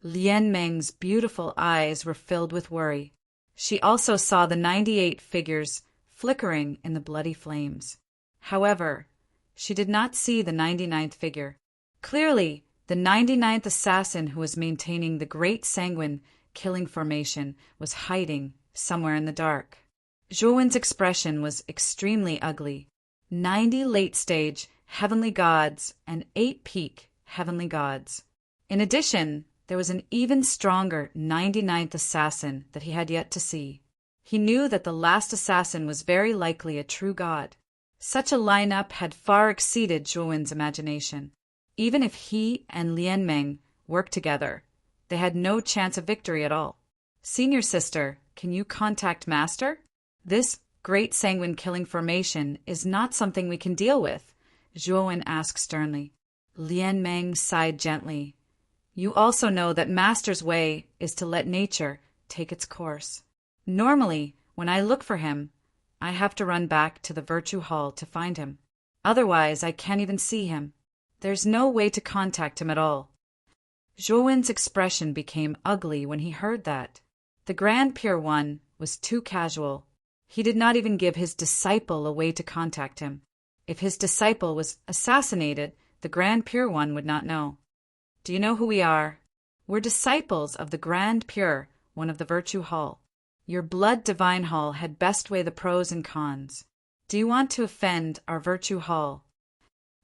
Lian Meng's beautiful eyes were filled with worry. She also saw the 98 figures flickering in the bloody flames. However, she did not see the 99th figure. Clearly, the 99th assassin who was maintaining the great sanguine killing formation was hiding somewhere in the dark. Zhuowen's expression was extremely ugly. 90 late-stage heavenly gods and 8 peak heavenly gods. In addition, there was an even stronger 99th assassin that he had yet to see. He knew that the last assassin was very likely a true god. Such a lineup had far exceeded Zhuowen's imagination. Even if he and Lian Meng worked together, they had no chance of victory at all. Senior sister, can you contact Master? This great sanguine killing formation is not something we can deal with, Zhuowen asked sternly. Lian Meng sighed gently. You also know that Master's way is to let nature take its course. Normally, when I look for him, I have to run back to the Virtue Hall to find him. Otherwise, I can't even see him. There's no way to contact him at all. Zhuowen's expression became ugly when he heard that. The Grand Pure One was too casual. He did not even give his disciple a way to contact him. If his disciple was assassinated, the Grand Pure One would not know. Do you know who we are? We're disciples of the Grand Pure One of the Virtue Hall. Your Blood Divine Hall had best weigh the pros and cons. Do you want to offend our Virtue Hall?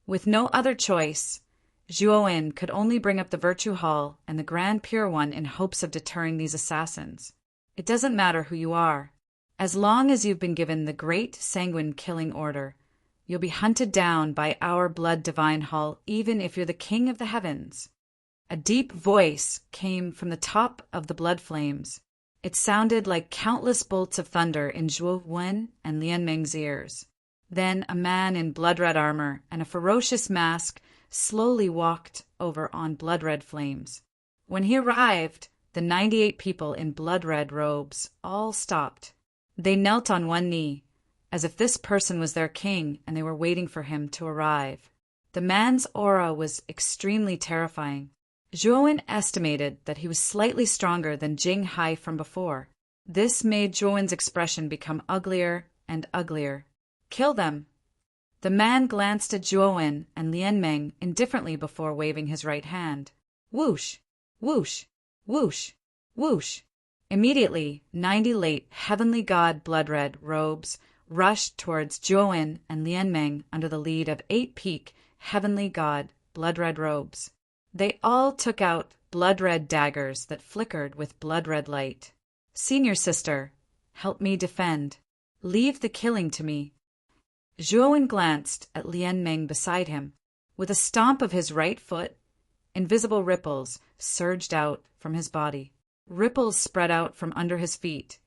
With no other choice, Zhuowen could only bring up the Virtue Hall and the Grand Pure One in hopes of deterring these assassins. It doesn't matter who you are. As long as you've been given the great sanguine killing order, you'll be hunted down by our Blood Divine Hall even if you're the king of the heavens. A deep voice came from the top of the blood flames. It sounded like countless bolts of thunder in Zhuowen and Lian Meng's ears. Then a man in blood-red armor and a ferocious mask slowly walked over on blood-red flames. When he arrived, the 98 people in blood-red robes all stopped. They knelt on one knee, as if this person was their king and they were waiting for him to arrive. The man's aura was extremely terrifying. Zhuowen estimated that he was slightly stronger than Jing Hai from before. This made Zhuowen's expression become uglier and uglier. Kill them! The man glanced at Zhuowen and Lian Meng indifferently before waving his right hand. Whoosh! Whoosh! Whoosh! Whoosh! Immediately, 90 late heavenly god blood-red robes rushed towards Zhuowen and Lian Meng under the lead of 8 peak heavenly god blood-red robes. They all took out blood-red daggers that flickered with blood-red light. Senior sister, help me defend. Leave the killing to me. Zhuowen glanced at Lian Meng beside him. With a stomp of his right foot, invisible ripples surged out from his body. Ripples spread out from under his feet,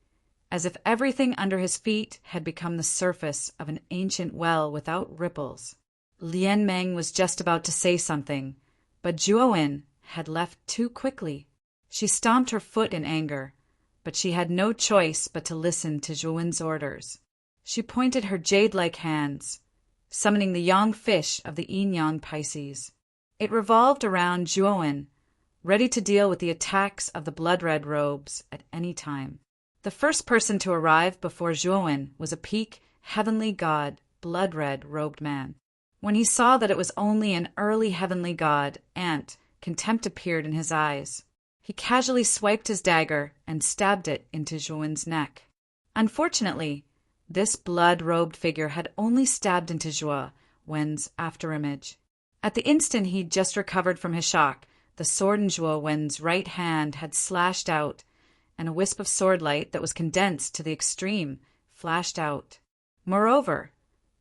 as if everything under his feet had become the surface of an ancient well without ripples. Lian Meng was just about to say something, but Zhuowen had left too quickly. She stomped her foot in anger, but she had no choice but to listen to Zhuowen's orders. She pointed her jade-like hands, summoning the yang fish of the yin-yang Pisces. It revolved around Zhuowen, ready to deal with the attacks of the blood-red robes at any time. The first person to arrive before Zhuowen was a peak, heavenly god, blood-red robed man. When he saw that it was only an early heavenly god, contempt appeared in his eyes. He casually swiped his dagger and stabbed it into Zhuowen's neck. Unfortunately, this blood-robed figure had only stabbed into Zhuo Wen's afterimage. At the instant he'd just recovered from his shock, the sword in Zhuo Wen's right hand had slashed out, and a wisp of swordlight that was condensed to the extreme flashed out. Moreover,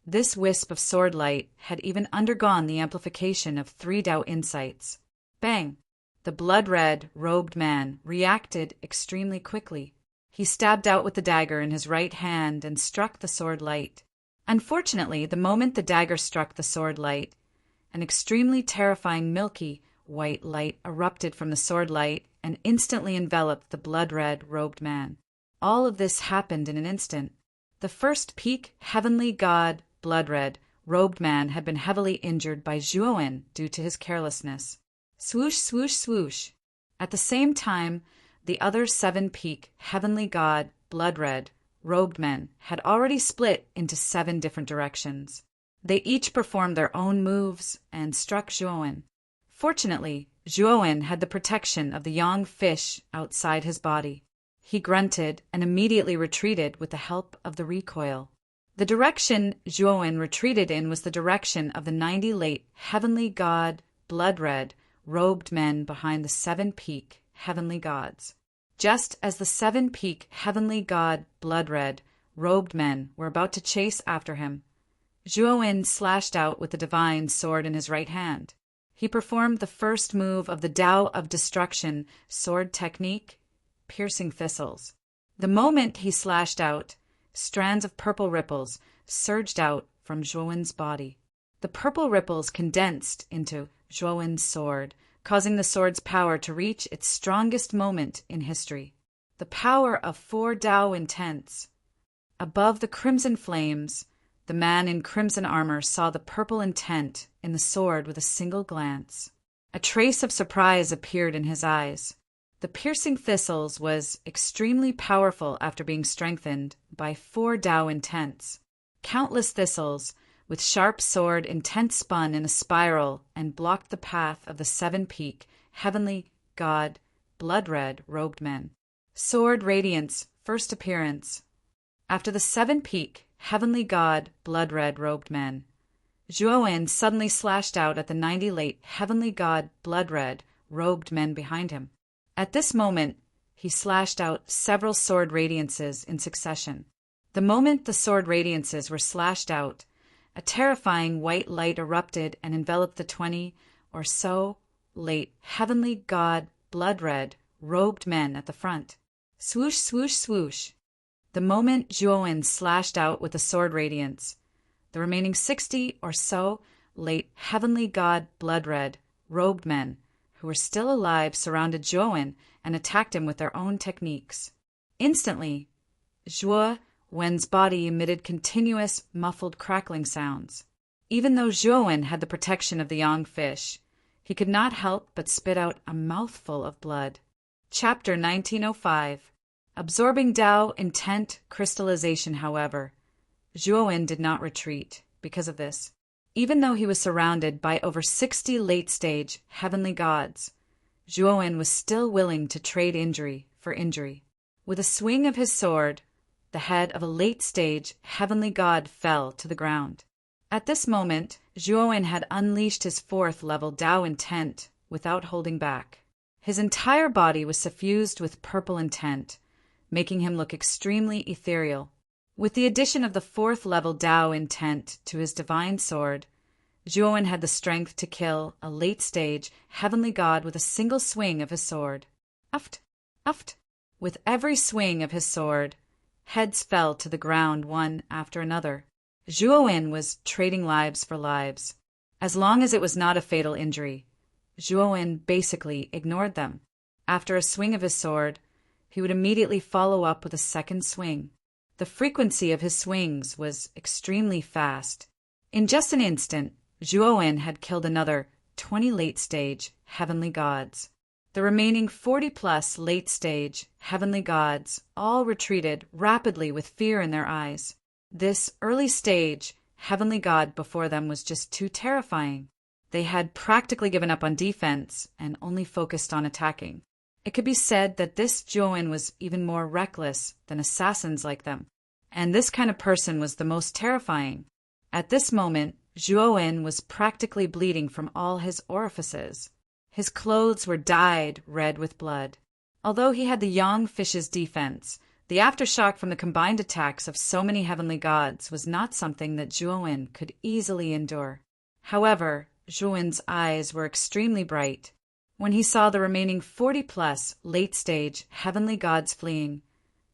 this wisp of swordlight had even undergone the amplification of 3 Dao insights. Bang! The blood-red, robed man reacted extremely quickly. He stabbed out with the dagger in his right hand and struck the sword light. Unfortunately, the moment the dagger struck the sword light, an extremely terrifying milky white light erupted from the sword light and instantly enveloped the blood-red robed man. All of this happened in an instant. The first peak heavenly god blood-red robed man had been heavily injured by Zhuowen due to his carelessness. Swoosh, swoosh, swoosh. At the same time, the other 7 peak heavenly god blood-red robed men had already split into 7 different directions. They each performed their own moves and struck Zhuowen. Fortunately, Zhuowen had the protection of the yang fish outside his body. He grunted and immediately retreated with the help of the recoil. The direction Zhuowen retreated in was the direction of the 90 late heavenly god blood-red robed men behind the 7 peak heavenly gods. Just as the 7 peak heavenly god blood-red robed men were about to chase after him, Zhuowen slashed out with the divine sword in his right hand. He performed the first move of the Tao of Destruction sword technique, piercing thistles. The moment he slashed out, strands of purple ripples surged out from Zhuowen's body. The purple ripples condensed into Zhuowen's sword, causing the sword's power to reach its strongest moment in history. The power of 4 Tao intense. Above the crimson flames, the man in crimson armor saw the purple intent in the sword with a single glance. A trace of surprise appeared in his eyes. The piercing thistles was extremely powerful after being strengthened by 4 Tao intents. Countless thistles, with sharp sword intent spun in a spiral and blocked the path of the 7 peak heavenly god blood-red robed men. Sword radiance, first appearance. After the 7 peak heavenly god blood-red robed men, Zhuowen suddenly slashed out at the 90 late heavenly god blood-red robed men behind him. At this moment, he slashed out several sword radiances in succession. The moment the sword radiances were slashed out, a terrifying white light erupted and enveloped the 20 or so late heavenly god blood-red robed men at the front. Swoosh, swoosh, swoosh. The moment Zhuowen slashed out with the sword radiance, the remaining 60 or so late heavenly god blood-red robed men who were still alive surrounded Zhuowen and attacked him with their own techniques. Instantly, Zhuo Wen's body emitted continuous, muffled crackling sounds. Even though Zhuowen had the protection of the yang fish, he could not help but spit out a mouthful of blood. Chapter 1905. Absorbing Tao intent crystallization, however, Zhuowen did not retreat because of this. Even though he was surrounded by over 60 late-stage heavenly gods, Zhuowen was still willing to trade injury for injury. With a swing of his sword, the head of a late-stage heavenly god fell to the ground. At this moment, Zhuowen had unleashed his 4th-level Tao intent without holding back. His entire body was suffused with purple intent, making him look extremely ethereal. With the addition of the 4th-level Tao intent to his divine sword, Zhuowen had the strength to kill a late-stage heavenly god with a single swing of his sword. Uft, uft. With every swing of his sword, heads fell to the ground one after another. Zhuowen was trading lives for lives. As long as it was not a fatal injury, Zhuowen basically ignored them. After a swing of his sword, he would immediately follow up with a second swing. The frequency of his swings was extremely fast. In just an instant, Zhuowen had killed another 20 late-stage heavenly gods. The remaining 40-plus late-stage heavenly gods all retreated rapidly with fear in their eyes. This early-stage heavenly god before them was just too terrifying. They had practically given up on defense and only focused on attacking. It could be said that this Zhuo was even more reckless than assassins like them, and this kind of person was the most terrifying. At this moment, Zhuo was practically bleeding from all his orifices. His clothes were dyed red with blood. Although he had the young fish's defense, the aftershock from the combined attacks of so many heavenly gods was not something that Zhuo could easily endure. However, Zhuo's eyes were extremely bright. When he saw the remaining 40-plus late-stage heavenly gods fleeing,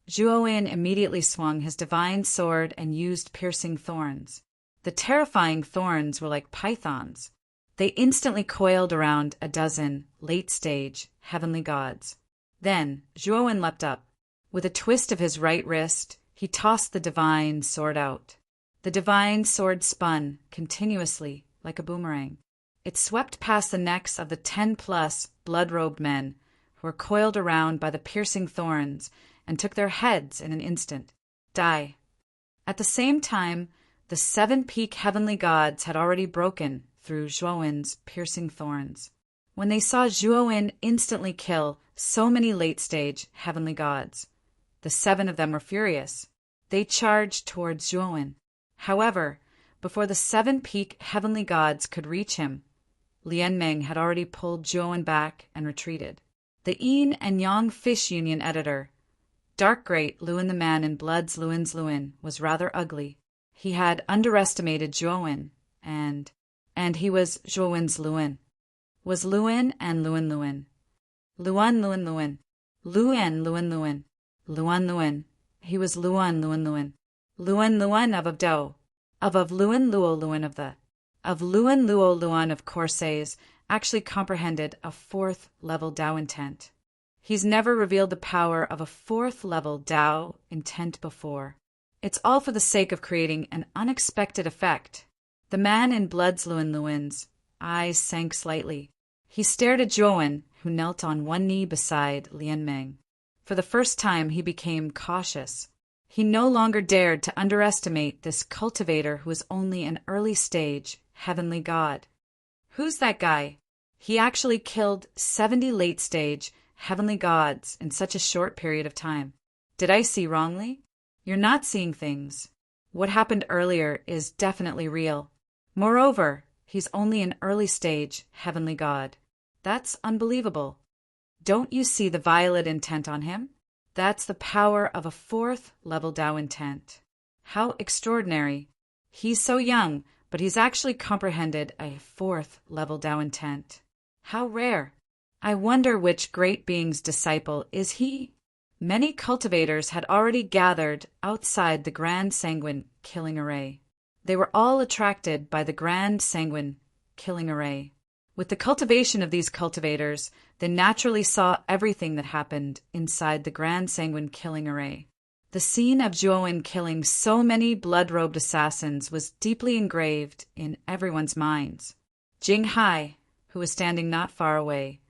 Zhuo immediately swung his divine sword and used piercing thorns. The terrifying thorns were like pythons. They instantly coiled around a dozen late-stage heavenly gods. Then Zhuo leapt up. With a twist of his right wrist, he tossed the divine sword out. The divine sword spun continuously like a boomerang. It swept past the necks of the 10-plus blood-robed men who were coiled around by the piercing thorns and took their heads in an instant. Die. At the same time, the 7 peak heavenly gods had already broken through Zhuo's piercing thorns. When they saw Zhuo instantly kill so many late-stage heavenly gods, the 7 of them were furious. They charged towards Zhuo. However, before the 7 peak heavenly gods could reach him, Lianmeng had already pulled Zhuo back and retreated. The Yin and Yang Fish Union editor, Dark Great Luin the Man in Blood's Luin, was rather ugly. He had underestimated Zhuo, and he was Zhuo's Luin. Was Luin and Luin. Luan. Luan. He was Luan. Luan of Abdo. Of Luan Luo Luan of the. Of Luan Luo Luan of Corsairs actually comprehended a 4th-level Dao intent. He's never revealed the power of a 4th-level Dao intent before. It's all for the sake of creating an unexpected effect. The man in Blood's Luin's eyes sank slightly. He stared at Zhuo, who knelt on one knee beside Lianmeng. For the first time, he became cautious. He no longer dared to underestimate this cultivator who was only an early-stage heavenly god. Who's that guy? He actually killed 70 late-stage heavenly gods in such a short period of time. Did I see wrongly? You're not seeing things. What happened earlier is definitely real. Moreover, he's only an early-stage heavenly god. That's unbelievable. Don't you see the violet intent on him? That's the power of a 4th-level Dao intent. How extraordinary. He's so young, but he's actually comprehended a 4th-level Dao intent. How rare. I wonder which great being's disciple is he? Many cultivators had already gathered outside the Grand Sanguine killing array. They were all attracted by the Grand Sanguine killing array. With the cultivation of these cultivators, they naturally saw everything that happened inside the Grand Sanguine killing array. The scene of Zhuo killing so many blood-robed assassins was deeply engraved in everyone's minds. Jing Hai, who was standing not far away,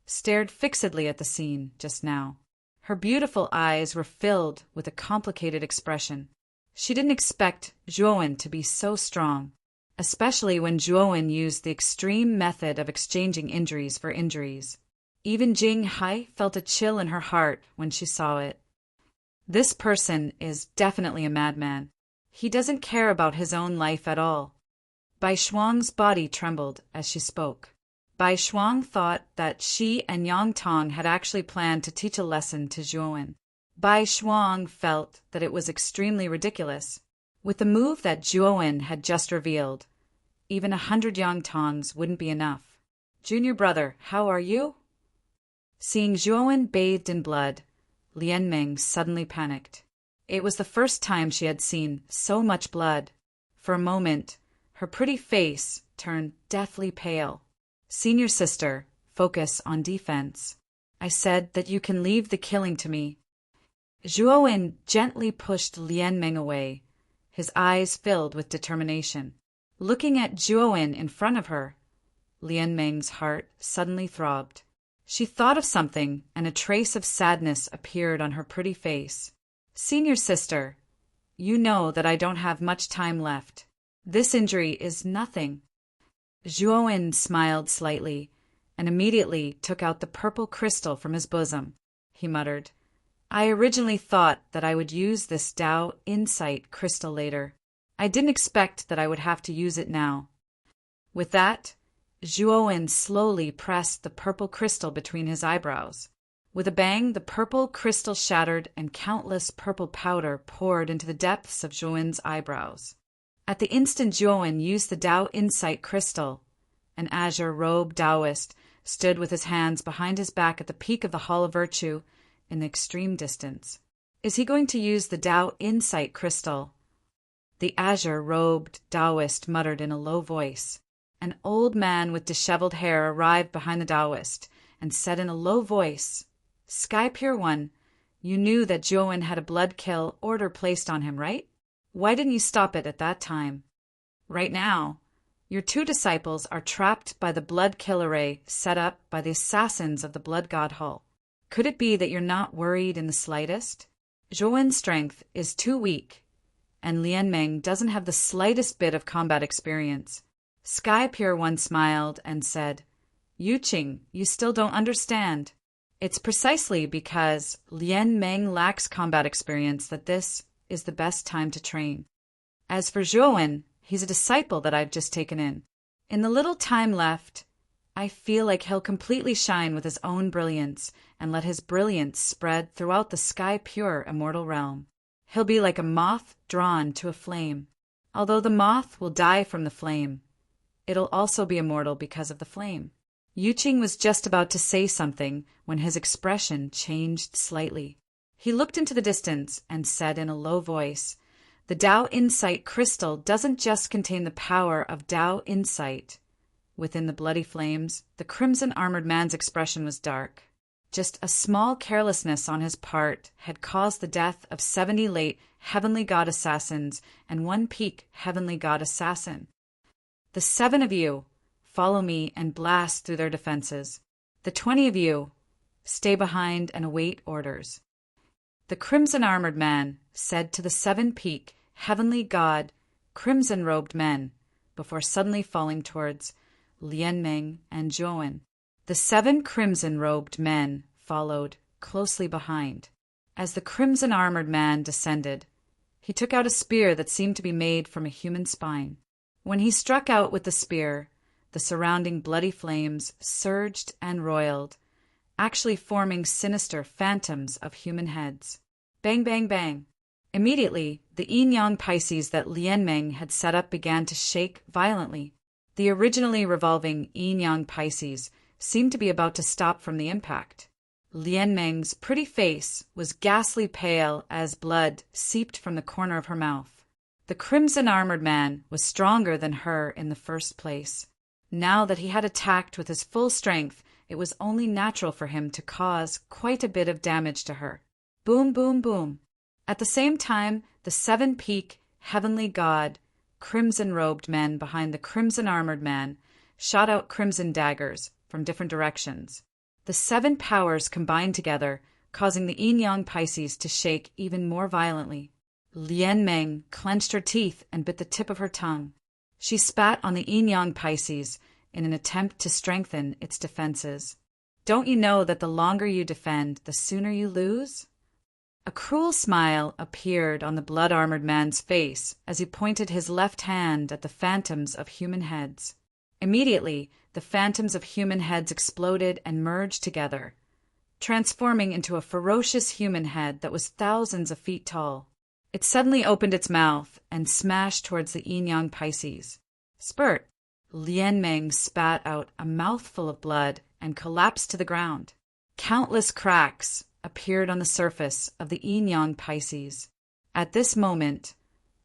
stared fixedly at the scene just now. Her beautiful eyes were filled with a complicated expression. She didn't expect Zhuo to be so strong, especially when Zhuo used the extreme method of exchanging injuries for injuries. Even Jing Hai felt a chill in her heart when she saw it. This person is definitely a madman. He doesn't care about his own life at all. Bai Shuang's body trembled as she spoke. Bai Shuang thought that she and Yang Tong had actually planned to teach a lesson to Zhuo. Bai Shuang felt that it was extremely ridiculous. With the move that Zhuo had just revealed, even 100 Yang Tongs wouldn't be enough. Junior brother, how are you? Seeing Zhuo bathed in blood, Lianmeng suddenly panicked. It was the first time she had seen so much blood. For a moment, her pretty face turned deathly pale. Senior sister, focus on defense. I said that you can leave the killing to me. Zhuo gently pushed Lianmeng away, his eyes filled with determination. Looking at Zhuo in front of her, Lianmeng's heart suddenly throbbed. She thought of something, and a trace of sadness appeared on her pretty face. Senior sister, you know that I don't have much time left. This injury is nothing. Zhuowen smiled slightly and immediately took out the purple crystal from his bosom. He muttered, I originally thought that I would use this Tao Insight crystal later. I didn't expect that I would have to use it now. With that, Zhuowen slowly pressed the purple crystal between his eyebrows. With a bang, the purple crystal shattered and countless purple powder poured into the depths of Zhuowen's eyebrows. At the instant Zhuowen used the Tao Insight crystal, an azure-robed Taoist stood with his hands behind his back at the peak of the Hall of Virtue in the extreme distance. Is he going to use the Tao Insight crystal? The azure-robed Taoist muttered in a low voice. An old man with disheveled hair arrived behind the Taoist and said in a low voice, Sky Pure One, you knew that Zhuowen had a blood kill order placed on him, right? Why didn't you stop it at that time? Right now, your two disciples are trapped by the blood kill array set up by the assassins of the Blood God Hall. Could it be that you're not worried in the slightest? Zhuowen's strength is too weak, and Lian Meng doesn't have the slightest bit of combat experience. Sky Pure One smiled and said, Yu Qing, you still don't understand. It's precisely because Lian Meng lacks combat experience that this is the best time to train. As for Zhuowen, he's a disciple that I've just taken in. In the little time left, I feel like he'll completely shine with his own brilliance and let his brilliance spread throughout the Sky Pure immortal realm. He'll be like a moth drawn to a flame. Although the moth will die from the flame, it'll also be immortal because of the flame. Yu Qing was just about to say something when his expression changed slightly. He looked into the distance and said in a low voice, The Tao Insight crystal doesn't just contain the power of Tao Insight. Within the bloody flames, the crimson-armored man's expression was dark. Just a small carelessness on his part had caused the death of 70 late heavenly god assassins and 1 peak heavenly god assassin. The 7 of you, follow me and blast through their defenses. The 20 of you, stay behind and await orders. The crimson-armored man said to the 7 peak heavenly god crimson-robed men before suddenly falling towards Lian Meng and Zhuowen. The 7 crimson-robed men followed closely behind. As the crimson-armored man descended, he took out a spear that seemed to be made from a human spine. When he struck out with the spear, the surrounding bloody flames surged and roiled, actually forming sinister phantoms of human heads. Bang, bang, bang. Immediately, the yin-yang Pisces that Lian Meng had set up began to shake violently. The originally revolving yin-yang Pisces seemed to be about to stop from the impact. Lian Meng's pretty face was ghastly pale as blood seeped from the corner of her mouth. The crimson-armored man was stronger than her in the first place. Now that he had attacked with his full strength, it was only natural for him to cause quite a bit of damage to her. Boom, boom, boom. At the same time, the 7 peak heavenly god crimson-robed men behind the crimson-armored man shot out crimson daggers from different directions. The 7 powers combined together, causing the yin-yang Pisces to shake even more violently. Lian Meng clenched her teeth and bit the tip of her tongue. She spat on the yin-yang Pisces in an attempt to strengthen its defenses. Don't you know that the longer you defend, the sooner you lose? A cruel smile appeared on the blood-armored man's face as he pointed his left hand at the phantoms of human heads. Immediately, the phantoms of human heads exploded and merged together, transforming into a ferocious human head that was thousands of feet tall. It suddenly opened its mouth and smashed towards the yin-yang Pisces. Spurt! Lian Meng spat out a mouthful of blood and collapsed to the ground. Countless cracks appeared on the surface of the yin-yang Pisces. At this moment,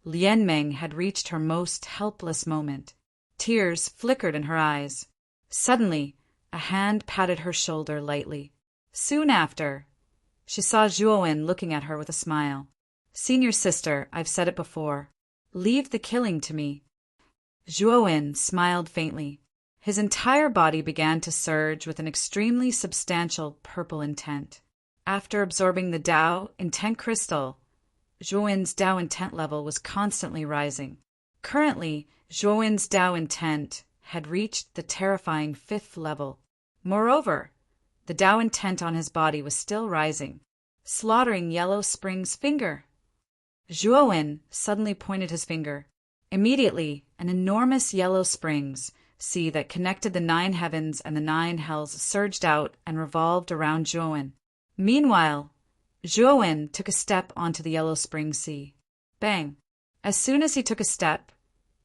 Lian Meng had reached her most helpless moment. Tears flickered in her eyes. Suddenly, a hand patted her shoulder lightly. Soon after, she saw Zhuowen looking at her with a smile. Senior sister, I've said it before. Leave the killing to me. Zhuowen smiled faintly. His entire body began to surge with an extremely substantial purple intent. After absorbing the Tao Intent crystal, Zhuowen's Tao Intent level was constantly rising. Currently, Zhuowen's Tao intent had reached the terrifying 5th level. Moreover, the Tao intent on his body was still rising, slaughtering Yellow Spring's finger. Zhuowen suddenly pointed his finger. Immediately, an enormous yellow springs sea that connected the 9 heavens and the 9 hells surged out and revolved around Zhuowen. Meanwhile, Zhuowen took a step onto the Yellow Spring Sea. Bang! As soon as he took a step,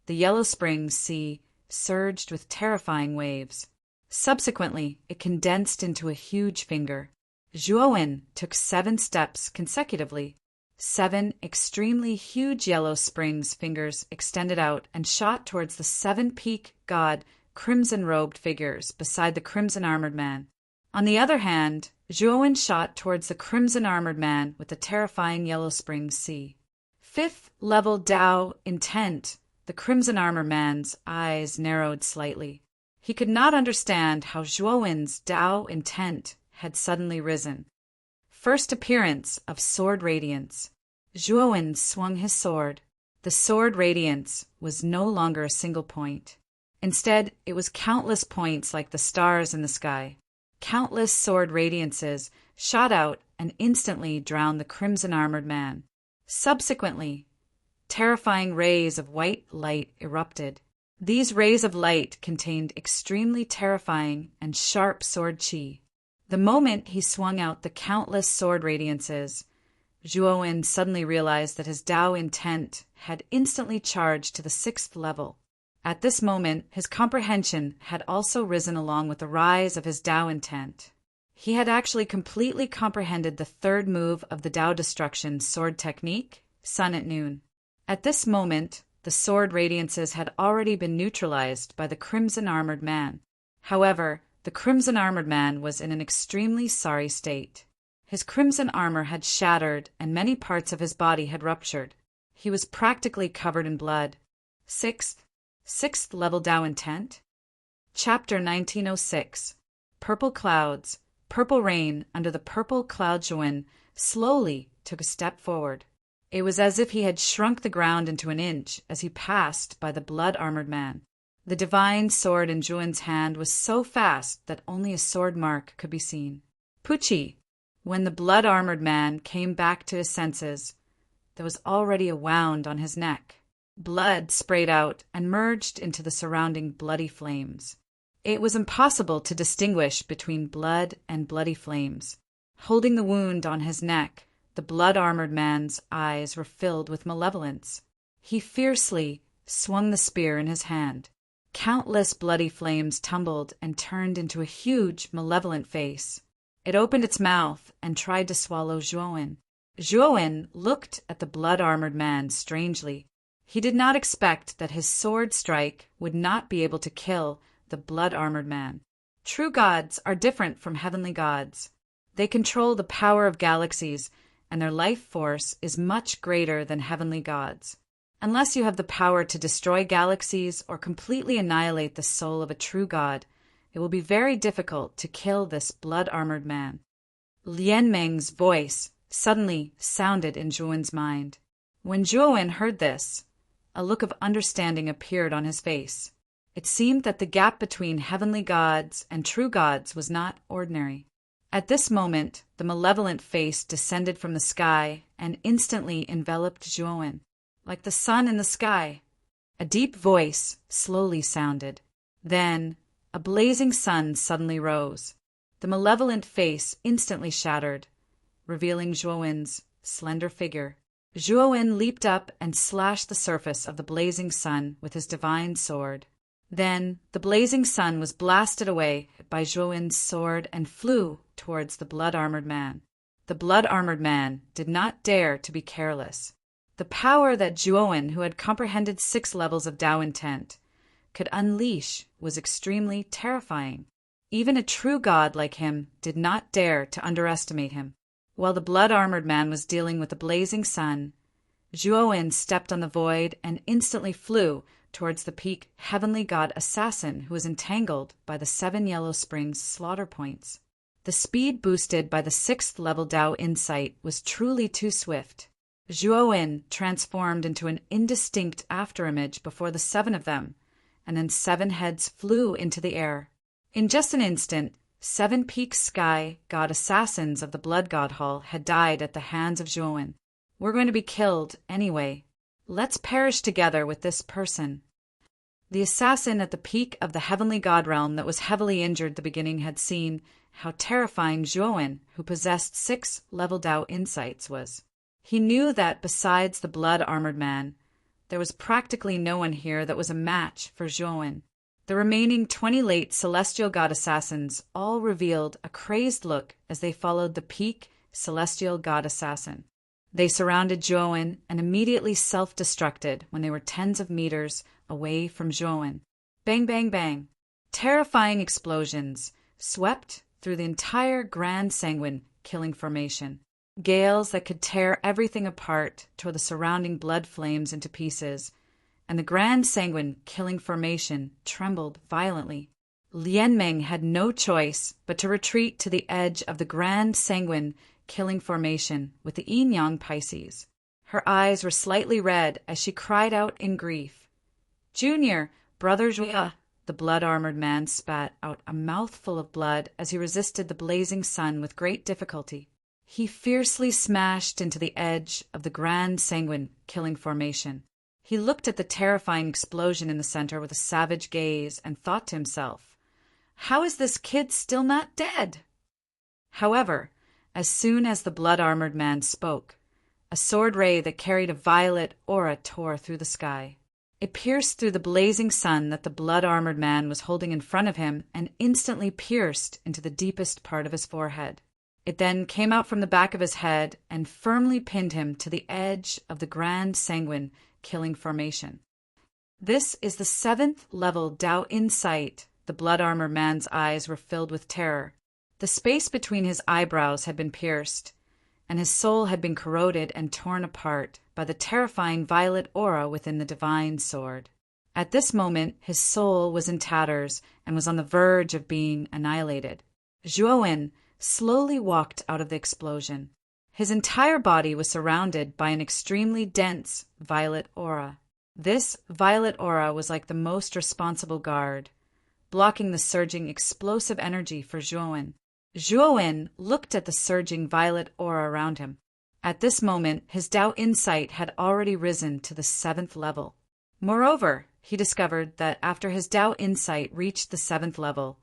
the Yellow Spring Sea surged with terrifying waves. Subsequently, it condensed into a huge finger. Zhuowen took 7 steps consecutively. 7 extremely huge Yellow Springs fingers extended out and shot towards the 7-peak god crimson-robed figures beside the crimson-armored man. On the other hand, Zhuowen shot towards the crimson-armored man with the terrifying Yellow Springs Sea. 5th level Tao intent. The crimson-armored man's eyes narrowed slightly. He could not understand how Zhuowen's Tao intent had suddenly risen. First appearance of sword radiance. Zhuowen swung his sword. The sword radiance was no longer a single point. Instead, it was countless points like the stars in the sky. Countless sword radiances shot out and instantly drowned the crimson-armored man. Subsequently, terrifying rays of white light erupted. These rays of light contained extremely terrifying and sharp sword chi. The moment he swung out the countless sword radiances, Zhuowen suddenly realized that his Tao intent had instantly charged to the 6th level. At this moment, his comprehension had also risen along with the rise of his Tao intent. He had actually completely comprehended the 3rd move of the Tao destruction sword technique, Sun at Noon. At this moment, the sword radiances had already been neutralized by the crimson-armored man. However, the crimson-armored man was in an extremely sorry state. His crimson armor had shattered and many parts of his body had ruptured. He was practically covered in blood. 6th level Tao intent. Chapter 1906. Purple clouds. Purple rain under the purple cloud. Zhuowen slowly took a step forward. It was as if he had shrunk the ground into an inch as he passed by the blood-armored man. The divine sword in Zhuowen's hand was so fast that only a sword mark could be seen. Pucci! When the blood-armored man came back to his senses, there was already a wound on his neck. Blood sprayed out and merged into the surrounding bloody flames. It was impossible to distinguish between blood and bloody flames. Holding the wound on his neck, the blood-armored man's eyes were filled with malevolence. He fiercely swung the spear in his hand. Countless bloody flames tumbled and turned into a huge, malevolent face. It opened its mouth and tried to swallow Zhuowen. Zhuowen looked at the blood-armored man strangely. He did not expect that his sword strike would not be able to kill the blood-armored man. True gods are different from heavenly gods. They control the power of galaxies, and their life force is much greater than heavenly gods. Unless you have the power to destroy galaxies or completely annihilate the soul of a true god, it will be very difficult to kill this blood-armored man. Lian Meng's voice suddenly sounded in Zhuowen's mind. When Zhuowen heard this, a look of understanding appeared on his face. It seemed that the gap between heavenly gods and true gods was not ordinary. At this moment, the malevolent face descended from the sky and instantly enveloped Zhuowen, like the sun in the sky. A deep voice slowly sounded. Then, a blazing sun suddenly rose. The malevolent face instantly shattered, revealing Zhuowen's slender figure. Zhuowen leaped up and slashed the surface of the blazing sun with his divine sword. Then the blazing sun was blasted away by Zhuowen's sword and flew towards the blood-armored man. The blood-armored man did not dare to be careless. The power that Zhuowen, who had comprehended 6 levels of Tao intent, could unleash was extremely terrifying. Even a true god like him did not dare to underestimate him. While the blood-armored man was dealing with the blazing sun, Zhuowen stepped on the void and instantly flew towards the peak heavenly god assassin who was entangled by the 7 Yellow Springs slaughter points. The speed boosted by the 6th level Tao insight was truly too swift. Zhuowen transformed into an indistinct afterimage before the 7 of them, and then 7 heads flew into the air. In just an instant, 7 peak sky god assassins of the Blood God Hall had died at the hands of Zhuowen. We're going to be killed anyway. Let's perish together with this person. The assassin at the peak of the heavenly god realm that was heavily injured at the beginning had seen how terrifying Zhuowen, who possessed 6 level Dao insights, was. He knew that besides the blood-armored man, there was practically no one here that was a match for Zhuowen. The remaining 20 late celestial god assassins all revealed a crazed look as they followed the peak celestial god assassin. They surrounded Zhuowen and immediately self-destructed when they were tens of meters away from Zhuowen. Bang, bang, bang. Terrifying explosions swept through the entire Grand Sanguine killing formation. Gales that could tear everything apart tore the surrounding blood flames into pieces, and the Grand Sanguine killing formation trembled violently. Lianmeng had no choice but to retreat to the edge of the Grand Sanguine killing formation with the yin-yang Pisces. Her eyes were slightly red as she cried out in grief. "Junior, brother Zhuo!" The blood-armored man spat out a mouthful of blood as he resisted the blazing sun with great difficulty. He fiercely smashed into the edge of the Grand Sanguine killing formation. He looked at the terrifying explosion in the center with a savage gaze and thought to himself, "How is this kid still not dead?" However, as soon as the blood-armored man spoke, a sword ray that carried a violet aura tore through the sky. It pierced through the blazing sun that the blood-armored man was holding in front of him and instantly pierced into the deepest part of his forehead. It then came out from the back of his head and firmly pinned him to the edge of the Grand Sanguine killing formation. This is the 7th level Dao Insight. The blood-armored man's eyes were filled with terror. The space between his eyebrows had been pierced, and his soul had been corroded and torn apart by the terrifying violet aura within the divine sword. At this moment, his soul was in tatters and was on the verge of being annihilated. Zhuowen slowly walked out of the explosion. His entire body was surrounded by an extremely dense violet aura. This violet aura was like the most responsible guard, blocking the surging explosive energy for Zhuowen. Zhuowen looked at the surging violet aura around him. At this moment, his Dao insight had already risen to the 7th level. Moreover, he discovered that after his Dao insight reached the 7th level,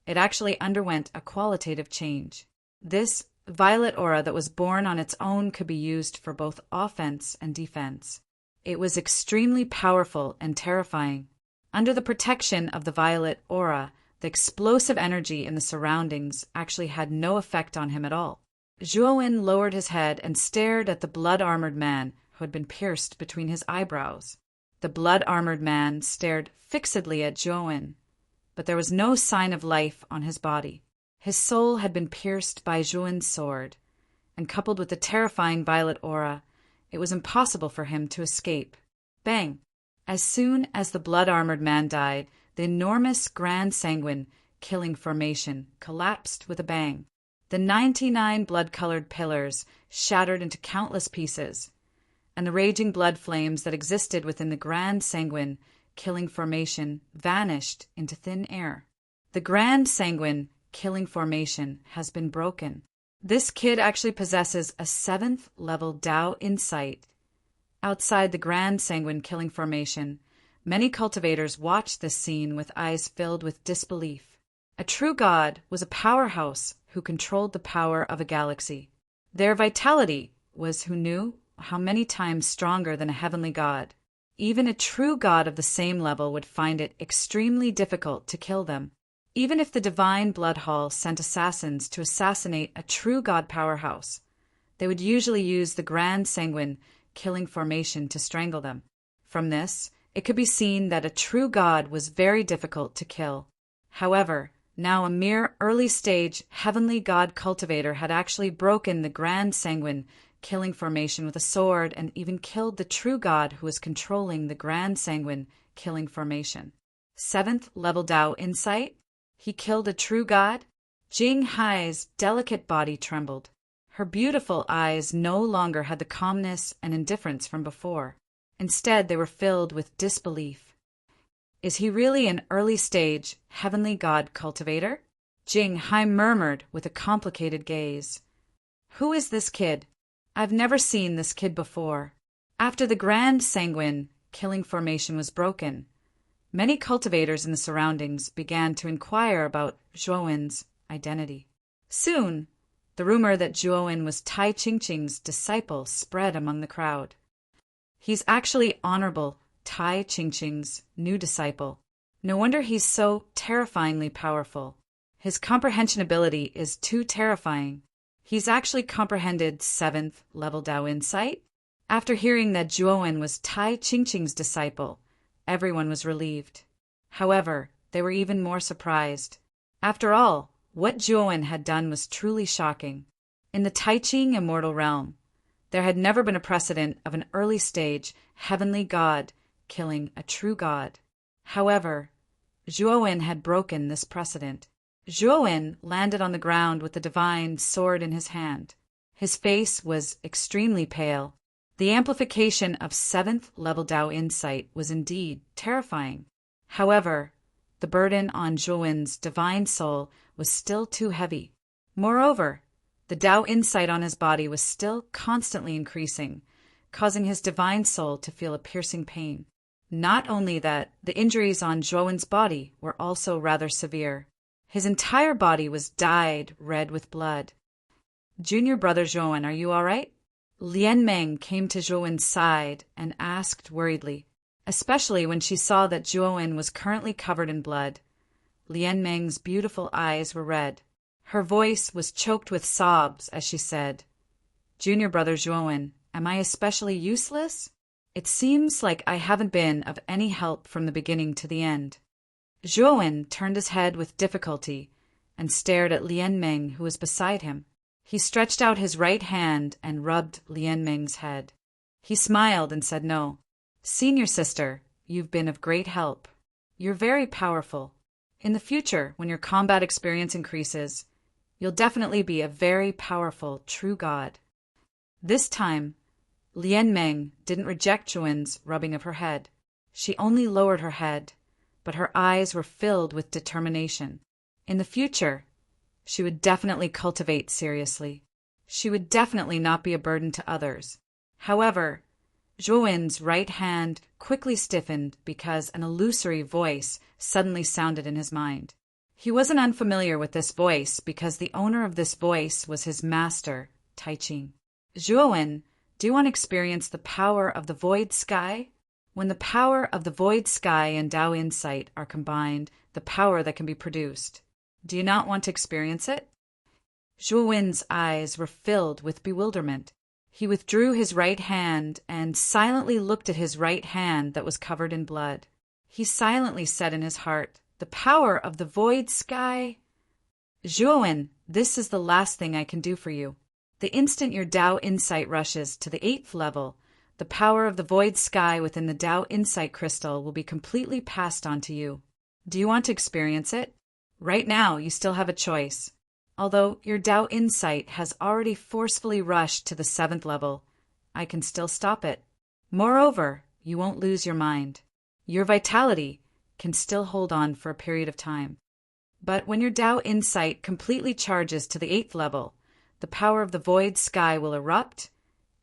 it actually underwent a qualitative change. This violet aura that was born on its own could be used for both offense and defense. It was extremely powerful and terrifying. Under the protection of the violet aura, the explosive energy in the surroundings actually had no effect on him at all. Zhuowen lowered his head and stared at the blood-armored man who had been pierced between his eyebrows. The blood-armored man stared fixedly at Zhuowen, but there was no sign of life on his body. His soul had been pierced by Zhuowen's sword, and coupled with the terrifying violet aura, it was impossible for him to escape. Bang! As soon as the blood-armored man died, the enormous Grand Sanguine killing formation collapsed with a bang. The 99 blood-colored pillars shattered into countless pieces, and the raging blood flames that existed within the Grand Sanguine killing formation vanished into thin air. The Grand Sanguine killing formation has been broken. This kid actually possesses a 7th level Dao insight. Outside the Grand Sanguine killing formation, many cultivators watched this scene with eyes filled with disbelief. A true god was a powerhouse who controlled the power of a galaxy. Their vitality was who knew how many times stronger than a heavenly god. Even a true god of the same level would find it extremely difficult to kill them. Even if the Divine Blood Hall sent assassins to assassinate a true god powerhouse, they would usually use the Grand Sanguine killing formation to strangle them. From this, it could be seen that a true god was very difficult to kill. However, now a mere early-stage heavenly god cultivator had actually broken the Grand Sanguine killing formation with a sword and even killed the true god who was controlling the Grand Sanguine killing formation. 7th level Dao insight? He killed a true god? Jing Hai's delicate body trembled. Her beautiful eyes no longer had the calmness and indifference from before. Instead, they were filled with disbelief. Is he really an early-stage, heavenly god cultivator? Jing Hai murmured with a complicated gaze. Who is this kid? I've never seen this kid before. After the grand sanguine killing formation was broken, many cultivators in the surroundings began to inquire about Zhuowen's identity. Soon, the rumor that Zhuowen was Tai Chingching's disciple spread among the crowd. He's actually Honorable Tai Chingching's new disciple. No wonder he's so terrifyingly powerful. His comprehension ability is too terrifying. He's actually comprehended 7th level Dao insight. After hearing that Zhuowen was Tai Chingching's disciple, everyone was relieved. However, they were even more surprised. After all, what Zhuowen had done was truly shocking. In the Tai Ching immortal realm, there had never been a precedent of an early-stage heavenly god killing a true god. However, Zhuowen had broken this precedent. Zhuowen landed on the ground with the divine sword in his hand. His face was extremely pale. The amplification of 7th level Dao insight was indeed terrifying. However, the burden on Zhuowen's divine soul was still too heavy. Moreover, the Dao insight on his body was still constantly increasing, causing his divine soul to feel a piercing pain. Not only that, the injuries on Zhuowen's body were also rather severe. His entire body was dyed red with blood. Junior brother Zhuowen, are you all right? Lian Meng came to Zhuowen's side and asked worriedly, especially when she saw that Zhuowen was currently covered in blood. Lian Meng's beautiful eyes were red. Her voice was choked with sobs as she said, Junior brother Zhuowen, am I especially useless? It seems like I haven't been of any help from the beginning to the end. Zhuowen turned his head with difficulty and stared at Lian Meng, who was beside him. He stretched out his right hand and rubbed Lian Meng's head. He smiled and said, No. Senior sister, you've been of great help. You're very powerful. In the future, when your combat experience increases, you'll definitely be a very powerful true god. This time, Lian Meng didn't reject Zhuowen's rubbing of her head. She only lowered her head, but her eyes were filled with determination. In the future, she would definitely cultivate seriously. She would definitely not be a burden to others. However, Zhuowen's right hand quickly stiffened because an illusory voice suddenly sounded in his mind. He wasn't unfamiliar with this voice because the owner of this voice was his master, Tai Ching. Zhuowen, do you want to experience the power of the void sky? When the power of the void sky and Dao insight are combined, the power that can be produced. Do you not want to experience it? Zhuowen's eyes were filled with bewilderment. He withdrew his right hand and silently looked at his right hand that was covered in blood. He silently said in his heart, The power of the void sky. Zhuowen, this is the last thing I can do for you. The instant your Dao insight rushes to the 8th level, the power of the void sky within the Dao insight crystal will be completely passed on to you. Do you want to experience it? Right now, you still have a choice. Although your Dao insight has already forcefully rushed to the 7th level, I can still stop it. Moreover, you won't lose your mind. Your vitality can still hold on for a period of time. But when your Dao insight completely charges to the 8th level, the power of the void sky will erupt,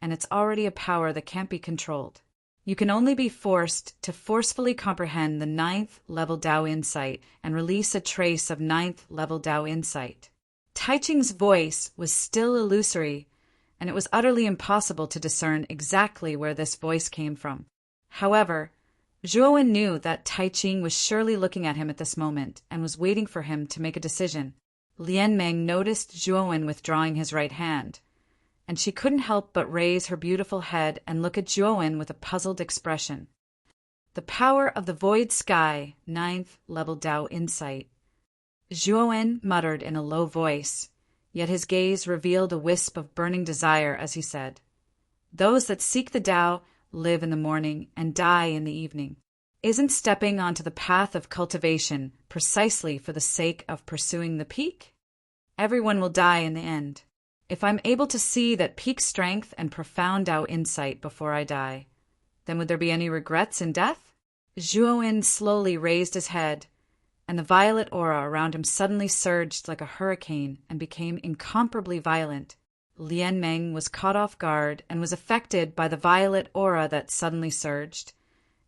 and it's already a power that can't be controlled. You can only be forced to forcefully comprehend the 9th level Dao insight and release a trace of 9th level Dao insight. Tai Ching's voice was still illusory, and it was utterly impossible to discern exactly where this voice came from. However, Zhuowen knew that Tai Ching was surely looking at him at this moment and was waiting for him to make a decision. Lian Meng noticed Zhuowen withdrawing his right hand, and she couldn't help but raise her beautiful head and look at Zhuowen with a puzzled expression. The power of the void sky, 9th level Dao insight. Zhuowen muttered in a low voice, yet his gaze revealed a wisp of burning desire as he said, Those that seek the Dao live in the morning and die in the evening. Isn't stepping onto the path of cultivation precisely for the sake of pursuing the peak? Everyone will die in the end. If I'm able to see that peak strength and profound Tao insight before I die, then would there be any regrets in death? Zhuowen slowly raised his head, and the violet aura around him suddenly surged like a hurricane and became incomparably violent. Lian Meng was caught off guard and was affected by the violet aura that suddenly surged,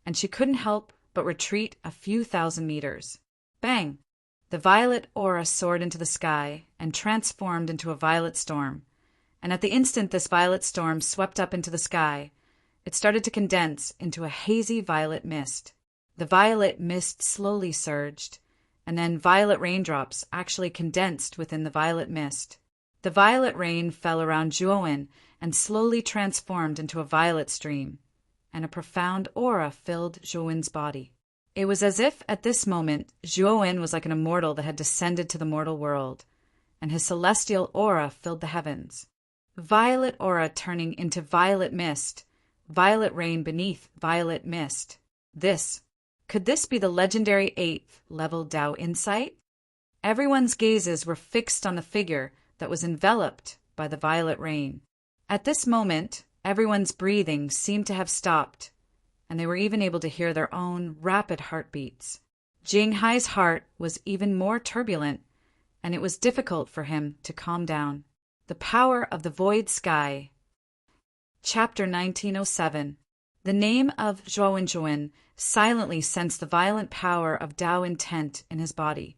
and she couldn't help but retreat a few thousand meters. Bang! The violet aura soared into the sky and transformed into a violet storm, and at the instant this violet storm swept up into the sky, it started to condense into a hazy violet mist. The violet mist slowly surged, and then violet raindrops actually condensed within the violet mist. The violet rain fell around Zhuowen and slowly transformed into a violet stream, and a profound aura filled Zhuowen's body. It was as if, at this moment, Zhuowen was like an immortal that had descended to the mortal world, and his celestial aura filled the heavens. Violet aura turning into violet mist, violet rain beneath violet mist. Could this be the legendary 8th level Tao insight? Everyone's gazes were fixed on the figure that was enveloped by the violet rain. At this moment, everyone's breathing seemed to have stopped, and they were even able to hear their own rapid heartbeats. Jing Hai's heart was even more turbulent, and it was difficult for him to calm down. The power of the void sky. Chapter 1907. The name of Zhuowen silently sensed the violent power of Tao intent in his body,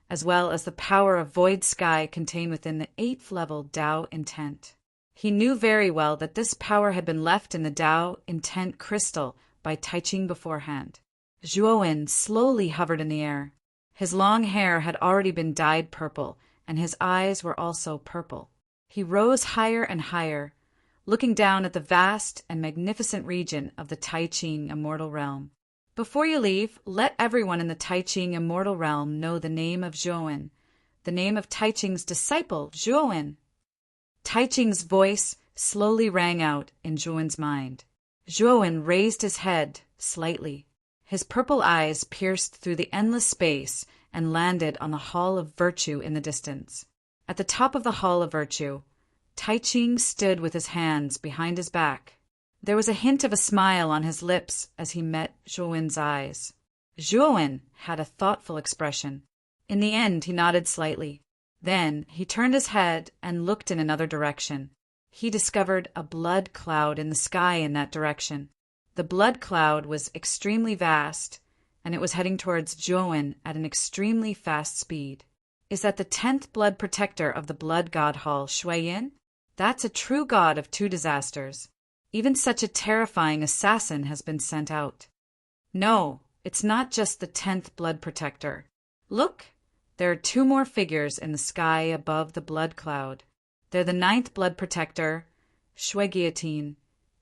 as well as the power of void sky contained within the 8th level Tao intent. He knew very well that this power had been left in the Tao intent crystal by Tai Ching beforehand. Zhuowen slowly hovered in the air. His long hair had already been dyed purple, and his eyes were also purple. He rose higher and higher, looking down at the vast and magnificent region of the Tai Ching immortal realm. Before you leave, let everyone in the Tai Ching immortal realm know the name of Zhuowen, the name of Tai Ching's disciple, Zhuowen. Tai Ching's voice slowly rang out in Zhuowen's mind. Zhuowen raised his head slightly. His purple eyes pierced through the endless space and landed on the Hall of Virtue in the distance. At the top of the Hall of Virtue, Tai Ching stood with his hands behind his back. There was a hint of a smile on his lips as he met Zhuowen's eyes. Zhuowen had a thoughtful expression. In the end, he nodded slightly. Then he turned his head and looked in another direction. He discovered a blood cloud in the sky in that direction. The blood cloud was extremely vast, and it was heading towards Zhuowen at an extremely fast speed. Is that the 10th blood protector of the blood god hall, Shui Yin? That's a true god of 2 disasters. Even such a terrifying assassin has been sent out. No, it's not just the 10th blood protector. Look, there are 2 more figures in the sky above the blood cloud. They're the 9th blood protector, Shui Guillotine,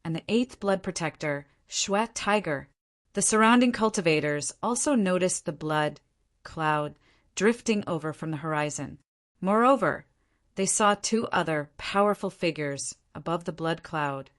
and the 8th blood protector, Shui Tiger. The surrounding cultivators also noticed the blood cloud drifting over from the horizon. Moreover, they saw 2 other powerful figures above the blood cloud.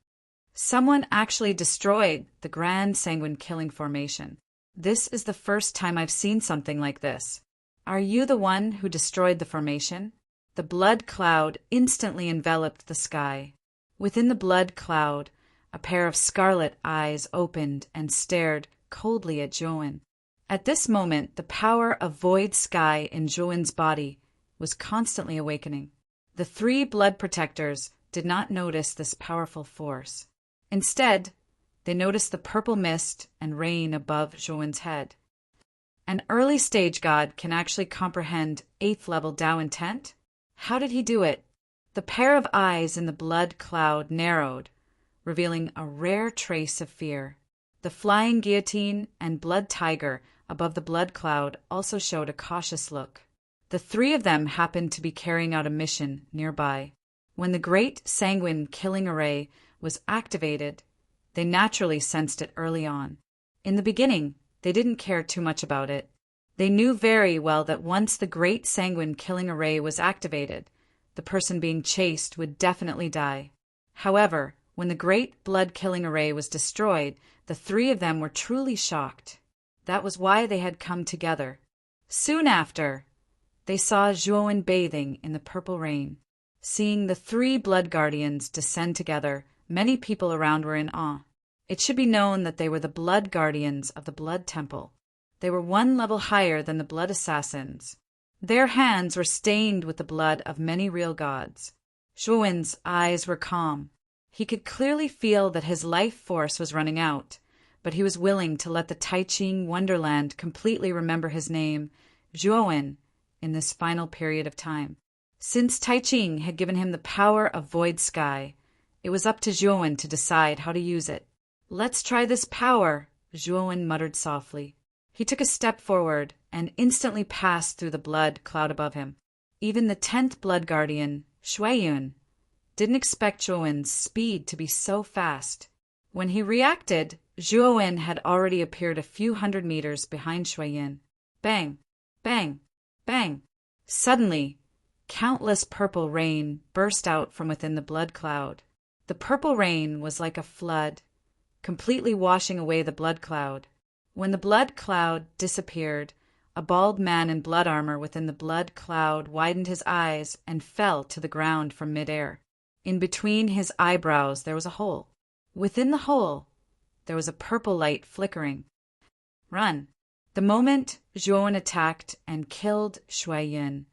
Someone actually destroyed the Grand Sanguine Killing Formation. This is the first time I've seen something like this. Are you the one who destroyed the formation? The blood cloud instantly enveloped the sky. Within the blood cloud, a pair of scarlet eyes opened and stared coldly at Zhuowen. At this moment, the power of void sky in Zhuowen's body was constantly awakening. The 3 blood protectors did not notice this powerful force. Instead, they noticed the purple mist and rain above Zhuowen's head. An early stage god can actually comprehend 8th level Tao intent? How did he do it? The pair of eyes in the blood cloud narrowed, revealing a rare trace of fear. The flying guillotine and blood tiger above the blood cloud also showed a cautious look. The 3 of them happened to be carrying out a mission nearby. When the great sanguine killing array was activated, they naturally sensed it early on. In the beginning, they didn't care too much about it. They knew very well that once the great sanguine killing array was activated, the person being chased would definitely die. However, when the great blood killing array was destroyed, the 3 of them were truly shocked. That was why they had come together. Soon after, they saw Zhuowen bathing in the purple rain. Seeing the three blood guardians descend together, many people around were in awe. It should be known that they were the blood guardians of the blood temple. They were one level higher than the blood assassins. Their hands were stained with the blood of many real gods. Zhuowen's eyes were calm. He could clearly feel that his life force was running out, but he was willing to let the Taiching Wonderland completely remember his name, Zhuowen, in this final period of time. Since Taiching had given him the power of Void Sky, it was up to Zhuowen to decide how to use it. "Let's try this power," Zhuowen muttered softly. He took a step forward and instantly passed through the blood cloud above him. Even the 10th blood guardian, Shuiyun, didn't expect Zhuowen's speed to be so fast. When he reacted, Zhuowen had already appeared a few hundred meters behind Shuiyun. Bang! Bang! Bang! Suddenly, countless purple rain burst out from within the blood cloud. The purple rain was like a flood, completely washing away the blood cloud. When the blood cloud disappeared, a bald man in blood armor within the blood cloud widened his eyes and fell to the ground from midair. In between his eyebrows there was a hole. Within the hole, there was a purple light flickering. "Run!" The moment Zhuowen attacked and killed Shuiyun,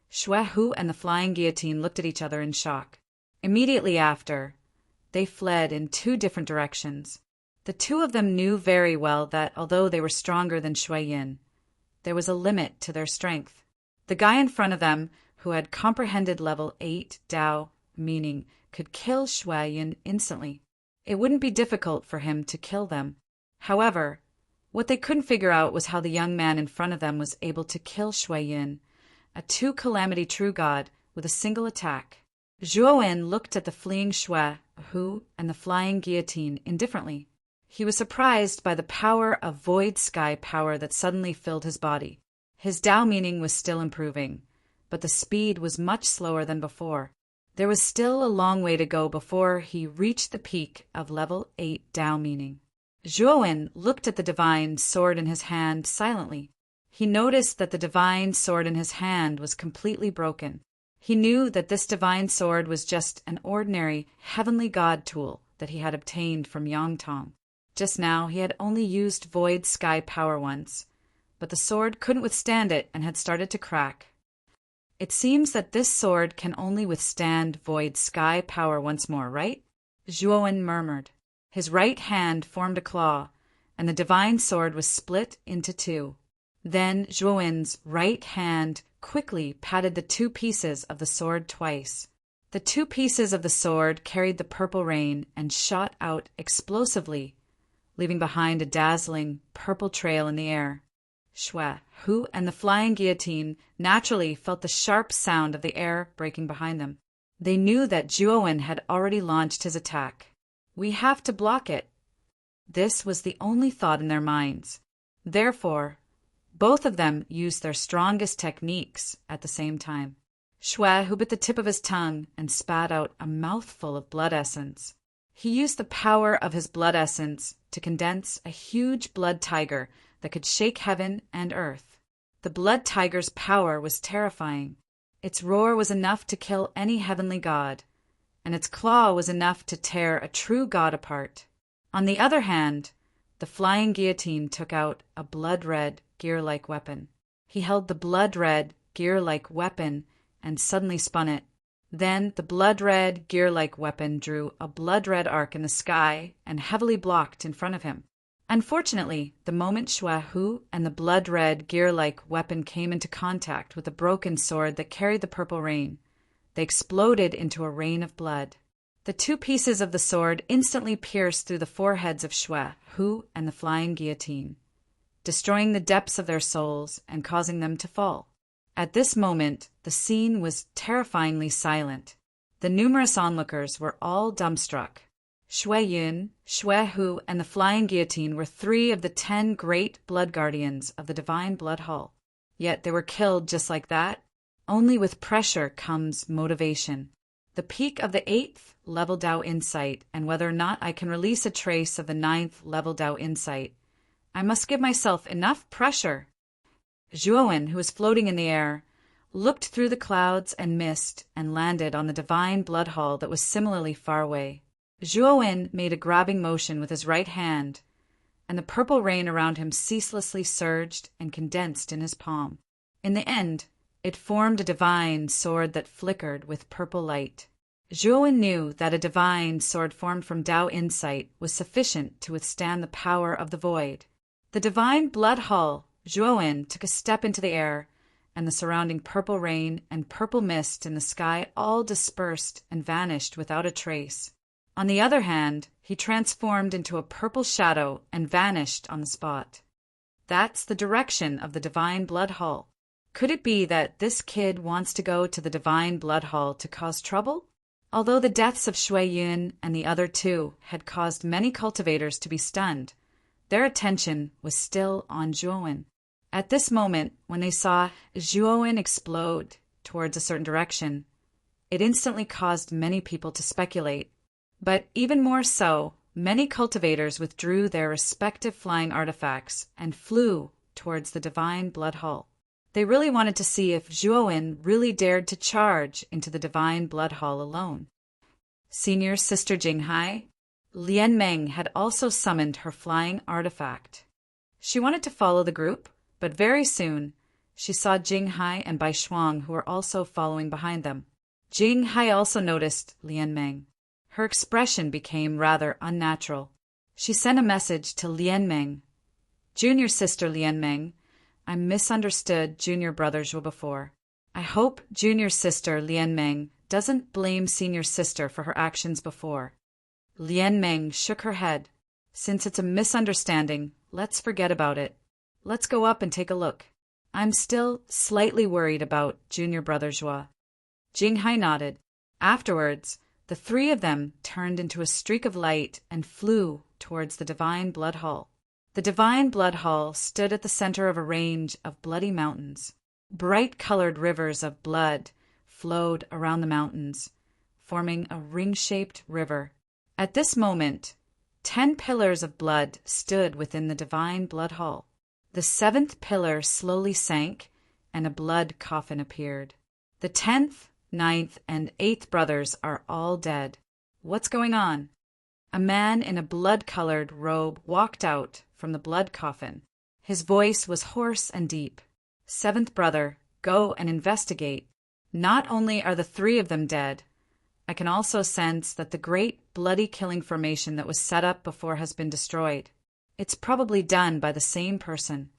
Shuehu and the flying guillotine looked at each other in shock. Immediately after, they fled in two different directions. The two of them knew very well that although they were stronger than Shuiyun, there was a limit to their strength. The guy in front of them, who had comprehended level 8 Dao, meaning could kill Shuiyun instantly. It wouldn't be difficult for him to kill them. However, what they couldn't figure out was how the young man in front of them was able to kill Shuiyun, a two-calamity true god, with a single attack. Zhuowen looked at the fleeing Shuehu and the flying guillotine indifferently. He was surprised by the power of void sky power that suddenly filled his body. His Dao meaning was still improving, but the speed was much slower than before. There was still a long way to go before he reached the peak of level 8 Dao meaning. Zhuowen looked at the divine sword in his hand silently. He noticed that the divine sword in his hand was completely broken. He knew that this divine sword was just an ordinary heavenly god tool that he had obtained from Yongtong. Just now he had only used void sky power once, but the sword couldn't withstand it and had started to crack. "It seems that this sword can only withstand void sky power once more, right?" Zhuowen murmured. His right hand formed a claw, and the divine sword was split into two. Then Zhuowen's right hand quickly patted the two pieces of the sword twice. The two pieces of the sword carried the purple rain and shot out explosively, leaving behind a dazzling purple trail in the air. Shuehu and the flying guillotine naturally felt the sharp sound of the air breaking behind them. They knew that Zhuowen had already launched his attack. "We have to block it." This was the only thought in their minds. Therefore, both of them used their strongest techniques at the same time. Shuehu bit the tip of his tongue and spat out a mouthful of blood essence. He used the power of his blood essence to condense a huge blood tiger that could shake heaven and earth. The blood tiger's power was terrifying. Its roar was enough to kill any heavenly god, and its claw was enough to tear a true god apart. On the other hand, the flying guillotine took out a blood-red, gear-like weapon. He held the blood-red, gear-like weapon and suddenly spun it. Then the blood-red, gear-like weapon drew a blood-red arc in the sky and heavily blocked in front of him. Unfortunately, the moment Shuehu and the blood-red, gear-like weapon came into contact with the broken sword that carried the purple rain, they exploded into a rain of blood. The two pieces of the sword instantly pierced through the foreheads of Shuehu and the flying guillotine, destroying the depths of their souls and causing them to fall. At this moment, the scene was terrifyingly silent. The numerous onlookers were all dumbstruck. Shuiyun, Shuehu, and the flying guillotine were 3 of the 10 great blood guardians of the divine blood hall. Yet they were killed just like that. Only with pressure comes motivation. The peak of the 8th level Dao insight, and whether or not I can release a trace of the 9th level Dao insight, I must give myself enough pressure. Zhuowen, who was floating in the air, looked through the clouds and mist, and landed on the divine blood hall that was similarly far away. Zhuowen made a grabbing motion with his right hand, and the purple rain around him ceaselessly surged and condensed in his palm. In the end, it formed a divine sword that flickered with purple light. Zhuowen knew that a divine sword formed from Tao insight was sufficient to withstand the power of the void. The divine blood hall, Zhuowen took a step into the air, and the surrounding purple rain and purple mist in the sky all dispersed and vanished without a trace. On the other hand, he transformed into a purple shadow and vanished on the spot. That's the direction of the divine blood hall. Could it be that this kid wants to go to the divine blood hall to cause trouble? Although the deaths of Shui Yun and the other two had caused many cultivators to be stunned, their attention was still on Zhuowen. At this moment, when they saw Zhuowen explode towards a certain direction, it instantly caused many people to speculate. But even more so, many cultivators withdrew their respective flying artifacts and flew towards the divine blood hall. They really wanted to see if Zhuowen really dared to charge into the divine blood hall alone. Senior Sister Jinghai, Lian Meng had also summoned her flying artifact. She wanted to follow the group, but very soon she saw Jinghai and Bai Shuang, who were also following behind them. Jinghai also noticed Lian Meng. Her expression became rather unnatural. She sent a message to Lian Meng. Junior Sister Lian Meng, I misunderstood Junior Brother Zhuo before. I hope Junior Sister Lian Meng doesn't blame Senior Sister for her actions before. Lian Meng shook her head. Since it's a misunderstanding, let's forget about it. Let's go up and take a look. I'm still slightly worried about Junior Brother Zhuo. Jinghai nodded. Afterwards, the three of them turned into a streak of light and flew towards the divine blood hall. The divine blood hall stood at the center of a range of bloody mountains. Bright-colored rivers of blood flowed around the mountains, forming a ring-shaped river. At this moment, 10 pillars of blood stood within the divine blood hall. The 7th pillar slowly sank, and a blood coffin appeared. The 10th, 9th, and 8th brothers are all dead. What's going on? A man in a blood-colored robe walked out from the blood coffin. His voice was hoarse and deep. 7th brother, go and investigate. Not only are the 3 of them dead, I can also sense that the great bloody killing formation that was set up before has been destroyed. It's probably done by the same person.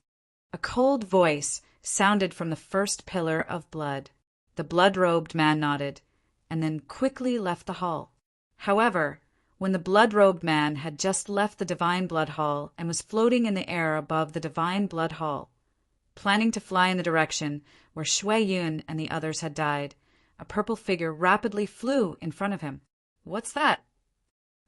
A cold voice sounded from the 1st pillar of blood. The blood-robed man nodded, and then quickly left the hall. However, when the blood-robed man had just left the divine blood hall and was floating in the air above the divine blood hall, planning to fly in the direction where Shui Yun and the others had died, a purple figure rapidly flew in front of him. What's that?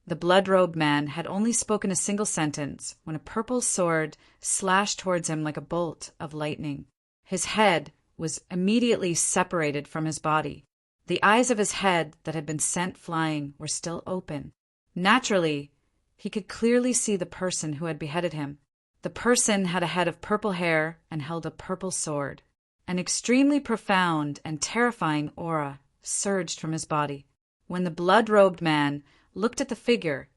The blood-robed man had only spoken a single sentence when a purple sword slashed towards him like a bolt of lightning. His head was immediately separated from his body. The eyes of his head that had been sent flying were still open. Naturally, he could clearly see the person who had beheaded him. The person had a head of purple hair and held a purple sword. An extremely profound and terrifying aura surged from his body. When the blood-robed man looked at the figure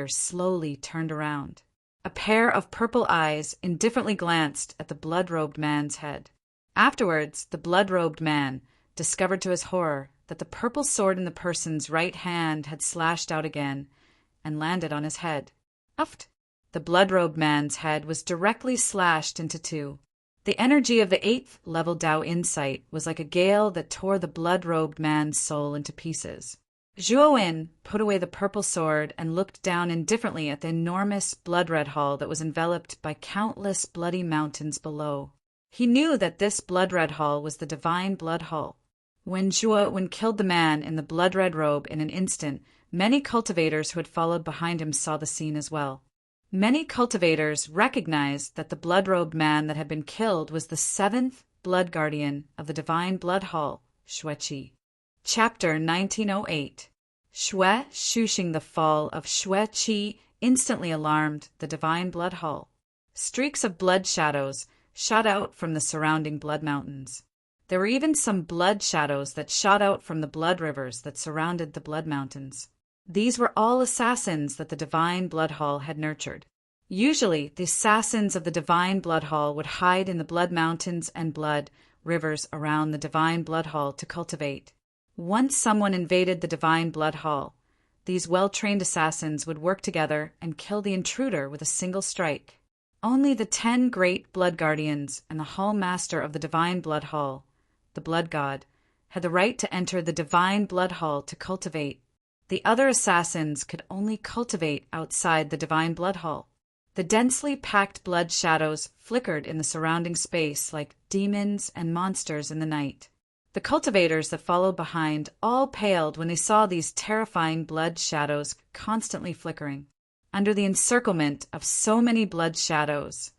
slowly turned around. A pair of purple eyes indifferently glanced at the blood-robed man's head. Afterwards, the blood-robed man discovered to his horror that the purple sword in the person's right hand had slashed out again and landed on his head. Uft! The blood-robed man's head was directly slashed into 2. The energy of the 8th level Tao insight was like a gale that tore the blood-robed man's soul into pieces. Zhuowen put away the purple sword and looked down indifferently at the enormous blood-red hall that was enveloped by countless bloody mountains below. He knew that this blood-red hall was the divine blood hall. When Zhuowen killed the man in the blood-red robe in an instant, many cultivators who had followed behind him saw the scene as well. Many cultivators recognized that the blood-robed man that had been killed was the 7th blood guardian of the divine blood hall, Xueqi. Chapter 1908. Xue shushing the fall of Xueqi instantly alarmed the divine blood hall. Streaks of blood shadows shot out from the surrounding blood mountains. There were even some blood shadows that shot out from the blood rivers that surrounded the blood mountains. These were all assassins that the divine blood hall had nurtured. Usually, the assassins of the divine blood hall would hide in the blood mountains and blood rivers around the divine blood hall to cultivate. Once someone invaded the divine blood hall, these well-trained assassins would work together and kill the intruder with a single strike. Only the 10 great blood guardians and the hall master of the divine blood hall, the blood god, had the right to enter the divine blood hall to cultivate. The other assassins could only cultivate outside the divine blood hall. The densely packed blood shadows flickered in the surrounding space like demons and monsters in the night. The cultivators that followed behind all paled when they saw these terrifying blood shadows constantly flickering. Under the encirclement of so many blood shadows,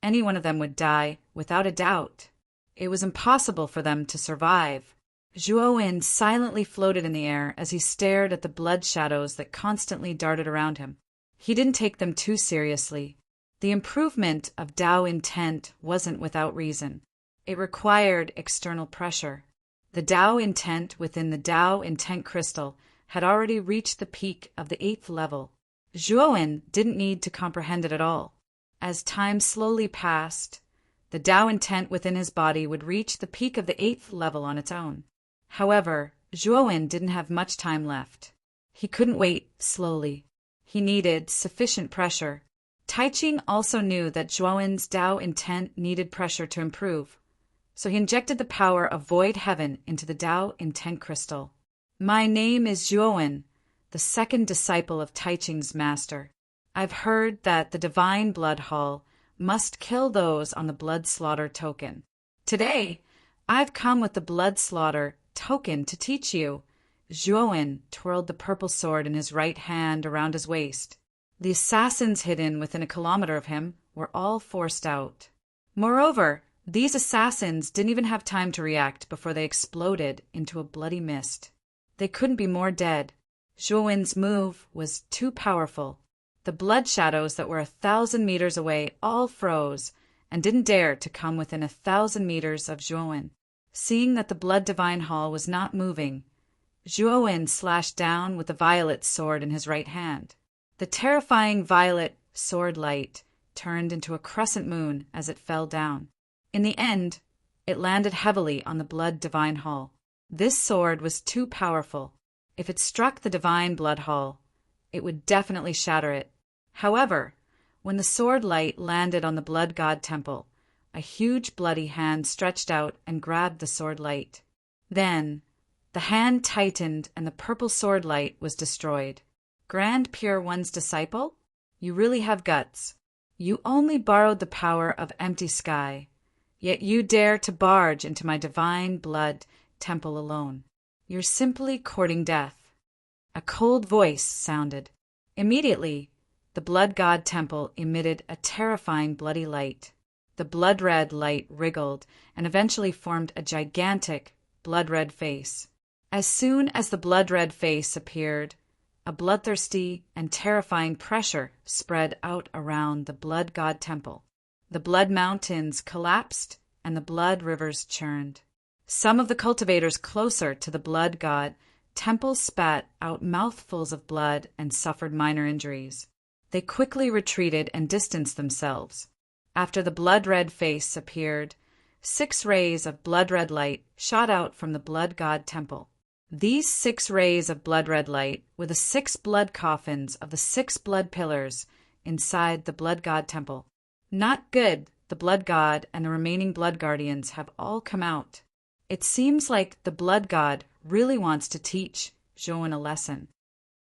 any one of them would die without a doubt. It was impossible for them to survive. Zhuo silently floated in the air as he stared at the blood shadows that constantly darted around him. He didn't take them too seriously. The improvement of Tao intent wasn't without reason. It required external pressure. The Tao intent within the Tao intent crystal had already reached the peak of the 8th level. Zhuo didn't need to comprehend it at all. As time slowly passed, the Tao intent within his body would reach the peak of the 8th level on its own. However, Zhuo didn't have much time left. He couldn't wait slowly. He needed sufficient pressure. Taiching also knew that Zhuo's Tao intent needed pressure to improve, so he injected the power of Void Heaven into the Tao intent crystal. My name is Zhuo, the second disciple of Taiching's master. I've heard that the divine blood hall must kill those on the blood slaughter token. Today, I've come with the blood slaughter token to teach you. Zhuo twirled the purple sword in his right hand around his waist. The assassins hidden within a kilometer of him were all forced out. Moreover, these assassins didn't even have time to react before they exploded into a bloody mist. They couldn't be more dead. Zhuo's move was too powerful. The blood shadows that were 1,000 meters away all froze and didn't dare to come within 1,000 meters of Zhuo. Seeing that the blood divine hall was not moving, Zhuo slashed down with the violet sword in his right hand. The terrifying violet sword light turned into a crescent moon as it fell down. In the end, it landed heavily on the blood divine hall. This sword was too powerful. If it struck the divine blood hall, it would definitely shatter it. However, when the sword light landed on the blood god temple, a huge bloody hand stretched out and grabbed the sword light. Then, the hand tightened and the purple sword light was destroyed. Grand Pure One's disciple? You really have guts. You only borrowed the power of empty sky, yet you dare to barge into my divine blood temple alone. You're simply courting death. A cold voice sounded. Immediately, the blood god temple emitted a terrifying bloody light. The blood-red light wriggled and eventually formed a gigantic blood-red face. As soon as the blood-red face appeared, a bloodthirsty and terrifying pressure spread out around the blood god temple. The blood mountains collapsed and the blood rivers churned. Some of the cultivators closer to the blood god temple spat out mouthfuls of blood and suffered minor injuries. They quickly retreated and distanced themselves. After the blood-red face appeared, 6 rays of blood-red light shot out from the blood god temple. These 6 rays of blood-red light were the 6 blood coffins of the 6 blood pillars inside the blood god temple. Not good, the blood god and the remaining blood guardians have all come out. It seems like the blood god really wants to teach Zhuo a lesson.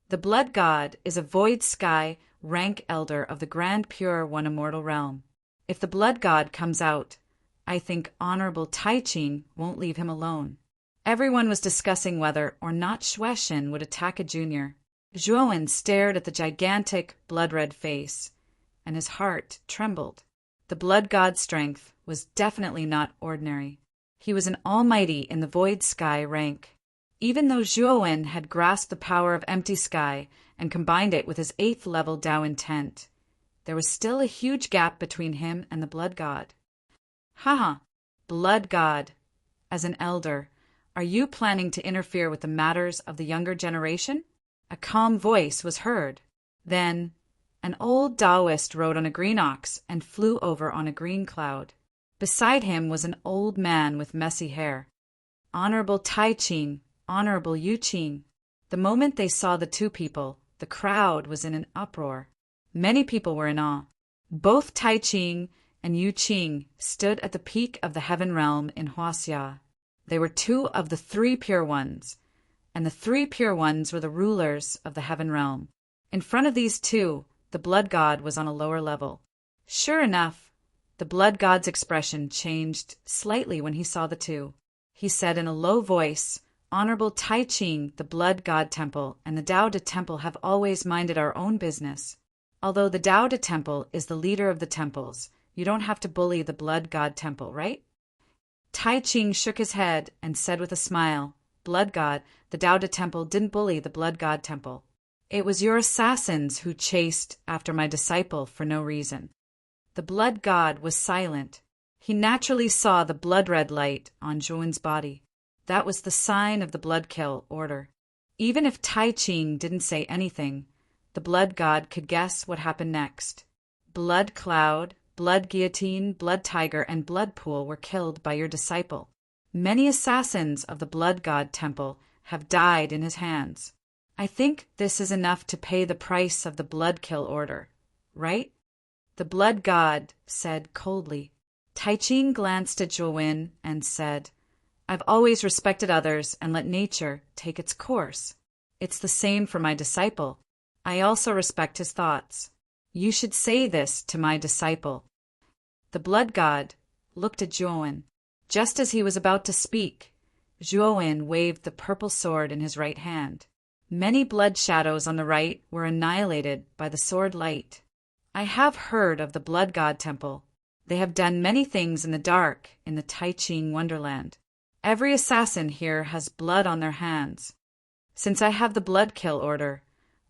The blood god is a void sky rank elder of the Grand Pure One Immortal Realm. If the blood god comes out, I think Honorable Taiching won't leave him alone. Everyone was discussing whether or not Xueshen would attack a junior. Zhuo stared at the gigantic blood-red face, and his heart trembled. The blood god's strength was definitely not ordinary. He was an almighty in the void sky rank. Even though Zhuo had grasped the power of empty sky and combined it with his 8th level Tao intent, there was still a huge gap between him and the blood god. Haha, blood god, as an elder, are you planning to interfere with the matters of the younger generation? A calm voice was heard. Then, an old Taoist rode on a green ox and flew over on a green cloud. Beside him was an old man with messy hair. Honorable Tai Ching, Honorable Yu Qing. The moment they saw the two people, the crowd was in an uproar. Many people were in awe. Both Tai Ching and Yu Qing stood at the peak of the heaven realm in Huaxia. They were two of the three pure ones, and the three pure ones were the rulers of the heaven realm. In front of these two, the blood god was on a lower level. Sure enough, the blood god's expression changed slightly when he saw the two. He said in a low voice, Honorable Tai Ching, the blood god temple, and the Tao De temple have always minded our own business. Although the Tao De temple is the leader of the temples, you don't have to bully the blood god temple, right? Tai Ching shook his head and said with a smile, Blood god, the Tao De temple didn't bully the blood god temple. It was your assassins who chased after my disciple for no reason. The blood god was silent. He naturally saw the blood-red light on Zhuowen's body. That was the sign of the blood kill order. Even if Tai Ching didn't say anything, the blood god could guess what happened next. Blood cloud, blood guillotine, blood tiger, and blood pool were killed by your disciple. Many assassins of the blood god temple have died in his hands. I think this is enough to pay the price of the blood kill order, right? The blood god said coldly. Tai Ching glanced at Zhuowen and said, I've always respected others and let nature take its course. It's the same for my disciple. I also respect his thoughts. You should say this to my disciple. The blood god looked at Zhuowen. Just as he was about to speak, Zhuowen waved the purple sword in his right hand. Many blood shadows on the right were annihilated by the sword light. I have heard of the blood god temple. They have done many things in the dark in the Tai Ching wonderland. Every assassin here has blood on their hands. Since I have the blood kill order,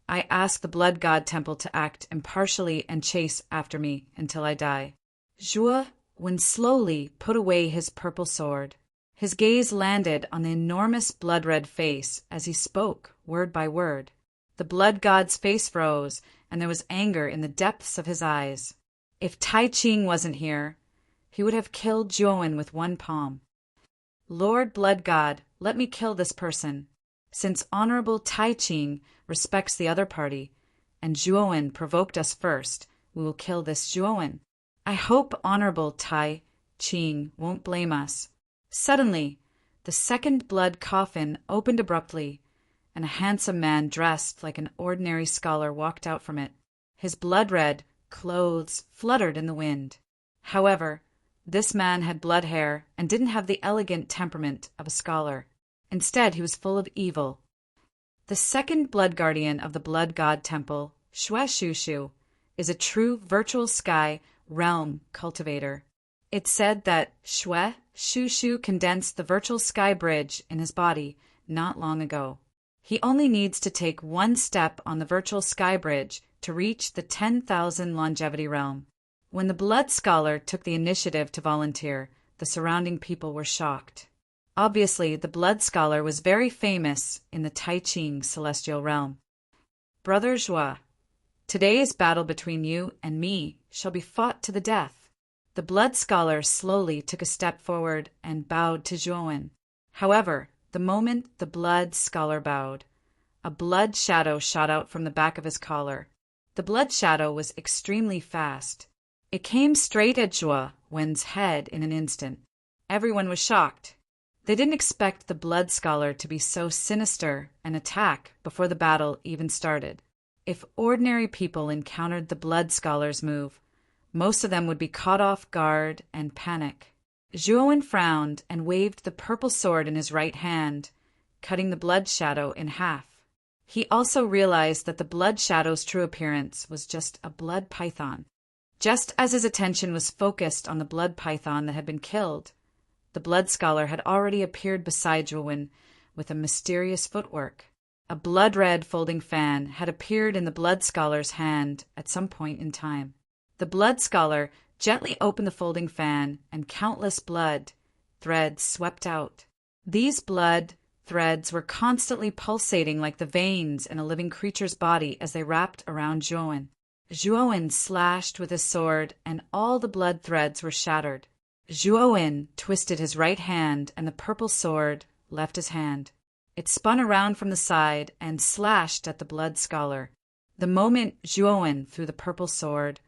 I ask the blood god temple to act impartially and chase after me until I die. Zhuowen slowly put away his purple sword. His gaze landed on the enormous blood-red face as he spoke, word by word. The blood god's face froze, and there was anger in the depths of his eyes. If Tai Ching wasn't here, he would have killed Zhuowen with one palm. Lord Blood God, let me kill this person. Since Honorable Tai Ching respects the other party, and Zhuowen provoked us first, we will kill this Zhuowen. I hope Honorable Tai Ching won't blame us. Suddenly, the second blood coffin opened abruptly, and a handsome man dressed like an ordinary scholar walked out from it. His blood-red clothes fluttered in the wind. However, this man had blood hair and didn't have the elegant temperament of a scholar. Instead, he was full of evil. The second blood guardian of the blood god temple, Xue Shushu, is a true virtual sky realm cultivator. It's said that Xue Shushu condensed the virtual sky bridge in his body not long ago. He only needs to take one step on the virtual sky bridge to reach the 10,000 longevity realm. When the blood scholar took the initiative to volunteer, the surrounding people were shocked. Obviously, the blood scholar was very famous in the Tai Ching celestial realm. Brother Zhua, today's battle between you and me shall be fought to the death. The blood scholar slowly took a step forward and bowed to Zhuowen. However, the moment the blood scholar bowed, a blood shadow shot out from the back of his collar. The blood shadow was extremely fast. It came straight at Zhuowen's head in an instant. Everyone was shocked. They didn't expect the blood scholar to be so sinister and attack before the battle even started. If ordinary people encountered the blood scholar's move, most of them would be caught off guard and panic. Zhuowen frowned and waved the purple sword in his right hand, cutting the blood shadow in half. He also realized that the blood shadow's true appearance was just a blood python. Just as his attention was focused on the blood python that had been killed, the blood scholar had already appeared beside Zhuowen with a mysterious footwork. A blood-red folding fan had appeared in the blood scholar's hand at some point in time. The blood scholar gently opened the folding fan, and countless blood threads swept out. These blood threads were constantly pulsating like the veins in a living creature's body as they wrapped around Juowen. Juowen slashed with his sword, and all the blood threads were shattered. Juowen twisted his right hand, and the purple sword left his hand. It spun around from the side and slashed at the blood scholar. The moment Juowen threw the purple sword,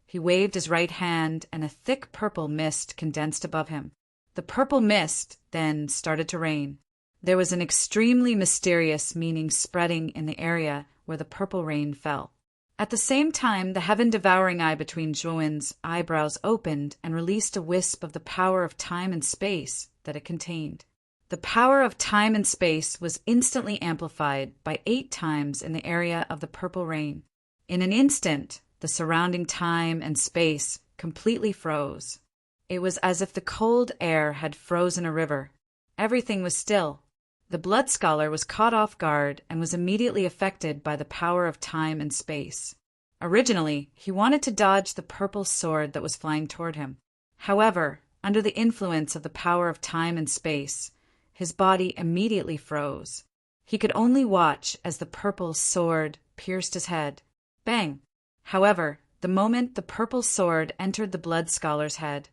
he waved his right hand, and a thick purple mist condensed above him. The purple mist then started to rain. There was an extremely mysterious meaning spreading in the area where the purple rain fell. At the same time, the heaven-devouring eye between Juowen's eyebrows opened and released a wisp of the power of time and space that it contained. The power of time and space was instantly amplified by 8 times in the area of the purple rain. In an instant, the surrounding time and space completely froze. It was as if the cold air had frozen a river. Everything was still. The blood scholar was caught off guard and was immediately affected by the power of time and space. Originally, he wanted to dodge the purple sword that was flying toward him. However, under the influence of the power of time and space, his body immediately froze. He could only watch as the purple sword pierced his head. Bang! However, the moment the purple sword entered the blood scholar's head,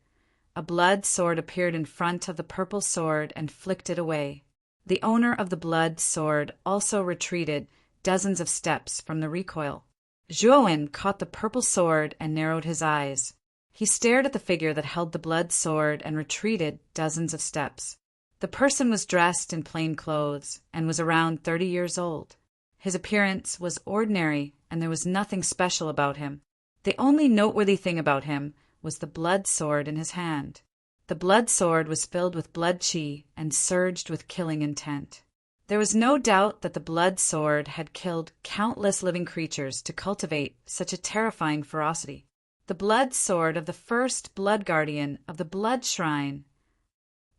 a blood sword appeared in front of the purple sword and flicked it away. The owner of the blood sword also retreated dozens of steps from the recoil. Juowen caught the purple sword and narrowed his eyes. He stared at the figure that held the blood sword and retreated dozens of steps. The person was dressed in plain clothes and was around 30 years old. His appearance was ordinary and there was nothing special about him. The only noteworthy thing about him was the blood sword in his hand. The blood sword was filled with blood chi and surged with killing intent. There was no doubt that the blood sword had killed countless living creatures to cultivate such a terrifying ferocity. The blood sword of the first blood guardian of the blood shrine,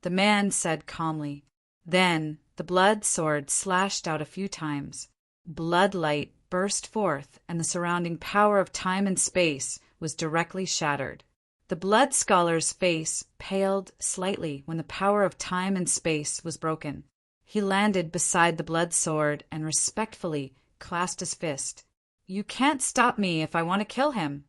the man said calmly. Then the blood sword slashed out a few times. Blood light burst forth, and the surrounding power of time and space was directly shattered. The blood scholar's face paled slightly when the power of time and space was broken. He landed beside the blood sword and respectfully clasped his fist. "You can't stop me if I want to kill him,"